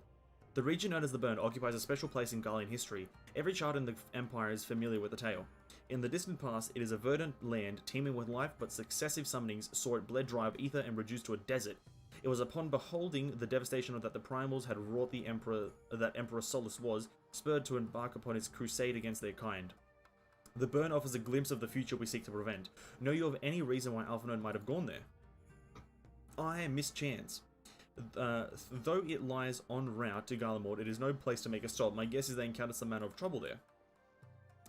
The region known as the Burn occupies a special place in Garlean history. Every child in the Empire is familiar with the tale. In the distant past, it is a verdant land teeming with life, but successive summonings saw it bled dry of ether and reduced to a desert. It was upon beholding the devastation that the Primals had wrought that Emperor Solus was spurred to embark upon his crusade against their kind. The Burn offers a glimpse of the future we seek to prevent. Know you of any reason why Alphino might have gone there? I mischance. Though it lies en route to Garlemald, it is no place to make a stop. My guess is they encountered some manner of trouble there.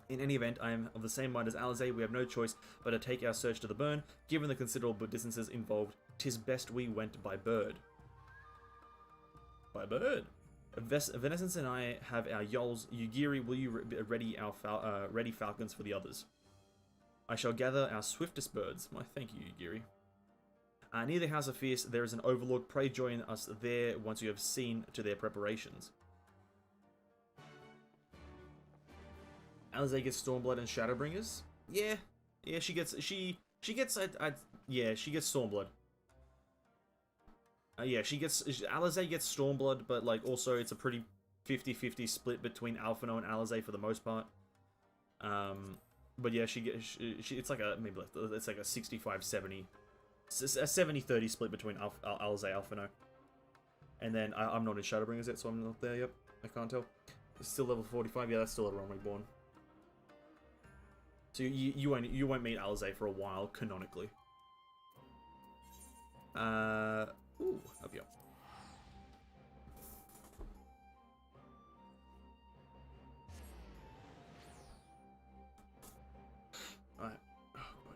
In any event, I am of the same mind as Alizé. We have no choice but to take our search to the Burn. Given the considerable distances involved, 'tis best we went by bird. By bird? Venescence and I have our yols. Yugiri, will you ready falcons for the others? I shall gather our swiftest birds. Why, thank you, Yugiri. Near the House of Fierce, there is an overlord. Pray join us there once you have seen to their preparations. Alizé gets Stormblood and Shadowbringers. Yeah, she gets Stormblood. Alizé gets Stormblood, but like also it's a pretty 50-50 split between Alphino and Alizé for the most part. But yeah, it's like a it's like a 65-70. A 70-30 split between Alizé and Alphino. And then I'm not in Shadowbringers yet, so I'm not there yet. I can't tell. It's still level 45. Yeah, that's still a Realm Reborn. So you won't meet Alizé for a while canonically. Ooh, up here. Alright. Oh, God.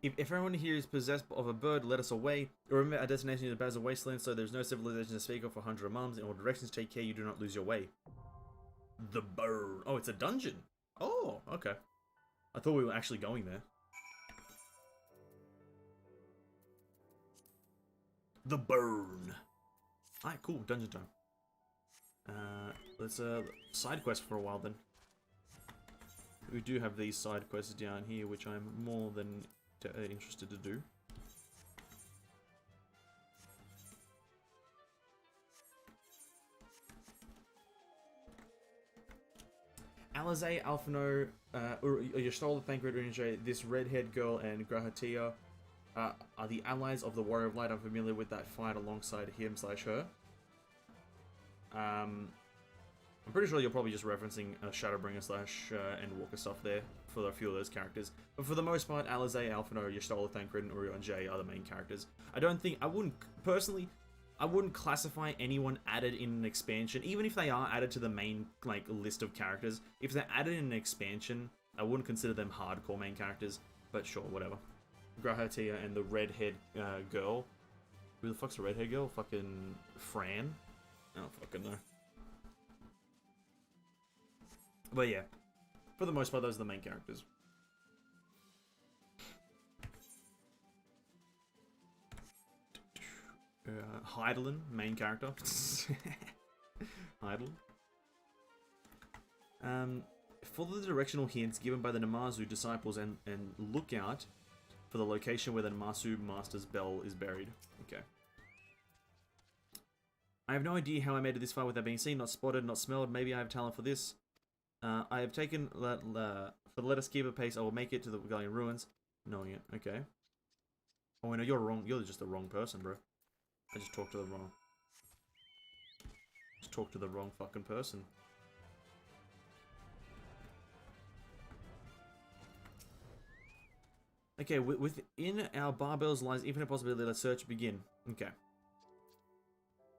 If everyone here is possessed of a bird, let us away. Remember, our destination is the Baza Wasteland, so there's no civilization to speak of for 100 months. In all directions, take care you do not lose your way. The bird. Oh, it's a dungeon. Oh, okay. I thought we were actually going there. The burn. Alright, cool. Dungeon time. Let's side quest for a while then. We do have these side quests down here, which I'm more than interested to do. Alizé, Alphino, Yashtola, Thancred, Urinjay, this red-haired girl, and Grahatia are the allies of the Warrior of Light. I'm familiar with that fight alongside him/her. I'm pretty sure you're probably just referencing Shadowbringer / Endwalker stuff there for a few of those characters. But for the most part, Alizé, Alphino, Yashtola, Thancred, and Urianger are the main characters. Personally, I wouldn't classify anyone added in an expansion, even if they are added to the main list of characters. If they're added in an expansion, I wouldn't consider them hardcore main characters. But sure, whatever. Grahatia and the redhead girl. Who the fuck's the redhead girl? Fucking Fran? I don't fucking know. But yeah, for the most part, those are the main characters. Hydaelyn, main character. Hydaelyn. Follow the directional hints given by the Namazu disciples and look out for the location where the Namazu Master's bell is buried. Okay. I have no idea how I made it this far without being seen, not spotted, not smelled. Maybe I have talent for this. I have taken for the let us keep a pace. I will make it to the Gallian ruins. Knowing it. Okay. Oh no, you're wrong. You're just the wrong person, bro. I just talked to the wrong. Just talked to the wrong fucking person. Okay, within our barbells lies infinite possibility. Let search begin. Okay.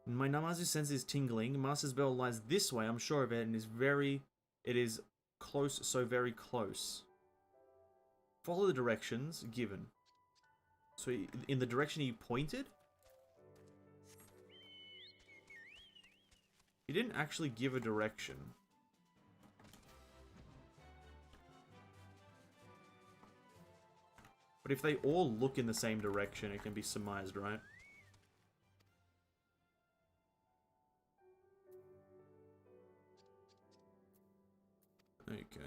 My Namazu sense is tingling. Master's bell lies this way. I'm sure of it, and it is close, so very close. Follow the directions given. So in the direction he pointed? He didn't actually give a direction. But if they all look in the same direction, it can be surmised, right? Okay.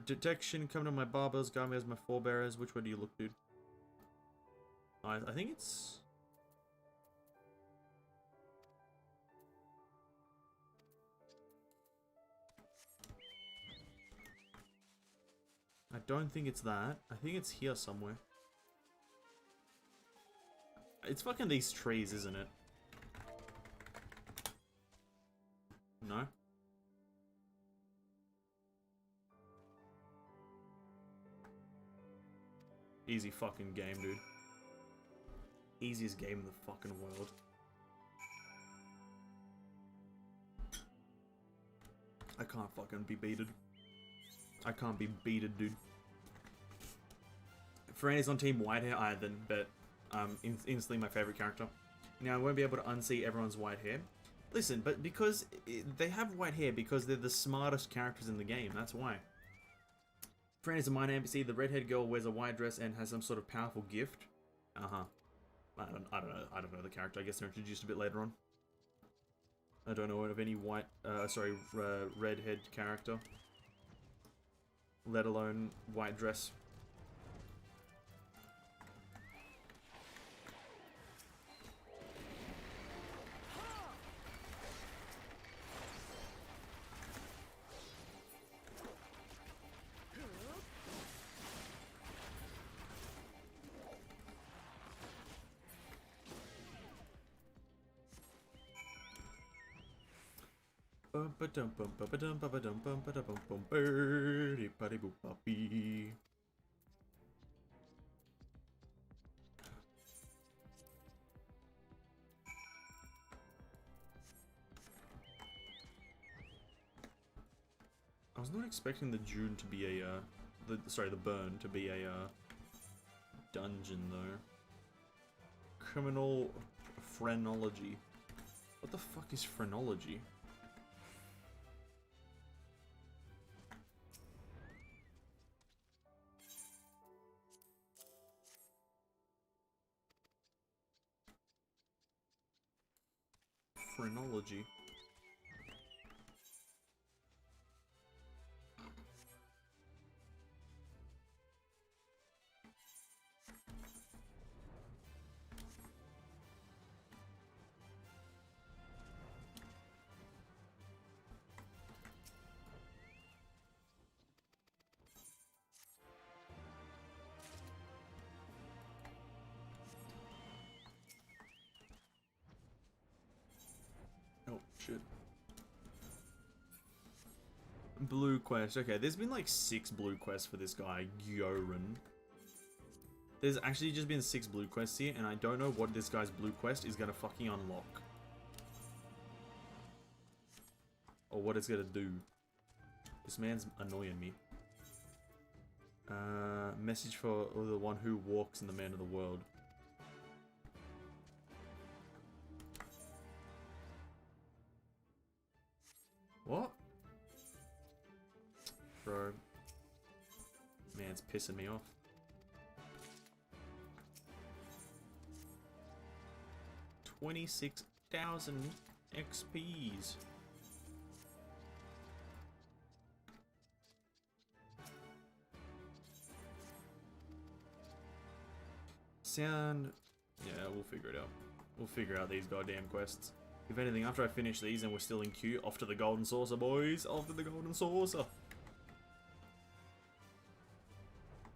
Detection, come to my barbells, guide me as my forebearers. Which way do you look, dude? I think it's... I don't think it's that. I think it's here somewhere. It's fucking these trees, isn't it? No? Easy fucking game, dude. Easiest game in the fucking world. I can't fucking be beated. I can't be beated, dude. Fran is on Team Whitehair, I then, but instantly my favorite character. Now, I won't be able to unsee everyone's white hair. Listen, but because they have white hair because they're the smartest characters in the game, that's why. Fran is a minor NPC. The redhead girl wears a white dress and has some sort of powerful gift. Uh-huh. I don't know the character. I guess they're introduced a bit later on. I don't know of any redhead character. Let alone white dress. I was not expecting the June to be a, the burn to be a, dungeon, though. Criminal phrenology. What the fuck is phrenology? Phrenology. Oh, shit. Blue quest. Okay, there's been like 6 blue quests for this guy, Gyoran. There's actually just been 6 blue quests here, and I don't know what this guy's blue quest is gonna fucking unlock. Or what it's gonna do. This man's annoying me. Message for the one who walks in the man of the world. What? Bro. Man's pissing me off. $26,000 XPs. Sound... Yeah, we'll figure it out. We'll figure out these goddamn quests. If anything, after I finish these and we're still in queue, off to the Golden Saucer, boys! Off to the Golden Saucer!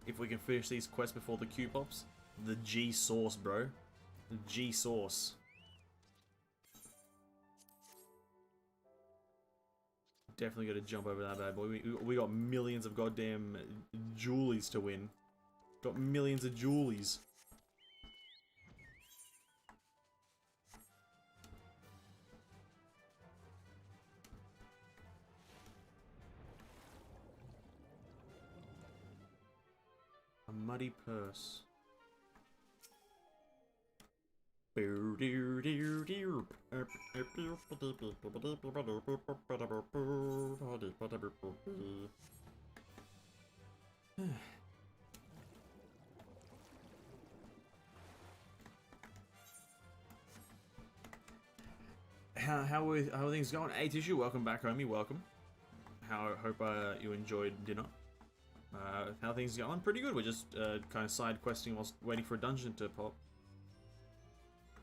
If we can finish these quests before the queue pops. The G-Sauce, bro. The G-Sauce. Definitely gotta jump over that bad boy. We got millions of goddamn jewelies to win. Got millions of jewelies. A muddy purse. How are things going? Hey Tissue, welcome back, homie. Welcome. Hope you enjoyed dinner. How things going? Pretty good. We're just kind of side questing whilst waiting for a dungeon to pop.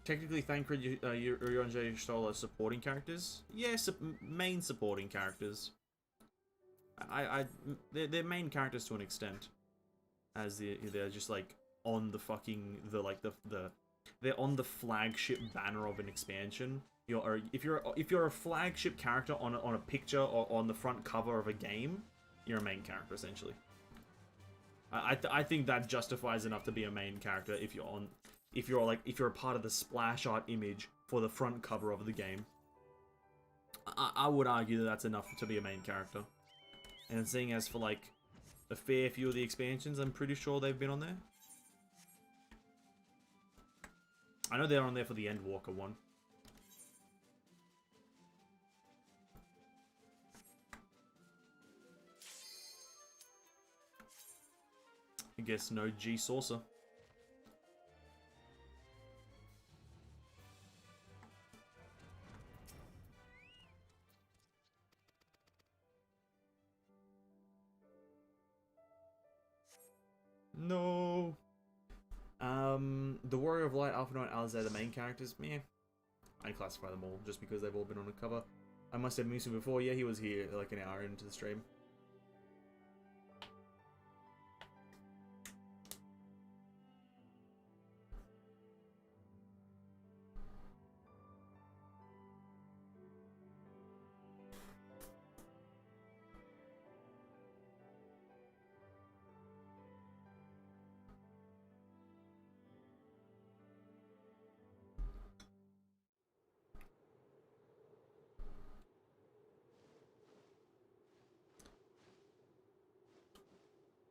Technically, Thancred, Urion Stoll are supporting characters. Yes, main supporting characters. They're main characters to an extent, as they're just like on the fucking they're on the flagship banner of an expansion. If you're a flagship character on a picture or on the front cover of a game, you're a main character essentially. I think that justifies enough to be a main character if you're a part of the splash art image for the front cover of the game. I would argue that that's enough to be a main character. And seeing as for like a fair few of the expansions, I'm pretty sure they've been on there. I know they're on there for the Endwalker one. I guess no G-Saucer. No. The Warrior of Light, Alpha Knight, Alizé, the main characters, meh. I classify them all just because they've all been on a cover. I must have Musu before. Yeah, he was here like an hour into the stream.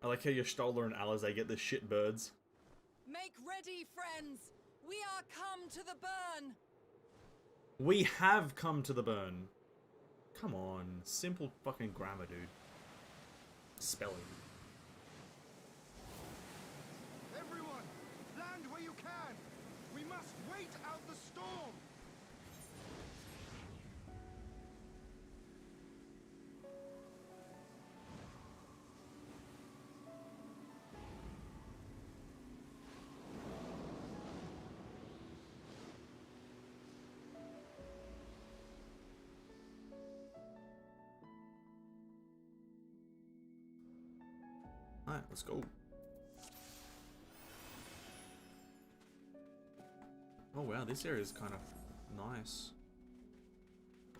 I like how your Stoller and Alizé get the shit birds. Make ready, friends! We are come to the burn! We have come to the burn. Come on. Simple fucking grammar, dude. Spelling. Everyone, land where you can! We must wait out the storm! Alright, let's go. Oh wow, this area is kind of nice.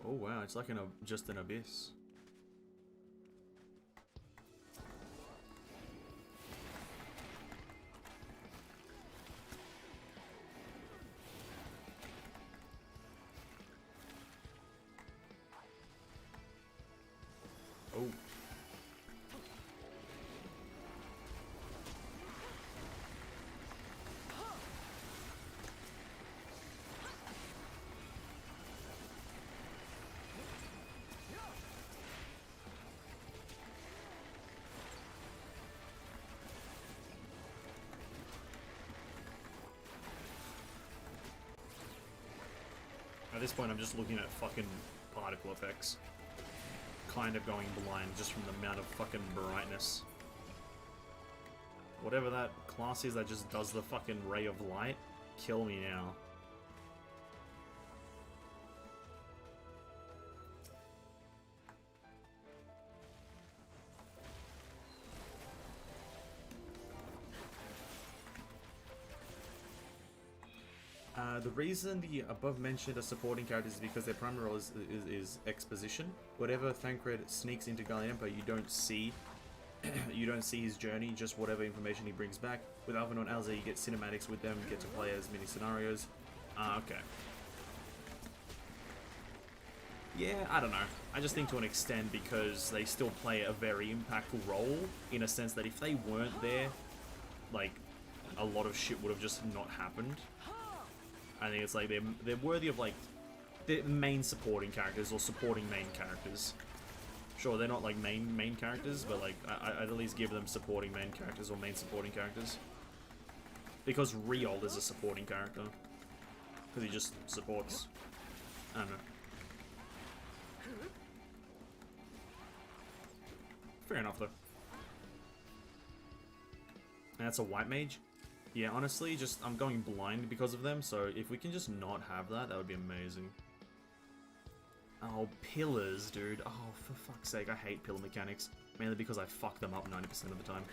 Oh wow, it's like just an abyss. Oh. At this point, I'm just looking at fucking particle effects. Kind of going blind just from the amount of fucking brightness. Whatever that class is that just does the fucking ray of light, kill me now. The reason the above mentioned are supporting characters is because their primary role is exposition. Whatever Thancred sneaks into Guardian Empire, you don't see. You don't see his journey, just whatever information he brings back. With Alvin and Alza, you get cinematics with them, get to play as many scenarios. Okay. Yeah, I don't know. I just think to an extent because they still play a very impactful role, in a sense that if they weren't there, like, a lot of shit would have just not happened. I think it's like they're worthy of like the main supporting characters or supporting main characters. Sure, they're not like main characters, but like I'd at least give them supporting main characters or main supporting characters. Because Riold is a supporting character. Because he just supports. I don't know. Fair enough though. And that's a white mage? Yeah, honestly, just I'm going blind because of them, so if we can just not have that, that would be amazing. Oh, pillars, dude. Oh, for fuck's sake, I hate pillar mechanics. Mainly because I fuck them up 90% of the time.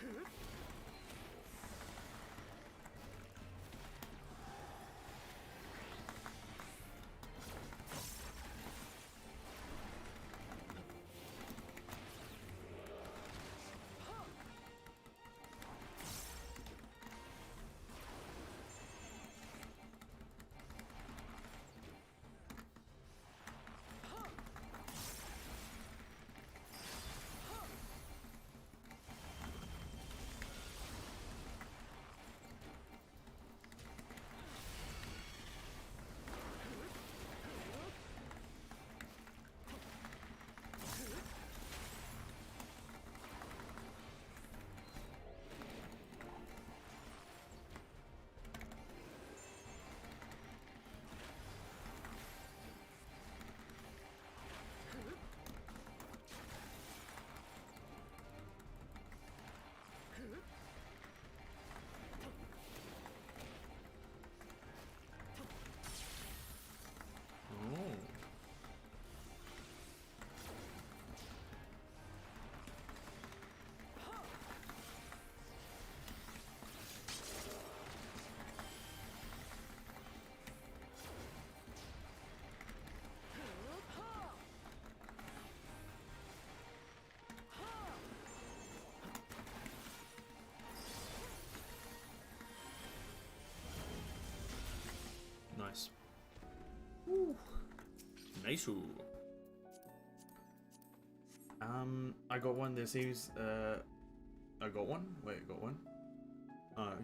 Nice. Woo. Nice. I got one. There seems I got one? Wait, I got one?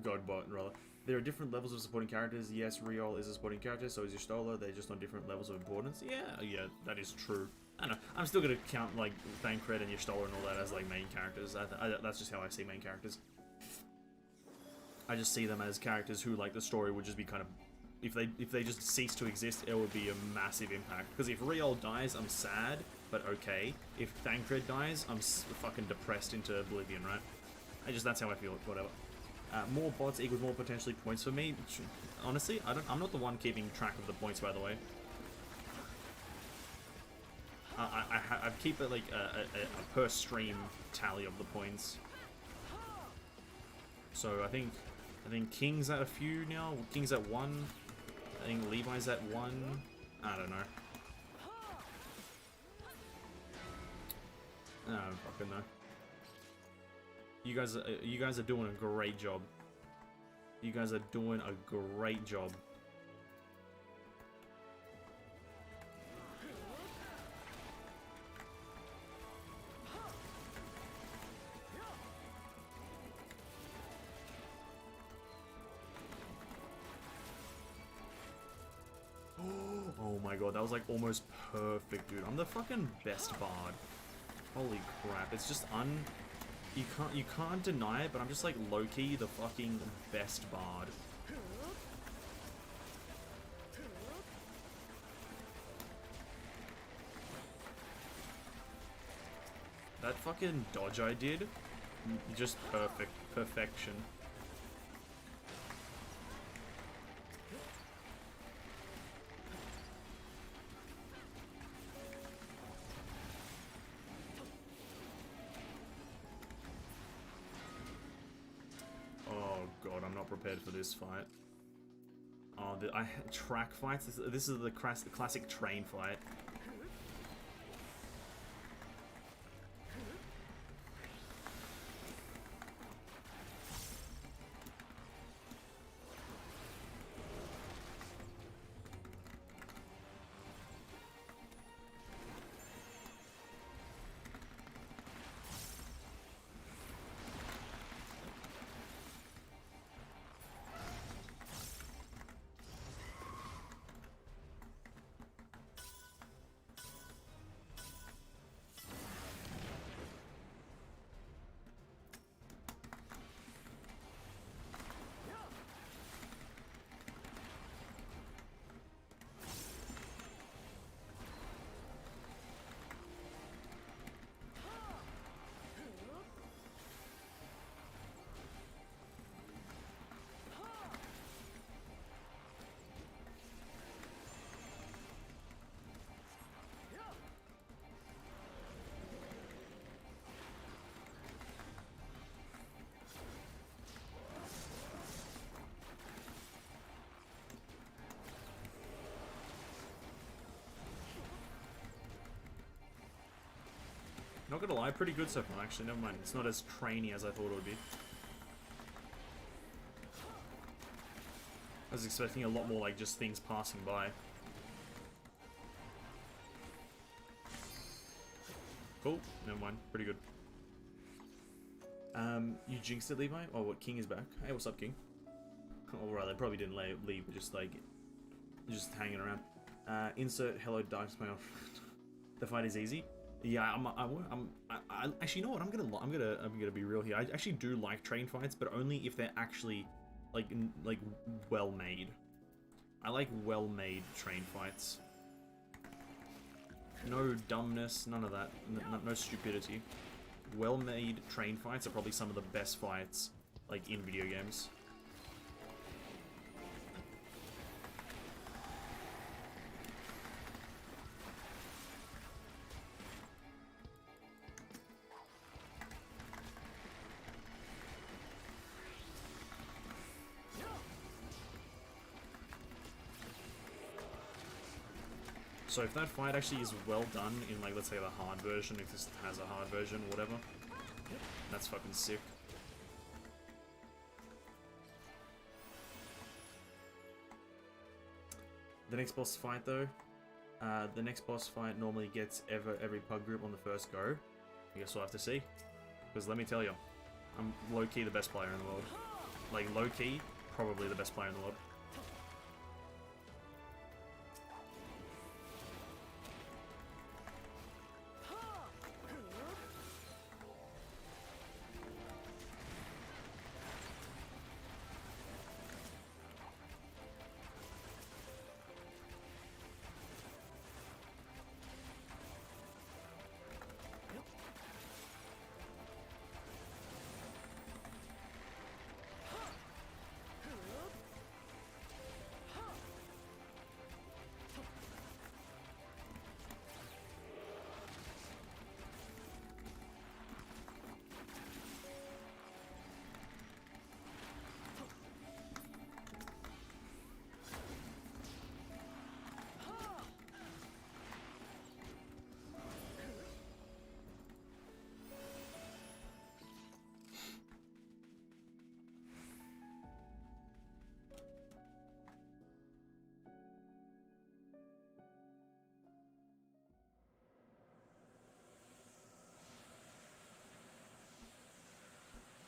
Godbot, rather. There are different levels of supporting characters. Yes, Riol is a supporting character, so is Y'shtola. They're just on different levels of importance. Yeah, that is true. I don't know. I'm still gonna count, like, Thancred and Y'shtola and all that as, like, main characters. That's just how I see main characters. I just see them as characters who, like, the story would just be kind of... If they just cease to exist, it would be a massive impact. Because if Riol dies, I'm sad, but okay. If Thancred dies, I'm fucking depressed into oblivion, right? That's how I feel, whatever. More bots equals more potentially points for me. Honestly, I'm not the one keeping track of the points, by the way. I keep it like a per stream tally of the points. So I think King's at a few now. King's at 1. I think Levi's at 1. I don't know. I don't fucking know. You guys are doing a great job. You guys are doing a great job. Oh my god, that was like almost perfect, dude. I'm the fucking best bard. Holy crap, it's just you can't deny it, but I'm just like low-key the fucking best bard. That fucking dodge I did, just perfection. God, I'm not prepared for this fight. Oh, track fights? This is the classic train fight. Not gonna lie, pretty good so far actually, never mind. It's not as trainy as I thought it would be. I was expecting a lot more like just things passing by. Cool, never mind, pretty good. You jinxed it, Levi? Oh, what, King is back? Hey, what's up, King? Or rather, probably didn't leave, but just like, just hanging around. Insert hello dark smile. The fight is easy. Yeah, I actually, you know what? I'm gonna be real here. I actually do like train fights, but only if they're actually like well made. I like well made train fights. No dumbness, none of that, no stupidity. Well made train fights are probably some of the best fights like in video games. So if that fight actually is well done in, like, let's say the hard version, if this has a hard version or whatever, that's fucking sick. The next boss fight though, the next boss fight normally gets every pug group on the first go. I guess we'll have to see. Because let me tell you, I'm low-key the best player in the world. Like, low-key, probably the best player in the world.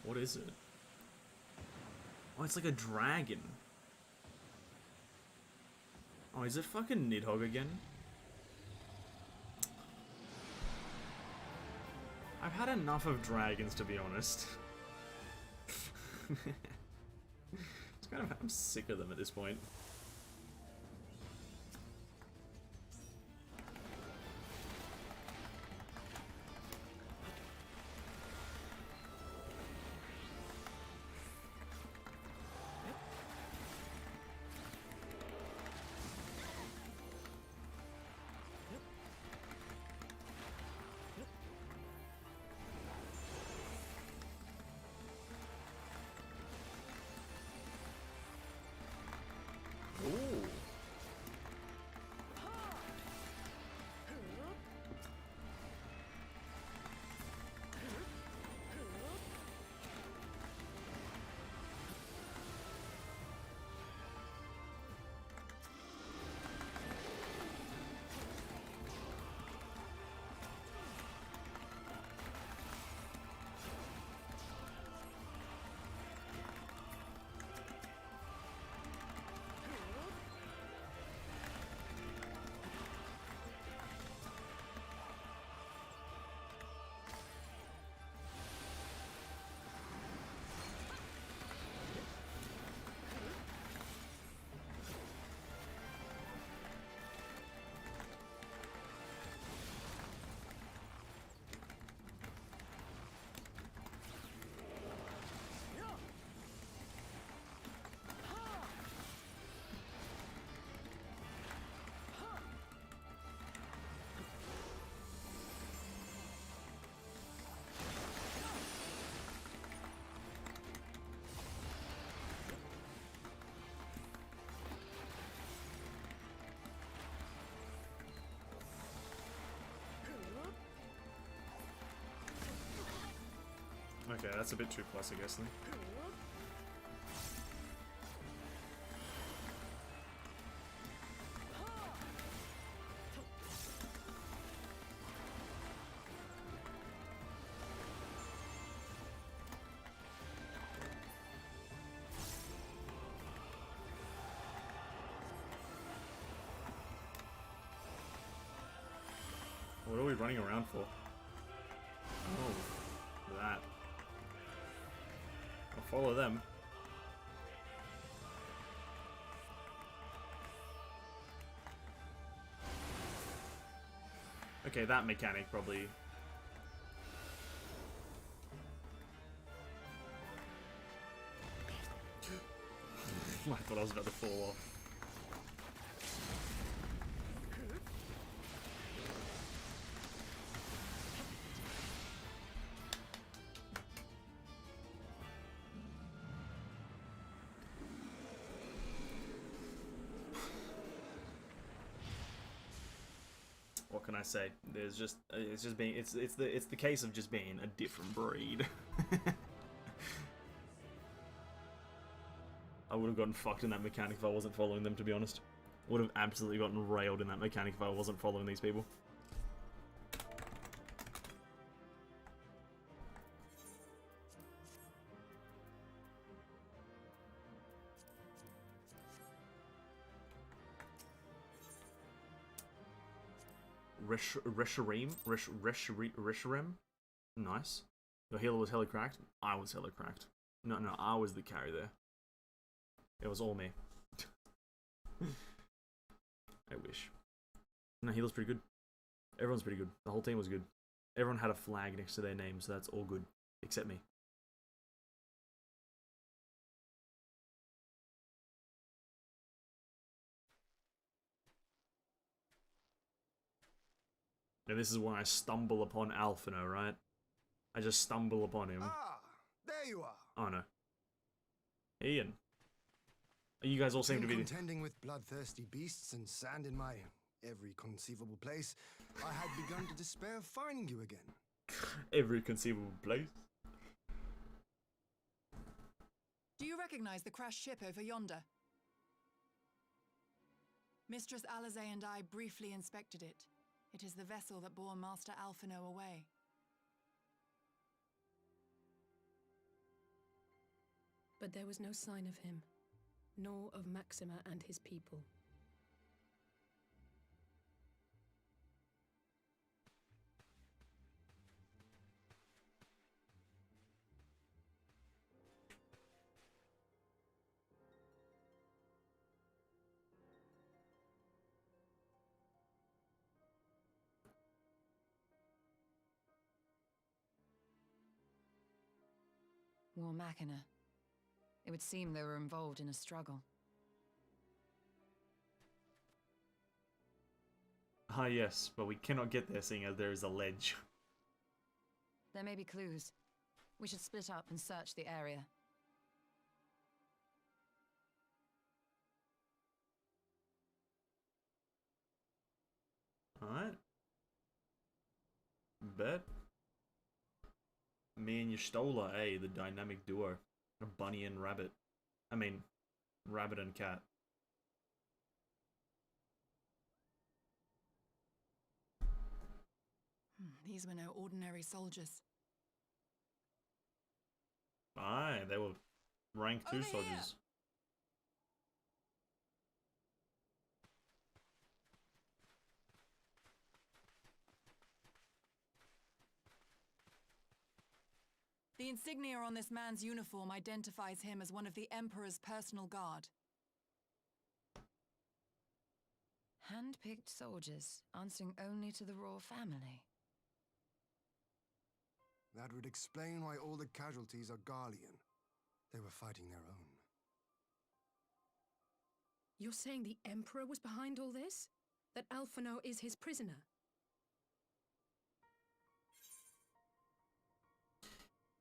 What is it? Oh, it's like a dragon. Oh, is it fucking Nidhogg again? I've had enough of dragons, to be honest. It's kind of, I'm sick of them at this point. Okay, that's a bit too plus, I guess, then. What are we running around for? Oh, that. I'll follow them. Okay, that mechanic probably... I thought I was about to fall off. What can I say? There's just it's just being it's the case of just being a different breed. I would have gotten fucked in that mechanic if I wasn't following them, to be honest. Would have absolutely gotten railed in that mechanic if I wasn't following these people. Reshiram. Nice. Your healer was hella cracked. I was hella cracked. No, I was the carry there. It was all me. I wish. No, healer's pretty good. Everyone's pretty good. The whole team was good. Everyone had a flag next to their name, so that's all good. Except me. And this is when I stumble upon Alphino, right? I just stumble upon him. Ah, there you are. Oh no. Ian. You guys all seem to be... contending with bloodthirsty beasts and sand in my every conceivable place, I had begun to despair of finding you again. Every conceivable place. Do you recognize the crashed ship over yonder? Mistress Alizé and I briefly inspected it. It is the vessel that bore Master Alphino away. But there was no sign of him, nor of Maxima and his people. War Machina. It would seem they were involved in a struggle. Ah yes, but we cannot get there seeing as there is a ledge. There may be clues. We should split up and search the area. Alright. Bet. Me and Y'shtola, the dynamic duo. A bunny and rabbit. I mean, rabbit and cat. These were no ordinary soldiers. Aye, they were rank 2 Over soldiers. here. The insignia on this man's uniform identifies him as one of the Emperor's personal guard. Hand-picked soldiers, answering only to the royal family. That would explain why all the casualties are Garlean. They were fighting their own. You're saying the Emperor was behind all this? That Alphino is his prisoner?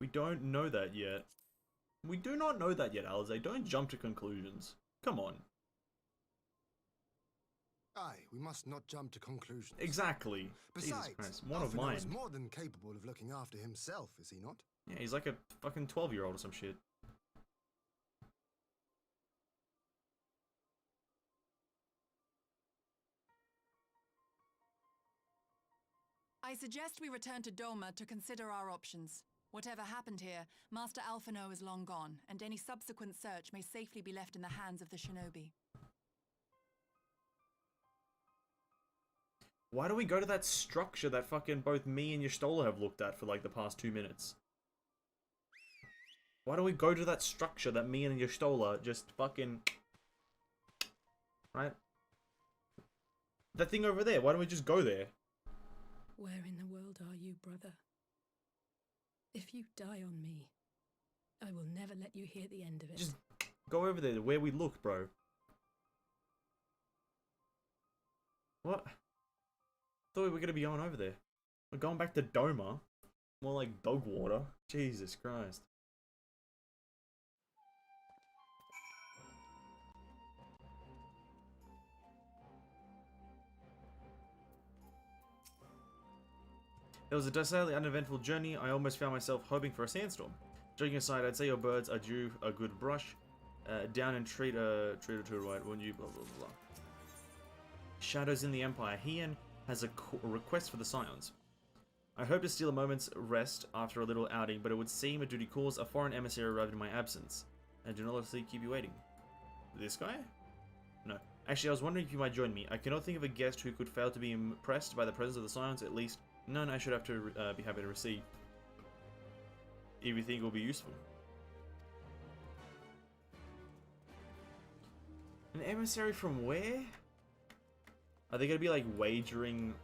We don't know that yet. We do not know that yet, Alizé. Don't jump to conclusions. Come on. Aye, we must not jump to conclusions. Exactly. Besides, Jesus Christ. One of Alphino mine. is more than capable of looking after himself, is he not? Yeah, he's like a fucking 12-year-old or some shit. I suggest we return to Doma to consider our options. Whatever happened here, Master Alphino is long gone, and any subsequent search may safely be left in the hands of the shinobi. Why do we go to that structure that fucking both me and Y'shtola have looked at for like the past 2 minutes? Why do we go to that structure that me and Y'shtola just fucking... Right? That thing over there, why don't we just go there? Where in the world are you, brother? If you die on me, I will never let you hear the end of it. Just go over there, where we looked, bro. What? Thought we were gonna be going over there. We're going back to Doma. More like Dogwater. Jesus Christ. It was a decidedly uneventful journey. I almost found myself hoping for a sandstorm. Joking aside, I'd say your birds are due a good brush. Down and treat a two right, wouldn't you? Blah blah blah. Shadows in the Empire. Heian has a request for the Scions. I hope to steal a moment's rest after a little outing, but it would seem a duty calls. A foreign emissary arrived in my absence. And do not let us keep you waiting. This guy? No. Actually, I was wondering if you might join me. I cannot think of a guest who could fail to be impressed by the presence of the Scions. At least none I should have to be happy to receive. If you think it will be useful. An emissary from where? Are they gonna be like wagering?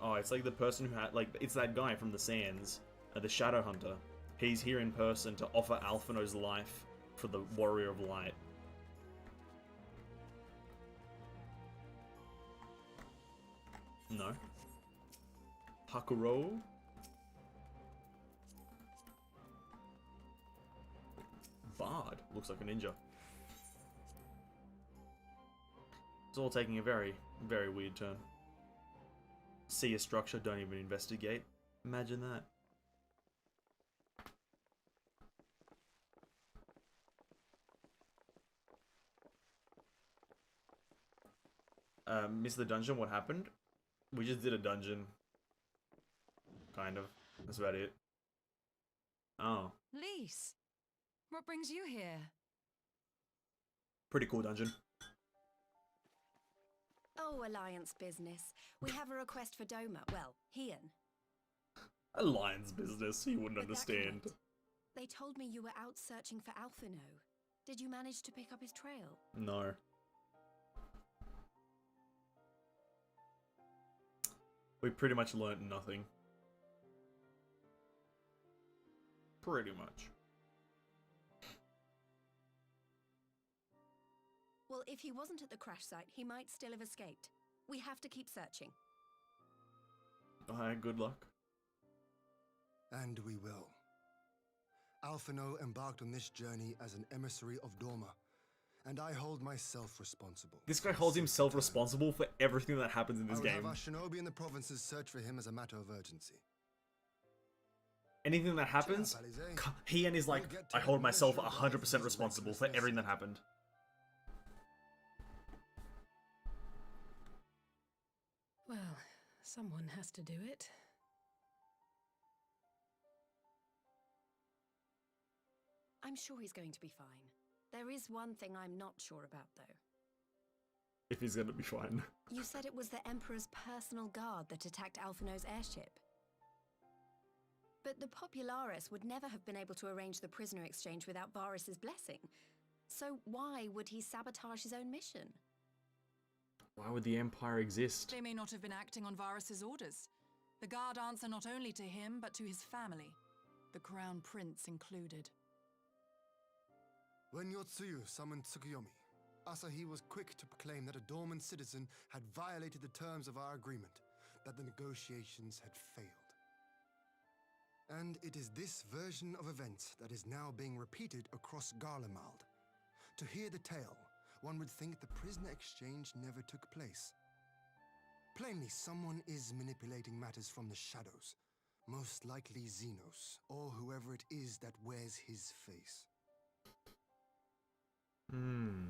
Oh, it's like the person who had, like, it's that guy from the Sands, the Shadow Hunter. He's here in person to offer Alphino's life for the Warrior of Light. No. Hakuro? Bard. Looks like a ninja. It's all taking a very, very weird turn. See a structure, don't even investigate. Imagine that. Missed the dungeon, what happened? We just did a dungeon. Kind of. That's about it. Oh. Lise, what brings you here? Pretty cool dungeon. Oh, Alliance business. We have a request for Doma. Well, Hian. Alliance business, he wouldn't understand. They told me you were out searching for Alphino. Did you manage to pick up his trail? No. We pretty much learnt nothing. Pretty much. Well, if he wasn't at the crash site, he might still have escaped. We have to keep searching. Alright, good luck. And we will. Alphino embarked on this journey as an emissary of Doma, and I hold myself responsible. This guy holds himself responsible for everything that happens in this I will game. have our shinobi in the provinces search for him as a matter of urgency. Anything that happens, Hian is like, I hold myself 100% responsible for everything that happened. Well, someone has to do it. I'm sure he's going to be fine. There is one thing I'm not sure about, though. If he's gonna be fine. You said it was the Emperor's personal guard that attacked Alphino's airship. But the Popularis would never have been able to arrange the prisoner exchange without Varus's blessing. So why would he sabotage his own mission? Why would the Empire exist? They may not have been acting on Varus's orders. The guard answer not only to him, but to his family. The Crown Prince included. When Yotsuyu summoned Tsukuyomi, Asahi was quick to proclaim that a dormant citizen had violated the terms of our agreement, that the negotiations had failed. And it is this version of events that is now being repeated across Garlemald. To hear the tale, one would think the prisoner exchange never took place. Plainly, someone is manipulating matters from the shadows, most likely Xenos, or whoever it is that wears his face.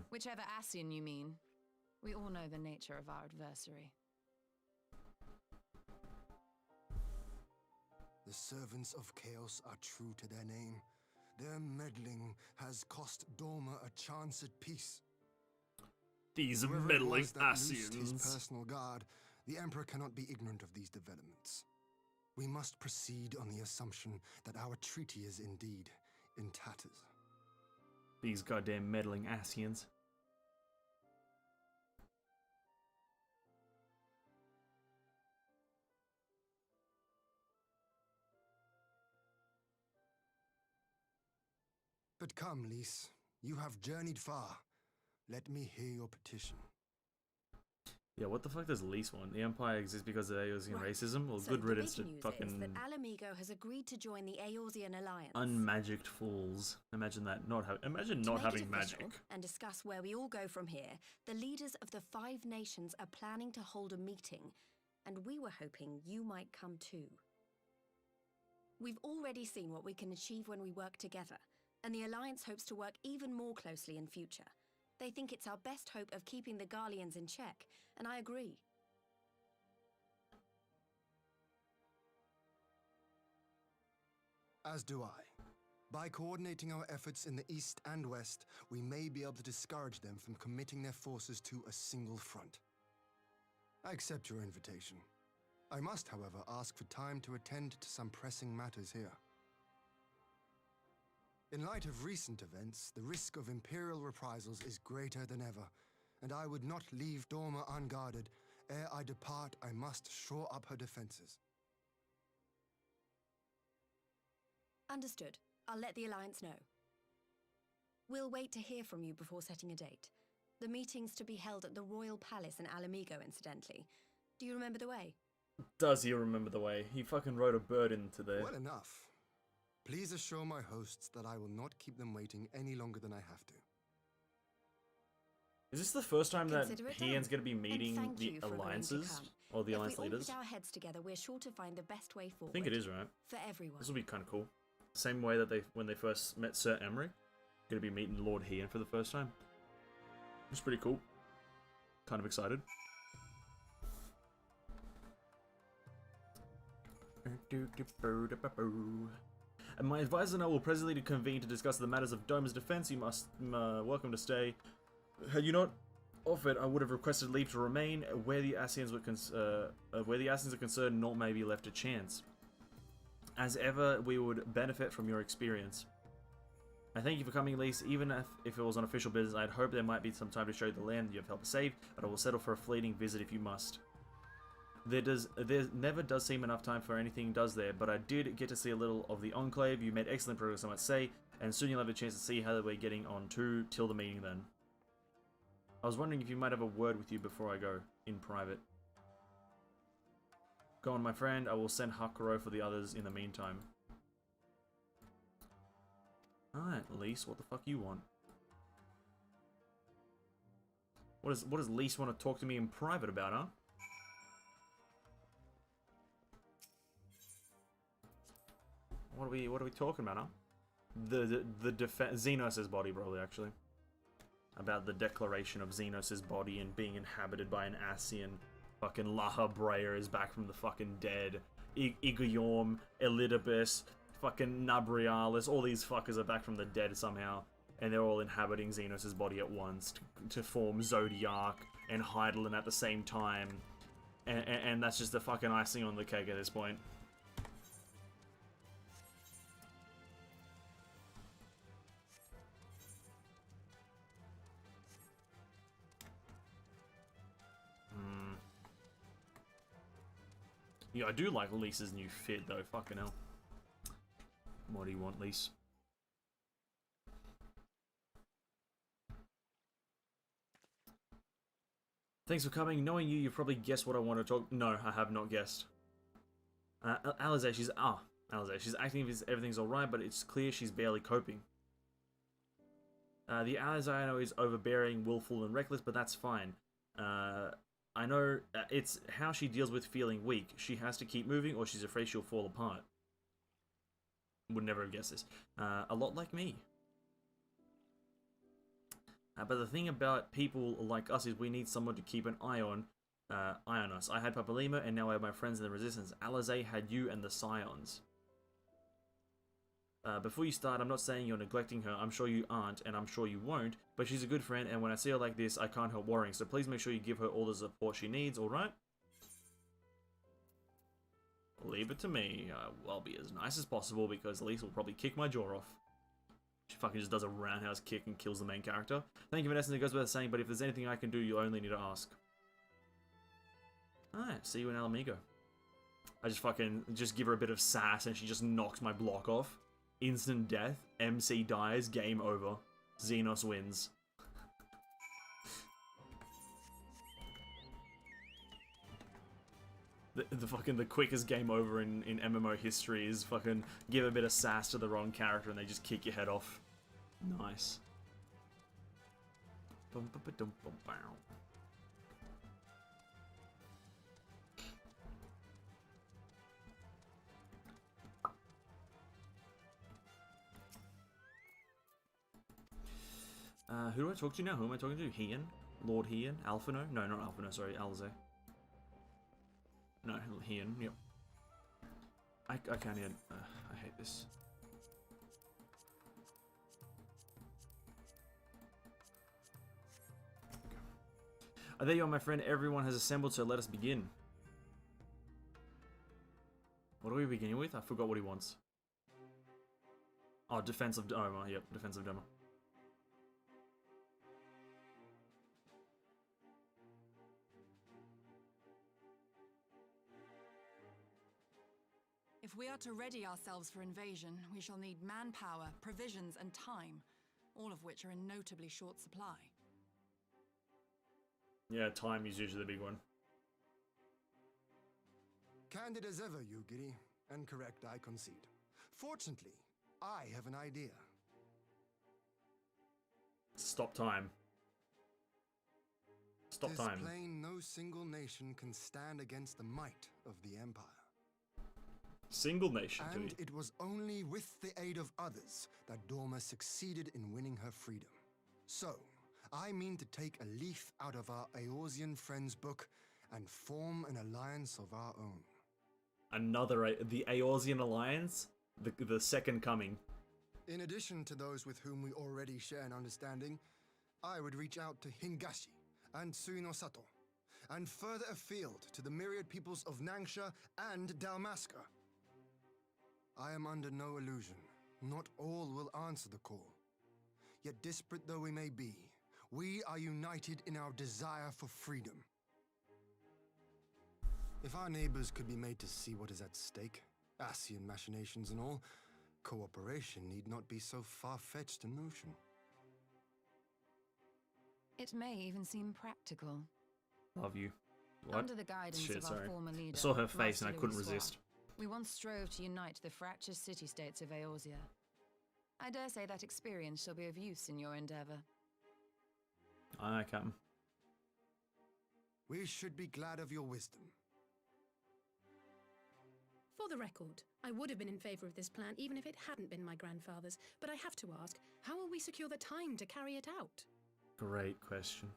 Whichever Ascian you mean. We all know the nature of our adversary. The servants of chaos are true to their name. Their meddling has cost Doma a chance at peace. These Whoever it meddling was that loosed his Ascians. personal guard, the Emperor cannot be ignorant of these developments. We must proceed on the assumption that our treaty is indeed in tatters. These goddamn meddling Ascians. But come, Lise, you have journeyed far. Let me hear your petition. Yeah, what the fuck does Lise want? The Empire exists because of Eorzean racism? Well, So good the riddance big to news is fucking that Alamigo has agreed to join the Eorzean Alliance. unmagicked fools. Imagine that. Imagine To not make having it official magic. and discuss where we all go from here, the leaders of the 5 nations are planning to hold a meeting, and we were hoping you might come too. We've already seen what we can achieve when we work together, and the Alliance hopes to work even more closely in future. They think it's our best hope of keeping the Garleans in check, and I agree. As do I. By coordinating our efforts in the east and west, we may be able to discourage them from committing their forces to a single front. I accept your invitation. I must, however, ask for time to attend to some pressing matters here. In light of recent events, the risk of Imperial reprisals is greater than ever, and I would not leave Dorma unguarded. Ere I depart, I must shore up her defenses. Understood. I'll let the Alliance know. We'll wait to hear from you before setting a date. The meeting's to be held at the Royal Palace in Alamigo, incidentally. Do you remember the way? Does he remember the way? He fucking rode a bird into there. Well enough. Please assure my hosts that I will not keep them waiting any longer than I have to. Is this the first time that Hien's done. going to be meeting the alliances? Or the alliance leaders? If we all put our heads together, we're sure to find the best way forward. I think it is, right? For everyone. This will be kind of cool. Same way that when they first met Sir Emery. Going to be meeting Lord Hien for the first time. It's pretty cool. Kind of excited. And my advisor and I will presently convene to discuss the matters of Doma's defense. You must welcome to stay. Had you not offered, I would have requested leave to remain. Where the Ascians are concerned, naught may be left to chance. As ever, we would benefit from your experience. I thank you for coming, Lise. Even if it was on official business, I'd hope there might be some time to show you the land you have helped save, but I will settle for a fleeting visit if you must. There never does seem enough time for anything, does there? But I did get to see a little of the Enclave. You made excellent progress, I must say, and soon you'll have a chance to see how we're getting on too, till the meeting then. I was wondering if you might have a word with you before I go, in private. Go on, my friend. I will send Hakuro for the others in the meantime. Alright, Lise, what the fuck you want? What does Lise want to talk to me in private about, huh? What are we talking about, huh? The defense, Xenos' body, probably, actually. About the declaration of Xenos' body and being inhabited by an Ascian. Fucking Laha Breyer is back from the fucking dead. Igorm, Elidibus, fucking Nabrialis, all these fuckers are back from the dead somehow. And they're all inhabiting Xenos' body at once to form Zodiac and Heidelin at the same time. And that's just the fucking icing on the cake at this point. Yeah, I do like Lisa's new fit, though. Fucking hell. What do you want, Lise? Thanks for coming. Knowing you, you've probably guessed what I want to talk... No, I have not guessed. Alize, she's... Alize, she's acting as if everything's alright, but it's clear she's barely coping. The Alize I know is overbearing, willful, and reckless, but that's fine. I know it's how she deals with feeling weak. She has to keep moving or she's afraid she'll fall apart. Would never have guessed this. A lot like me. But the thing about people like us is we need someone to keep an eye on us. I had Papalima and now I have my friends in the Resistance. Alize had you and the Scions. Before you start, I'm not saying you're neglecting her. I'm sure you aren't, and I'm sure you won't. But she's a good friend, and when I see her like this, I can't help worrying. So please make sure you give her all the support she needs, alright? Leave it to me. I'll be as nice as possible, because Lise will probably kick my jaw off. She fucking just does a roundhouse kick and kills the main character. Thank you, Vanessa. It goes without saying, but if there's anything I can do, you only need to ask. Alright, see you in Alamigo. I just give her a bit of sass, and she just knocks my block off. Instant death, MC dies, game over. Xenos wins. the quickest game over in MMO history is fucking give a bit of sass to the wrong character and they just kick your head off. Nice. Who do I talk to now? Who am I talking to? Hien? Lord Hien? Alphino? No, not Alphino, sorry, Alize. No, Hien, yep. I can't even... I hate this. There you are, my friend. Everyone has assembled, so let us begin. What are we beginning with? I forgot what he wants. Oh, defense of Doma. Yep, defense of Doma. If we are to ready ourselves for invasion, we shall need manpower, provisions, and time, all of which are in notably short supply. Yeah, time is usually the big one. Candid as ever, Yugiri, and correct, I concede. Fortunately, I have an idea. Stop time. Stop time. There's plain no single nation can stand against the might of the Empire. Single nation, and it was only with the aid of others that Doma succeeded in winning her freedom. So, I mean to take a leaf out of our Eorzean friends' book and form an alliance of our own. The Eorzean alliance? The second coming. In addition to those with whom we already share an understanding, I would reach out to Hingashi and Suinosato, and further afield to the myriad peoples of Nangsha and Dalmasca. I am under no illusion. Not all will answer the call. Yet disparate though we may be, we are united in our desire for freedom. If our neighbors could be made to see what is at stake, Ascian machinations and all, cooperation need not be so far-fetched a notion. It may even seem practical. Love you. What? Under the guidance of our former leader, I saw her face Master and I couldn't Louis resist. Soir, we once strove to unite the fractious city-states of Eorzea. I dare say that experience shall be of use in your endeavor. I come. We should be glad of your wisdom. For the record, I would have been in favor of this plan even if it hadn't been my grandfather's, but I have to ask, how will we secure the time to carry it out? Great question.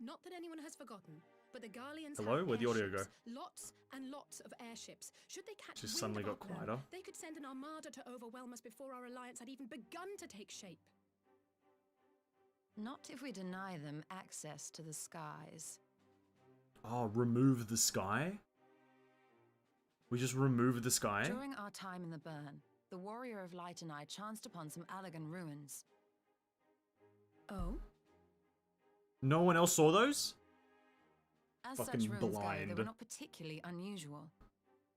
Not that anyone has forgotten, but the Garleans Hello? have Where'd the audio go? airships, lots and lots of airships. Should they catch Just wind suddenly of our got plan, quieter. they could send an armada to overwhelm us before our alliance had even begun to take shape. Not if we deny them access to the skies. Oh, remove the sky? We just remove the sky? During our time in the burn, the Warrior of Light and I chanced upon some Allagan ruins. Oh? No one else saw those? As Fucking such ruins blind. go, they were not particularly unusual.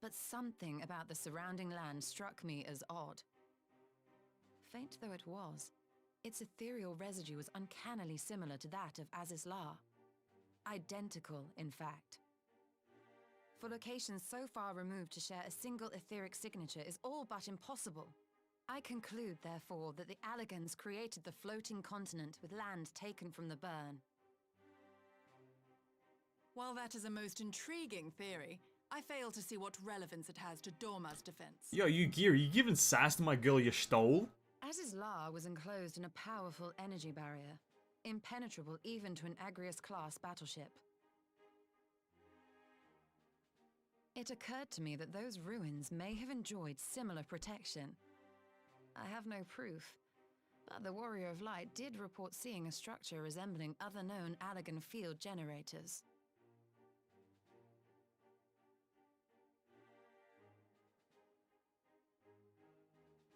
But something about the surrounding land struck me as odd. Faint though it was, its ethereal residue was uncannily similar to that of Azizlar. Identical, in fact. For locations so far removed to share a single etheric signature is all but impossible. I conclude, therefore, that the Allagans created the floating continent with land taken from the burn. While that is a most intriguing theory, I fail to see what relevance it has to Dorma's defense. Yo, you giving sass to my girl you stole? Azizlar was enclosed in a powerful energy barrier, impenetrable even to an Agrius-class battleship. It occurred to me that those ruins may have enjoyed similar protection. I have no proof, but the Warrior of Light did report seeing a structure resembling other known Allagan field generators.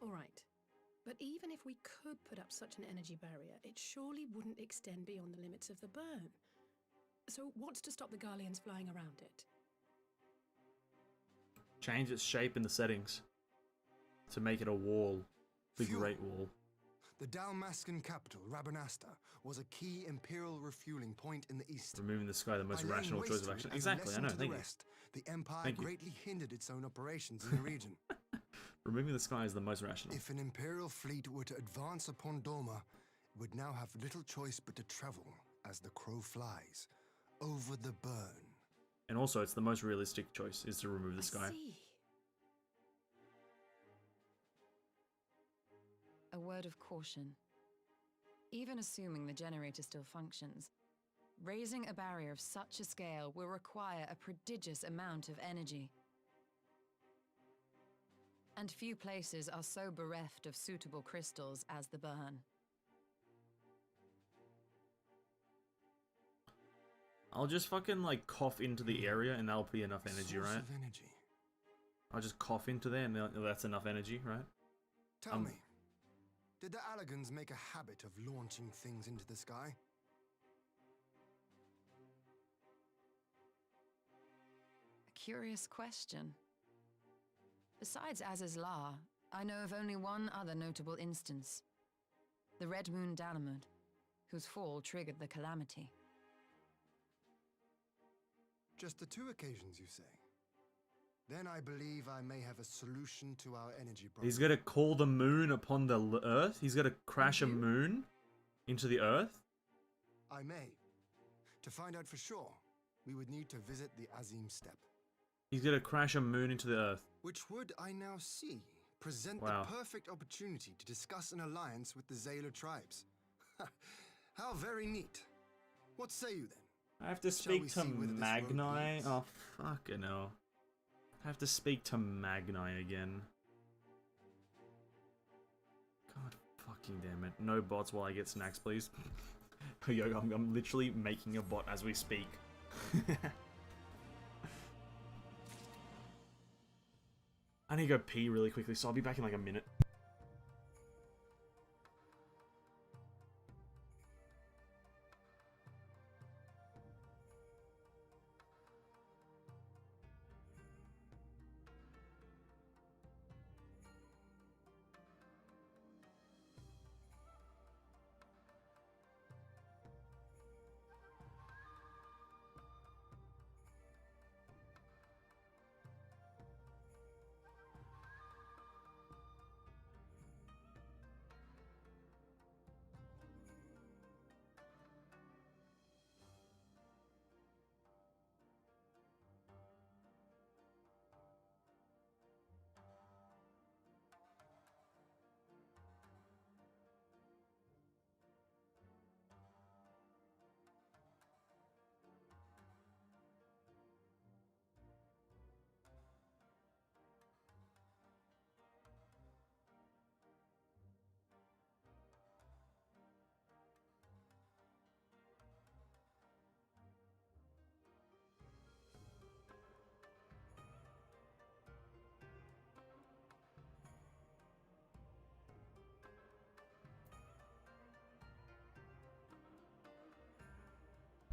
All right. But even if we could put up such an energy barrier, it surely wouldn't extend beyond the limits of the burn. So what's to stop the Garleans flying around it? Change its shape in the settings to make it a wall. The Fuel. Great Wall. The Dalmascan capital, Rabanasta, was a key imperial refueling point in the east. Removing the sky, the most By laying rational choice waste of to it action. as a Exactly, I lesson know, to the thank you. rest, the Empire Thank you. greatly hindered its own operations in the region. Removing the sky is the most rational. If an imperial fleet were to advance upon Doma, it would now have little choice but to travel, as the crow flies, over the burn. And also, it's the most realistic choice, is to remove the sky. See. A word of caution. Even assuming the generator still functions, raising a barrier of such a scale will require a prodigious amount of energy. And few places are so bereft of suitable crystals as the burn. I'll just fucking like cough into the area and that'll be enough energy, Source right? of energy. I'll just cough into there and that's enough energy, right? Tell me, did the Allagans make a habit of launching things into the sky? A curious question. Besides Az's Law, I know of only one other notable instance. The Red Moon Dalamud, whose fall triggered the calamity. Just the 2 occasions, you say? Then I believe I may have a solution to our energy problem. He's gonna call the moon upon the Earth? He's gonna crash a moon into the Earth? I may. To find out for sure, we would need to visit the Azim Steppe. He's gonna crash a moon into the Earth. Which would, I now see, present Wow. the perfect opportunity to discuss an alliance with the Zayla tribes. How very neat. What say you then? I have to Shall we speak to see whether this road Magni? leads? Oh, fucking hell. I have to speak to Magni again. God fucking damn it. No bots while I get snacks, please. Yo, I'm literally making a bot as we speak. I need to go pee really quickly, so I'll be back in like a minute.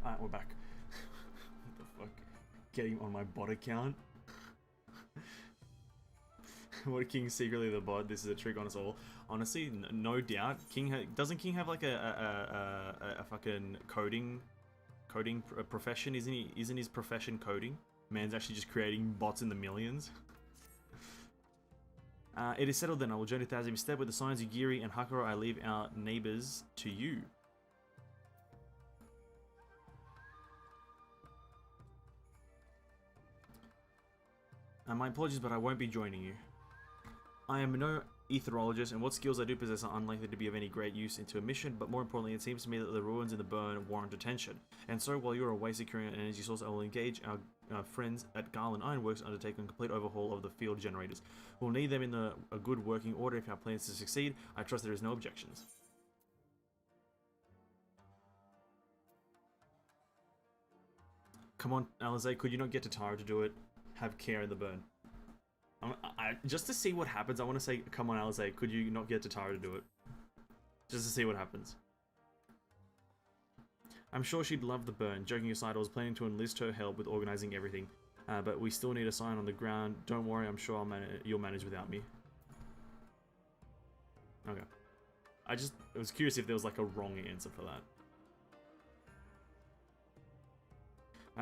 Alright, we're back. What the fuck? Getting on my bot account? What, King secretly the bot? This is a trick on us all. Honestly, no doubt. Doesn't King have like a fucking coding profession? Isn't his profession coding? Man's actually just creating bots in the millions. It is settled then. I will journey to Azim Steppe with the signs Ugiri and Hakuro. I leave our neighbors to you. My apologies, but I won't be joining you. I am no etherologist, and what skills I do possess are unlikely to be of any great use into a mission, but more importantly, it seems to me that the ruins in the burn warrant attention. And so, while you're away securing an energy source, I will engage our friends at Garland Ironworks to undertake a complete overhaul of the field generators. We'll need them in a good working order if our plans to succeed. I trust there is no objections. Come on, Alizé, could you not get to Tara to do it? Have care in the burn. Just to see what happens, I want to say, come on, Alizé, could you not get to Tara to do it? Just to see what happens. I'm sure she'd love the burn. Joking aside, I was planning to enlist her help with organizing everything. But we still need a sign on the ground. Don't worry, I'm sure you'll manage without me. Okay. I was curious if there was like a wrong answer for that.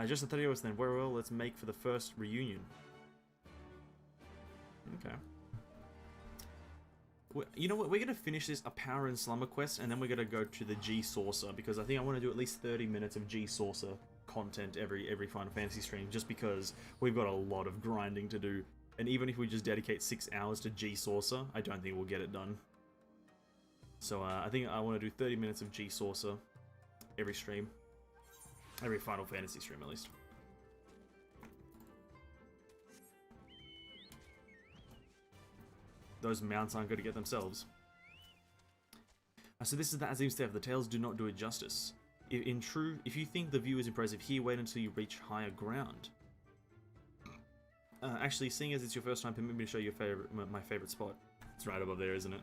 Just the 30 hours then. Well, let's make for the first reunion. Okay. You know what? We're going to finish this a Power and Slumber quest, and then we're going to go to the G Saucer, because I think I want to do at least 30 minutes of G Saucer content every Final Fantasy stream, just because we've got a lot of grinding to do. And even if we just dedicate 6 hours to G Saucer, I don't think we'll get it done. So I think I want to do 30 minutes of G Saucer every stream. Every Final Fantasy stream, at least. Those mounts aren't going to get themselves. So this is the Azim Steppe. The tales do not do it justice. If you think the view is impressive here, wait until you reach higher ground. Actually, seeing as it's your first time, permit me to show you my favorite spot. It's right above there, isn't it?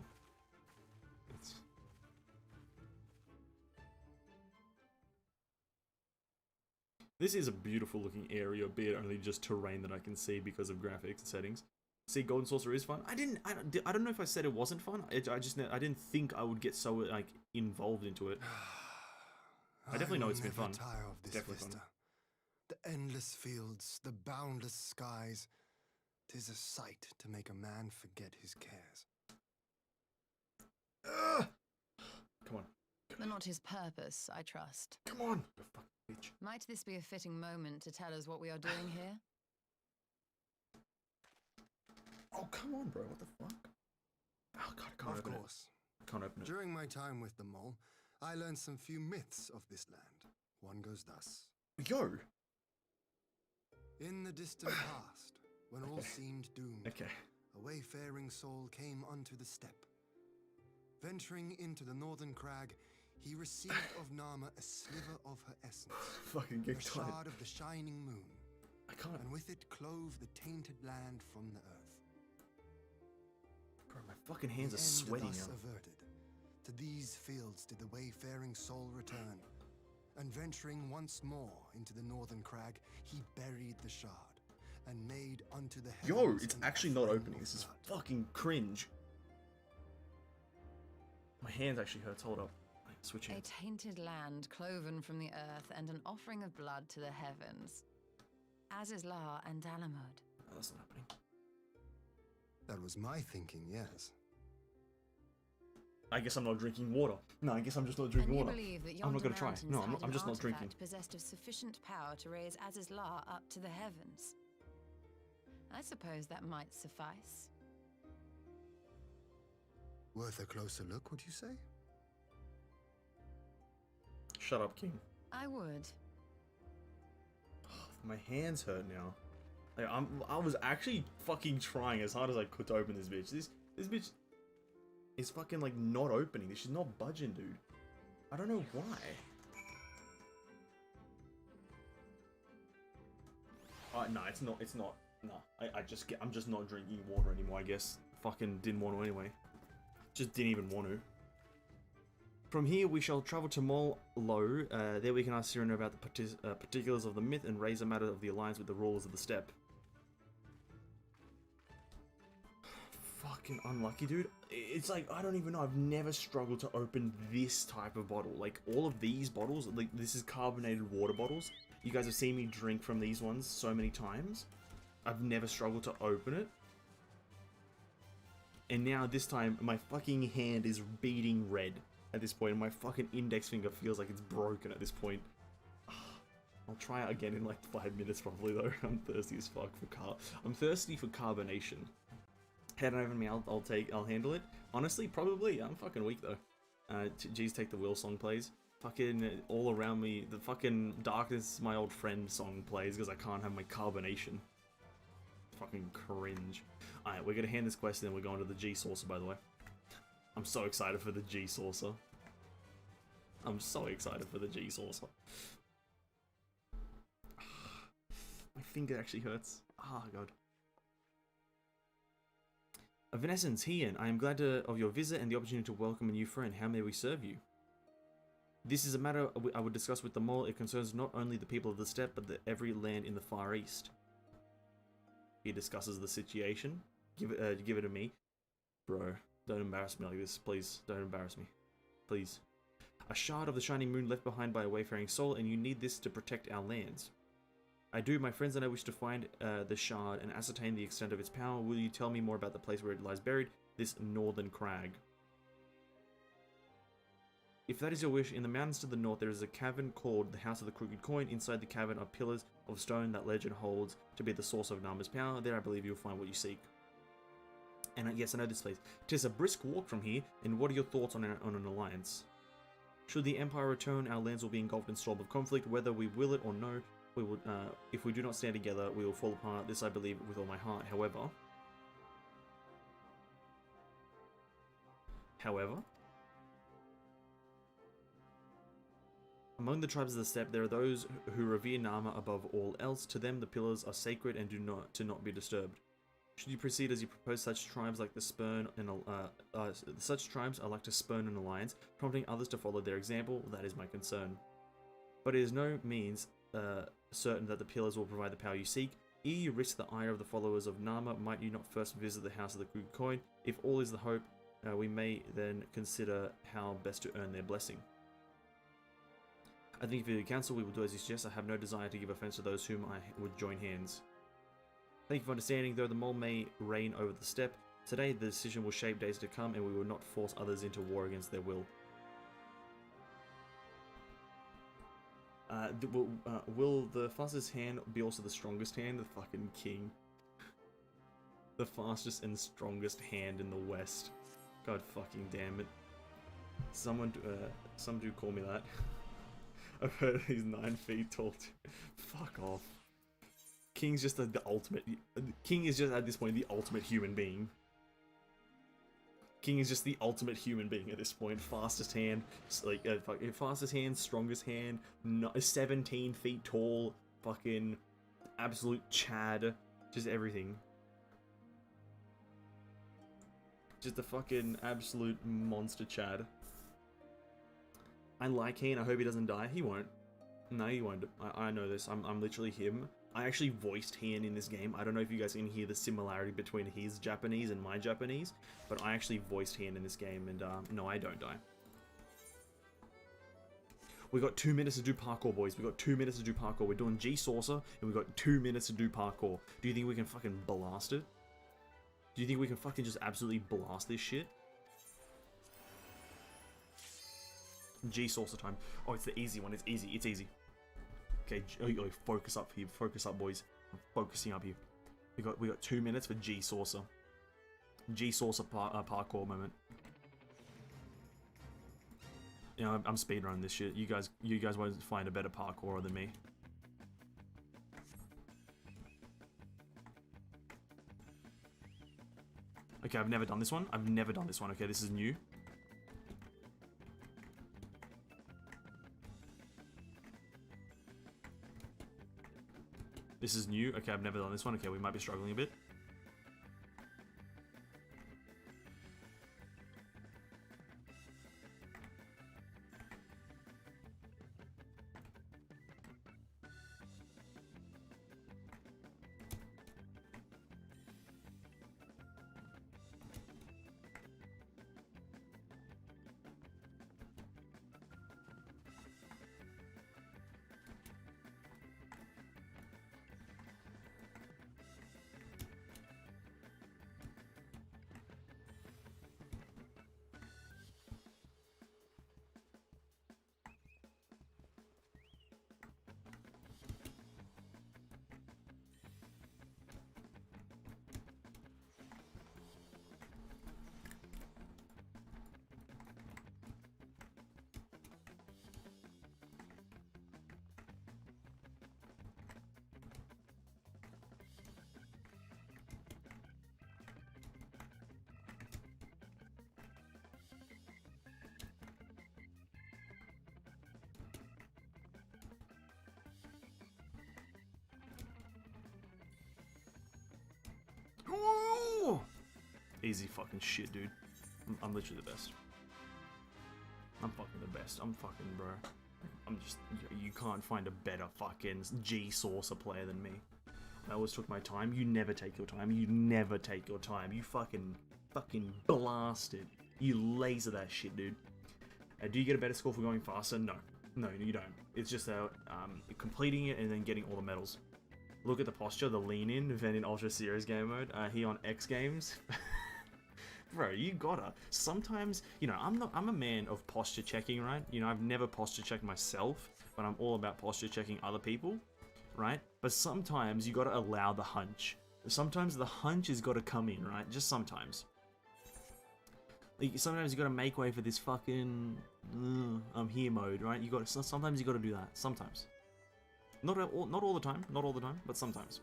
This is a beautiful looking area, be it only just terrain that I can see because of graphics and settings. See, Golden Saucer is fun. I don't know if I said it wasn't fun. I didn't think I would get so like involved into it. I definitely know it's been fun. Tire of this Definitely vista. fun. The endless fields, the boundless skies. 'Tis a sight to make a man forget his cares. Come on. But not his purpose, I trust. Come on, you fucking bitch. Might this be a fitting moment to tell us what we are doing here? Oh, come on, bro. What the fuck? Oh, God, I can't open it. Of course. I can't open it. During my time with the mole, I learned some few myths of this land. One goes thus. Yo! In the distant past, when all seemed doomed, Okay. a wayfaring soul came unto the steppe. Venturing into the northern crag, he received of Nama a sliver of her essence, Fucking a get tired. shard of the shining moon, I can't. and with it clove the tainted land from the earth. Bro, my fucking hands are The end sweaty thus now. averted. To these fields did the wayfaring soul return, and venturing once more into the northern crag, he buried the shard, and made unto the heavens. Yo, it's an actually not offering opening. of This is blood. fucking cringe. My hands actually hurts. Hold up. Switch A hands. tainted land cloven from the earth and an offering of blood to the heavens. As is La and Dalamud. Oh, that's not happening. That was my thinking, yes. I guess I'm not drinking water. No, I guess I'm just not drinking And you water. believe that I'm yonder not gonna try. mountains No, hide I'm an just not drinking. artifact possessed of sufficient power to raise Aziz's La up to the heavens. I suppose that might suffice. Worth a closer look, would you say? Shut up, King. I would. My hands hurt now. Like, I was actually fucking trying as hard as I could to open this bitch. This bitch is fucking like not opening. She's not budging, dude. I don't know why. No, it's not. It's not. No, I'm just not drinking water anymore. I guess. Fucking didn't want to anyway. Just didn't even want to. From here, we shall travel to Mol Lo. There we can ask Cyrano about the particulars of the myth and raise a matter of the alliance with the rulers of the steppe. Fucking unlucky, dude. It's like, I don't even know. I've never struggled to open this type of bottle. Like, all of these bottles, like, this is carbonated water bottles. You guys have seen me drink from these ones so many times. I've never struggled to open it. And now, this time, my fucking hand is beating red. At this point, my fucking index finger feels like it's broken at this point. I'll try it again in like 5 minutes probably though. I'm thirsty as fuck for I'm thirsty for carbonation. Head over me, I'll handle it. Honestly, probably. I'm fucking weak though. Geez, take the wheel song plays. Fucking all around me, the fucking Darkness is my old friend song plays because I can't have my carbonation. Fucking cringe. Alright, we're gonna hand this quest and then we're going to the G saucer by the way. I'm so excited for the G saucer. I'm so excited for the G saucer. My finger actually hurts. Ah, God. Evanescence, here, I am glad of your visit and the opportunity to welcome a new friend. How may we serve you? This is a matter I would discuss with the mole. It concerns not only the people of the steppe, but every land in the Far East. He discusses the situation. Give it to me. Bro. Don't embarrass me like this, please. Don't embarrass me. Please. A shard of the shining moon left behind by a wayfaring soul, and you need this to protect our lands. I do. My friends and I wish to find the shard and ascertain the extent of its power. Will you tell me more about the place where it lies buried? This northern crag. If that is your wish, in the mountains to the north there is a cavern called the House of the Crooked Coin. Inside the cavern are pillars of stone that legend holds to be the source of Nama's power. There I believe you'll find what you seek. And yes, I know this place. 'Tis a brisk walk from here, and what are your thoughts on an alliance? Should the Empire return, our lands will be engulfed in storm of conflict, whether we will it or no. We will, if we do not stand together, we will fall apart. This I believe with all my heart. However, Among the tribes of the steppe, there are those who revere Nama above all else. To them, the pillars are sacred and do not be disturbed. Should you proceed as you propose, such tribes like to spurn an alliance, prompting others to follow their example. That is my concern. But it is no means certain that the pillars will provide the power you seek. Ere you risk the ire of the followers of Nama, might you not first visit the House of the Good Coin? If all is the hope, we may then consider how best to earn their blessing. I think for the council, we will do as you suggest. I have no desire to give offense to those whom I would join hands. Thank you for understanding. Though the mole may reign over the steppe, today the decision will shape days to come, and we will not force others into war against their will. Will the fastest hand be also the strongest hand? The fucking king. The fastest and strongest hand in the West. God fucking damn it. Some dude call me that. I've heard he's 9 feet tall. Fuck off. King's just the ultimate. King is just at this point the ultimate human being. King is just the ultimate human being at this point. Fastest hand, like fastest hand, strongest hand, 17 feet tall, fucking absolute Chad, just everything. Just a fucking absolute monster Chad. I like him. I hope he doesn't die. He won't. No, he won't. I know this. I'm literally him. I actually voiced Han in this game. I don't know if you guys can hear the similarity between his Japanese and my Japanese, but I actually voiced Han in this game, and no, I don't die. We got 2 minutes to do parkour, boys. We got 2 minutes to do parkour. We're doing G-Saucer, and we got 2 minutes to do parkour. Do you think we can fucking blast it? Do you think we can fucking just absolutely blast this shit? G-Saucer time. Oh, it's the easy one. It's easy. It's easy. Okay, focus up here. Focus up, boys. I'm focusing up here. We got 2 minutes for G-Saucer. G-Saucer parkour moment. You know, I'm speedrunning this shit. You guys won't find a better parkourer than me. Okay, I've never done this one. I've never done this one. Okay, this is new. This is new. Okay, I've never done this one. Okay, we might be struggling a bit. Ooh! Easy fucking shit, dude. I'm literally the best. I'm fucking the best. I'm fucking, bro. I'm just, you can't find a better fucking G-Saucer player than me. I always took my time. You never take your time. You never take your time. You fucking blast it. You laser that shit, dude. Do you get a better score for going faster? No. No, you don't. It's just completing it and then getting all the medals. Look at the posture, the lean in, event in Ultra Series game mode. He on X Games. Bro, you gotta. Sometimes, you know, I'm a man of posture checking, right? You know, I've never posture checked myself, but I'm all about posture checking other people, right? But sometimes you gotta allow the hunch. Sometimes the hunch has gotta come in, right? Just sometimes. Like, sometimes you gotta make way for this fucking I'm here mode, right? Sometimes you gotta do that. Sometimes. Not all the time, not all the time, but sometimes.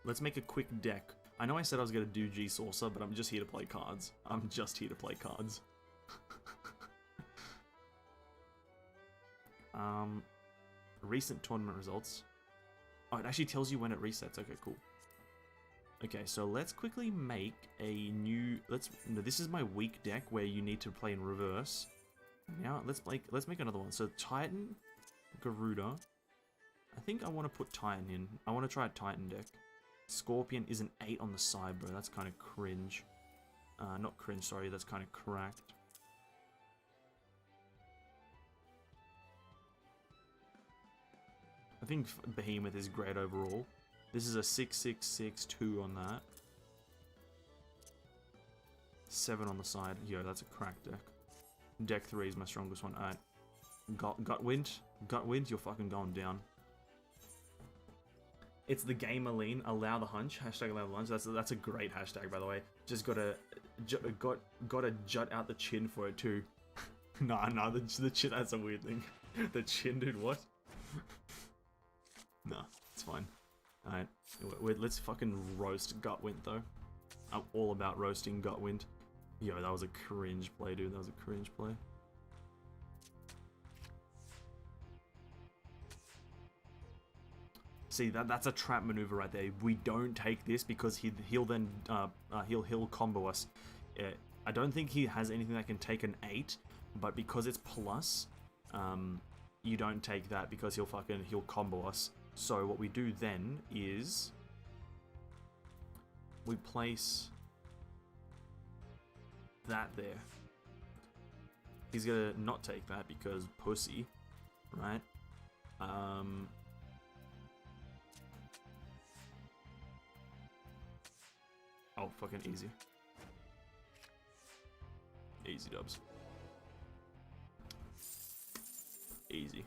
Let's make a quick deck I know I said I was going to do G-Saucer, but I'm just here to play cards. I'm just here to play cards. Recent tournament results. Oh, it actually tells you when it resets. Okay, cool. Okay, so let's quickly make a new... No, this is my weak deck where you need to play in reverse. Now, let's make another one. So, Titan, Garuda. I think I want to put Titan in. I want to try a Titan deck. Scorpion is an 8 on the side, bro. That's kind of cringe. Not cringe, sorry. That's kind of cracked. I think Behemoth is great overall. This is a 6-6-6-2 on that. 7 on the side. Yo, that's a cracked deck. Deck 3 is my strongest one. Alright. Gutwind? Gutwind, you're fucking going down. It's the gamer lean. Allow the hunch. Hashtag allow the hunch. That's a great hashtag, by the way. Just gotta jut out the chin for it too. Nah, the chin. That's a weird thing. The chin, dude. What? Nah, it's fine. Alright, let's fucking roast Gutwind though. I'm all about roasting Gutwind. Yo, that was a cringe play, dude. That was a cringe play. See, that's a trap maneuver right there. We don't take this because he'll then he'll combo us. I don't think he has anything that can take an 8, but because it's plus, you don't take that because he'll combo us. So what we do then is we place that there. He's gonna not take that because pussy, right? Oh, fucking easy. Easy dubs. Easy.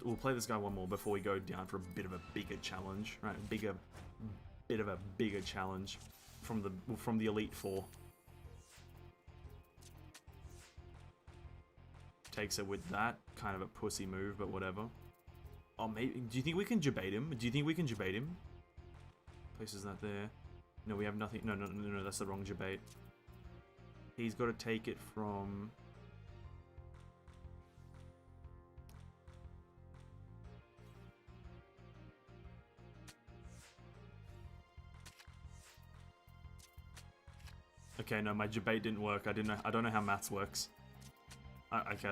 We'll play this guy one more before we go down for a bit of a bigger challenge, right? Bit of a bigger challenge from the Elite Four. Takes it with that, kind of a pussy move, but whatever. Oh, maybe. Do you think we can debate him? Do you think we can debate him? Places that there. No, we have nothing. No, that's the wrong debate. He's got to take it from. Okay, no, my debate didn't work. I don't know how maths works. Okay,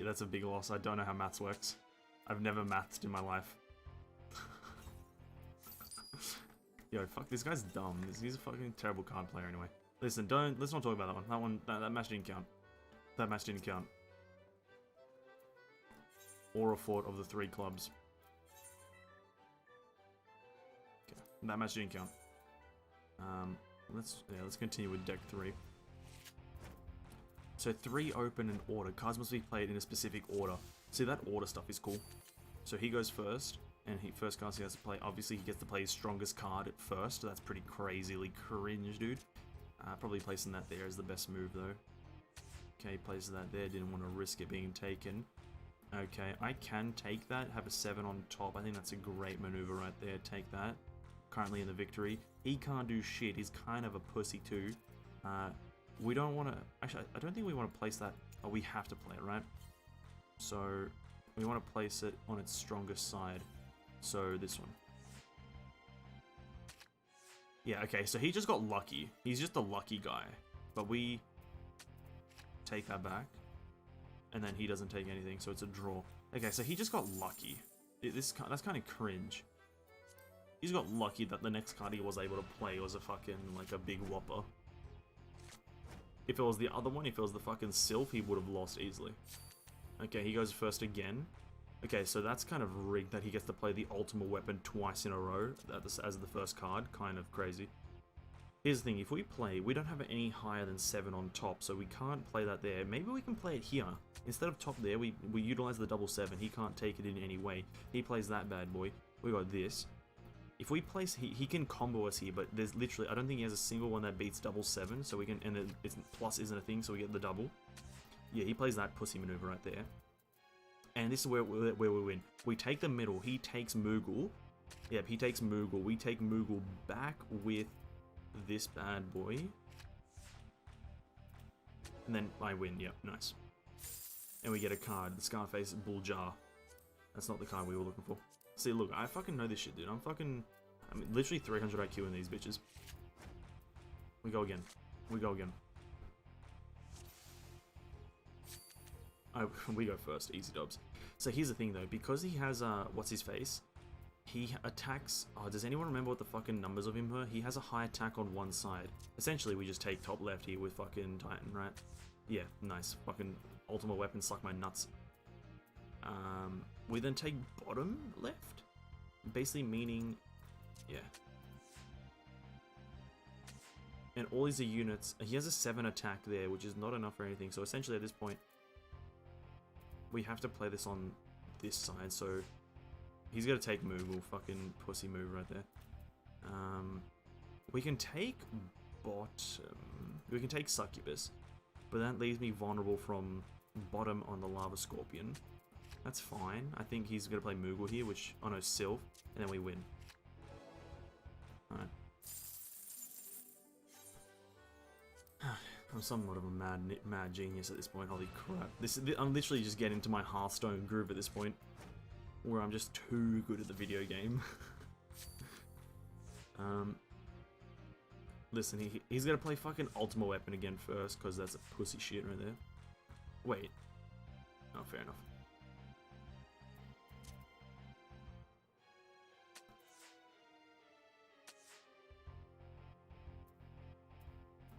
that's a big loss. I don't know how maths works. I've never mathed in my life. Yo, fuck, this guy's dumb. He's a fucking terrible card player anyway. Listen, let's not talk about that one. That match didn't count. That match didn't count. Aura Fort of the 3 clubs. Okay, that match didn't count. Let's continue with deck 3. So 3 open in order. Cards must be played in a specific order. See, that order stuff is cool. So he goes first, and first card he has to play. Obviously, he gets to play his strongest card at first. That's pretty crazily cringe, dude. Probably placing that there is the best move, though. Okay, places that there. Didn't want to risk it being taken. Okay, I can take that. Have a 7 on top. I think that's a great maneuver right there. Take that. Currently in the victory. He can't do shit. He's kind of a pussy, too. We don't want to... Actually, I don't think we want to place that... Oh, we have to play it, right? So, we want to place it on its strongest side. So, this one. Yeah, okay, so he just got lucky. He's just a lucky guy. But we... take that back. And then he doesn't take anything, so it's a draw. Okay, so he just got lucky. That's kind of cringe. He's got lucky that the next card he was able to play was a fucking, like, a big whopper. If it was the other one, if it was the fucking Sylph, he would have lost easily. Okay, he goes first again. Okay, so that's kind of rigged that he gets to play the ultimate weapon twice in a row as the first card. Kind of crazy. Here's the thing, if we play, we don't have any higher than 7 on top, so we can't play that there. Maybe we can play it here. Instead of top there, we utilize the double 7. He can't take it in any way. He plays that bad boy. We got this. If we place, he can combo us here, but there's literally, I don't think he has a single one that beats double 7, so we can, and then it's plus isn't a thing, so we get the double. Yeah, he plays that pussy maneuver right there. And this is where we win. We take the middle, he takes Moogle, Yep, he takes Moogle. We take Moogle back with this bad boy. And then I win. Yep, nice. And we get a card, the Scarface Bulljar. That's not the card we were looking for. See, look, I fucking know this shit, dude. I'm literally 300 IQ in these bitches. We go again. We go again. Oh, we go first. Easy dubs. So here's the thing, though. Because he has, what's his face? He attacks... Oh, does anyone remember what the fucking numbers of him were? He has a high attack on one side. Essentially, we just take top left here with fucking Titan, right? Yeah, nice. Fucking ultimate weapon, suck my nuts. We then take bottom left? Basically meaning... Yeah. And all these are units. He has a 7 attack there, which is not enough for anything. So essentially at this point, we have to play this on this side. So he's got to take Moogle. Fucking pussy move right there. We can take bottom. We can take Succubus. But that leaves me vulnerable from bottom on the Lava Scorpion. That's fine. I think he's going to play Moogle here, which... Oh no, Sylph. And then we win. Alright. I'm somewhat of a mad genius at this point. Holy crap! I'm literally just getting into my Hearthstone groove at this point, where I'm just too good at the video game. Listen, he's gonna play fucking Ultimate Weapon again first, because that's a pussy shit right there. Wait. Oh, fair enough.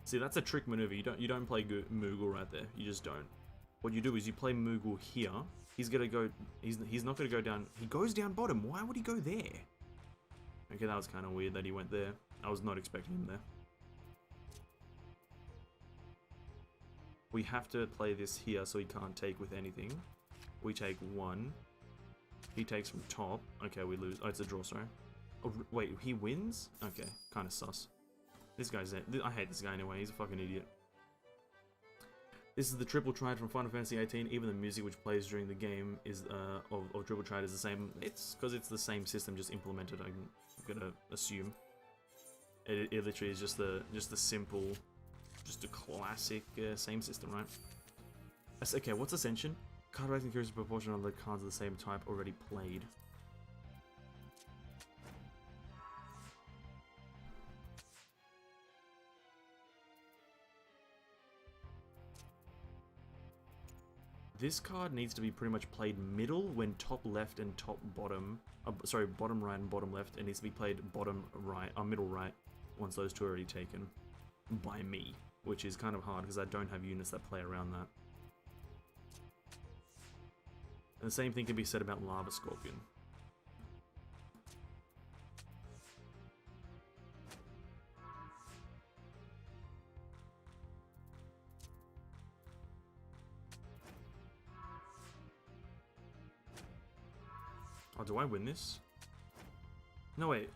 See, that's a trick maneuver. You don't play Moogle right there. You just don't. What you do is you play Moogle here. He's gonna go. He's not gonna go down. He goes down bottom. Why would he go there? Okay, that was kind of weird that he went there. I was not expecting him there. We have to play this here so he can't take with anything. We take 1. He takes from top. Okay, we lose. Oh, it's a draw, sorry. Oh, wait, he wins? Okay, kind of sus. This guy's it. I hate this guy anyway. He's a fucking idiot. This is the Triple Triad from Final Fantasy XVIII. Even the music which plays during the game is of Triple Triad is the same. It's because it's the same system, just implemented. I'm gonna assume. It literally is just the simple, just a classic same system, right? Okay, what's Ascension? Card rating increases proportion of the cards of the same type already played. This card needs to be pretty much played middle when top left and top bottom... sorry, bottom right and bottom left. It needs to be played bottom right, middle right, once those two are already taken. By me. Which is kind of hard because I don't have units that play around that. And the same thing can be said about Lava Scorpion. Oh, do I win this? No, wait.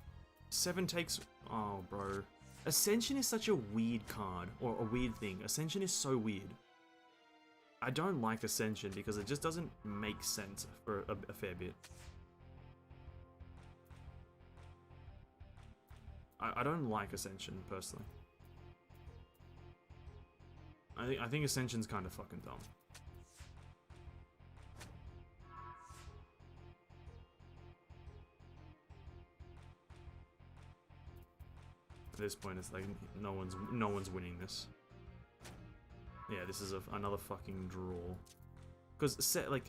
7 takes... Oh, bro. Ascension is such a weird card. Or a weird thing. Ascension is so weird. I don't like Ascension because it just doesn't make sense for a fair bit. I don't like Ascension, personally. I think Ascension's kind of fucking dumb. At this point, it's like no one's winning this. Yeah, this is another fucking draw. Because like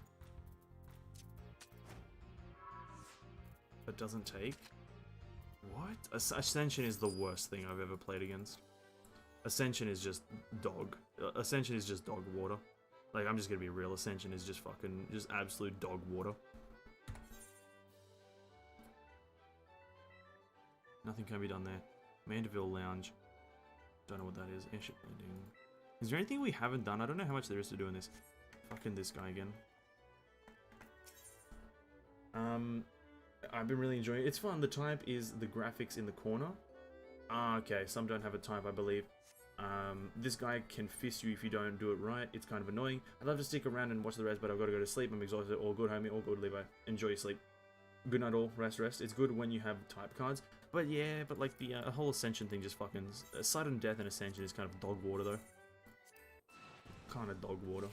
it doesn't take. What? Ascension is the worst thing I've ever played against. Ascension is just dog. Ascension is just dog water. Like, I'm just gonna be real. Ascension is just fucking just absolute dog water. Nothing can be done there. Mandeville Lounge. Don't know what that is. Airship landing. Is there anything we haven't done? I don't know how much there is to do in this. Fucking this guy again. I've been really enjoying it. It's fun. The type is the graphics in the corner. Ah, okay. Some don't have a type, I believe. This guy can fist you if you don't do it right. It's kind of annoying. I'd love to stick around and watch the rest, but I've got to go to sleep. I'm exhausted. All good, homie. All good, Levi. Enjoy your sleep. Good night all, rest, rest. It's good when you have type cards. But yeah, but like the whole Ascension thing just fucking... Sudden Death and Ascension is kind of dog water though. Kind of dog water.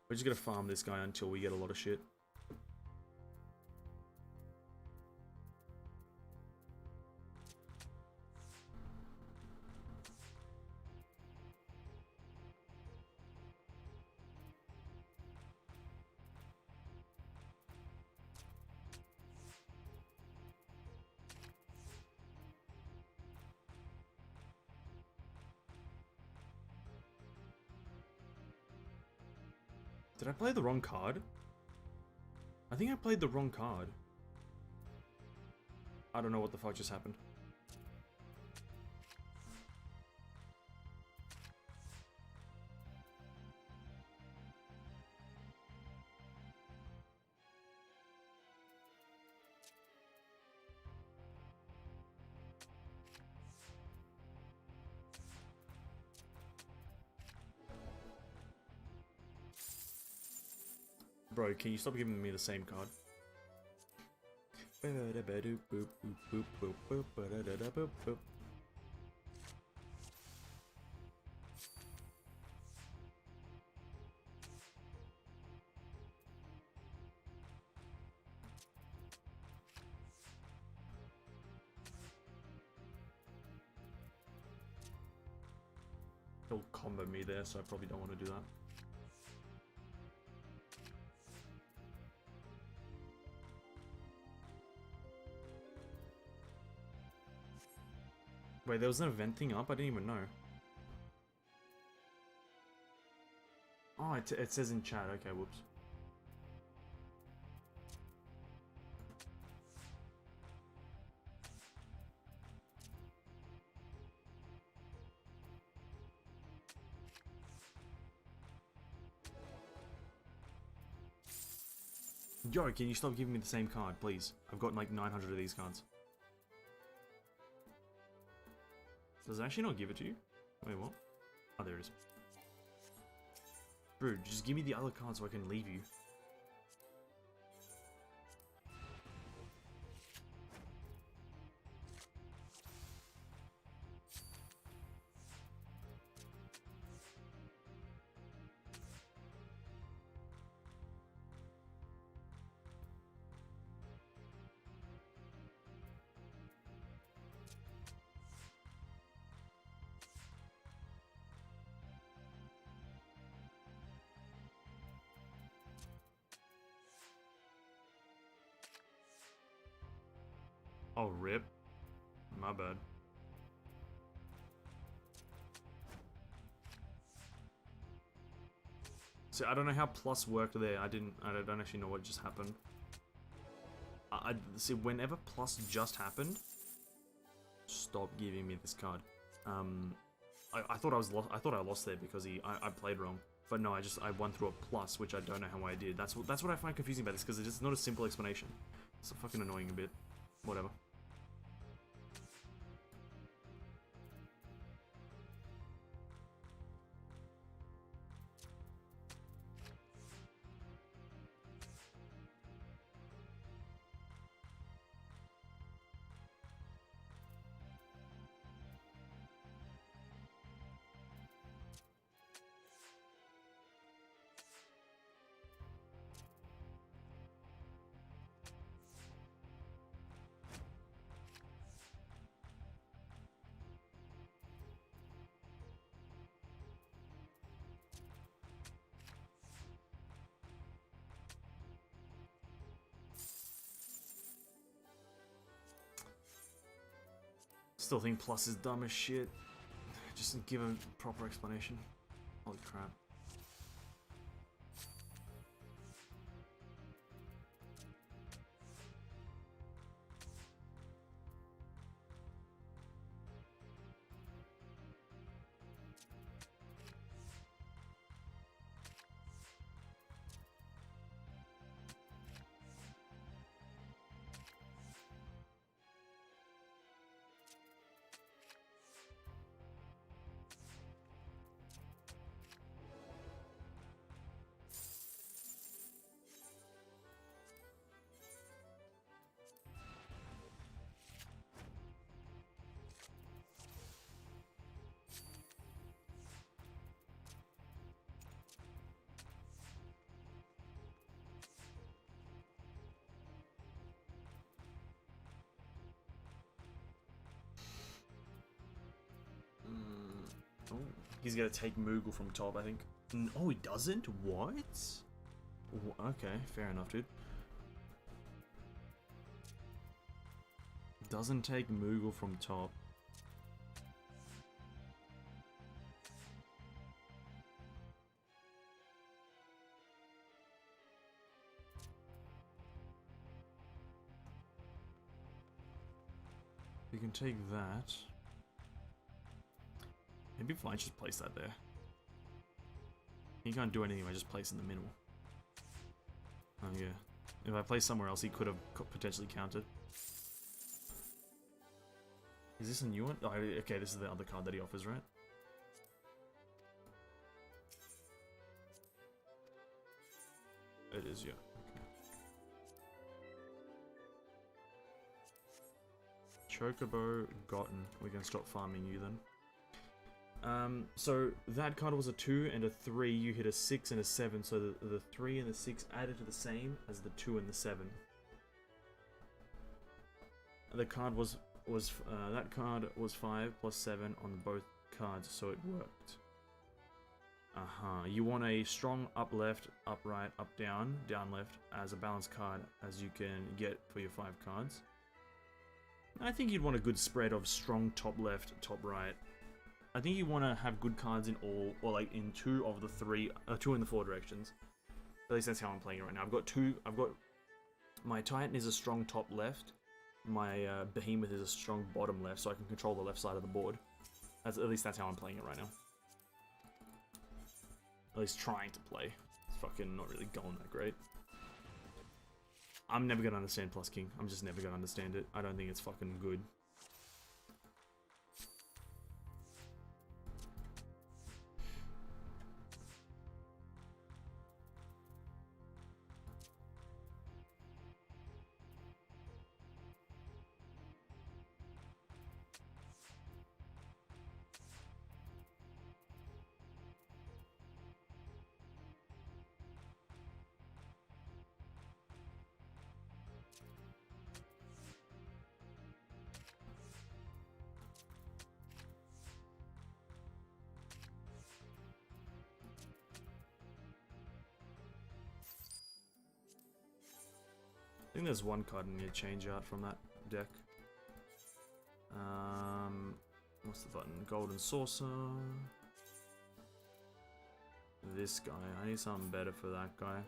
We're just gonna farm this guy until we get a lot of shit. Did I play the wrong card? I think I played the wrong card. I don't know what the fuck just happened. Bro, can you stop giving me the same card? He'll combo me there, so I probably don't want to do that. Wait, there was an event thing up? I didn't even know. Oh, it says in chat. Okay, whoops. Yo, can you stop giving me the same card, please? I've got like 900 of these cards. Does it actually not give it to you? Wait, what? Oh, there it is. Bro, just give me the other card so I can leave you. Oh, rip. My bad. So I don't know how plus worked there. I don't actually know what just happened. I see, whenever plus just happened, stop giving me this card. I thought I lost there because I played wrong. But no, I won through a plus, which I don't know how I did. That's what I find confusing about this, because it's just not a simple explanation. It's fucking annoying a bit. Whatever. Still think plus is dumb as shit. Just give a proper explanation. Holy crap. He's gonna take Moogle from top, I think. Oh, he doesn't? What? Okay, fair enough, dude. Doesn't take Moogle from top. You can take that. Maybe if I just place that there. He can't do anything, I just place in the middle. Oh yeah. If I place somewhere else, he could have potentially countered. Is this a new one? Oh, okay, this is the other card that he offers, right? It is, yeah. Okay. Chocobo gotten. We can stop farming you then. So that card was a 2 and a 3. You hit a 6 and a 7, so the 3 and the 6 added to the same as the 2 and the 7. The card was that card was 5 plus 7 on both cards, so it worked. You want a strong up left, up right, up down, down left as a balanced card as you can get for your 5 cards. I think you'd want a good spread of strong top left, top right. I think you want to have good cards in all, or like in 2 of the 3, 2 in the 4 directions. At least that's how I'm playing it right now. I've got my Titan is a strong top left. My Behemoth is a strong bottom left, so I can control the left side of the board. At least that's how I'm playing it right now. At least trying to play. It's fucking not really going that great. I'm never gonna understand Plus King. I'm just never gonna understand it. I don't think it's fucking good. I think there's one card I need to change out from that deck. What's the button? Golden Saucer. This guy. I need something better for that guy.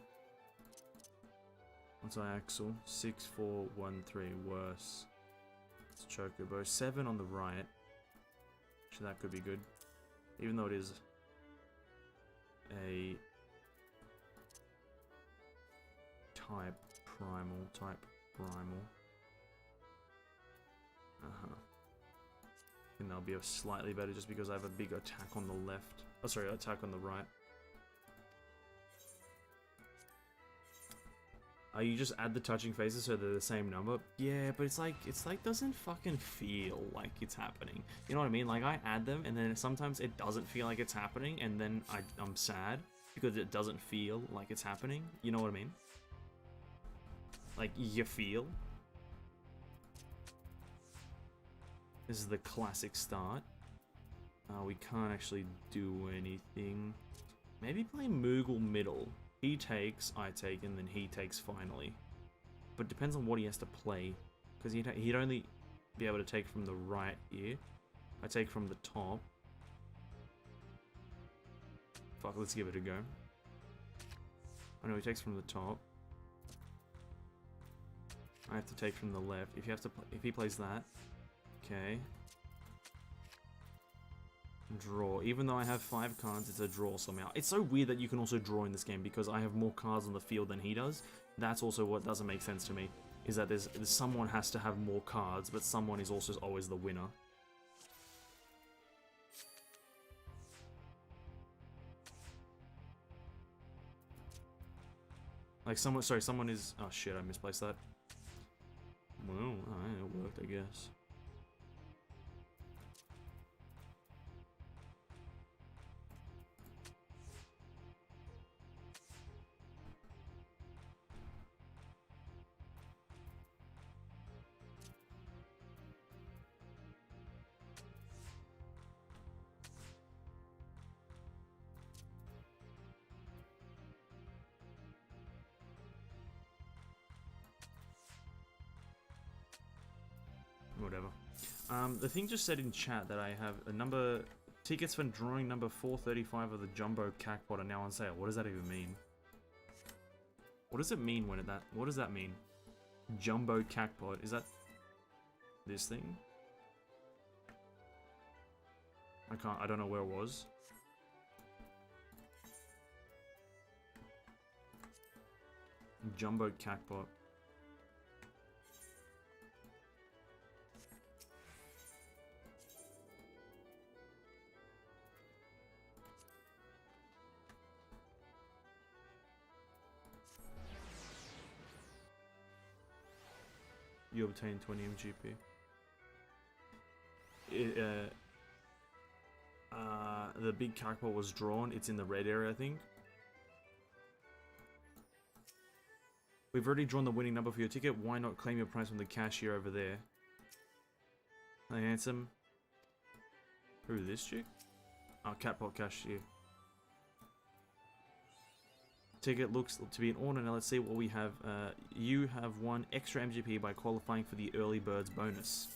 What's our Axel? 6, 4, 1, 3. Worse. It's Chocobo. 7 on the right. Actually, that could be good. Even though it is a type primal. I think that'll be a slightly better just because I have a big attack on the left. Oh, sorry, attack on the right. You just add the touching phases so they're the same number. Yeah, but it's like doesn't fucking feel like it's happening. You know what I mean? Like I add them and then sometimes it doesn't feel like it's happening and then I'm sad because it doesn't feel like it's happening. You know what I mean? Like you feel. This is the classic start. We can't actually do anything. Maybe play Moogle middle. He takes, I take, and then he takes finally. But depends on what he has to play. Because he'd only be able to take from the right here. I take from the top. Fuck, let's give it a go. Oh no, he takes from the top. I have to take from the left. If he plays that. Okay. Draw. Even though I have 5 cards, it's a draw somehow. It's so weird that you can also draw in this game because I have more cards on the field than he does. That's also what doesn't make sense to me. Is that there's someone has to have more cards, but someone is also always the winner. Like someone is... Oh shit, I misplaced that. Well, it worked, I guess. whatever. The thing just said in chat that I have a number... Tickets for drawing number 435 of the Jumbo Cackpot are now on sale. What does that even mean? What does it mean when what does that mean? Jumbo Cackpot. Is that... this thing? I don't know where it was. Jumbo Cackpot. You obtain 20 MGP. The big cackpot was drawn. It's in the red area, I think. We've already drawn the winning number for your ticket. Why not claim your prize from the cashier over there? Hey, handsome. Who, this chick? Oh, Catpot cashier. Ticket looks to be in order. Now let's see what we have. You have won extra MGP by qualifying for the early birds bonus.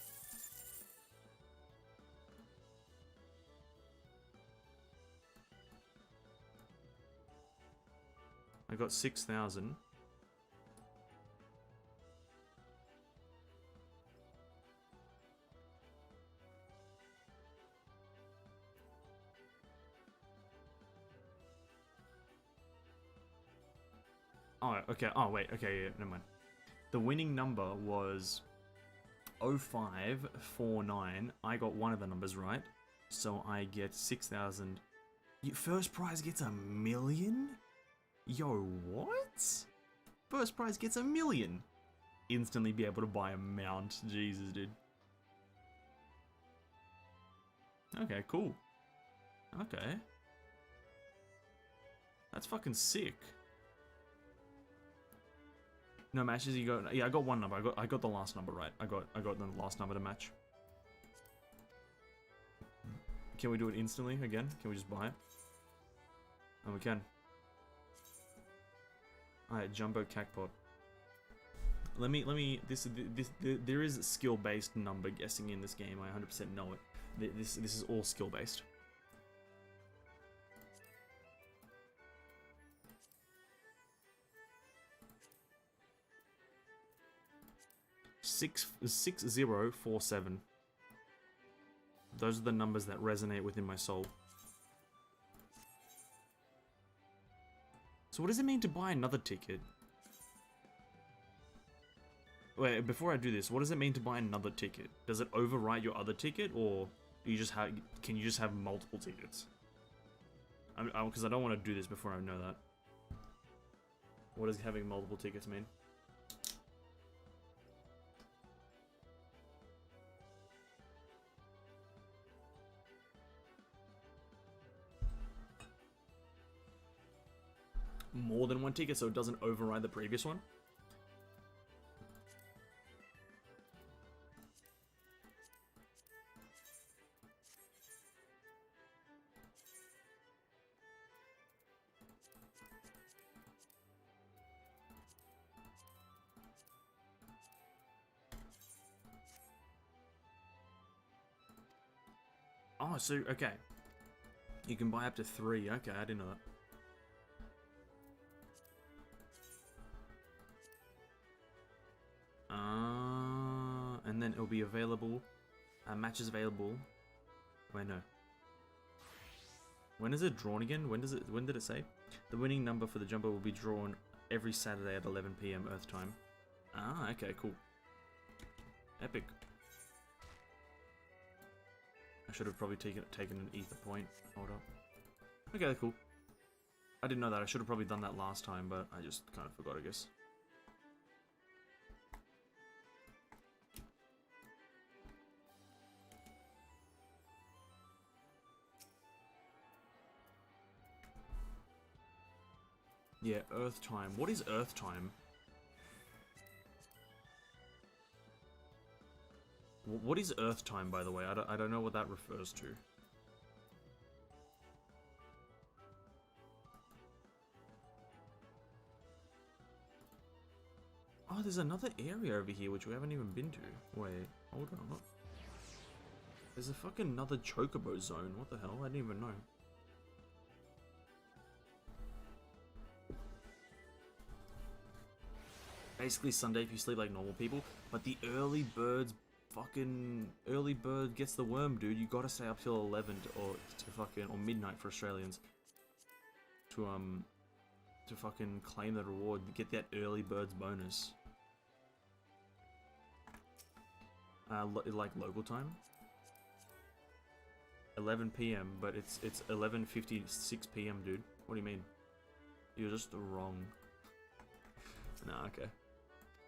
I got 6,000. Oh, okay. Oh, wait. Okay, yeah, never mind. The winning number was 0549. I got one of the numbers right, so I get 6,000. First prize gets $1 million? Yo, what? First prize gets $1 million. Instantly be able to buy a mount. Jesus, dude. Okay, cool. Okay. That's fucking sick. No matches. You got? Yeah, I got one number. I got the last number right. I got the last number to match. Can we do it instantly again? Can we just buy it? Oh, we can. Alright, Jumbo Cackpot. There is skill-based number guessing in this game. I 100% know it. This is all skill-based. Six 6047. Those are the numbers that resonate within my soul. So what does it mean to buy another ticket? Wait, before I do this, what does it mean to buy another ticket? Does it overwrite your other ticket, or you just have? Can you just have multiple tickets? Because I don't want to do this before I know that. What does having multiple tickets mean? More than one ticket, so it doesn't override the previous one? Oh, so, okay. You can buy up to 3. Okay, I didn't know that. And then it'll be available. Matches available. Wait, no. When is it drawn again? When did it say? The winning number for the jumbo will be drawn every Saturday at 11 PM Earth time. Ah, okay, cool. Epic. I should have probably taken an ether point. Hold up. Okay, cool. I didn't know that. I should have probably done that last time, but I just kind of forgot, I guess. Yeah, Earth time. What is Earth time? What is Earth time, by the way? I don't know what that refers to. Oh, there's another area over here which we haven't even been to. Wait, hold on. There's a fucking another chocobo zone. What the hell? I didn't even know. Basically Sunday if you sleep like normal people, but the early bird gets the worm, dude. You gotta stay up till 11 or midnight for Australians to fucking claim that reward, get that early bird's bonus. Like local time, 11 p.m. but it's 11:56 p.m. dude. What do you mean? You're just wrong. Nah, okay.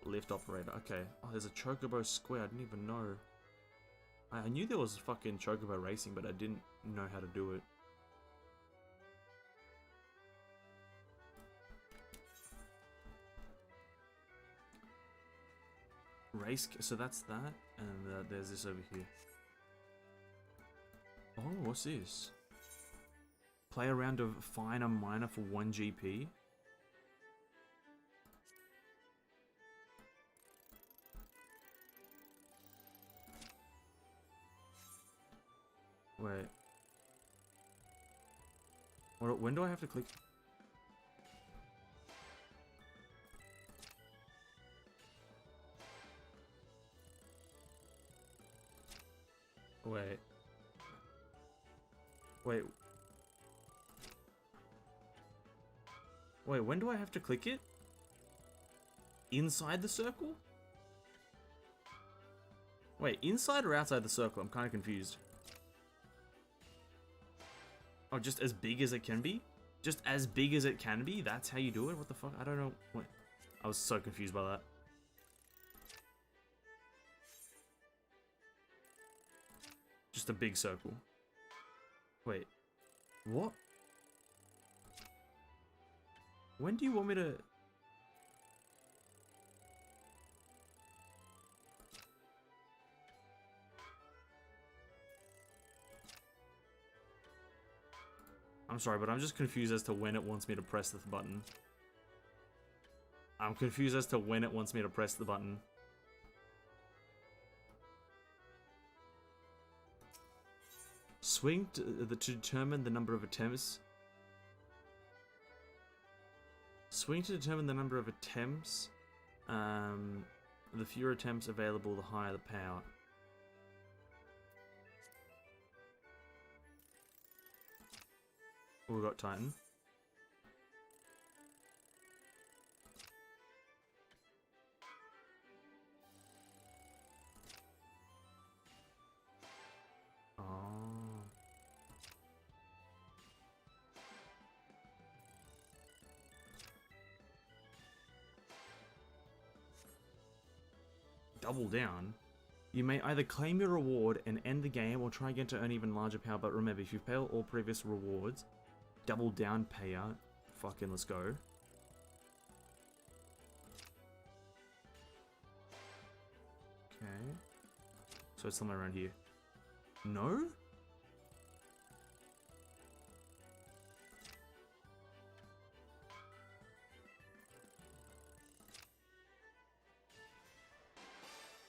Lift operator. Okay. Oh, there's a chocobo square. I didn't even know. I knew there was fucking chocobo racing, but I didn't know how to do it. Race. So that's that, and there's this over here. Oh, what's this? Play a round of Finer Minor for 1 GP. Wait. When do I have to click? Wait. Wait. Wait, when do I have to click it? Inside the circle? Wait, inside or outside the circle? I'm kind of confused. Oh, just as big as it can be? Just as big as it can be? That's how you do it? What the fuck? I don't know. Wait. I was so confused by that. Just a big circle. Wait. What? When do you want me to... I'm sorry, but I'm just confused as to when it wants me to press this button. I'm confused as to when it wants me to press the button. Swing to determine the number of attempts. Swing to determine the number of attempts. The fewer attempts available, the higher the power. We got Titan. Oh. Double down. You may either claim your reward and end the game or try again to earn even larger power, but remember, if you fail all previous rewards, double down payout. Fucking let's go. Okay. So it's somewhere around here. No?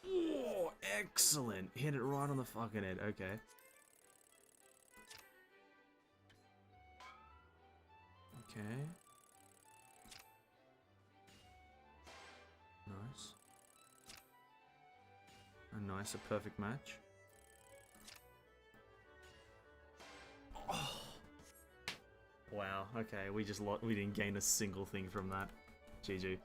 Oh, excellent. Hit it right on the fucking head. Okay. Okay. Nice. A perfect match. Oh. Wow. Okay, we didn't gain a single thing from that. GG.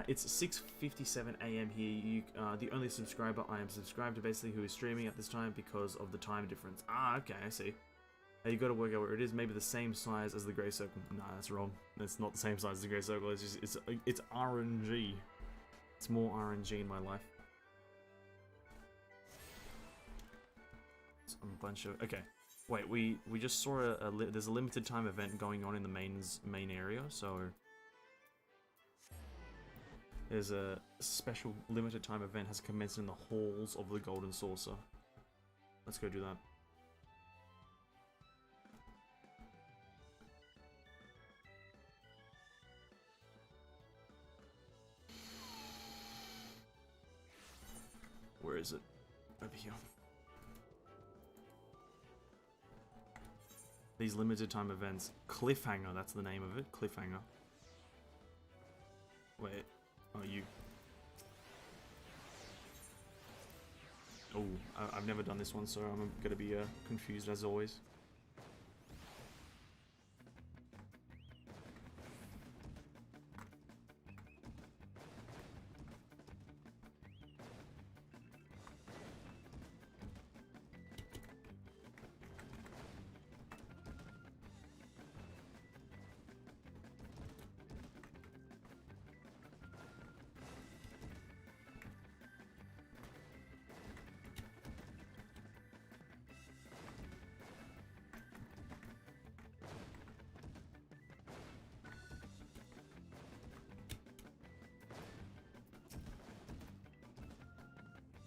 It's 6:57 AM here. You the only subscriber I am subscribed to, basically, who is streaming at this time because of the time difference. Ah, okay, I see. You got to work out where it is. Maybe the same size as the grey circle. Nah, that's wrong. It's not the same size as the grey circle. It's just it's RNG. It's more RNG in my life. It's a bunch of Wait, we just saw there's a limited time event going on in the main area, so there's a special limited time event has commenced in the halls of the Golden Saucer. Let's go do that. Where is it? Over here. These limited time events. Cliffhanger, that's the name of it. Cliffhanger. Wait. Oh, you. Oh, I've never done this one, so I'm gonna be confused as always.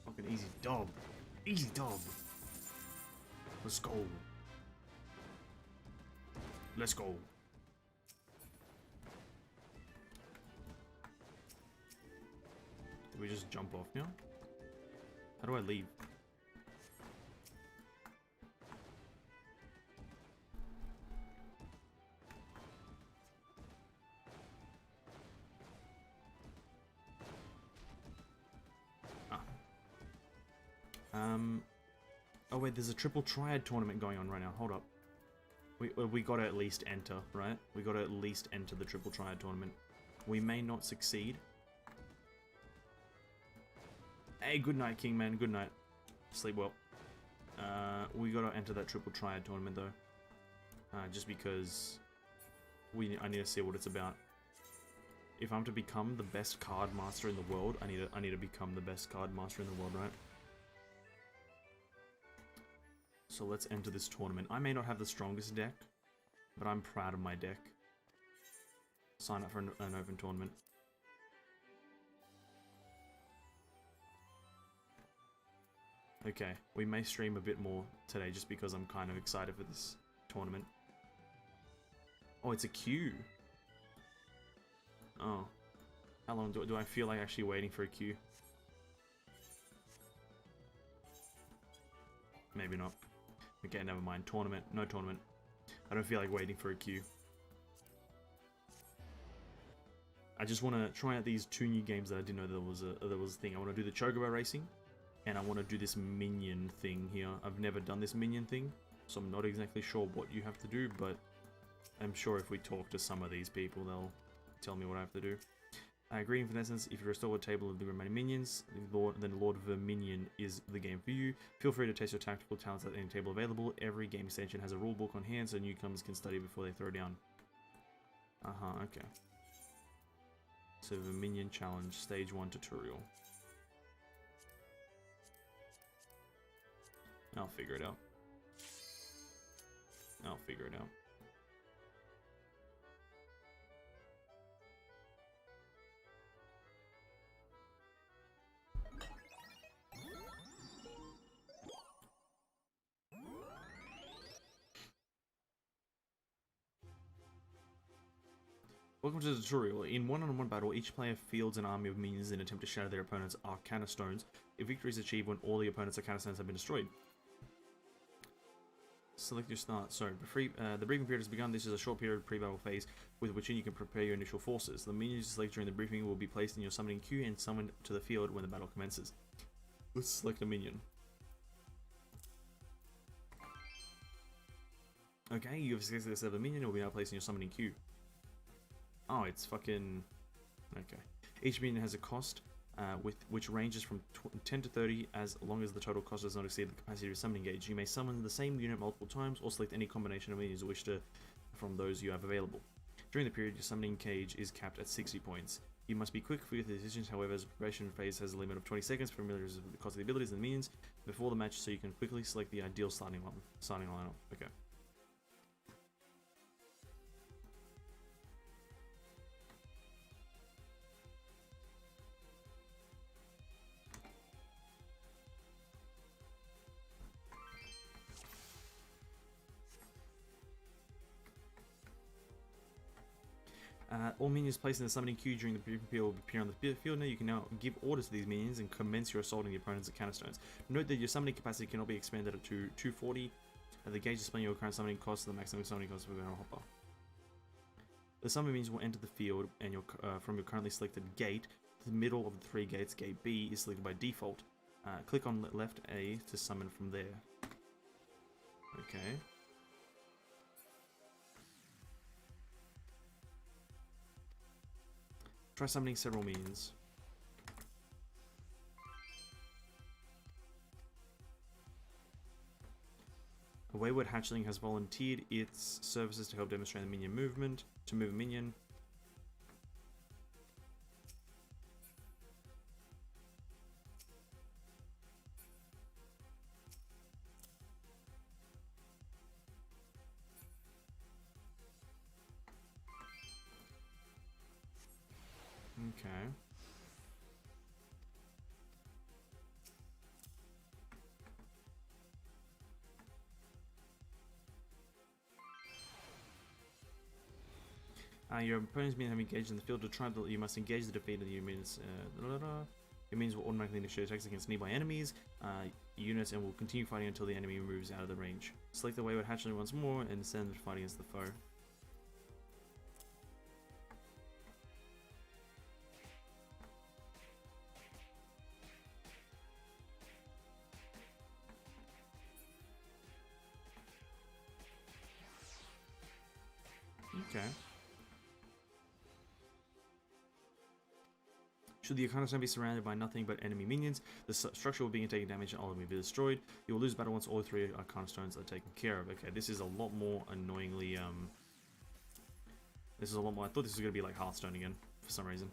Fucking easy dub. Easy dub. Let's go. Let's go. Did we just jump off now? How do I leave? Oh wait, there's a triple triad tournament going on right now. Hold up. We gotta at least enter, right? We gotta at least enter the triple triad tournament. We may not succeed. Hey, good night, Kingman. Good night. Sleep well. We gotta enter that triple triad tournament though. Just because I need to see what it's about. If I'm to become the best card master in the world, I need to become the best card master in the world, right? So let's enter this tournament. I may not have the strongest deck, but I'm proud of my deck. Sign up for an open tournament. Okay, we may stream a bit more today just because I'm kind of excited for this tournament. Oh, it's a queue. Oh. How long do I feel like actually waiting for a queue? Maybe not. Okay, never mind. Tournament. No tournament. I don't feel like waiting for a queue. I just want to try out these 2 new games that I didn't know there was a thing. I want to do the Chocobo racing, and I want to do this minion thing here. I've never done this minion thing, so I'm not exactly sure what you have to do, but I'm sure if we talk to some of these people, they'll tell me what I have to do. Greeting for instance, if you restore a table of the remaining minions, then Lord Verminion is the game for you. Feel free to test your tactical talents at any table available. Every game extension has a rulebook on hand, so newcomers can study before they throw down. Okay. So Verminion Challenge, Stage 1 tutorial. I'll figure it out. I'll figure it out. Welcome to the tutorial. In one-on-one battle, each player fields an army of minions in an attempt to shatter their opponent's Arcana Stones. A victory is achieved when all the opponent's Arcana Stones have been destroyed. Select your start. So, the briefing period has begun. This is a short period pre-battle phase with which you can prepare your initial forces. The minions you select during the briefing will be placed in your summoning queue and summoned to the field when the battle commences. Let's select a minion. Okay, you have successfully selected a minion. It will be now placed in your summoning queue. Oh, it's fucking... Okay. Each minion has a cost, which ranges from 10 to 30 as long as the total cost does not exceed the capacity of your summoning gauge. You may summon the same unit multiple times or select any combination of minions you wish to from those you have available. During the period, your summoning gauge is capped at 60 points. You must be quick for your decisions, however, as the preparation phase has a limit of 20 seconds for familiars with the cost of the abilities and the minions before the match, so you can quickly select the ideal starting lineup. Okay. All minions placed in the summoning queue during the briefing period will appear on the field. Now you can now give orders to these minions and commence your assault on the opponents at canistones. Note that your summoning capacity cannot be expanded up to 240. The gauge displaying your current summoning cost the maximum summoning cost of a barrel hopper. The summon minions will enter the field and from your currently selected gate. The middle of the 3 gates, gate B, is selected by default. Click on left A to summon from there. Okay. Try summoning several minions. A wayward hatchling has volunteered its services to help demonstrate the minion movement. To move a minion. Okay. Your opponent's minions have engaged in the field. To try that you must engage the defeated units. Your minions will automatically initiate attacks against nearby enemies, units, and will continue fighting until the enemy moves out of the range. Select the wayward hatchling once more and send them to fight against the foe. Okay. Should the Arcanistone be surrounded by nothing but enemy minions, the structure will begin taking damage and ultimately be destroyed. You will lose battle once all 3 Arcanistones are taken care of. Okay, this is a lot more annoyingly, this is a lot more. I thought this was going to be like Hearthstone again, for some reason.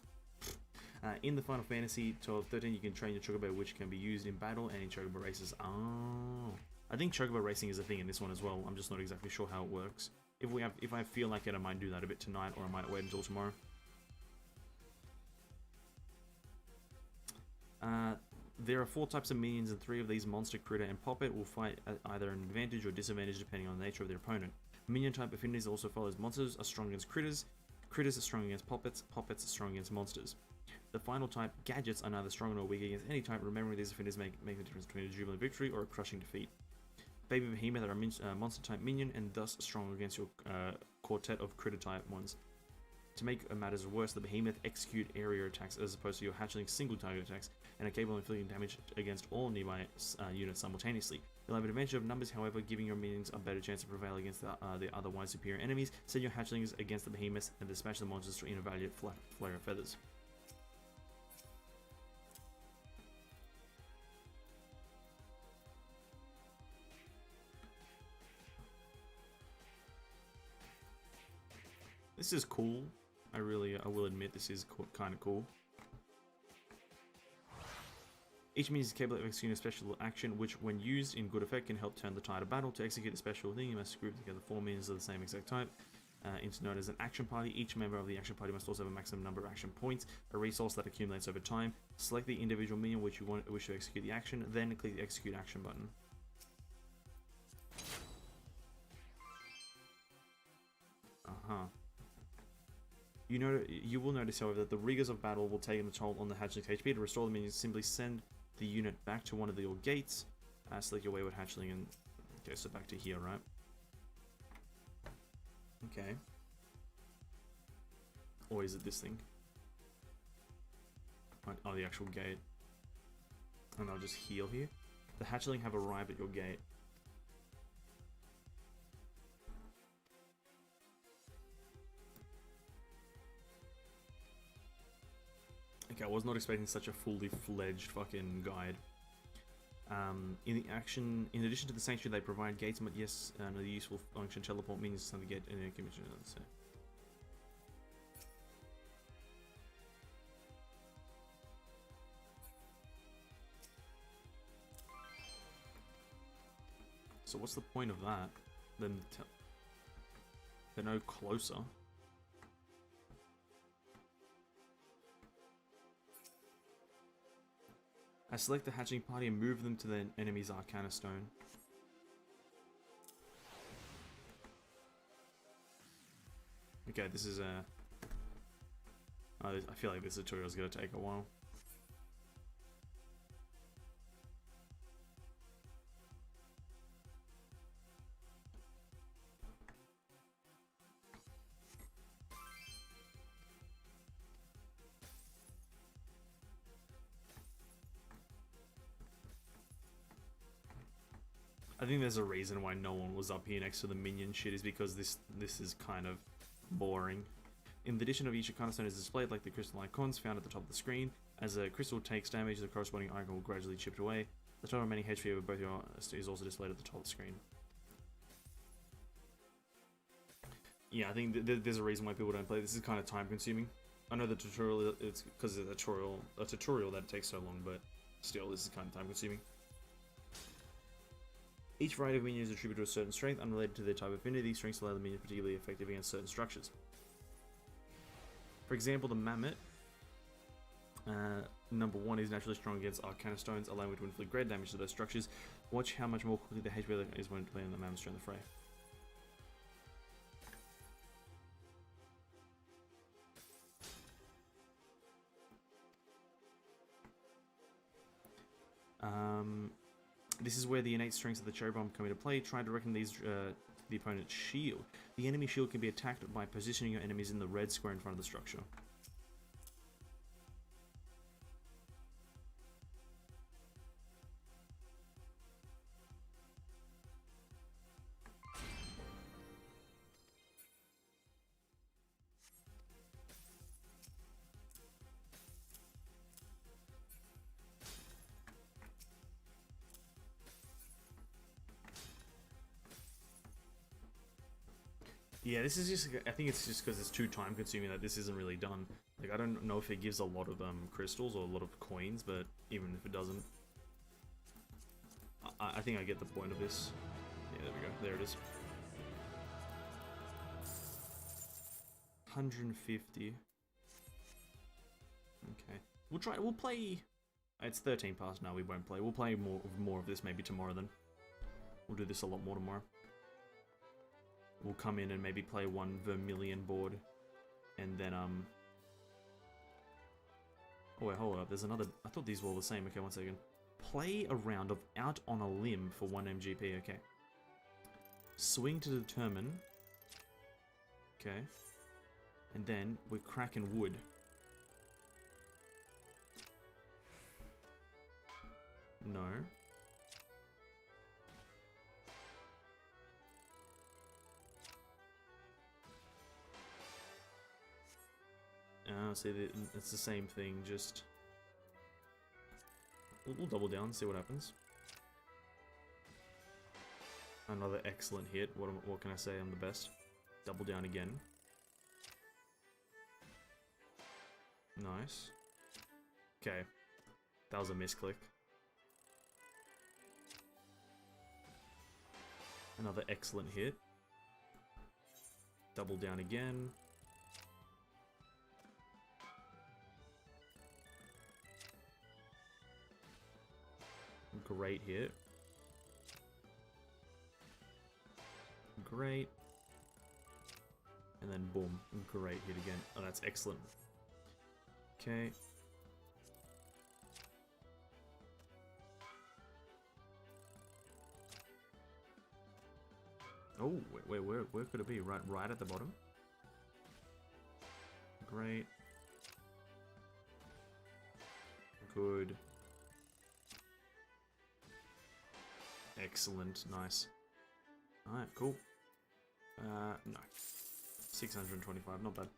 In the Final Fantasy 12-13, you can train your Chocobo, which can be used in battle and in Chocobo races. Oh. I think Chocobo racing is a thing in this one as well. I'm just not exactly sure how it works. If I feel like it, I might do that a bit tonight, or I might wait until tomorrow. There are 4 types of minions, and 3 of these, Monster, Critter, and Poppet, will fight at either an advantage or disadvantage depending on the nature of their opponent. Minion type affinities also follows monsters are strong against critters, critters are strong against poppets, poppets are strong against monsters. The final type, gadgets, are neither strong nor weak against any type. Remembering these affinities make the difference between a jubilant victory or a crushing defeat. Baby Behemoth are a monster type minion and thus strong against your quartet of critter type ones. To make matters worse, the Behemoth execute area attacks as opposed to your hatchling single target attacks and are capable of inflicting damage against all nearby units simultaneously. You'll have an advantage of numbers, however, giving your minions a better chance to prevail against the otherwise superior enemies. Send your hatchlings against the Behemoths and dispatch the monsters to invalidate flare of feathers. This is cool. I will admit this is kind of cool. Each minion is capable of executing a special action, which, when used in good effect, can help turn the tide of battle. To execute a special thing, you must group together 4 minions of the same exact type. It's known as an action party. Each member of the action party must also have a maximum number of action points, a resource that accumulates over time. Select the individual minion which you wish to execute the action, then click the execute action button. You will notice, however, that the rigors of battle will take a toll on the hatchling's HP. To restore the minions, simply send the unit back to one of your gates. Select your wayward hatchling and... Okay, so back to here, right? Okay. Or is it this thing? Oh, the actual gate. And I'll just heal here. The hatchling have arrived at your gate. Okay, I was not expecting such a fully fledged fucking guide. In addition to the sanctuary, they provide gates, but yes, another useful function, teleport means something to get in a commission. So what's the point of that? Then they're no closer. I select the hatching party and move them to the enemy's Arcana Stone. Okay, this is a... I feel like this tutorial is going to take a while. I think there's a reason why no one was up here next to the minion shit, is because this is kind of boring. In addition of each Arcana Stone is displayed like the crystal icons found at the top of the screen. As a crystal takes damage, the corresponding icon will gradually chip away. The total remaining HP of both your is also displayed at the top of the screen. Yeah, I think there's a reason why people don't play. This is kind of time consuming. I know the tutorial, it's because it's a tutorial that takes so long, but still, this is kind of time consuming. Each variety of minion is attributed to a certain strength unrelated to their type of affinity. These strengths allow the minion particularly effective against certain structures. For example, the Mammoth, number 1, is naturally strong against Arcana Stones, allowing it to inflict great damage to those structures. Watch how much more quickly the HP is when playing the Mammoth during the fray. This is where the innate strengths of the Cherry Bomb come into play. Try to reckon these the opponent's shield. The enemy shield can be attacked by positioning your enemies in the red square in front of the structure. Yeah, this is just, I think it's just because it's too time consuming that this isn't really done. Like, I don't know if it gives a lot of crystals or a lot of coins, but even if it doesn't, I think I get the point of this. Yeah, there we go, there it is. 150. Okay, we'll play, it's 13 past now, we won't play. We'll play more of this maybe tomorrow then. We'll do this a lot more tomorrow. We'll come in and maybe play one Vermilion board, and then oh wait, hold up, there's another, I thought these were all the same. Okay, one second. Play a round of Out on a Limb for 1 MGP, okay. Swing to determine, okay, and then we're cracking wood. No. See, it's the same thing, just... We'll double down, see what happens. Another excellent hit, what can I say, I'm the best. Double down again. Nice. Okay, that was a misclick. Another excellent hit. Double down again. Great hit. Great. And then boom. Great hit again. Oh, that's excellent. Okay. Oh, wait, where could it be? Right at the bottom? Great. Good. Excellent, nice. Alright, cool. No. 625, not bad.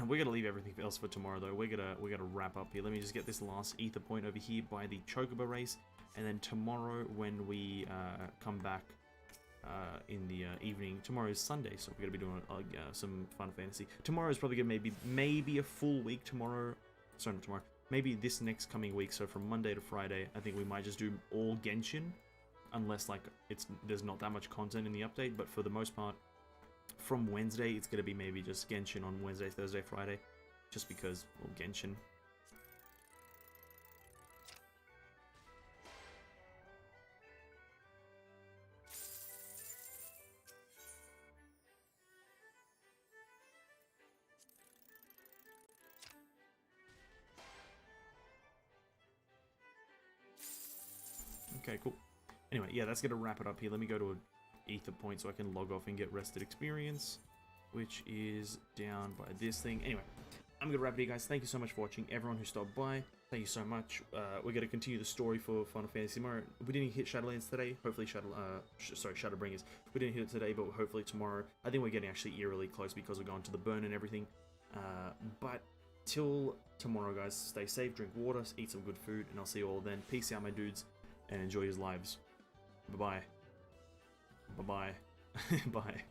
We're gonna leave everything else for tomorrow though. We're gonna wrap up here. Let me just get this last ether point over here by the Chocobo race, and then tomorrow when we come back in the evening. Tomorrow is Sunday, so we're gonna be doing some fun fantasy. Tomorrow is probably gonna maybe a full week tomorrow. Sorry, not tomorrow. Maybe this next coming week. So from Monday to Friday, I think we might just do all Genshin. Unless like there's not that much content in the update, but for the most part, from Wednesday it's gonna be maybe just Genshin on Wednesday, Thursday, Friday, just because, well, Genshin. Okay, cool. Anyway, yeah, that's going to wrap it up here. Let me go to an ether point so I can log off and get rested experience, which is down by this thing. Anyway, I'm going to wrap it here, guys. Thank you so much for watching. Everyone who stopped by, thank you so much. We're going to continue the story for Final Fantasy tomorrow. We didn't hit Shadowlands today. Hopefully Shadowbringers. We didn't hit it today, but hopefully tomorrow. I think we're getting actually eerily close because we're going to the burn and everything. But till tomorrow, guys, stay safe, drink water, eat some good food, and I'll see you all then. Peace out, my dudes, and enjoy your lives. Bye-bye. Bye-bye. Bye.